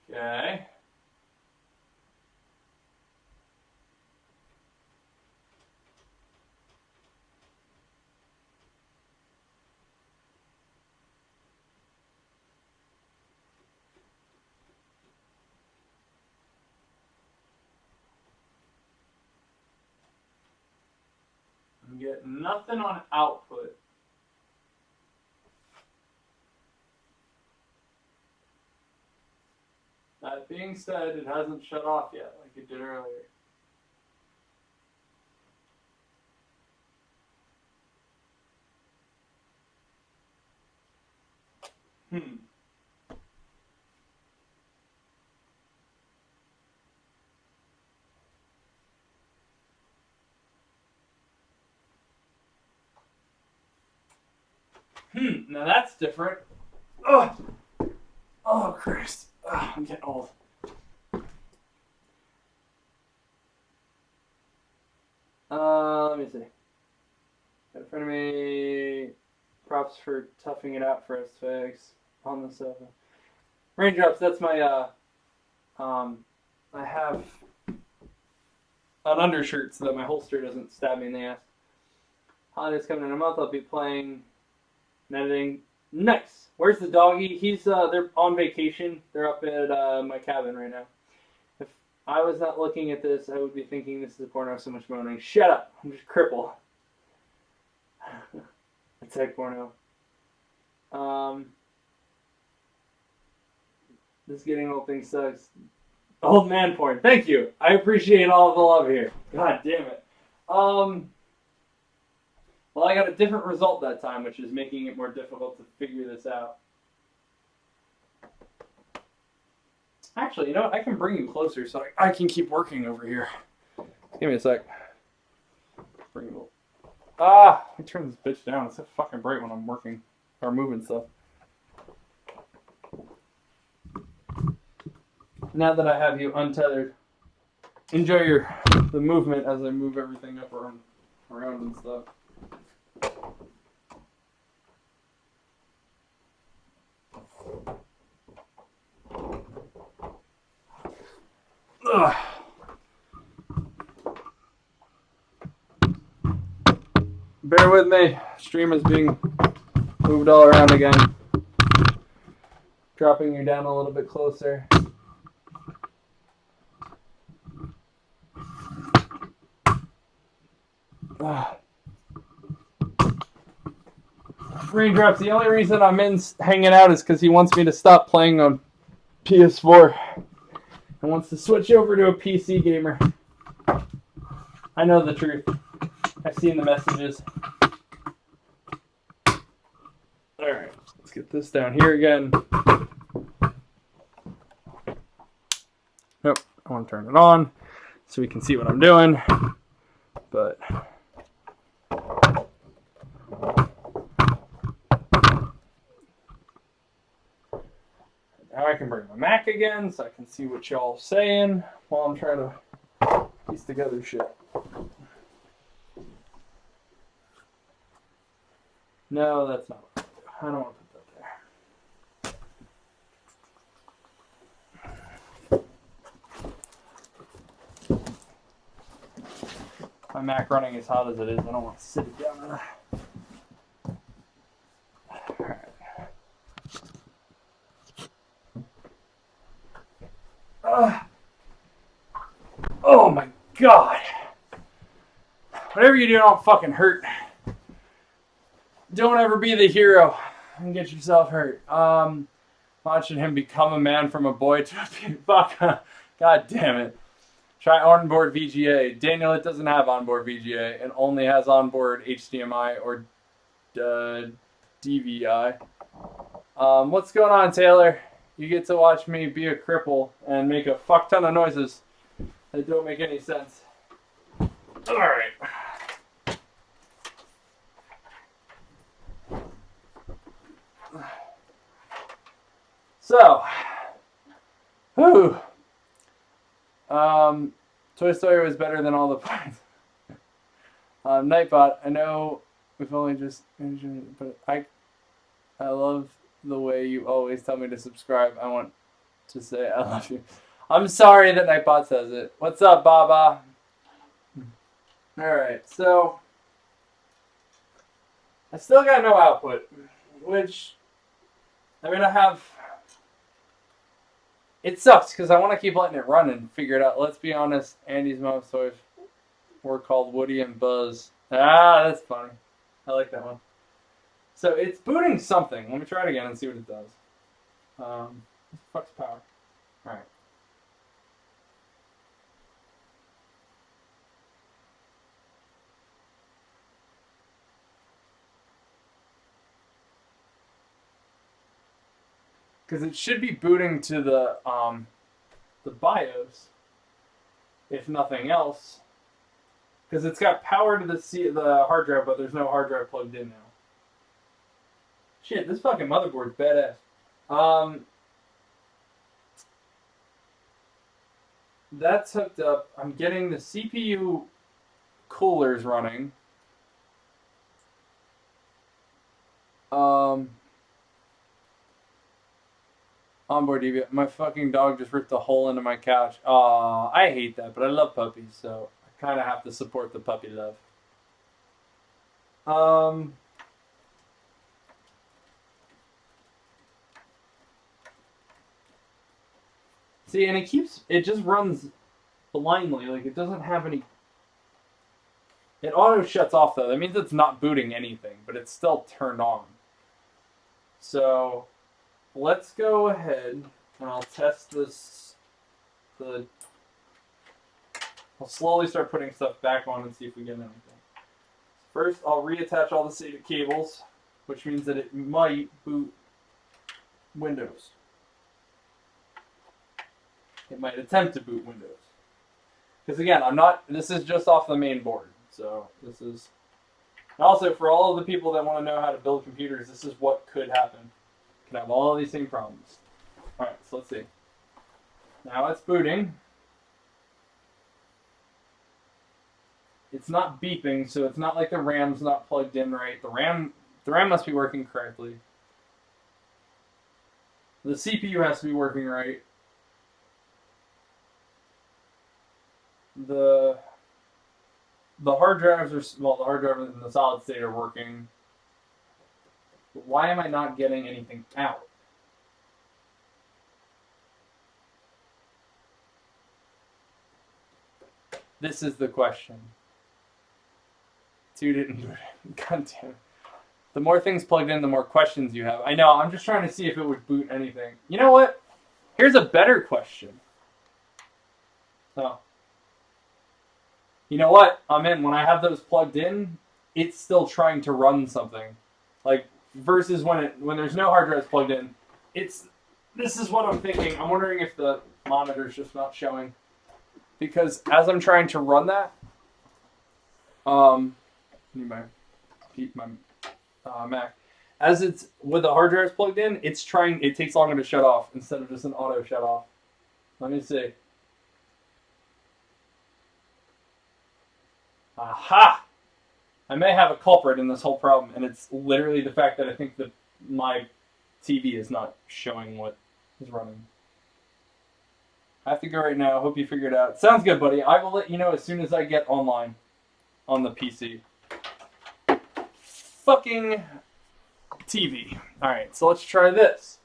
Okay. I'm getting nothing on output. That being said, it hasn't shut off yet like it did earlier. Now that's different. Oh, oh Christ. I'm getting old. Let me see. Got in front of me. Props for toughing it out for us, folks. On the sofa. Raindrops, that's my, I have an undershirt so that my holster doesn't stab me in the ass. Holiday's coming in a month. I'll be playing and editing. Nice. Where's the doggy? He's, they're on vacation. They're up at, my cabin right now. If I was not looking at this, I would be thinking this is a porno, so much moaning. Shut up. I'm just crippled. It's like porno. This getting old thing sucks. Old man porn. Thank you. I appreciate all of the love here. God damn it. Well, I got a different result that time, which is making it more difficult to figure this out. Actually, you know what? I can bring you closer so I can keep working over here. Give me a sec. Bring you. Let me turn this bitch down. It's so fucking bright when I'm working or moving stuff. Now that I have you untethered, enjoy the movement as I move everything up around and stuff. Ugh. Bear with me. Stream is being moved all around again. Dropping you down a little bit closer. Raindrops, the only reason I'm hanging out is because he wants me to stop playing on PS4 and wants to switch over to a PC gamer. I know the truth. I've seen the messages. Alright, let's get this down here again. Nope, I want to turn it on so we can see what I'm doing. But now I can bring my Mac again so I can see what y'all saying while I'm trying to piece together shit. No, that's not what I don't want to put that there. My Mac running as hot as it is, I don't want to sit it down. Alright. Oh my god. Whatever you do, don't fucking hurt. Don't ever be the hero and get yourself hurt. Watching him become a man from a boy to a fuck. God damn it. Try onboard VGA. Daniel, it doesn't have onboard VGA. It only has onboard HDMI or DVI. What's going on, Taylor? You get to watch me be a cripple and make a fuck ton of noises that don't make any sense. Alright. So, whew. Toy Story was better than all the parts. Nightbot, I know we've only just mentioned it, but I love the way you always tell me to subscribe. I want to say I love you. I'm sorry that Nightbot says it. What's up, Baba? Alright, so I still got no output, which I mean, it sucks because I want to keep letting it run and figure it out. Let's be honest, Andy's mom's toys were called Woody and Buzz. Ah, that's funny. I like that one. So it's booting something. Let me try it again and see what it does. Fuck's power. Alright. Because it should be booting to the BIOS, if nothing else. Because it's got power to the hard drive, but there's no hard drive plugged in now. Shit, this fucking motherboard's badass. That's hooked up. I'm getting the CPU coolers running. Onboard DV. My fucking dog just ripped a hole into my couch. Aw, I hate that, but I love puppies, so I kind of have to support the puppy love. See, and it just runs blindly, like it doesn't have any. It auto shuts off though. That means it's not booting anything, but it's still turned on. So let's go ahead and I'll test this. I'll slowly start putting stuff back on and see if we get anything. First, I'll reattach all the SATA cables, which means that it might boot Windows. It might attempt to boot Windows. Because again, this is just off the main board. So this is, also for all of the people that want to know how to build computers, this is what could happen. You can have all of these same problems. Alright, so let's see. Now it's booting. It's not beeping, so it's not like the RAM's not plugged in right. The RAM must be working correctly. The CPU has to be working right. The hard drives the hard drive and the solid state are working. But why am I not getting anything out? This is the question. 2 didn't boot it. God damn it. The more things plugged in, the more questions you have. I know, I'm just trying to see if it would boot anything. You know what? Here's a better question. Oh. You know what? I'm in. When I have those plugged in, it's still trying to run something. Like, versus when there's no hard drives plugged in, this is what I'm thinking. I'm wondering if the monitor's just not showing. Because as I'm trying to run that, need my Mac. As it's with the hard drives plugged in, it takes longer to shut off instead of just an auto shut off. Let me see. Aha! I may have a culprit in this whole problem, and it's literally the fact that I think that my TV is not showing what is running. I have to go right now. Hope you figure it out. Sounds good, buddy. I will let you know as soon as I get online on the PC. Fucking TV. Alright, so let's try this.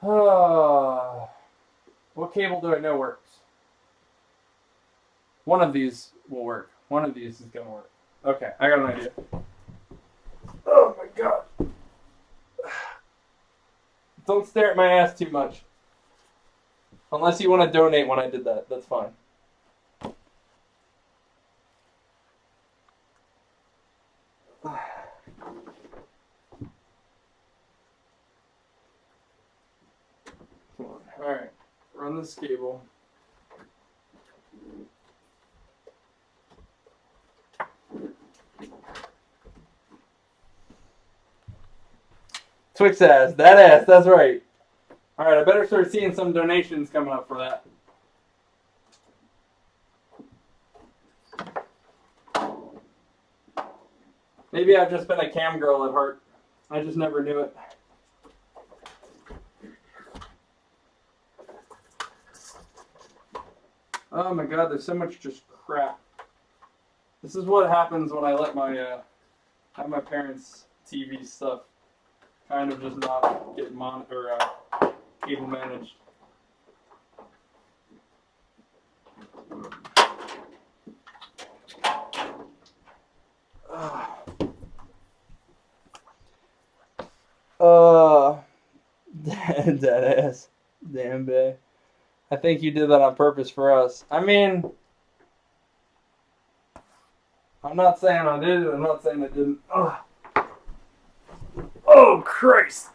What cable do I know works? One of these will work. One of these is going to work. Okay, I got an idea. Oh my god. Don't stare at my ass too much. Unless you want to donate when I did that. That's fine. Come on. Alright. Run this cable. Twix ass. That ass. That's right. All right, I better start seeing some donations coming up for that. Maybe I've just been a cam girl at heart. I just never knew it. Oh my god, there's so much just crap. This is what happens when I let my have my parents' TV stuff kind of just not get cable managed. Dead ass. Damn, babe. I think you did that on purpose for us. I mean, I'm not saying I did it. I'm not saying I didn't. Ugh. Oh, Christ.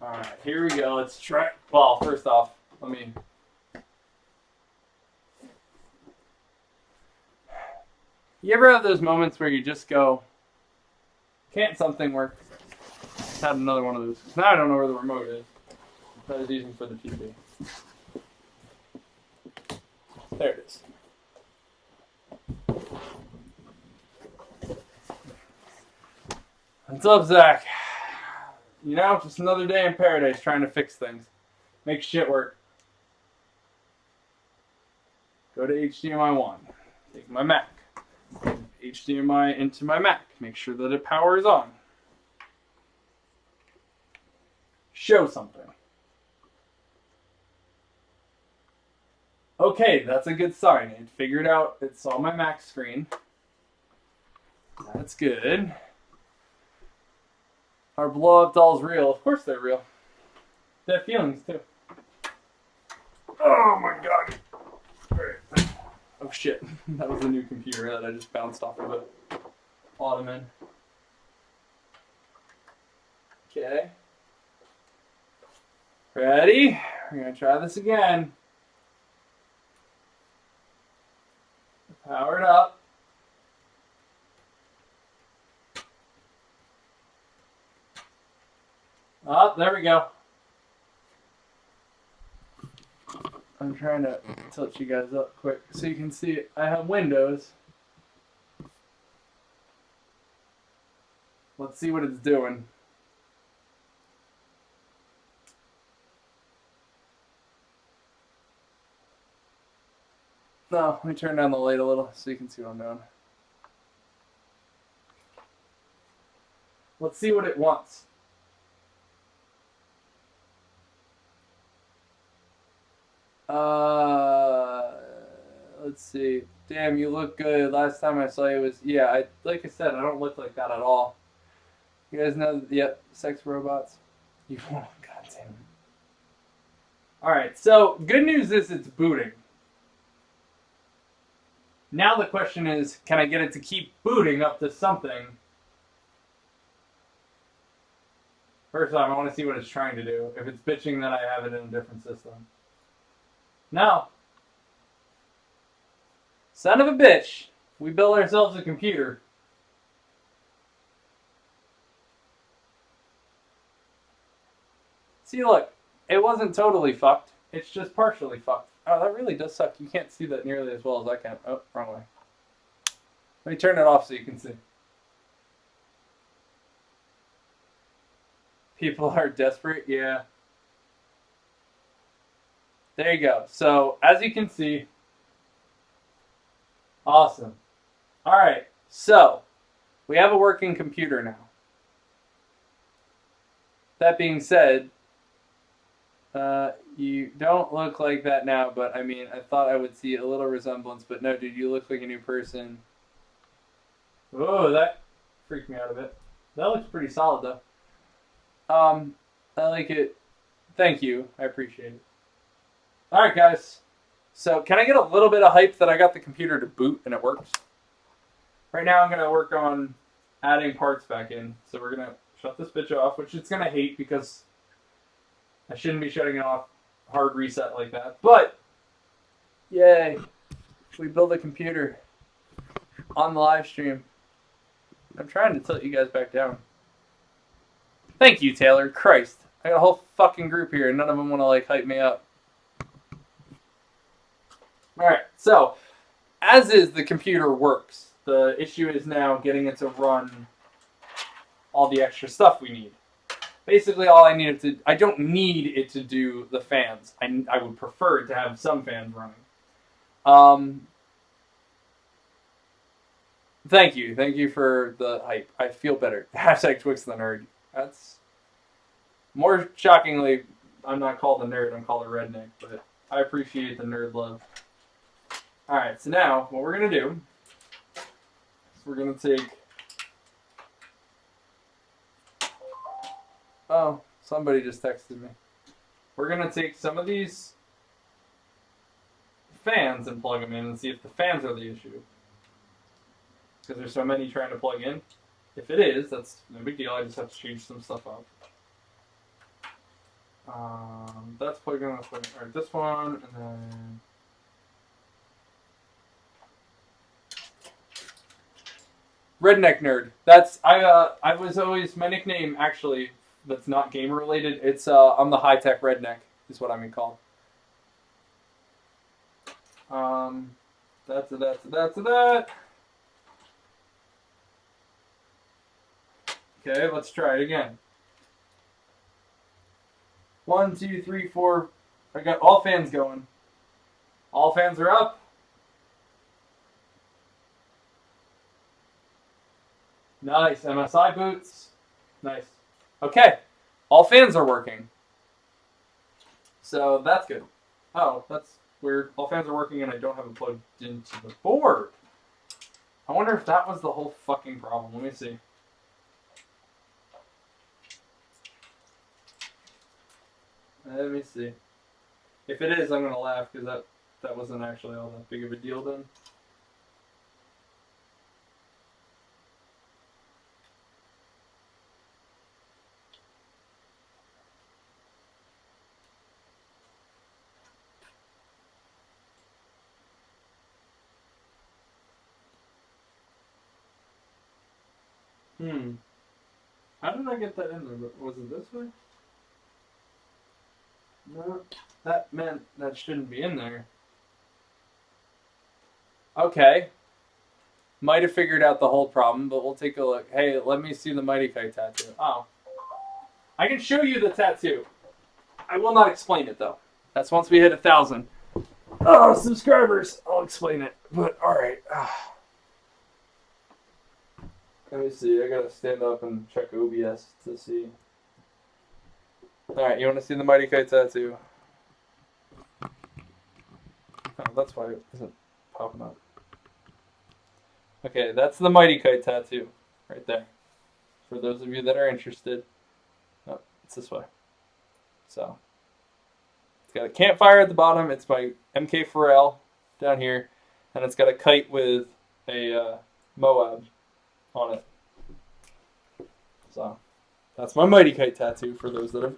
Alright, here we go. Let's try. Well, first off, let me. You ever have those moments where you just go, can't something work? Just had another one of those. Now I don't know where the remote is that I was using for the TV. There it is. What's up, Zach? You know, just another day in paradise trying to fix things. Make shit work. Go to HDMI 1. Take my Mac. HDMI into my Mac. Make sure that it powers on. Show something. Okay, that's a good sign. It figured out it saw my Mac screen. That's good. Are blow up dolls real? Of course they're real. They have feelings too. Oh my god. Alright. Oh shit. That was a new computer that I just bounced off of it. Ottoman. Okay. Ready? We're gonna try this again. Power it up. Oh, there we go. I'm trying to tilt you guys up quick so you can see it. I have Windows. Let's see what it's doing. No, let me turn down the light a little so you can see what I'm doing. Let's see what it wants. Let's see. Damn, you look good. Last time I saw you was, yeah, like I said, I don't look like that at all. You guys know, yep, sex robots. You won't, goddamn it. Alright, so good news is it's booting. Now the question is, can I get it to keep booting up to something? First off, I want to see what it's trying to do. If it's bitching that I have it in a different system. No. Son of a bitch. We built ourselves a computer. See, look. It wasn't totally fucked. It's just partially fucked. Oh, that really does suck. You can't see that nearly as well as I can. Oh, wrong way. Let me turn it off so you can see. People are desperate? Yeah. There you go. So, as you can see, awesome. Alright, so, we have a working computer now. That being said, you don't look like that now, but I mean, I thought I would see a little resemblance, but no, dude, you look like a new person. Oh, that freaked me out a bit. That looks pretty solid, though. I like it. Thank you. I appreciate it. Alright, guys. So, can I get a little bit of hype that I got the computer to boot and it works? Right now, I'm going to work on adding parts back in. So, we're going to shut this bitch off, which it's going to hate because I shouldn't be shutting it off hard reset like that. But, yay. We build a computer. on the live stream. I'm trying to tilt you guys back down. Thank you, Taylor. Christ. I got a whole fucking group here and none of them want to like hype me up. Alright, so as is, the computer works. The issue is now getting it to run all the extra stuff we need. Basically, all I need it to... I don't need it to do the fans. I would prefer it to have some fans running. Thank you. Thank you for the hype. I feel better. Hashtag Twix the Nerd. That's... More shockingly, I'm not called a nerd. I'm called a redneck. But I appreciate the nerd love. Alright, so now, what we're going to do is we're going to take... Oh, somebody just texted me. We're going to take some of these fans and plug them in and see if the fans are the issue. Because there's so many trying to plug in. If it is, that's no big deal. I just have to change some stuff up. That's plugged in. Alright, this one, and then... Redneck Nerd. That's I was always my nickname actually. That's not gamer related. It's I'm the high tech redneck is what I'm gonna call. That's that. Okay, let's try it again. 1, 2, 3, 4. I got all fans going. All fans are up. Nice. MSI boots. Nice. Okay. All fans are working. So that's good. Oh, that's weird. All fans are working and I don't have it plugged into the board. I wonder if that was the whole fucking problem. Let me see. Let me see. If it is, I'm going to laugh because that wasn't actually all that big of a deal then. How did I get that in there? Was it this way? No, that meant that shouldn't be in there. Okay. Might have figured out the whole problem, but we'll take a look. Hey, let me see the Mighty Kite tattoo. Oh. I can show you the tattoo. I will not explain it, though. That's once we hit 1,000. Oh, subscribers. I'll explain it. But, alright. Let me see. I gotta stand up and check OBS to see. Alright, you want to see the Mighty Kite tattoo? Oh, that's why it isn't popping up. Okay, that's the Mighty Kite tattoo. Right there. For those of you that are interested. Oh, it's this way. So. It's got a campfire at the bottom. It's by MK Pharrell down here. And it's got a kite with a Moab on it. So, that's my Mighty Kite tattoo for those that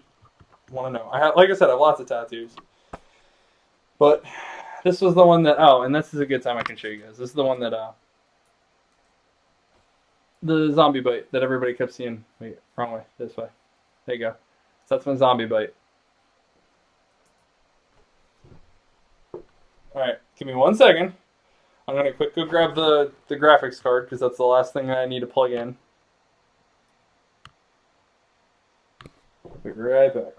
want to know. Like I said, I have lots of tattoos. But this was the one that, oh, and this is a good time I can show you guys. This is the one that, the zombie bite that everybody kept seeing. Wait, wrong way, this way. There you go. So that's my zombie bite. Alright, give me 1 second. I'm going to quick go grab the graphics card because that's the last thing I need to plug in. Be right back.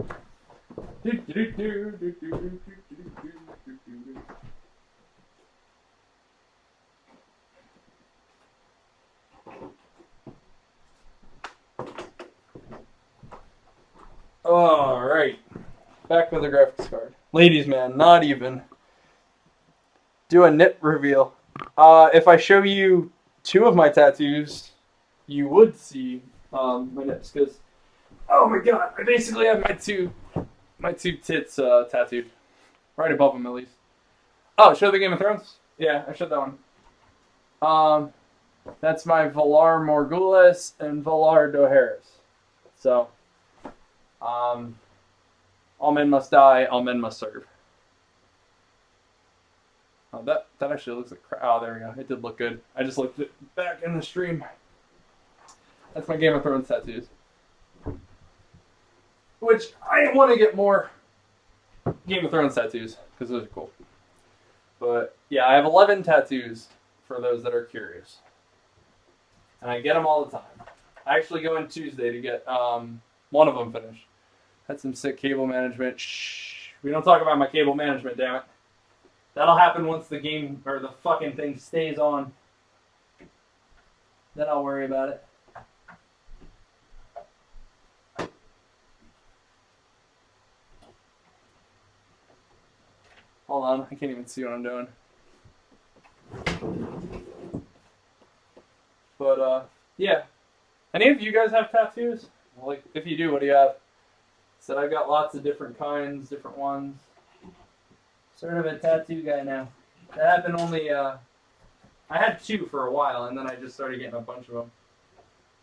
Alright. Back with the graphics card. Ladies, man, not even. Do a nip reveal. If I show you 2 of my tattoos, you would see my nips, because, oh my god, I basically have my two tits tattooed. Right above them, at least. Oh, show the Game of Thrones? Yeah, I showed that one. That's my Valar Morghulis and Valar Dohaeris. So, all men must die, all men must serve. Oh, that actually looks like crap. Oh, there we go. It did look good. I just looked it back in the stream. That's my Game of Thrones tattoos. Which I want to get more Game of Thrones tattoos because those are cool. But yeah, I have 11 tattoos for those that are curious, and I get them all the time. I actually go in Tuesday to get one of them finished. Had some sick cable management. Shh, we don't talk about my cable management, damn it. That'll happen once the game or the fucking thing stays on. Then I'll worry about it. Hold on, I can't even see what I'm doing. But yeah. Any of you guys have tattoos? Like, if you do, what do you have? So I've got lots of different kinds, different ones. Sort of a tattoo guy now. That happened only, I had 2 for a while, and then I just started getting a bunch of them.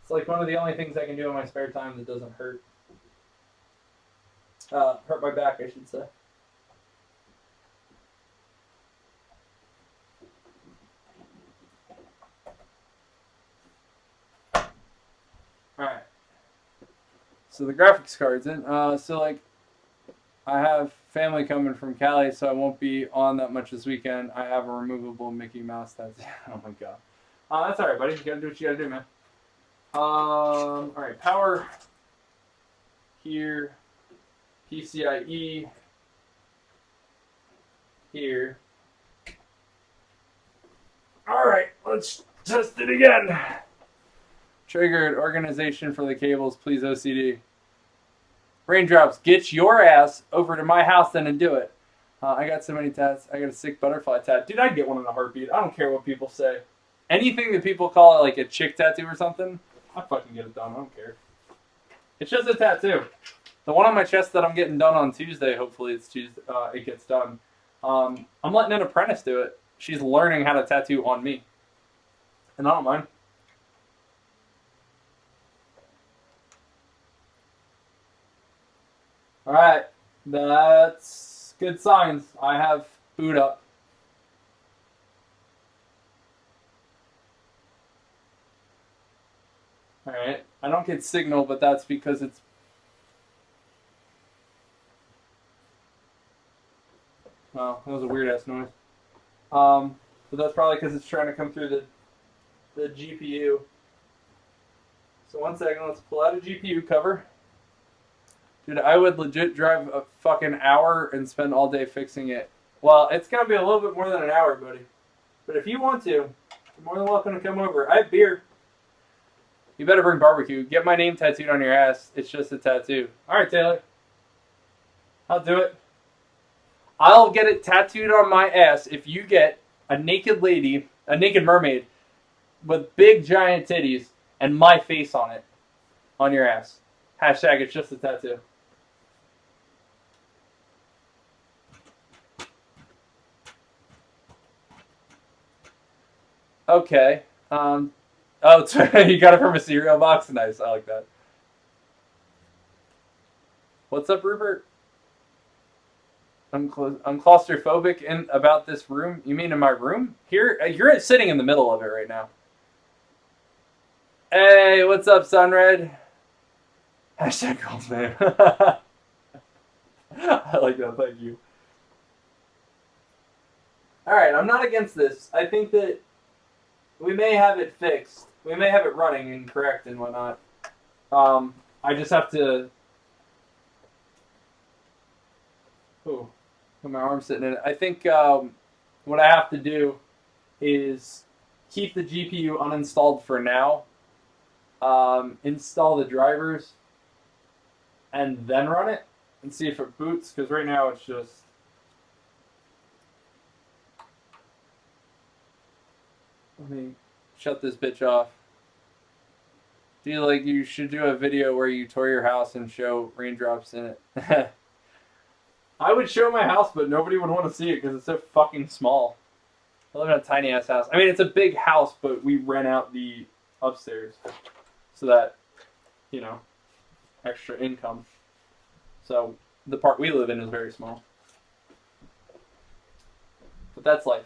It's like one of the only things I can do in my spare time that doesn't hurt. Hurt my back, I should say. Alright. So the graphics card's in. So like, I have family coming from Cali, so I won't be on that much this weekend. I have a removable Mickey Mouse tattoo. Oh my god. That's alright, buddy. You gotta do what you gotta do, man. Alright, power here. PCIe here. Alright, let's test it again. Triggered organization for the cables, please OCD. Raindrops, get your ass over to my house then and do it. I got so many tats. I got a sick butterfly tat. Dude, I'd get one in a heartbeat. I don't care what people say. Anything that people call it like a chick tattoo or something, I fucking get it done. I don't care. It's just a tattoo. The one on my chest that I'm getting done on Tuesday, hopefully it's Tuesday, it gets done. I'm letting an apprentice do it. She's learning how to tattoo on me. And I don't mind. Alright, that's good signs. I have boot up. Alright, I don't get signal, but that's because it's... Oh, that was a weird-ass noise. But that's probably because it's trying to come through the GPU. So one second, let's pull out a GPU cover. Dude, I would legit drive a fucking hour and spend all day fixing it. Well, it's going to be a little bit more than an hour, buddy. But if you want to, you're more than welcome to come over. I have beer. You better bring barbecue. Get my name tattooed on your ass. It's just a tattoo. Alright, Taylor. I'll do it. I'll get it tattooed on my ass if you get a naked lady, a naked mermaid, with big giant titties and my face on it. On your ass. Hashtag it's just a tattoo. Okay. Oh, you got it from a cereal box? Nice, I like that. What's up, Rupert? I'm claustrophobic about this room. You mean in my room? Here, you're sitting in the middle of it right now. Hey, what's up, Sunred? Hashtag Gold's name. I like that, thank you. Alright, I'm not against this. I think that we may have it fixed. We may have it running and correct and whatnot. I just have to... Oh, my arm's sitting in it. I think what I have to do is keep the GPU uninstalled for now. Install the drivers and then run it and see if it boots, because right now it's just... Let me shut this bitch off. Feel like you should do a video where you tour your house and show raindrops in it. I would show my house, but nobody would want to see it because it's so fucking small. I live in a tiny ass house. I mean, it's a big house, but we rent out the upstairs so that, you know, extra income. So the part we live in is very small. But that's life.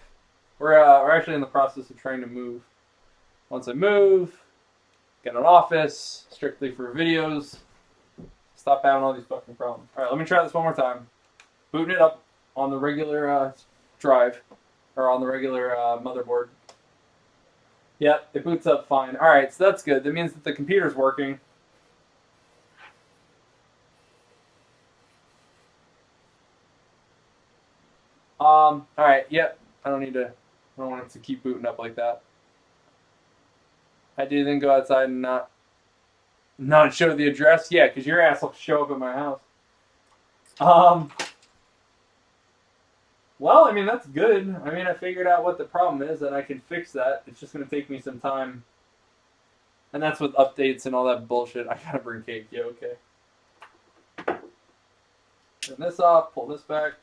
We're actually in the process of trying to move. Once I move, get an office strictly for videos. Stop having all these fucking problems. All right, let me try this one more time. Booting it up on the regular drive or on the regular motherboard. Yep, it boots up fine. All right, so that's good. That means that the computer's working. All right, yep. I don't want it to keep booting up like that. I do then go outside and not show the address. Yeah, because your ass will show up at my house. Well, I mean, that's good. I mean, I figured out what the problem is, and I can fix that. It's just going to take me some time. And that's with updates and all that bullshit. I gotta bring cake. Yeah, okay. Turn this off, pull this back.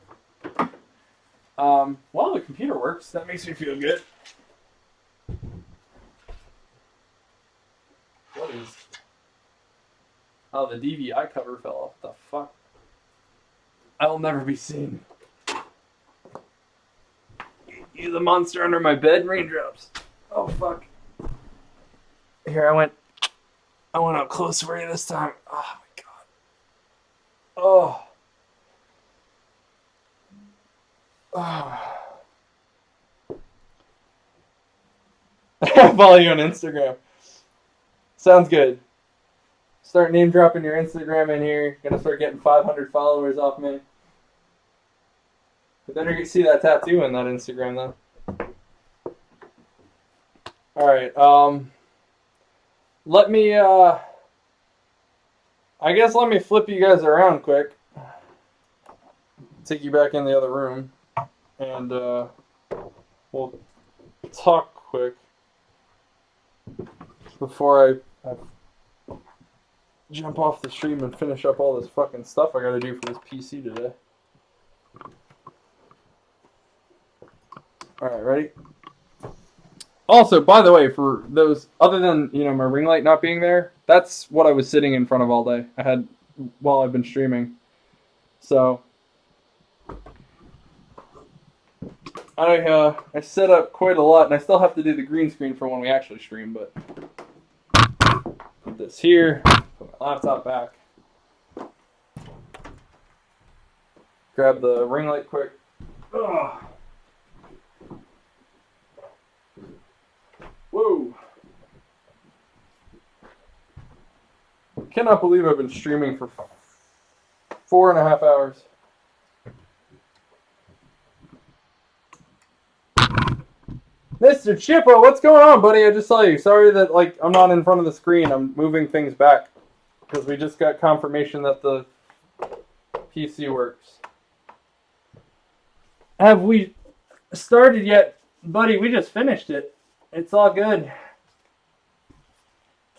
Well, the computer works. That makes me feel good. What is... Oh, the DVI cover fell off. The fuck? I will never be seen. You the monster under my bed? Raindrops. Oh, fuck. Here, I went up close for you this time. Oh, my God. Oh. Follow you on Instagram. Sounds good. Start name dropping your Instagram in here. Gonna start getting 500 followers off me. You better see that tattoo in that Instagram though. Alright, let me I guess let me flip you guys around quick. Take you back in the other room. And we'll talk quick before I jump off the stream and finish up all this fucking stuff I gotta do for this PC today. Alright, ready? Also, by the way, for those, other than, my ring light not being there, that's what I was sitting in front of all day. While I've been streaming. So, I set up quite a lot, and I still have to do the green screen for when we actually stream, but put this here, put my laptop back, grab the ring light quick. Ugh. Whoa. Cannot believe I've been streaming for 4.5 hours. Mr. Chippo, what's going on, buddy? I just saw you. Sorry that I'm not in front of the screen. I'm moving things back because we just got confirmation that the PC works. Have we started yet, buddy? We just finished it. It's all good.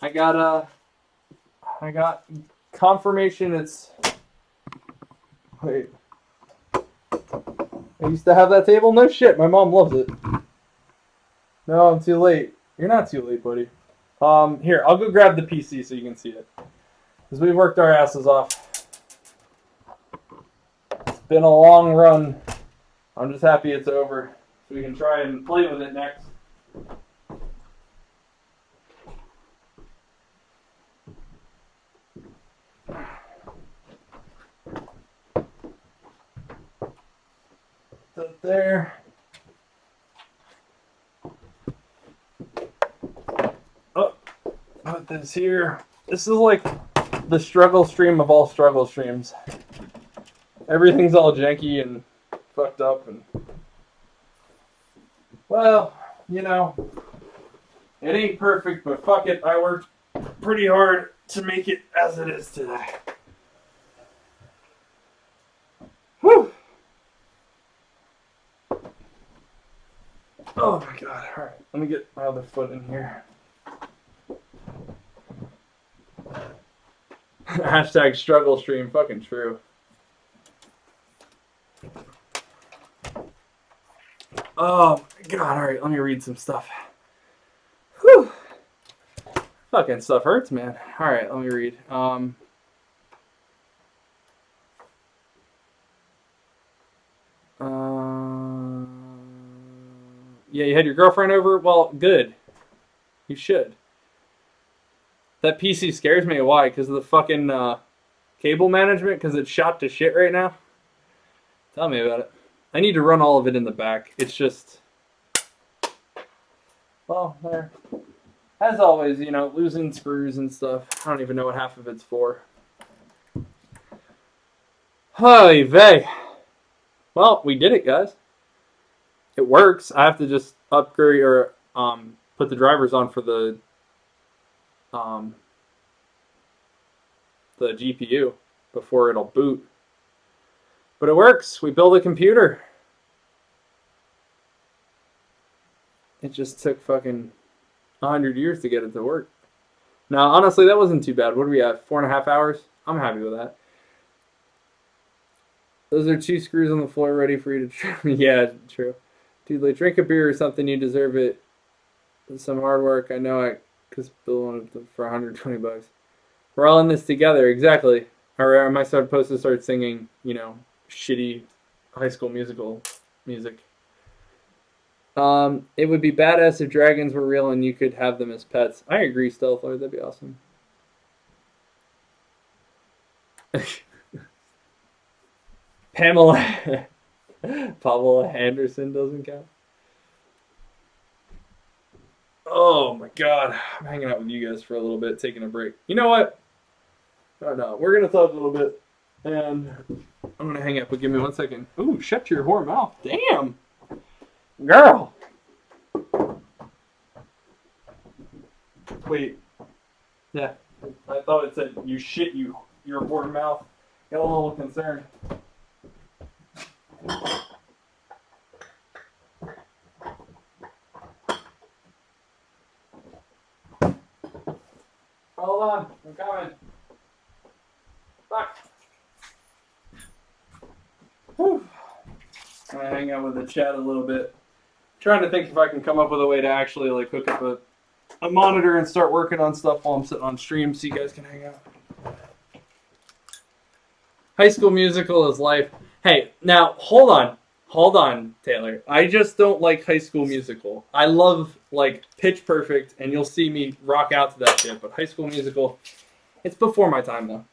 I got confirmation. Wait. I used to have that table? No shit. My mom loves it. No, I'm too late. You're not too late, buddy. Here, I'll go grab the PC so you can see it. Because we've worked our asses off. It's been a long run. I'm just happy it's over. So we can try and play with it next. Put there. Oh, put this here. This is like the struggle stream of all struggle streams. Everything's all janky and fucked up, and well, it ain't perfect, but fuck it, I worked pretty hard to make it as it is today. Whew. Oh my god, alright, let me get my other foot in here. Hashtag struggle stream, fucking true. Oh my god, alright, let me read some stuff. Whew. Fucking stuff hurts, man. Alright, let me read. Yeah, you had your girlfriend over? Well, good. You should. That PC scares me. Why? Because of the fucking cable management? Because it's shot to shit right now? Tell me about it. I need to run all of it in the back. It's just... Well, there. As always, you know, losing screws and stuff. I don't even know what half of it's for. Hey, vey. Well, we did it, guys. It works. I have to just upgrade or put the drivers on for the GPU before it'll boot. But it works. We built a computer. It just took fucking 100 years to get it to work. Now, honestly, that wasn't too bad. What do we have? 4.5 hours? I'm happy with that. Those are 2 screws on the floor ready for you to trim. Yeah, true. Dude, like, drink a beer or something. You deserve it. Some hard work. I know I could bill one for 120 bucks. We're all in this together. Exactly. Or am I supposed to start singing, you know, shitty High School Musical music? It would be badass if dragons were real and you could have them as pets. I agree, Stealth Lord. That'd be awesome. Pamela Anderson doesn't count. Oh my god. I'm hanging out with you guys for a little bit, taking a break. You know what? Oh no. We're going to talk a little bit. And I'm going to hang up, but give me 1 second. Ooh, shut your whore mouth. Damn. Girl. Wait. Yeah. I thought it said you shit your whore mouth. Got a little concerned. Hold on, I'm coming. Fuck. Whew. I'm gonna hang out with the chat a little bit. Trying to think if I can come up with a way to actually like hook up a monitor and start working on stuff while I'm sitting on stream so you guys can hang out. High School Musical is life. Hey, now hold on, Taylor. I just don't like High School Musical. I love like Pitch Perfect, and you'll see me rock out to that shit. But High School Musical, it's before my time though.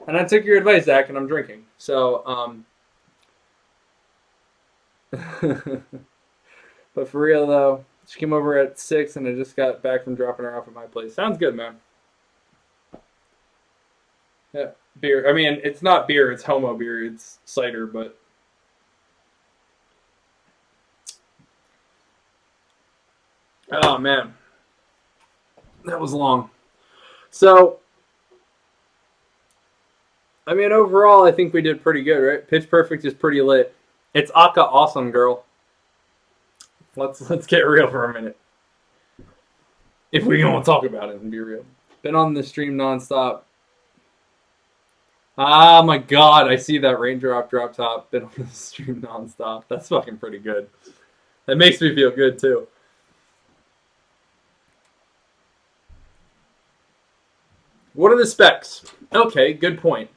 And I took your advice, Zach, and I'm drinking. So, but for real though, she came over at 6, and I just got back from dropping her off at my place. Sounds good, man. Yeah, beer. I mean, it's not beer. It's homo beer. It's cider, but. Oh man, that was long. So, I mean, overall, I think we did pretty good, right? Pitch Perfect is pretty lit. It's Aka awesome, girl. Let's get real for a minute. If we gonna talk about it and be real. Been on the stream nonstop. Ah, my god, I see that raindrop drop top. Been on the stream nonstop. That's fucking pretty good. That makes me feel good too. What are the specs? Okay, good point.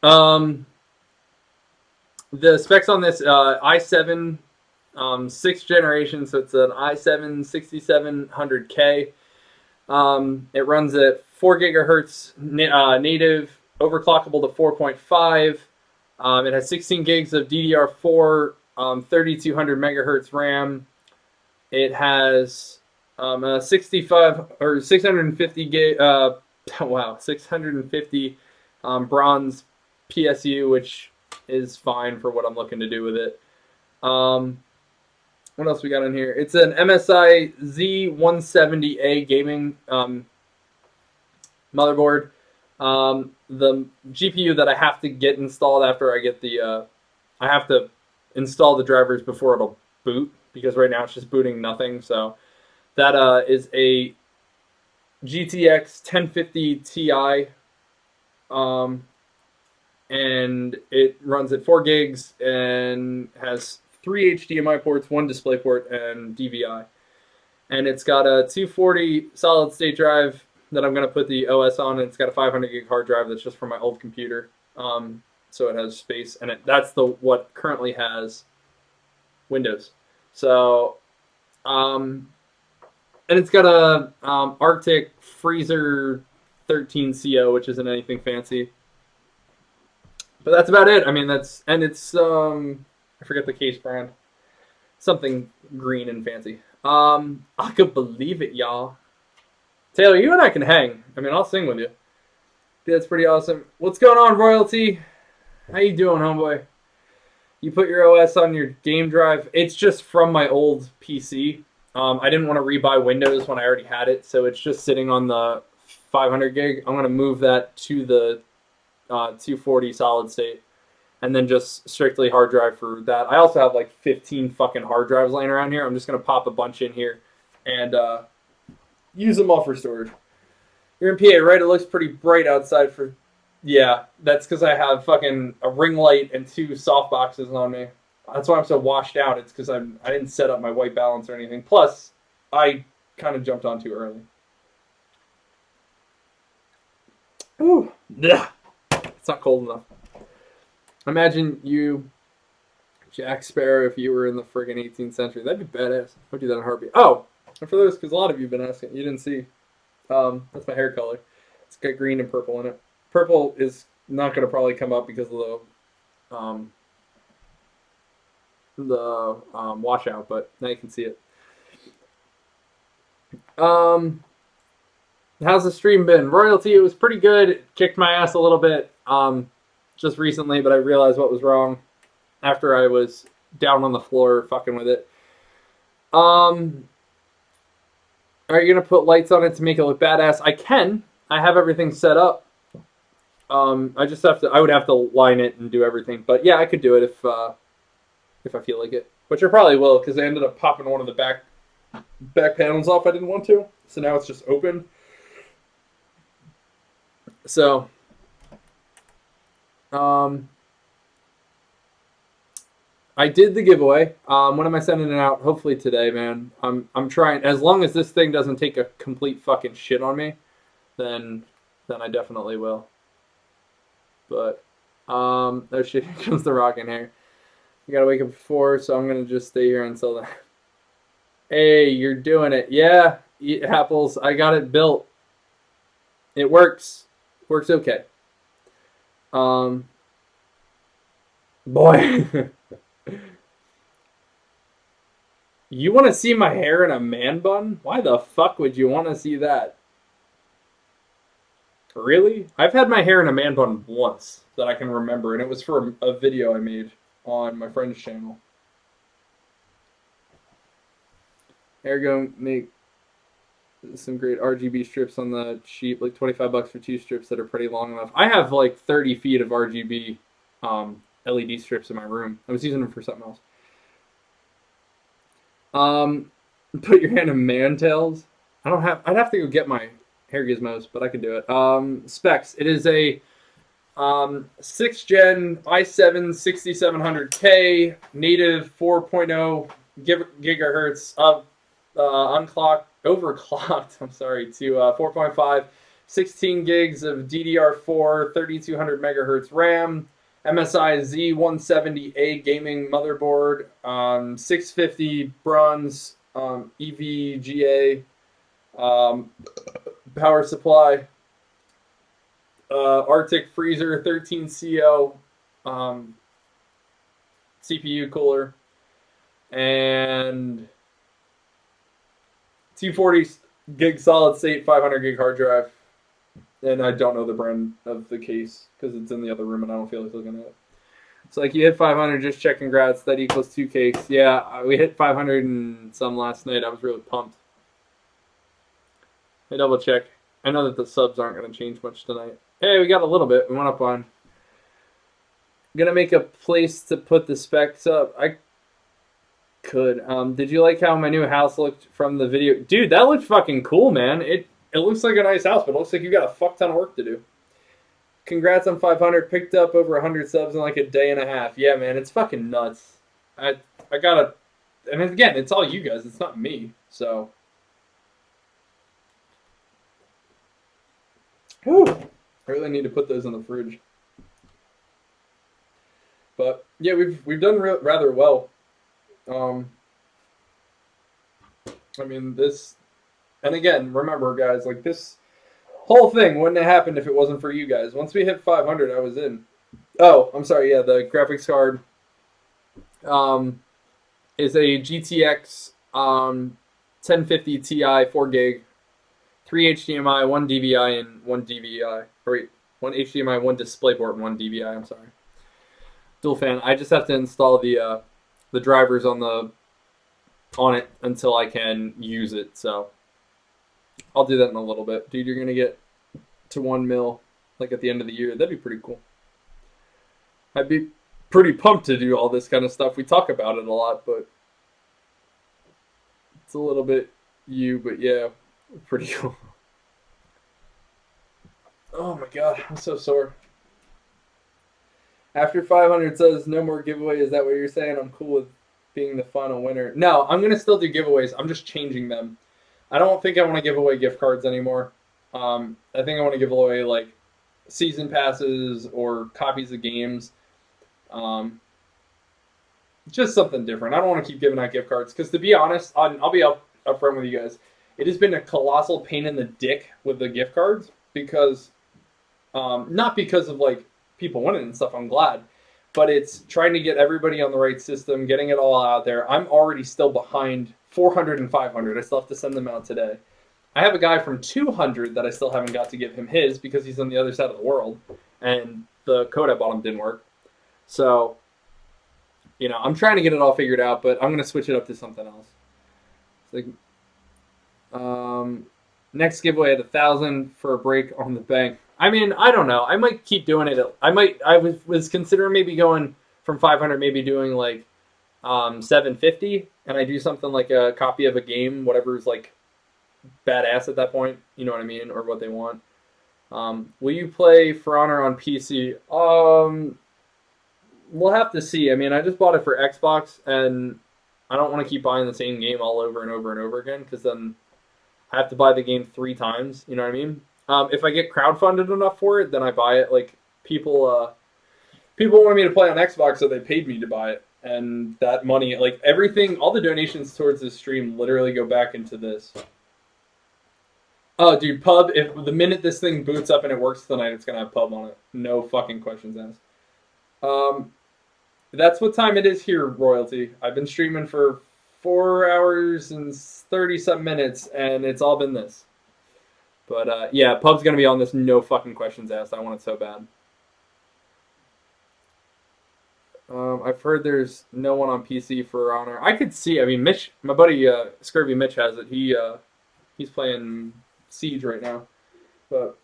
The specs on this i7 6th generation, so it's an i7 6700K. It runs at 4 gigahertz native, overclockable to 4.5. It has 16 gigs of DDR4, 3200 megahertz RAM. It has 65 or 650 gig. 650 bronze PSU, which is fine for what I'm looking to do with it. What else we got in here? It's an MSI Z170A gaming motherboard. The GPU that I have to get installed after I get the, I have to install the drivers before it'll boot, because right now it's just booting nothing. So that is a GTX 1050 Ti, and it runs at 4 gigs and has 3 HDMI ports, 1 DisplayPort, and DVI. And it's got a 240 solid state drive that I'm going to put the OS on, and it's got a 500 gig hard drive that's just from my old computer. So it has space, and that's what currently has Windows. So, and it's got a Arctic Freezer 13CO, which isn't anything fancy. But that's about it. I mean, it's I forget the case brand, something green and fancy. I could believe it, y'all. Taylor, you and I can hang. I mean, I'll sing with you. That's pretty awesome. What's going on, Royalty? How you doing, homeboy? You put your OS on your game drive. It's just from my old PC. I didn't want to rebuy Windows when I already had it, so it's just sitting on the 500 gig. I'm going to move that to the 240 solid state, and then just strictly hard drive for that. I also have like 15 fucking hard drives laying around here. I'm just going to pop a bunch in here and use them all for storage. You're in PA, right? It looks pretty bright outside for... Yeah, that's because I have fucking a ring light and 2 soft boxes on me. That's why I'm so washed out. It's because I didn't set up my white balance or anything. Plus, I kind of jumped on too early. Ooh. Yeah. It's not cold enough. Imagine you, Jack Sparrow, if you were in the friggin' 18th century. That'd be badass. I'd do that in a heartbeat. Oh, and for those, because a lot of you have been asking, you didn't see. That's my hair color. It's got green and purple in it. Purple is not going to probably come up because of the washout, but now you can see it. How's the stream been? Royalty, it was pretty good. It kicked my ass a little bit just recently, but I realized what was wrong after I was down on the floor fucking with it. Are you going to put lights on it to make it look badass? I can. I have everything set up. I just have to. I would have to line it and do everything, but yeah, I could do it if I feel like it. Which I probably will, because I ended up popping one of the back panels off. I didn't want to, so now it's just open. So, I did the giveaway. When am I sending it out? Hopefully today, man. I'm trying. As long as this thing doesn't take a complete fucking shit on me, then I definitely will. But oh shit, here comes the rockin' hair. You gotta wake up at 4, so I'm gonna just stay here until then. Hey, you're doing it. Yeah, eat apples. I got it built. It works. Works okay. Boy. You want to see my hair in a man bun? Why the fuck would you want to see that? Really? I've had my hair in a man bun once that I can remember, and it was for a video I made on my friend's channel. Ergo make some great RGB strips on the cheap, like $25 for 2 strips that are pretty long enough. I have like 30 feet of RGB LED strips in my room. I was using them for something else. Put your hand in man tails. I'd have to go get my hair gizmos, but I can do it. Specs. It is a 6th gen i7 6700K native 4.0 gigahertz overclocked. I'm sorry, to 4.5, 16 gigs of DDR4, 3200 megahertz RAM, MSI Z170A gaming motherboard, 650 bronze EVGA power supply, Arctic Freezer 13CO CPU cooler, and 240 gig solid state 500 gig hard drive. And I don't know the brand of the case because it's in the other room and I don't feel like looking at it. It's like you hit 500, just check congrats. That equals 2 cakes. Yeah, we hit 500 and some last night. I was really pumped. I double check. I know that the subs aren't going to change much tonight. Hey, we got a little bit. We went up on. I'm going to make a place to put the specs up. I could. Did you like how my new house looked from the video? Dude, that looked fucking cool, man. It looks like a nice house, but it looks like you got a fuck ton of work to do. Congrats on 500. Picked up over 100 subs in like a day and a half. Yeah, man, it's fucking nuts. I gotta... And again, it's all you guys. It's not me, so... Whew. I really need to put those in the fridge. But, yeah, we've done rather well Um, I mean, this, and again, remember, guys, like this whole thing wouldn't have happened if it wasn't for you guys. Once we hit 500, I was in. Oh, I'm sorry. Yeah, the graphics card um, is a GTX 1050 Ti 4 gig, 3 HDMI, 1 DVI, and 1 DVI. Or wait, 1 HDMI, 1 DisplayPort, and 1 DVI. I'm sorry. Dual fan. I just have to install the drivers on it until I can use it. So I'll do that in a little bit. Dude, you're gonna get to 1 mil like at the end of the year. That'd be pretty cool. I'd be pretty pumped to do all this kind of stuff. We talk about it a lot, but it's a little bit you, but yeah, pretty cool. Oh my god, I'm so sore. After 500 says no more giveaway. Is that what you're saying? I'm cool with being the final winner. No, I'm gonna still do giveaways. I'm just changing them. I don't think I want to give away gift cards anymore. I think I want to give away like season passes or copies of games. Just something different. I don't want to keep giving out gift cards because, to be honest, I'll be upfront with you guys. It has been a colossal pain in the dick with the gift cards because, not because of like people winning and stuff. I'm glad, but it's trying to get everybody on the right system, getting it all out there. I'm already still behind 400 and 500. I still have to send them out today. I have a guy from 200 that I still haven't got to give him his because he's on the other side of the world, and the code I bought him didn't work. So, I'm trying to get it all figured out, but I'm gonna switch it up to something else. It's like, next giveaway at 1,000 for a break on the bank. I mean, I don't know. I might keep doing it. I was considering maybe going from 500, maybe doing like 750, and I do something like a copy of a game, whatever's like badass at that point. You know what I mean, or what they want. Will you play For Honor on PC? We'll have to see. I mean, I just bought it for Xbox, and I don't want to keep buying the same game all over and over and over again because then I have to buy the game 3 times. You know what I mean? If I get crowdfunded enough for it, then I buy it. Like people wanted me to play on Xbox, so they paid me to buy it, and that money, like everything, all the donations towards this stream, literally go back into this. Oh, dude, pub. If the minute this thing boots up and it works tonight, it's gonna have pub on it. No fucking questions asked. That's what time it is here, Royalty. I've been streaming for 4 hours and 30-some minutes, and it's all been this. But, yeah, pub's going to be on this, no fucking questions asked. I want it so bad. I've heard there's no one on PC for Honor. I could see, I mean, Mitch, my buddy Scurvy Mitch has it. He's playing Siege right now. But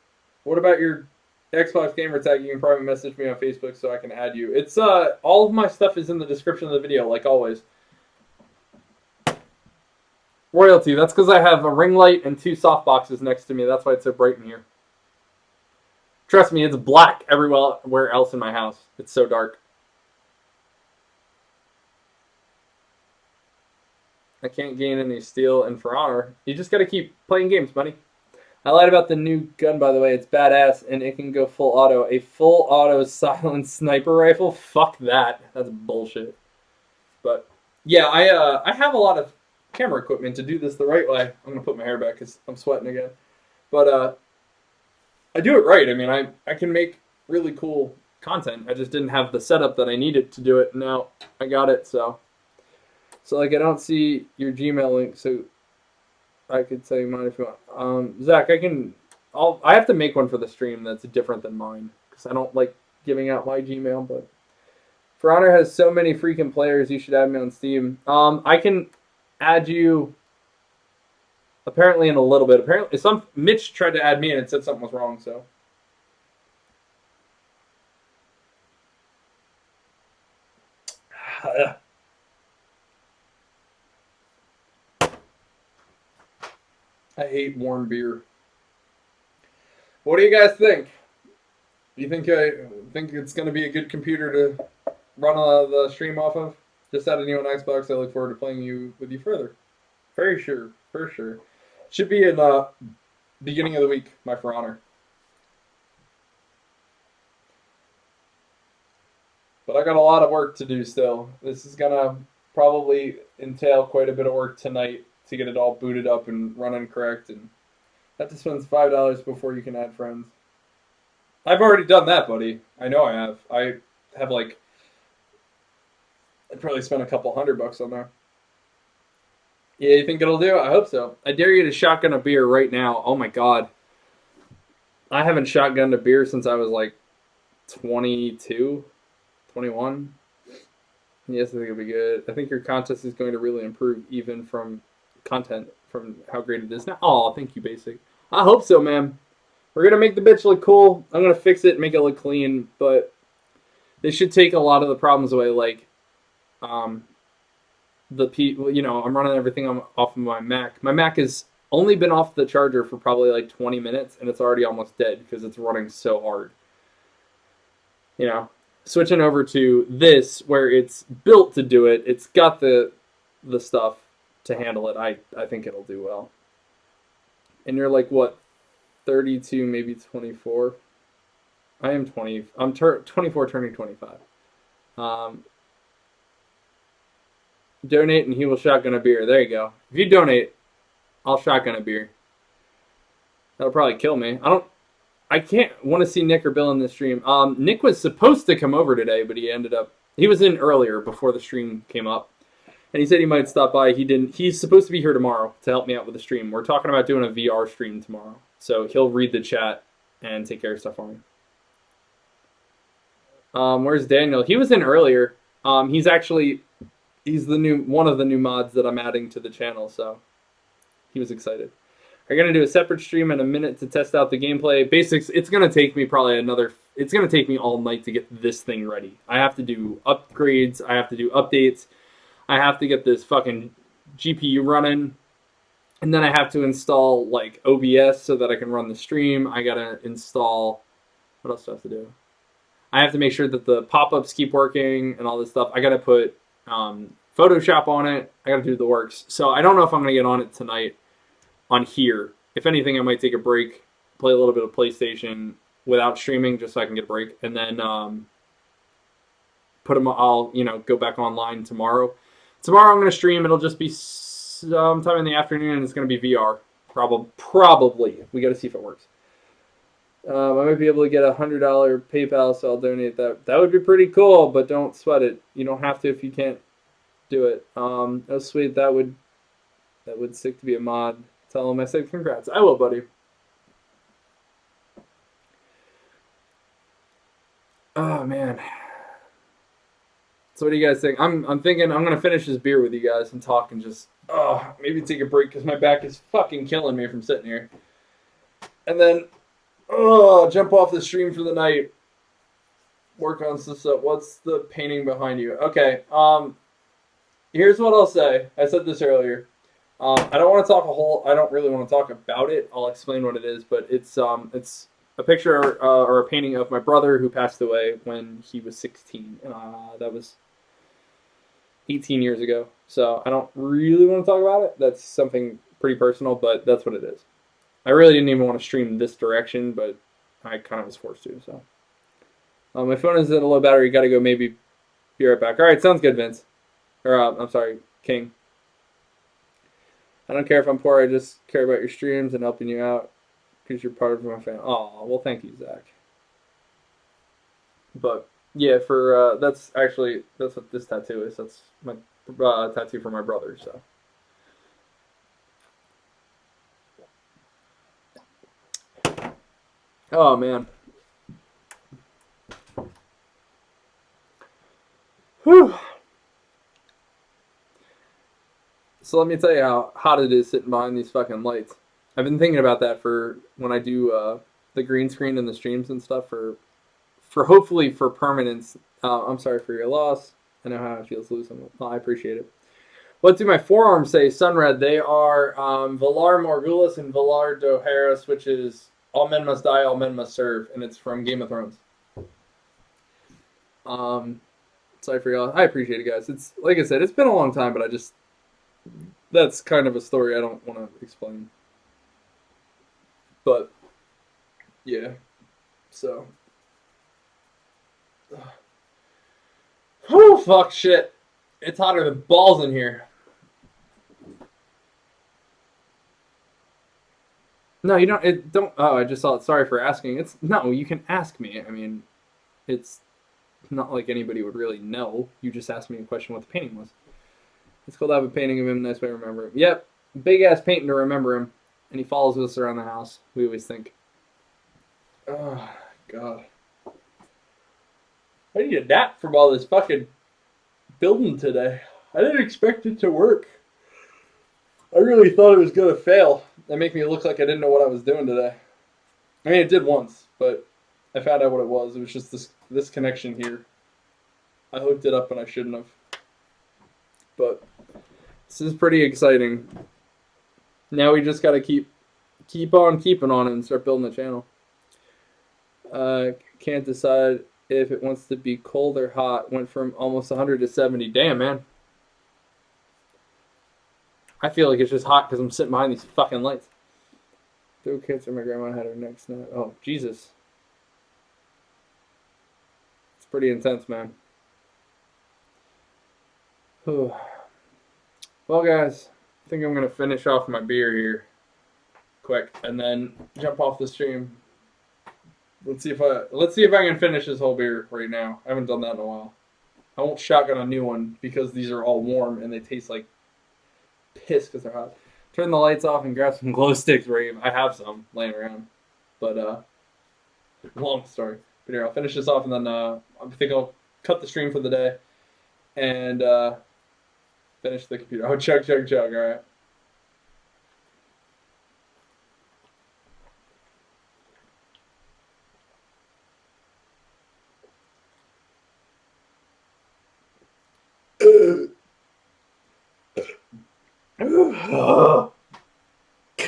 what about your Xbox gamer tag? You can probably message me on Facebook so I can add you. It's all of my stuff is in the description of the video, like always. Royalty, that's because I have a ring light and 2 soft boxes next to me. That's why it's so bright in here. Trust me, it's black everywhere else in my house. It's so dark. I can't gain any steel and For Honor. You just gotta keep playing games, buddy. I lied about the new gun, by the way. It's badass, and it can go full auto. A full auto silent sniper rifle? Fuck that. That's bullshit. But, yeah, I have a lot of camera equipment to do this the right way. I'm going to put my hair back because I'm sweating again. But I do it right. I mean, I can make really cool content. I just didn't have the setup that I needed to do it. Now I got it, so like I don't see your Gmail link, so I could say mine if you want. Zach, I have to make one for the stream that's different than mine because I don't like giving out my Gmail. But For Honor has so many freaking players. You should add me on Steam. I can add you apparently in a little bit. Apparently, Mitch tried to add me and it said something was wrong. So. I hate warm beer. What do you guys think? Do you think it's going to be a good computer to run the stream off of? Just added you on Xbox. I look forward to playing with you further. For sure. Should be in beginning of the week, my For Honor. But I got a lot of work to do still. This is gonna probably entail quite a bit of work tonight to get it all booted up and running correct, and have to spend $5 before you can add friends. I've already done that, buddy. I know I have. I have like, I'd probably spent a couple $100 on there. Yeah, you think it'll do? I hope so. I dare you to shotgun a beer right now. Oh my god. I haven't shotgunned a beer since I was like 22, 21. Yes, I think it'll be good. I think your contest is going to really improve even from content, from how great it is now. Oh, thank you, Basic. I hope so, man. We're going to make the bitch look cool. I'm going to fix it, make it look clean, but they should take a lot of the problems away, like I'm running everything off of my Mac. My Mac has only been off the charger for probably like 20 minutes, and it's already almost dead because it's running so hard. Switching over to this, where it's built to do it, it's got the stuff to handle it. I think it'll do well. And you're like, what, 32, maybe 24? I am 20. I'm 24 turning 25. Donate and he will shotgun a beer. There you go. If you donate, I'll shotgun a beer. That'll probably kill me. I can't want to see Nick or Bill in the stream. Nick was supposed to come over today, but he was in earlier before the stream came up. And he said he might stop by. He didn't. He's supposed to be here tomorrow to help me out with the stream. We're talking about doing a VR stream tomorrow. So he'll read the chat and take care of stuff for me. Where's Daniel? He was in earlier. He's one of the new mods that I'm adding to the channel, so he was excited. Are you going to do a separate stream in a minute to test out the gameplay? Basics, it's going to take me it's going to take me all night to get this thing ready. I have to do upgrades. I have to do updates. I have to get this fucking GPU running. And then I have to install like OBS so that I can run the stream. I got to install, what else do I have to do? I have to make sure that the pop-ups keep working and all this stuff. I got to put Photoshop on it. I got to do the works. So I don't know if I'm going to get on it tonight on here. If anything, I might take a break, play a little bit of PlayStation without streaming just so I can get a break. And then I'll go back online tomorrow. Tomorrow I'm going to stream. It'll just be sometime in the afternoon, and it's going to be VR. Probably. We got to see if it works. I might be able to get $100 PayPal, so I'll donate that. That would be pretty cool, but don't sweat it. You don't have to if you can't do it. Oh, sweet. That would sick to be a mod. Tell him I said congrats. I will, buddy. Oh, man. So what do you guys think? I'm thinking I'm going to finish this beer with you guys and talk and just, maybe take a break because my back is fucking killing me from sitting here. And then, jump off the stream for the night. Work on some stuff. What's the painting behind you? Okay, here's what I'll say. I said this earlier. I don't really want to talk about it. I'll explain what it is, but it's a picture or a painting of my brother who passed away when he was 16. That was 18 years ago. So I don't really want to talk about it. That's something pretty personal, but that's what it is. I really didn't even want to stream this direction, but I kind of was forced to. So my phone is at a low battery. Got to go. Maybe be right back. All right, sounds good, Vince. Or I'm sorry, King. I don't care if I'm poor. I just care about your streams and helping you out because you're part of my family. Oh, well, thank you, Zach. But yeah, that's what this tattoo is. That's my tattoo for my brother. So. Oh man. Whew. So let me tell you how hot it is sitting behind these fucking lights. I've been thinking about that for when I do the green screen and the streams and stuff for hopefully for permanence. I'm sorry for your loss. I know how it feels to lose them. Well, I appreciate it. What do my forearms say? Sunred. They are Valar Morghulis and Valar Dohaeris, which is all men must die, all men must serve, and it's from Game of Thrones. Sorry for y'all. I appreciate it, guys. It's like I said, it's been a long time, but that's kind of a story I don't want to explain. But yeah, so. Oh fuck shit. It's hotter than balls in here. No, you don't. It don't. Oh, I just saw it. Sorry for asking. It's no. You can ask me. I mean, it's not like anybody would really know. You just asked me a question what the painting was. It's cool to have a painting of him. Nice way to remember him. Yep, big ass painting to remember him, and he follows us around the house. We always think. Oh God. I need a nap from all this fucking building today. I didn't expect it to work. I really thought it was gonna fail. That make me look like I didn't know what I was doing today. I mean, it did once, but I found out what it was. It was just this connection here. I hooked it up and I shouldn't have. But this is pretty exciting. Now we just gotta keep on keeping on it and start building the channel. Can't decide if it wants to be cold or hot. Went from almost 100 to 70. Damn, man. I feel like it's just hot because I'm sitting behind these fucking lights. Through cancer, my grandma had her neck snap. Oh, Jesus. It's pretty intense, man. Well, guys, I think I'm going to finish off my beer here quick and then jump off the stream. Let's see if I can finish this whole beer right now. I haven't done that in a while. I won't shotgun a new one because these are all warm and they taste like piss because they're hot. Turn the lights off and grab some glow sticks, Rave. I have some laying around. But, long story. But here, I'll finish this off and then I think I'll cut the stream for the day and finish the computer. Oh, chug, alright.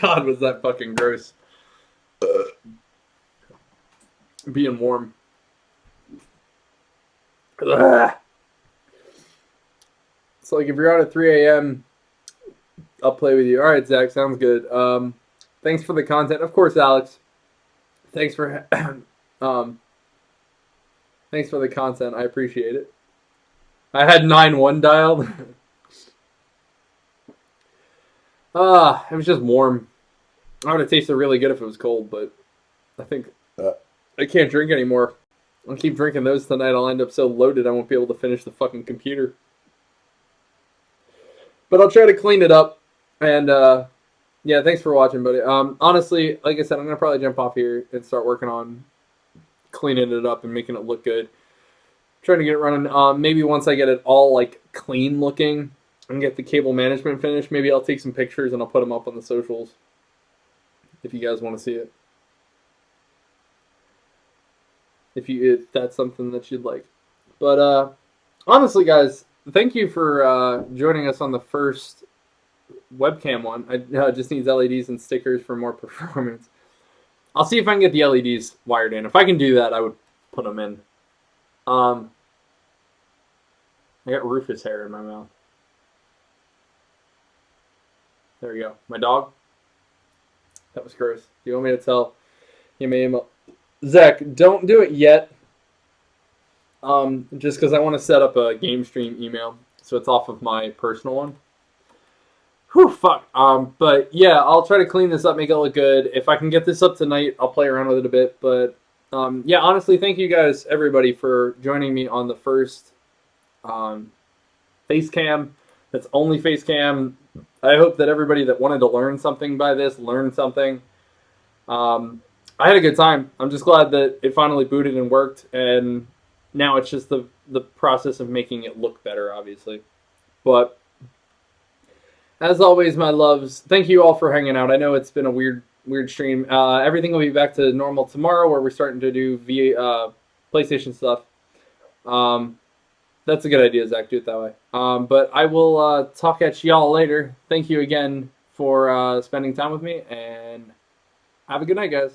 God, was that fucking gross. Being warm. It's like if you're out at 3 a.m., I'll play with you. Alright, Zach, sounds good. Thanks for the content. Of course, Alex. Thanks for thanks for the content. I appreciate it. I had 9-1 dialed. It was just warm. I would have tasted really good if it was cold, but I think I can't drink anymore. I'll keep drinking those tonight. I'll end up so loaded I won't be able to finish the fucking computer. But I'll try to clean it up. And, yeah, thanks for watching, buddy. Honestly, like I said, I'm going to probably jump off here and start working on cleaning it up and making it look good. Trying to get it running. Maybe once I get it all, like, clean looking and get the cable management finished, maybe I'll take some pictures and I'll put them up on the socials if you guys want to see it. If that's something that you'd like. But, honestly, guys, thank you for joining us on the first webcam one. I just needs LEDs and stickers for more performance. I'll see if I can get the LEDs wired in. If I can do that, I would put them in. I got Rufus hair in my mouth. There we go. My dog. That was gross. Do you want me to tell him? Zach, don't do it yet. Just because I want to set up a game stream email, so it's off of my personal one. Whew, fuck. But yeah, I'll try to clean this up, make it look good. If I can get this up tonight, I'll play around with it a bit. But yeah, honestly, thank you guys, everybody, for joining me on the first face cam. That's only face cam. I hope that everybody that wanted to learn something by this learned something. I had a good time. I'm just glad that it finally booted and worked, and now it's just the process of making it look better, obviously. But as always, my loves, thank you all for hanging out. I know it's been a weird stream. Everything will be back to normal tomorrow, where we're starting to do PlayStation stuff. That's a good idea, Zach. Do it that way. But I will talk at y'all later. Thank you again for spending time with me, and have a good night, guys.